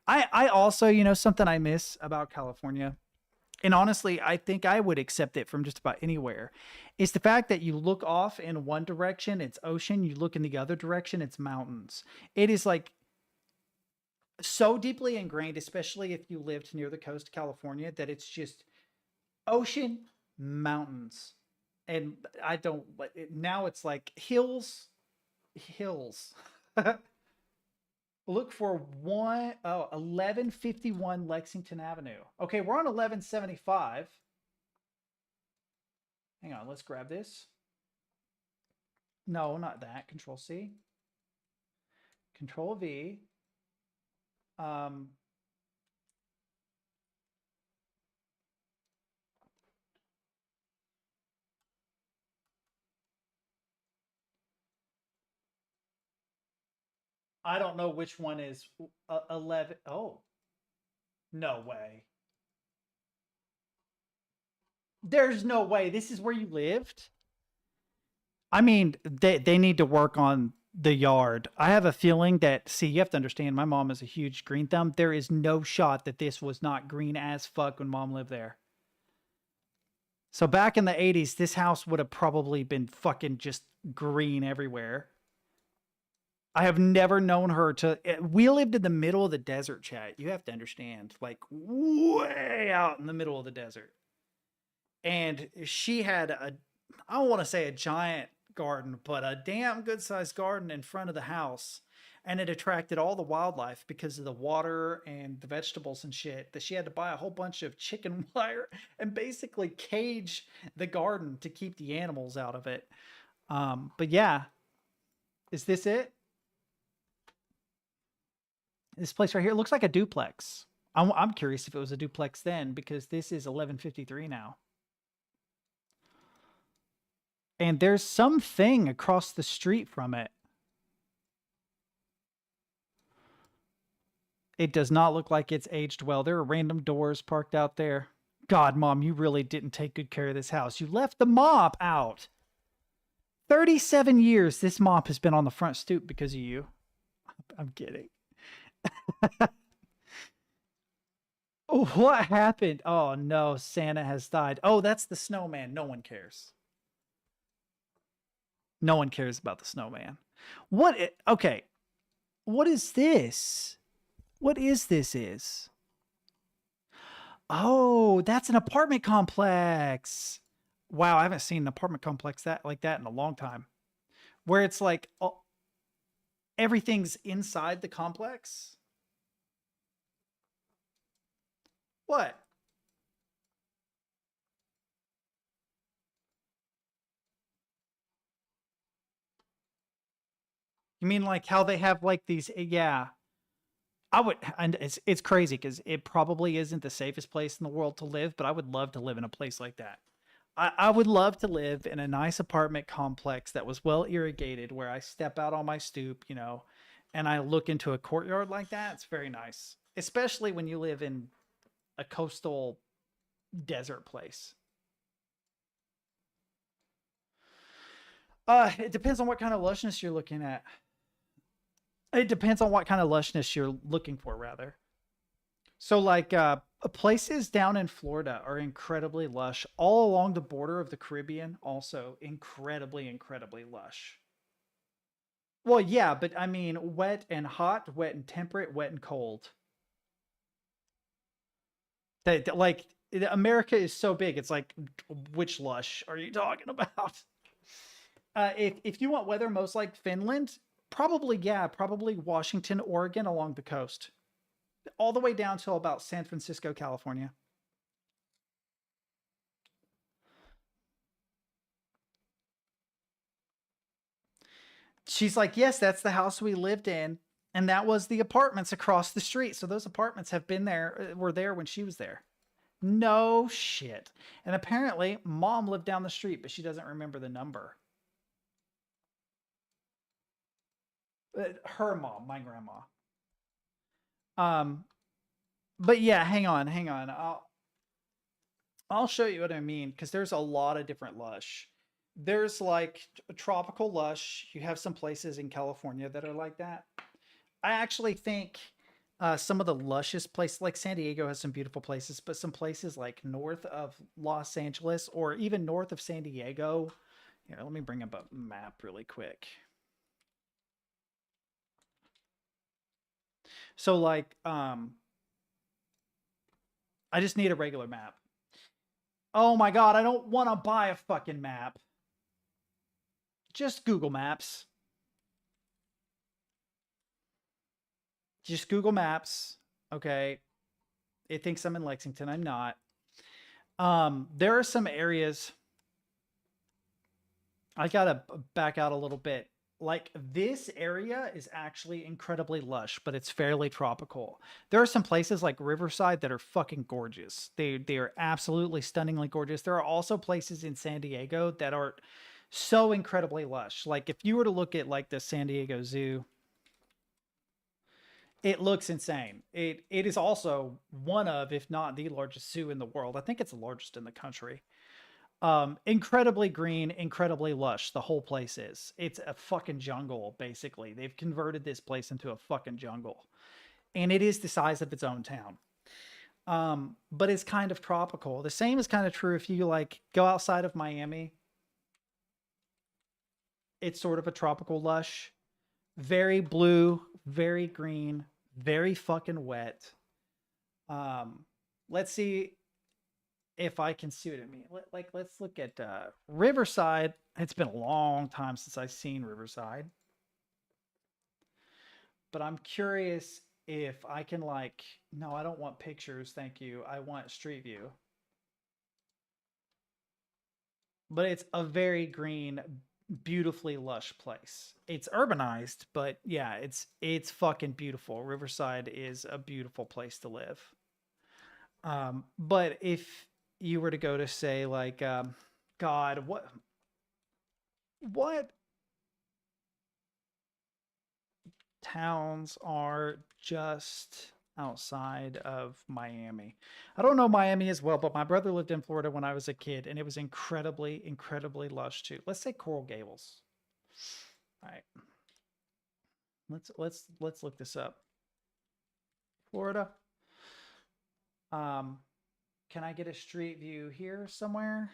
I also, you know, something I miss about California, and honestly, I think I would accept it from just about anywhere, is the fact that you look off in one direction, it's ocean. You look in the other direction, it's mountains. It is like so deeply ingrained, especially if you lived near the coast of California, that it's just ocean, mountains. And I don't, now it's like hills. Look for 1151 Lexington Avenue. Okay, we're on 1175. Hang on, let's grab this. No, not that. Control C. Control V. I don't know which one is 11. Oh, no way. There's no way. This is where you lived? I mean, they need to work on the yard. I have a feeling that, see, you have to understand, my mom is a huge green thumb. There is no shot that this was not green as fuck when Mom lived there. So back in the 80s, this house would have probably been fucking just green everywhere. I have never known her to... We lived in the middle of the desert, chat. You have to understand. Like, way out in the middle of the desert. And she had I don't want to say a giant garden, but a damn good-sized garden in front of the house. And it attracted all the wildlife because of the water and the vegetables and shit, that she had to buy a whole bunch of chicken wire and basically cage the garden to keep the animals out of it. But yeah. Is this it? This place right here looks like a duplex. I'm curious if it was a duplex then, because this is 1153 now. And there's something across the street from it. It does not look like it's aged well. There are random doors parked out there. God, Mom, you really didn't take good care of this house. You left the mop out. 37 years this mop has been on the front stoop because of you. I'm kidding. What happened? Oh no, Santa has died. Oh, that's the snowman. No one cares. No one cares about the snowman. Okay. What is this? What is this? Oh, that's an apartment complex. Wow, I haven't seen an apartment complex like that in a long time. Where it's like everything's inside the complex. What? You mean like how they have like these? Yeah. And it's crazy because it probably isn't the safest place in the world to live, but I would love to live in a place like that. I would love to live in a nice apartment complex that was well irrigated, where I step out on my stoop, you know, and I look into a courtyard like that. It's very nice, especially when you live in a coastal desert place. It depends on what kind of lushness you're looking at. It depends on what kind of lushness you're looking for, rather. So, like, places down in Florida are incredibly lush. All along the border of the Caribbean, also incredibly, incredibly lush. Well, yeah, but I mean, wet and hot, wet and temperate, wet and cold. Like, America is so big. It's like, which lush are you talking about? If you want weather most like Finland, probably, yeah, probably Washington, Oregon along the coast. All the way down till about San Francisco, California. She's like, yes, that's the house we lived in. And that was the apartments across the street. So those apartments have been there, were there when she was there. No shit. And apparently, Mom lived down the street, but she doesn't remember the number. Her mom, my grandma. But yeah, hang on. I'll show you what I mean, because there's a lot of different lush. There's like a tropical lush. You have some places in California that are like that. I actually think some of the luscious places, like San Diego has some beautiful places, but some places like north of Los Angeles or even north of San Diego. Here, let me bring up a map really quick. So like, I just need a regular map. Oh my God, I don't want to buy a fucking map. Just Google Maps. Just Google Maps. Okay. It thinks I'm in Lexington. I'm not. There are some areas. I gotta back out a little bit. Like, this area is actually incredibly lush, but it's fairly tropical. There are some places like Riverside that are fucking gorgeous. They are absolutely stunningly gorgeous. There are also places in San Diego that are so incredibly lush. Like, if you were to look at like the San Diego Zoo, it looks insane. It is also one of, if not the largest zoo in the world. I think it's the largest in the country. Incredibly green, incredibly lush. The whole place is. It's a fucking jungle, basically. They've converted this place into a fucking jungle. And it is the size of its own town. But it's kind of tropical. The same is kind of true if you like go outside of Miami. It's sort of a tropical lush. Very blue, very green, very fucking wet. Let's see if I can see what it means. Let's look at Riverside. It's been a long time since I've seen Riverside. But I'm curious if I can like, no, I don't want pictures, thank you. I want Street View. But it's a very green, beautifully lush place. It's urbanized, but yeah, it's fucking beautiful. Riverside is a beautiful place to live. But if you were to go to say like, God, what towns are just outside of Miami. I don't know Miami as well, but my brother lived in Florida when I was a kid, and it was incredibly, incredibly lush too. Let's say Coral Gables. All right. Let's look this up. Florida. Can I get a street view here somewhere?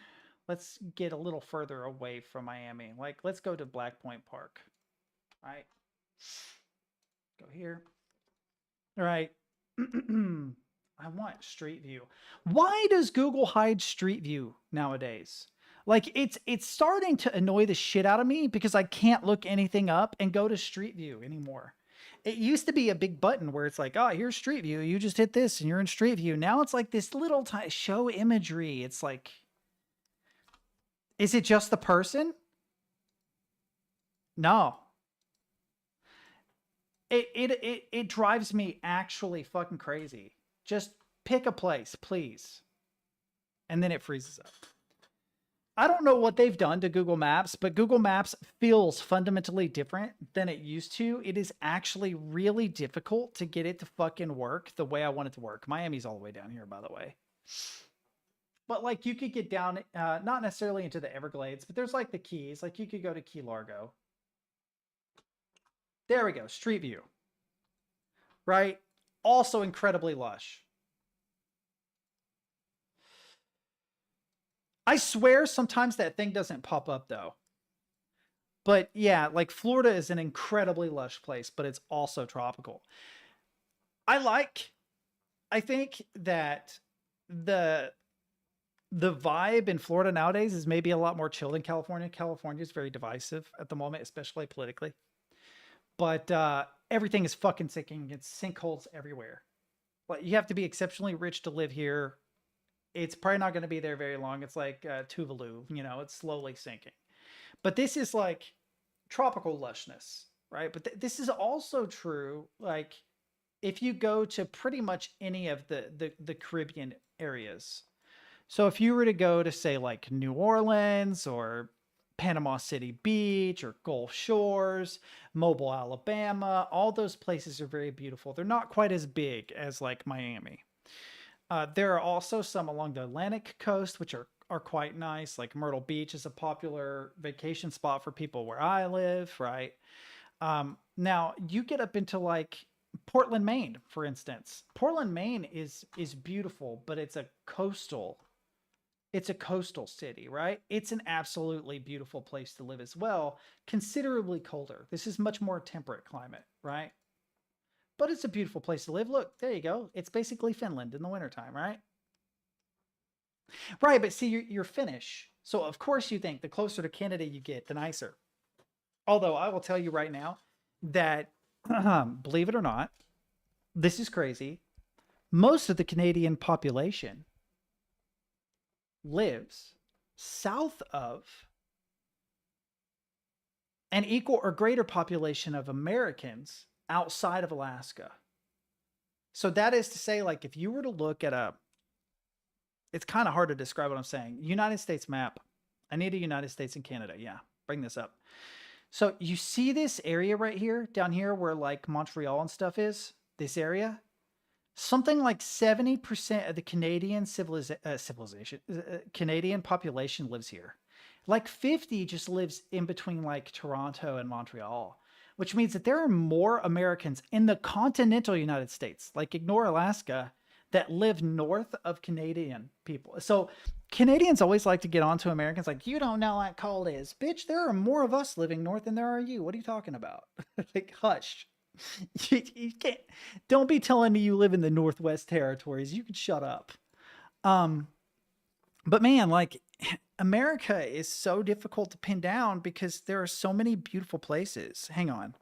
Let's get a little further away from Miami. Like, let's go to Black Point Park. All right. Go here. All right. I want street view. Why does Google hide street view nowadays? Like, it's starting to annoy the shit out of me because I can't look anything up and go to street view anymore. It used to be a big button where it's like, oh, here's street view. You just hit this and you're in street view. Now it's like this little show imagery. It's like, is it just the person? No. It drives me actually fucking crazy. Just pick a place, please. And then it freezes up. I don't know what they've done to Google Maps, but Google Maps feels fundamentally different than it used to. It is actually really difficult to get it to fucking work the way I want it to work. Miami's all the way down here, by the way. But like you could get down, not necessarily into the Everglades, but there's like the Keys. Like you could go to Key Largo. There we go, Street View. Right? Also incredibly lush. I swear sometimes that thing doesn't pop up though. But yeah, like Florida is an incredibly lush place, but it's also tropical. I think that the vibe in Florida nowadays is maybe a lot more chill than California. California is very divisive at the moment, especially politically. But everything is fucking sinking. It's sinkholes everywhere. Like you have to be exceptionally rich to live here. It's probably not going to be there very long. It's like Tuvalu, you know, it's slowly sinking. But this is like tropical lushness, right? But this is also true. Like if you go to pretty much any of the Caribbean areas. So if you were to go to say like New Orleans or Panama City Beach or Gulf Shores, Mobile, Alabama, all those places are very beautiful. They're not quite as big as like Miami. There are also some along the Atlantic coast, which are quite nice. Like Myrtle Beach is a popular vacation spot for people where I live, right? Now you get up into like Portland, Maine, for instance. Portland, Maine is beautiful, but it's a coastal city, right? It's an absolutely beautiful place to live as well. Considerably colder. This is much more temperate climate, right? But it's a beautiful place to live. Look, there you go. It's basically Finland in the wintertime, right? Right, but see, you're Finnish. So of course you think the closer to Canada you get, the nicer. Although I will tell you right now that, believe it or not, this is crazy. Most of the Canadian population lives south of an equal or greater population of Americans outside of Alaska. So that is to say, like, if you were to look at it's kind of hard to describe what I'm saying. United States map. I need a United States and Canada. Yeah, bring this up. So you see this area right here, down here where like Montreal and stuff is, this area? Something like 70% of the Canadian Canadian population lives here. Like 50 just lives in between like Toronto and Montreal, which means that there are more Americans in the continental United States, like ignore Alaska, that live north of Canadian people. So Canadians always like to get on to Americans like, you don't know what cold is. Bitch, there are more of us living north than there are you. What are you talking about? Like, hush. You can't, don't be telling me you live in the Northwest Territories. You can shut up. But man, like America is so difficult to pin down because there are so many beautiful places. Hang on.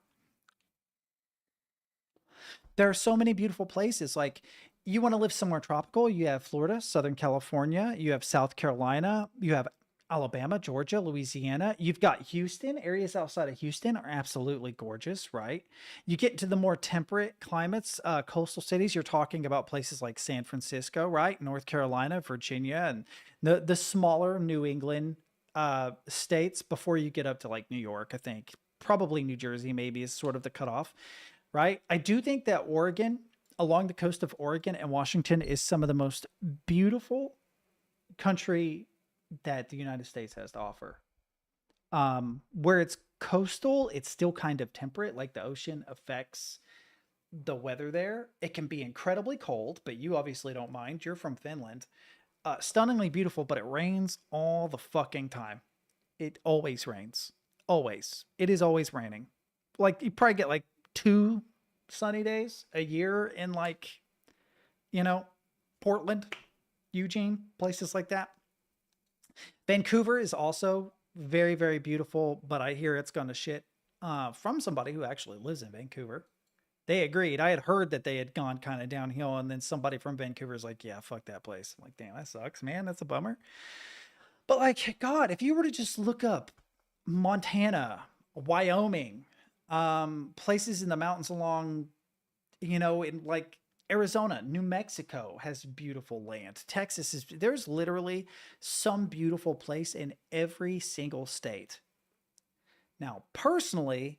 There are so many beautiful places. Like you want to live somewhere tropical. You have Florida, Southern California. You have South Carolina. You have Alabama, Georgia, Louisiana. You've got Houston. Areas outside of Houston are absolutely gorgeous, right? You get to the more temperate climates, coastal cities. You're talking about places like San Francisco, right? North Carolina, Virginia, and the smaller New England states before you get up to like New York, I think. Probably New Jersey maybe is sort of the cutoff, right? I do think that Oregon along the coast of Oregon and Washington is some of the most beautiful country that the United States has to offer. Where it's coastal, it's still kind of temperate, like the ocean affects the weather there. It can be incredibly cold, but you obviously don't mind. You're from Finland. Stunningly beautiful, but it rains all the fucking time. It always rains. Always. It is always raining. Like, you probably get like 2 sunny days a year in, like, you know, Portland, Eugene, places like that. Vancouver is also very, very beautiful, but I hear it's gonna shit from somebody who actually lives in Vancouver. They agreed. I had heard that they had gone kind of downhill, and then somebody from Vancouver is like, yeah, fuck that place. I'm like, damn, that sucks, man. That's a bummer. But like, God, if you were to just look up Montana, Wyoming, places in the mountains along, you know, in like Arizona, New Mexico has beautiful land. Texas is, there's literally some beautiful place in every single state. Now, personally,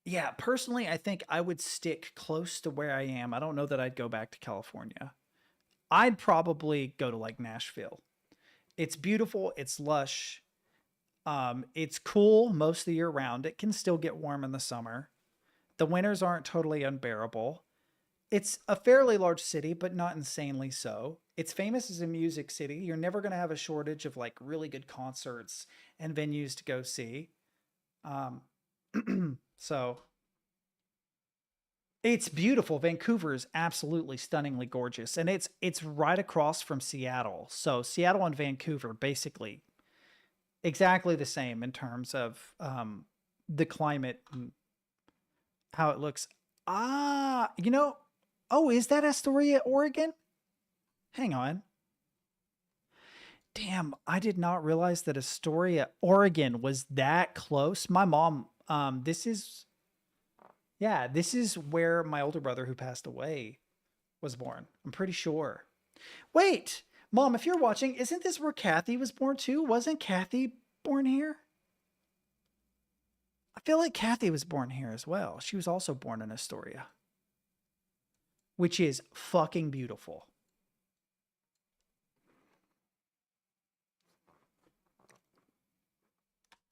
I think I would stick close to where I am. I don't know that I'd go back to California. I'd probably go to like Nashville. It's beautiful. It's lush. It's cool most of the year round. It can still get warm in the summer. The winters aren't totally unbearable. It's a fairly large city, but not insanely so. It's famous as a music city. You're never going to have a shortage of like really good concerts and venues to go see. So it's beautiful. Vancouver is absolutely stunningly gorgeous, and it's right across from Seattle. So Seattle and Vancouver, basically exactly the same in terms of the climate and how it looks. You know, oh, is that Astoria, Oregon? Hang on. Damn, I did not realize that Astoria, Oregon was that close. My mom, this is where my older brother who passed away was born. I'm pretty sure. Wait, Mom, if you're watching, isn't this where Kathy was born too? Wasn't Kathy born here? I feel like Kathy was born here as well. She was also born in Astoria, which is fucking beautiful.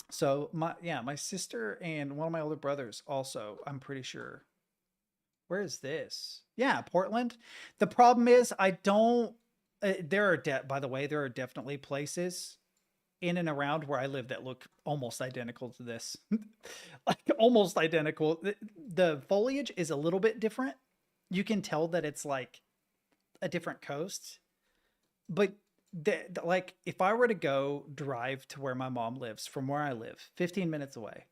So my sister and one of my older brothers also, I'm pretty sure. Where is this? Yeah, Portland. The problem is I don't, by the way, there are definitely places in and around where I live that look almost identical to this. Like almost identical. The foliage is a little bit different. You can tell that it's like a different coast. But like if I were to go drive to where my mom lives from where I live, 15 minutes away,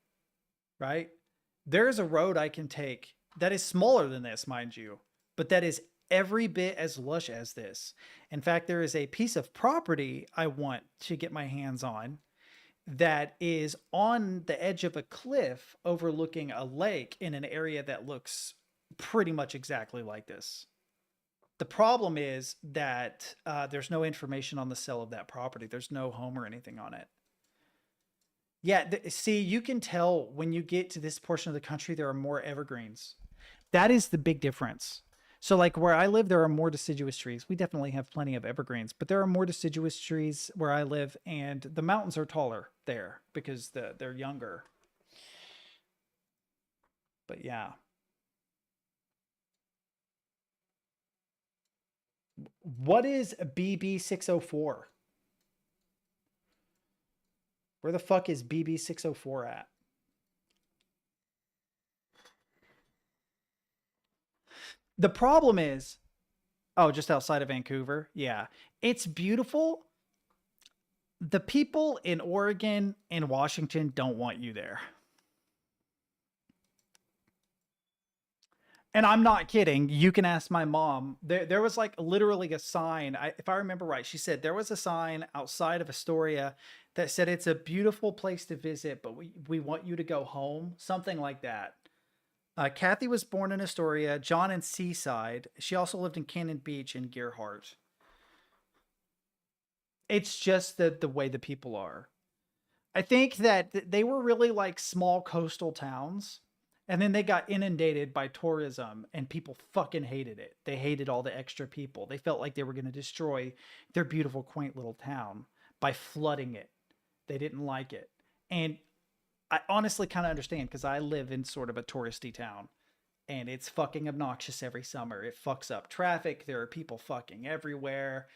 right? There's a road I can take that is smaller than this, mind you, but that is every bit as lush as this. In fact, there is a piece of property I want to get my hands on that is on the edge of a cliff overlooking a lake in an area that looks pretty much exactly like this. The problem is that there's no information on the sale of that property. There's no home or anything on it. Yeah, see, you can tell when you get to this portion of the country, there are more evergreens. That is the big difference. So like where I live, there are more deciduous trees. We definitely have plenty of evergreens, but there are more deciduous trees where I live, and the mountains are taller there because they're younger. But yeah. What is BB604? Where the fuck is BB604 at? The problem is, oh, just outside of Vancouver. Yeah, it's beautiful. The people in Oregon and Washington don't want you there. And I'm not kidding. You can ask my mom. There was like literally a sign. If I remember right, she said there was a sign outside of Astoria that said it's a beautiful place to visit, but we want you to go home. Something like that. Kathy was born in Astoria, John in Seaside. She also lived in Cannon Beach and Gerhardt. It's just the way the people are. I think that they were really like small coastal towns. And then they got inundated by tourism and people fucking hated it. They hated all the extra people. They felt like they were going to destroy their beautiful, quaint little town by flooding it. They didn't like it. And I honestly kind of understand because I live in sort of a touristy town and it's fucking obnoxious every summer. It fucks up traffic. There are people fucking everywhere.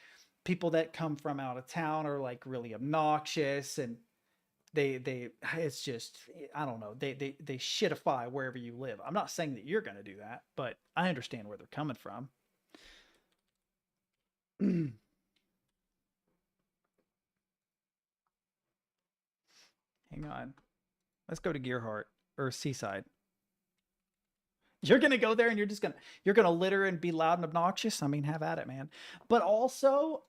People that come from out of town are like really obnoxious and they it's just, I don't know, they shitify wherever you live. I'm not saying that you're going to do that, but I understand where they're coming from. Hang on. Let's go to Gearhart or Seaside. You're going to go there and you're going to litter and be loud and obnoxious. I mean, have at it, man. But also,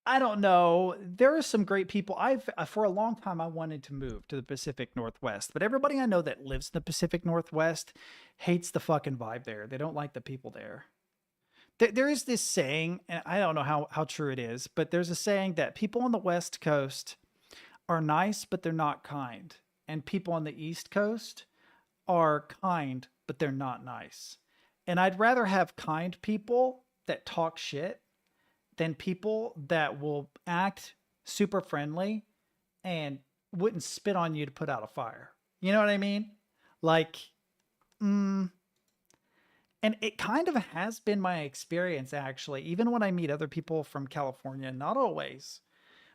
I don't know. There are some great people. For a long time, I wanted to move to the Pacific Northwest, but everybody I know that lives in the Pacific Northwest hates the fucking vibe there. They don't like the people there. There is this saying, and I don't know how true it is, but there's a saying that people on the West Coast are nice, but they're not kind. And people on the East Coast are kind, but they're not nice. And I'd rather have kind people that talk shit than people that will act super friendly and wouldn't spit on you to put out a fire. You know what I mean? Like, and it kind of has been my experience, actually, even when I meet other people from California, not always,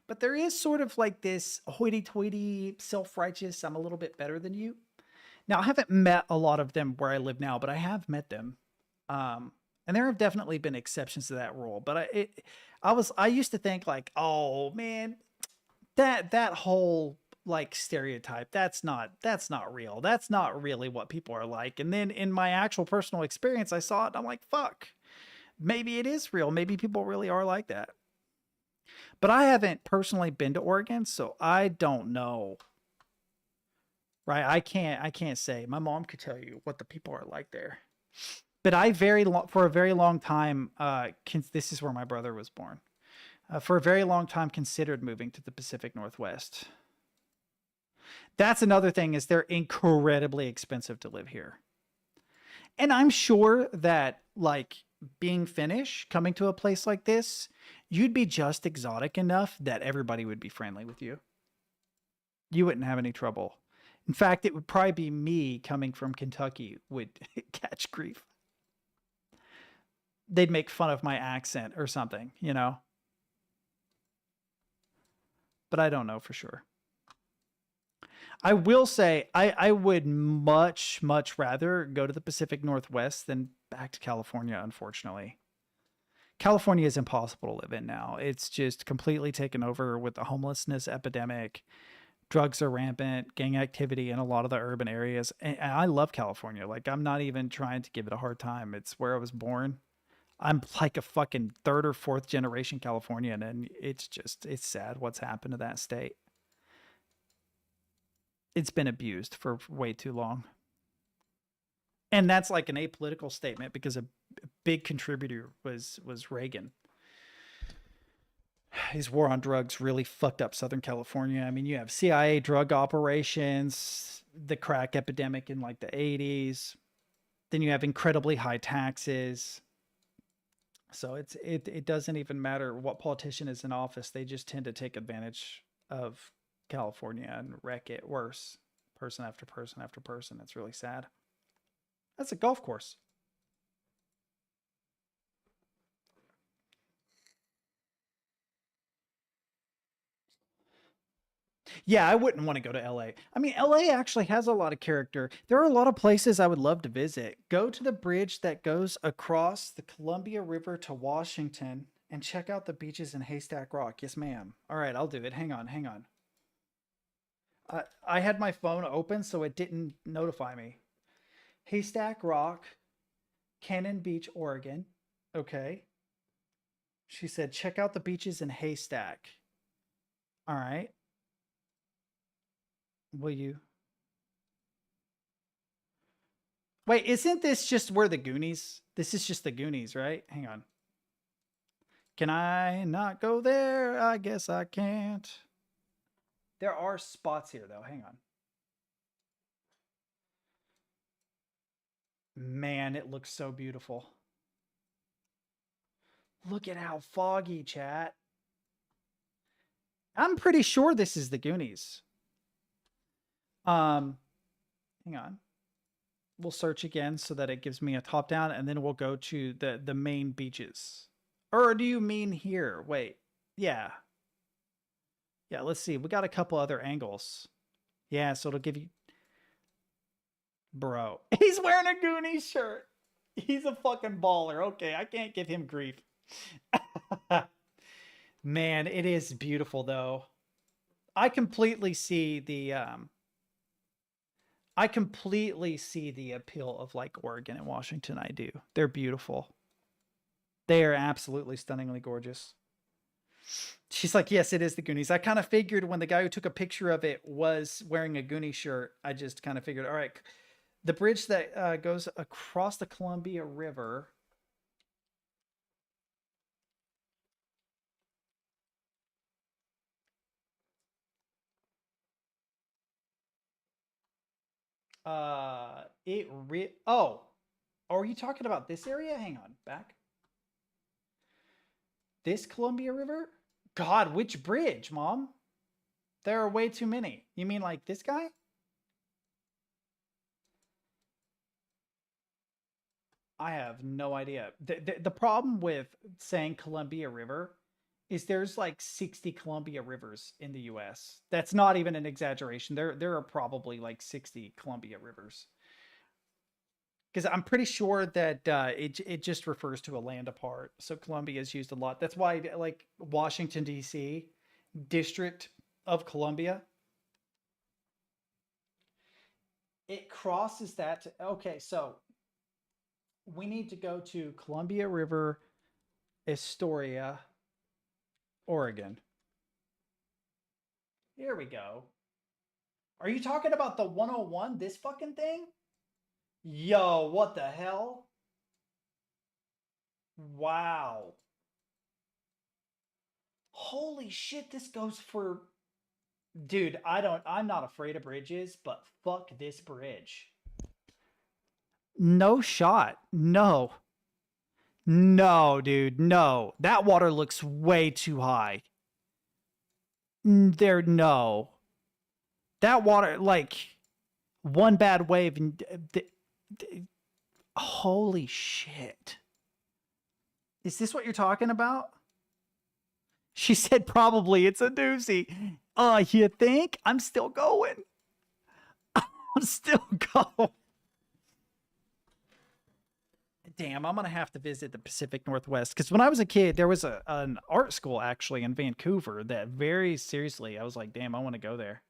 but there is sort of like this hoity-toity, self-righteous, I'm a little bit better than you. Now, I haven't met a lot of them where I live now, but I have met them. And there have definitely been exceptions to that rule, but I used to think like, oh man, that whole like stereotype, that's not real. That's not really what people are like. And then in my actual personal experience, I saw it and I'm like, fuck, maybe it is real. Maybe people really are like that. But I haven't personally been to Oregon, so I don't know. Right? I can't say. My mom could tell you what the people are like there. But for a very long time, this is where my brother was born. For a very long time, considered moving to the Pacific Northwest. That's another thing, is they're incredibly expensive to live here. And I'm sure that like being Finnish, coming to a place like this, you'd be just exotic enough that everybody would be friendly with you. You wouldn't have any trouble. In fact, it would probably be me coming from Kentucky would catch grief. They'd make fun of my accent or something, you know? But I don't know for sure. I will say I would much, much rather go to the Pacific Northwest than back to California, unfortunately. California is impossible to live in now. It's just completely taken over with the homelessness epidemic. Drugs are rampant, gang activity in a lot of the urban areas. And I love California. Like, I'm not even trying to give it a hard time. It's where I was born. I'm like a fucking third or fourth generation Californian, and it's sad what's happened to that state. It's been abused for way too long. And that's like an apolitical statement because a big contributor was Reagan. His war on drugs really fucked up Southern California. I mean, you have CIA drug operations, the crack epidemic in like the 80s. Then you have incredibly high taxes. So it doesn't even matter what politician is in office. They just tend to take advantage of California and wreck it worse, person after person after person. It's really sad. That's a golf course. Yeah, I wouldn't want to go to LA. I mean, LA actually has a lot of character. There are a lot of places I would love to visit. Go to the bridge that goes across the Columbia River to Washington and check out the beaches in Haystack Rock. Yes, ma'am. All right, I'll do it. Hang on. I had my phone open, so it didn't notify me. Haystack Rock, Cannon Beach, Oregon. Okay. She said, check out the beaches in Haystack. All right. Will you? Wait, isn't this just where the Goonies? This is just the Goonies, right? Hang on. Can I not go there? I guess I can't. There are spots here, though. Hang on. Man, it looks so beautiful. Look at how foggy, chat. I'm pretty sure this is the Goonies. Hang on. We'll search again so that it gives me a top down, and then we'll go to the main beaches. Or do you mean here? Wait. Yeah. Yeah, let's see. We got a couple other angles. Yeah, so it'll give you... Bro. He's wearing a Goonies shirt. He's a fucking baller. Okay, I can't give him grief. Man, it is beautiful, though. I completely see the... I completely see the appeal of like Oregon and Washington. I do. They're beautiful. They are absolutely stunningly gorgeous. She's like, yes, it is the Goonies. I kind of figured when the guy who took a picture of it was wearing a Goonie shirt, I just kind of figured, all right, the bridge that goes across the Columbia River. Oh, are you talking about this area? Hang on, back. This Columbia River? God, which bridge, Mom? There are way too many. You mean like this guy? I have no idea. The problem with saying Columbia River is there's like 60 Columbia Rivers in the US. That's not even an exaggeration. There are probably like 60 Columbia Rivers. Because I'm pretty sure that it just refers to a land apart. So Columbia is used a lot. That's why like Washington, D.C., District of Columbia. It crosses that. Okay, so we need to go to Columbia River, Astoria, Oregon. Here we go. Are you talking about the 101, this fucking thing? Yo, what the hell? Wow. Holy shit, this goes for... Dude, I'm not afraid of bridges, but fuck this bridge. No shot. No. No, dude, no. That water looks way too high. No. That water, like, one bad wave and... Holy shit. Is this what you're talking about? She said probably it's a doozy. You think? I'm still going. I'm still going. Damn, I'm going to have to visit the Pacific Northwest. Because when I was a kid, there was an art school actually in Vancouver that very seriously, I was like, damn, I want to go there.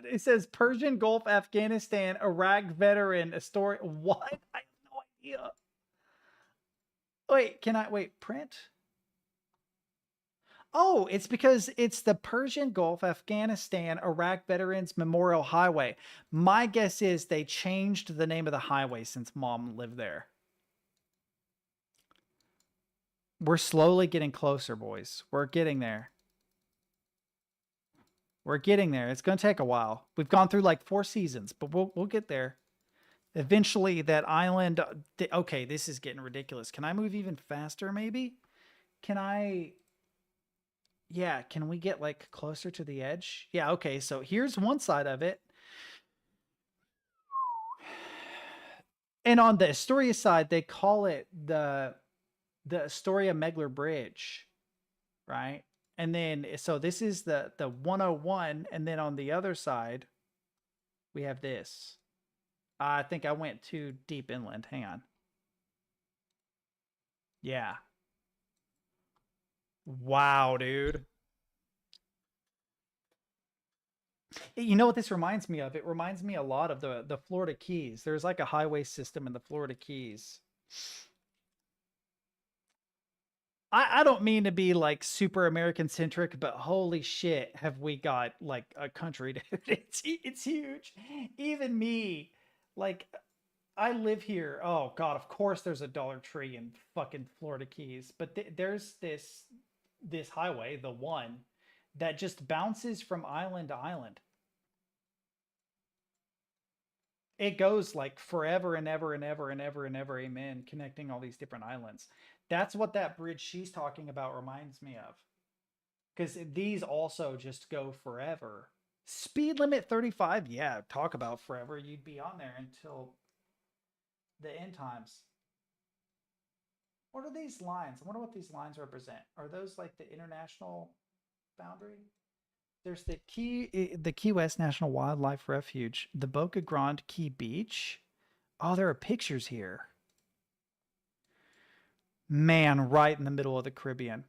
It says Persian Gulf, Afghanistan, Iraq veteran, Astoria. What? I have no idea. Wait, print? Oh, it's because it's the Persian Gulf, Afghanistan, Iraq Veterans Memorial Highway. My guess is they changed the name of the highway since Mom lived there. We're slowly getting closer, boys. We're getting there. We're getting there. It's going to take a while. We've gone through like 4 seasons, but we'll get there. Eventually, that island... Okay, this is getting ridiculous. Can I move even faster, maybe? Can I... Yeah, can we get like closer to the edge? Yeah, okay, so here's one side of it. And on the Astoria side, they call it the Astoria Megler Bridge, right? And then, so this is the 101, and then on the other side, we have this. I think I went too deep inland. Hang on. Yeah. Wow, dude. You know what this reminds me of? It reminds me a lot of the Florida Keys. There's like a highway system in the Florida Keys. I don't mean to be like super American centric, but holy shit, have we got like a country, dude. It's huge. Even me, like, I live here. Oh God, of course there's a Dollar Tree in fucking Florida Keys, but there's this highway, the one that just bounces from island to island. it goes like forever and ever and ever and ever and ever, amen, connecting all these different islands. That's what that bridge she's talking about reminds me of. Because these also just go forever. Speed limit 35, yeah, talk about forever. You'd be on there until the end times. What are these lines? I wonder what these lines represent. Are those like the international boundary? There's the Key West National Wildlife Refuge, the Boca Grande Key Beach. Oh, there are pictures here. Man, right in the middle of the Caribbean.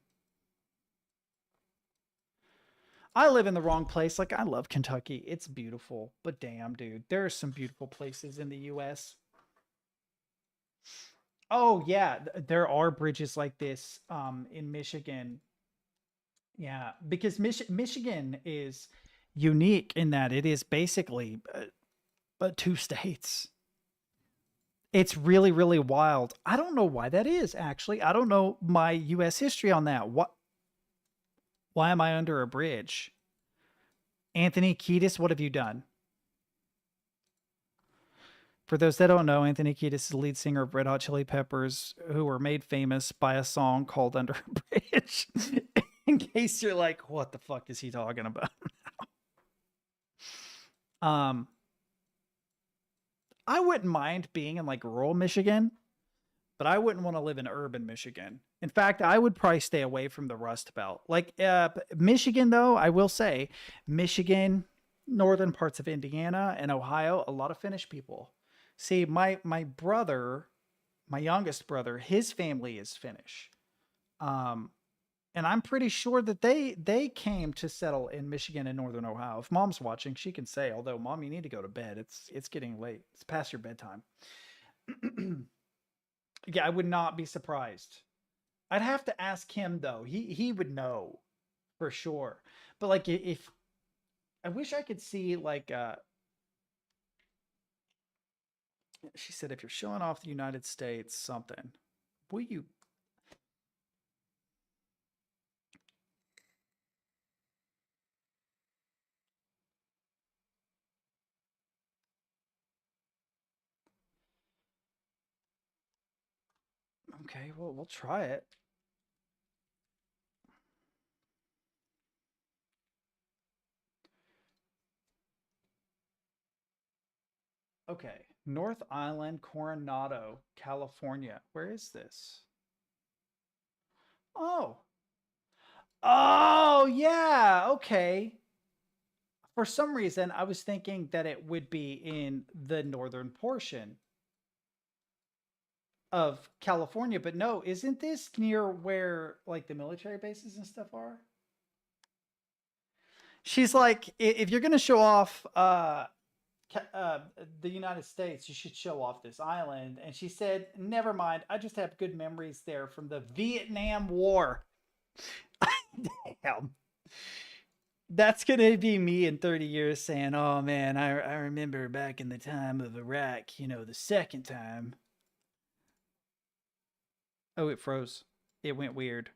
I live in the wrong place. Like, I love Kentucky. It's beautiful. But damn, dude, there are some beautiful places in the U.S. Oh, yeah, there are bridges like this in Michigan. Yeah, because Michigan is unique in that it is basically two states. It's really, really wild. I don't know why that is, actually. I don't know my U.S. history on that. Why am I under a bridge? Anthony Kiedis, what have you done? For those that don't know, Anthony Kiedis is the lead singer of Red Hot Chili Peppers, who were made famous by a song called Under a Bridge. In case you're like, what the fuck is he talking about now? I wouldn't mind being in like rural Michigan, but I wouldn't want to live in urban Michigan. In fact, I would probably stay away from the Rust Belt. Like Michigan, though, I will say, Michigan, northern parts of Indiana and Ohio, a lot of Finnish people. See, my brother, my youngest brother, his family is Finnish. And I'm pretty sure that they came to settle in Michigan and northern Ohio. If mom's watching, she can say, although mom, you need to go to bed. It's getting late. It's past your bedtime. Yeah, I would not be surprised. I'd have to ask him though. He would know for sure. But like if I wish I could see like she said if you're showing off the United States something, will you Okay, well, we'll try it. Okay, North Island, Coronado, California. Where is this? Oh. Oh, yeah, okay. For some reason, I was thinking that it would be in the northern portion of California, but no, isn't this near where like the military bases and stuff are? She's like, if you're going to show off the United States, you should show off this island. And she said, never mind. I just have good memories there from the Vietnam War. Damn. That's going to be me in 30 years saying, oh man, I remember back in the time of Iraq, you know, the second time. Oh, it froze. It went weird.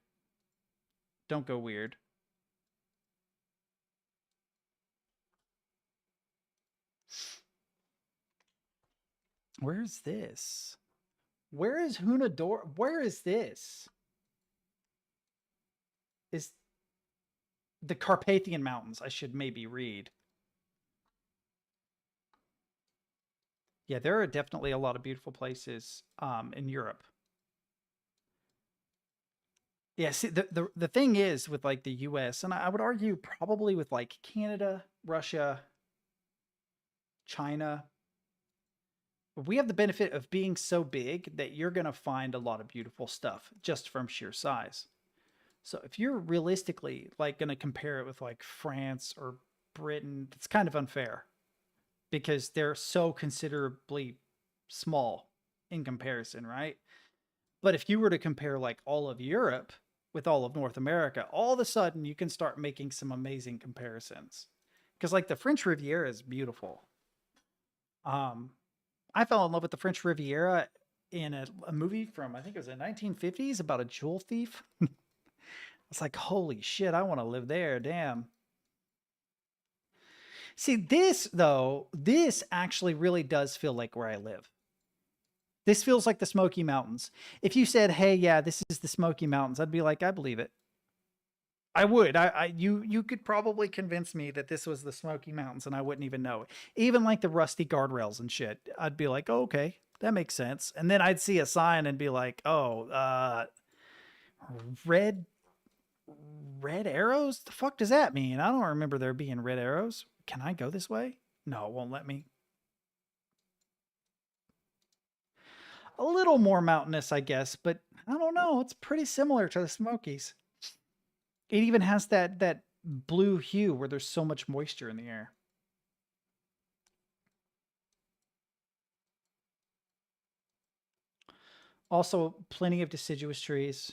Don't go weird. Where's this? Where is Hunador? Where is this? Is the Carpathian Mountains? I should maybe read. Yeah, there are definitely a lot of beautiful places in Europe. Yeah, see, the thing is with like the US, and I would argue probably with like Canada, Russia, China, we have the benefit of being so big that you're going to find a lot of beautiful stuff just from sheer size. So if you're realistically like going to compare it with like France or Britain, it's kind of unfair because they're so considerably small in comparison, right? But if you were to compare like all of Europe with all of North America, all of a sudden you can start making some amazing comparisons. Because like the French Riviera is beautiful. I fell in love with the French Riviera in a movie from, I think it was the 1950s about a jewel thief. It's like, holy shit, I want to live there. Damn. See, this, though, this actually really does feel like where I live. This feels like the Smoky Mountains. If you said, hey, yeah, this is the Smoky Mountains, I'd be like, I believe it. I would. You could probably convince me that this was the Smoky Mountains and I wouldn't even know it. Even like the rusty guardrails and shit. I'd be like, oh, okay, that makes sense. And then I'd see a sign and be like, oh, red arrows? The fuck does that mean? I don't remember there being red arrows. Can I go this way? No, it won't let me. A little more mountainous, I guess, but I don't know. It's pretty similar to the Smokies. It even has that blue hue where there's so much moisture in the air. Also, plenty of deciduous trees.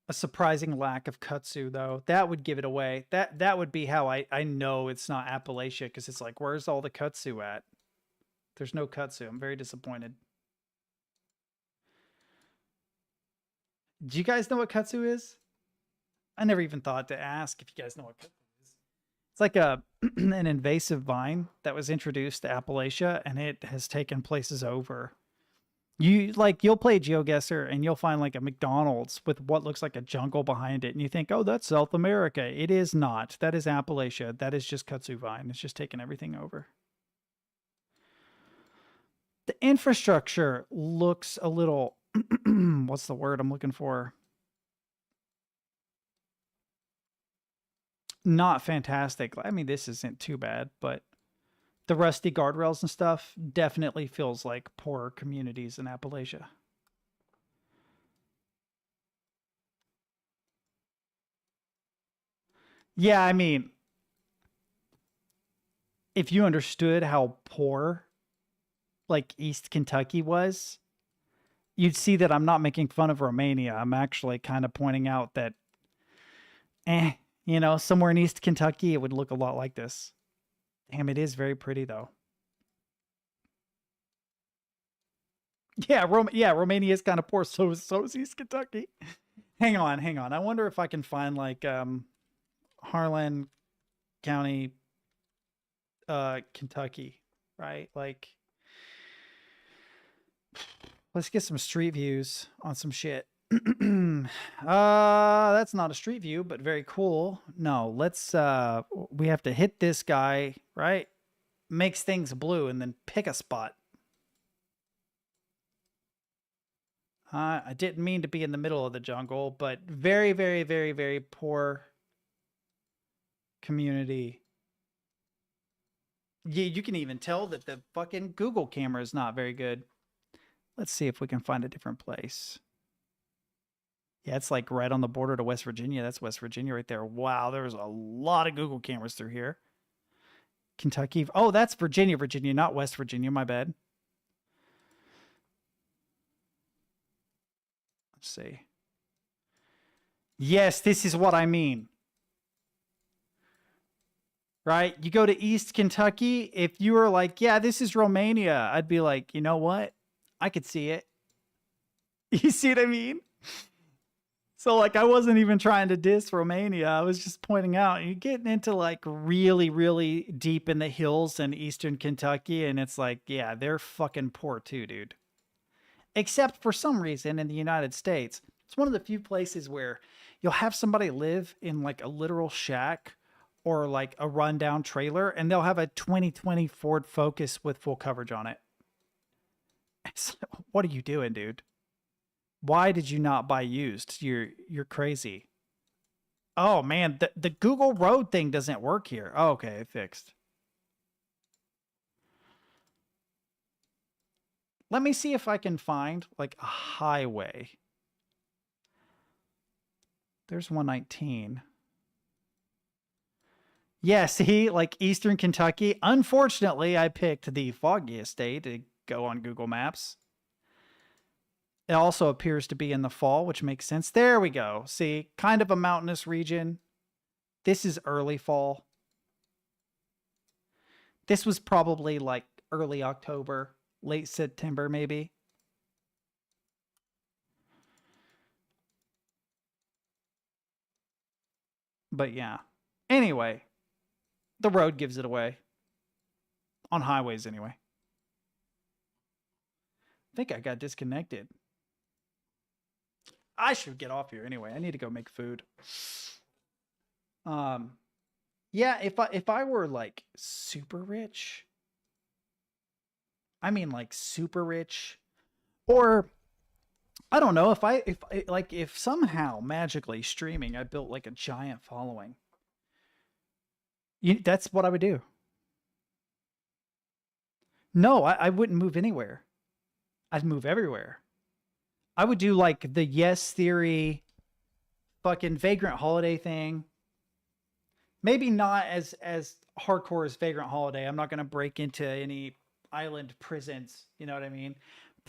A surprising lack of kudzu, though. That would give it away. That would be how I know it's not Appalachia, because it's like, where's all the kudzu at? There's no kudzu. I'm very disappointed. Do you guys know what kudzu is? I never even thought to ask if you guys know what kudzu is. It's like an invasive vine that was introduced to Appalachia, and it has taken places over. You'll play GeoGuessr and you'll find like a McDonald's with what looks like a jungle behind it, and you think, oh, that's South America. It is not. That is Appalachia. That is just kudzu vine. It's just taken everything over. The infrastructure looks a little what's the word I'm looking for? Not fantastic. I mean, this isn't too bad, but the rusty guardrails and stuff definitely feels like poorer communities in Appalachia. Yeah, I mean, if you understood how poor like East Kentucky was, you'd see that I'm not making fun of Romania. I'm actually kind of pointing out that, somewhere in East Kentucky, it would look a lot like this. Damn, it is very pretty, though. Yeah, Romania is kind of poor. So is East Kentucky. Hang on. I wonder if I can find, like, Harlan County, Kentucky, right? Like, let's get some street views on some shit. That's not a street view, but very cool. No, let's we have to hit this guy, right? Makes things blue and then pick a spot. I didn't mean to be in the middle of the jungle, but very, very, very, very poor community. Yeah, you can even tell that the fucking Google camera is not very good. Let's see if we can find a different place. Yeah, it's like right on the border to West Virginia. That's West Virginia right there. Wow, there's a lot of Google cameras through here. Kentucky. Oh, that's Virginia, not West Virginia. My bad. Let's see. Yes, this is what I mean. Right? You go to East Kentucky. If you were like, yeah, this is Romania, I'd be like, you know what? I could see it. You see what I mean? So, like, I wasn't even trying to diss Romania. I was just pointing out, you're getting into, like, really, really deep in the hills in eastern Kentucky, and it's like, yeah, they're fucking poor too, dude. Except for some reason in the United States, it's one of the few places where you'll have somebody live in, like, a literal shack or, like, a rundown trailer, and they'll have a 2020 Ford Focus with full coverage on it. It's like, what are you doing, dude? Why did you not buy used? You're crazy. Oh man, the Google Road thing doesn't work here. Oh, okay, fixed. Let me see if I can find like a highway. There's 119. Yeah, see, like Eastern Kentucky. Unfortunately, I picked the foggiest day to go on Google Maps. It also appears to be in the fall, which makes sense. There we go. See, kind of a mountainous region. This is early fall. This was probably like early October, late September, maybe. But yeah, Anyway, the road gives it away. On highways, anyway. I think I got disconnected. I should get off here anyway. I need to go make food. Yeah, if I were like super rich, I mean like super rich, or I don't know, if somehow magically streaming I built like a giant following, that's what I would do. No, I wouldn't move anywhere. I'd move everywhere. I would do like the Yes Theory fucking Vagrant Holiday thing. Maybe not as hardcore as Vagrant Holiday. I'm not going to break into any island prisons. You know what I mean?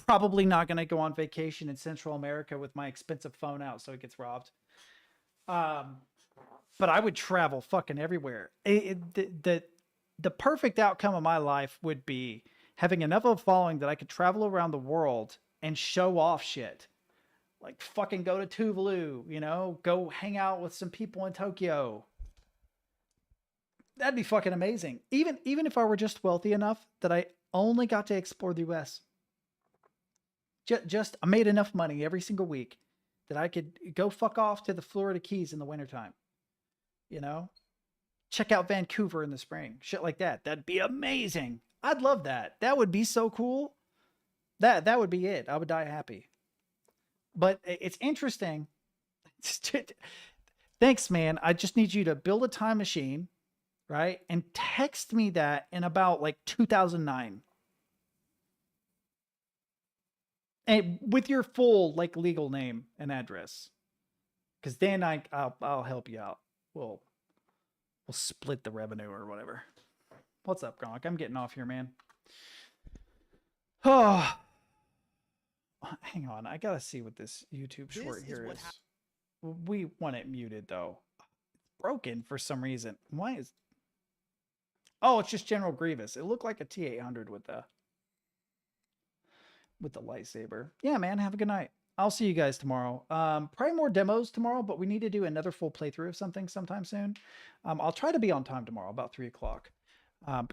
Probably not going to go on vacation in Central America with my expensive phone out so it gets robbed. But I would travel fucking everywhere. The perfect outcome of my life would be having enough of a following that I could travel around the world and show off shit. Like fucking go to Tuvalu, you know? Go hang out with some people in Tokyo. That'd be fucking amazing. Even if I were just wealthy enough that I only got to explore the US. Just I made enough money every single week that I could go fuck off to the Florida Keys in the wintertime. You know? Check out Vancouver in the spring. Shit like that. That'd be amazing. I'd love that. That would be so cool. That would be it. I would die happy. But it's interesting. Thanks, man. I just need you to build a time machine, right? And text me that in about like 2009. And with your full like legal name and address. Because then I'll help you out. We'll split the revenue or whatever. What's up, Gronk? I'm getting off here, man. Oh, hang on. I gotta see what this YouTube short here is. We want it muted though. It's broken for some reason. Why is? Oh, it's just General Grievous. It looked like a T-800 with the lightsaber. Yeah, man. Have a good night. I'll see you guys tomorrow. Probably more demos tomorrow, but we need to do another full playthrough of something sometime soon. I'll try to be on time tomorrow, about 3 o'clock.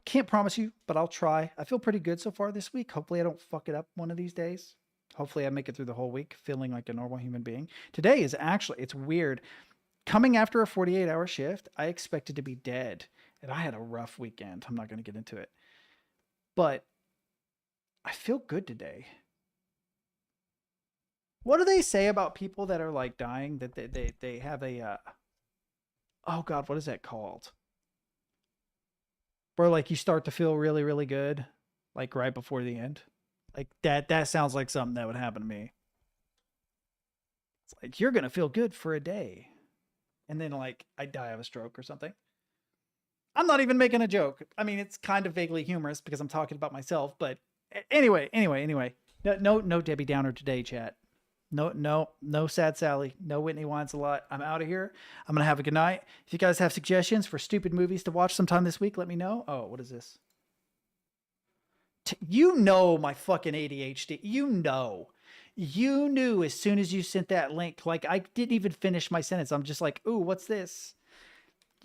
Can't promise you, but I'll try. I feel pretty good so far this week. Hopefully I don't fuck it up one of these days. Hopefully I make it through the whole week feeling like a normal human being. Today is actually, it's weird. Coming after a 48-hour shift, I expected to be dead. And I had a rough weekend. I'm not going to get into it. But I feel good today. What do they say about people that are like dying? That they have a, oh God, what is that called? Where like you start to feel really, really good, like right before the end. Like that sounds like something that would happen to me. It's like, you're going to feel good for a day. And then like I die of a stroke or something. I'm not even making a joke. I mean, it's kind of vaguely humorous because I'm talking about myself, but anyway. No Debbie Downer today, chat. No Sad Sally. No Whitney Whines a lot. I'm out of here. I'm going to have a good night. If you guys have suggestions for stupid movies to watch sometime this week, let me know. Oh, what is this? You know my fucking ADHD. You knew as soon as you sent that link. Like, I didn't even finish my sentence. I'm just like, ooh, what's this?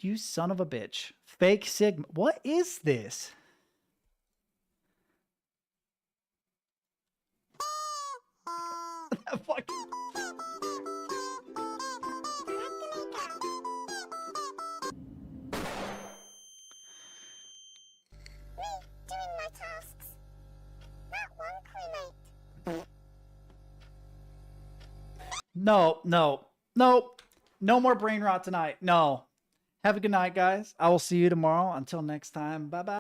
You son of a bitch. Fake Sigma. What is this? Fuck. Doing my tasks. That one crewmate. No more brain rot tonight. No. Have a good night, guys. I will see you tomorrow. Until next time. Bye-bye.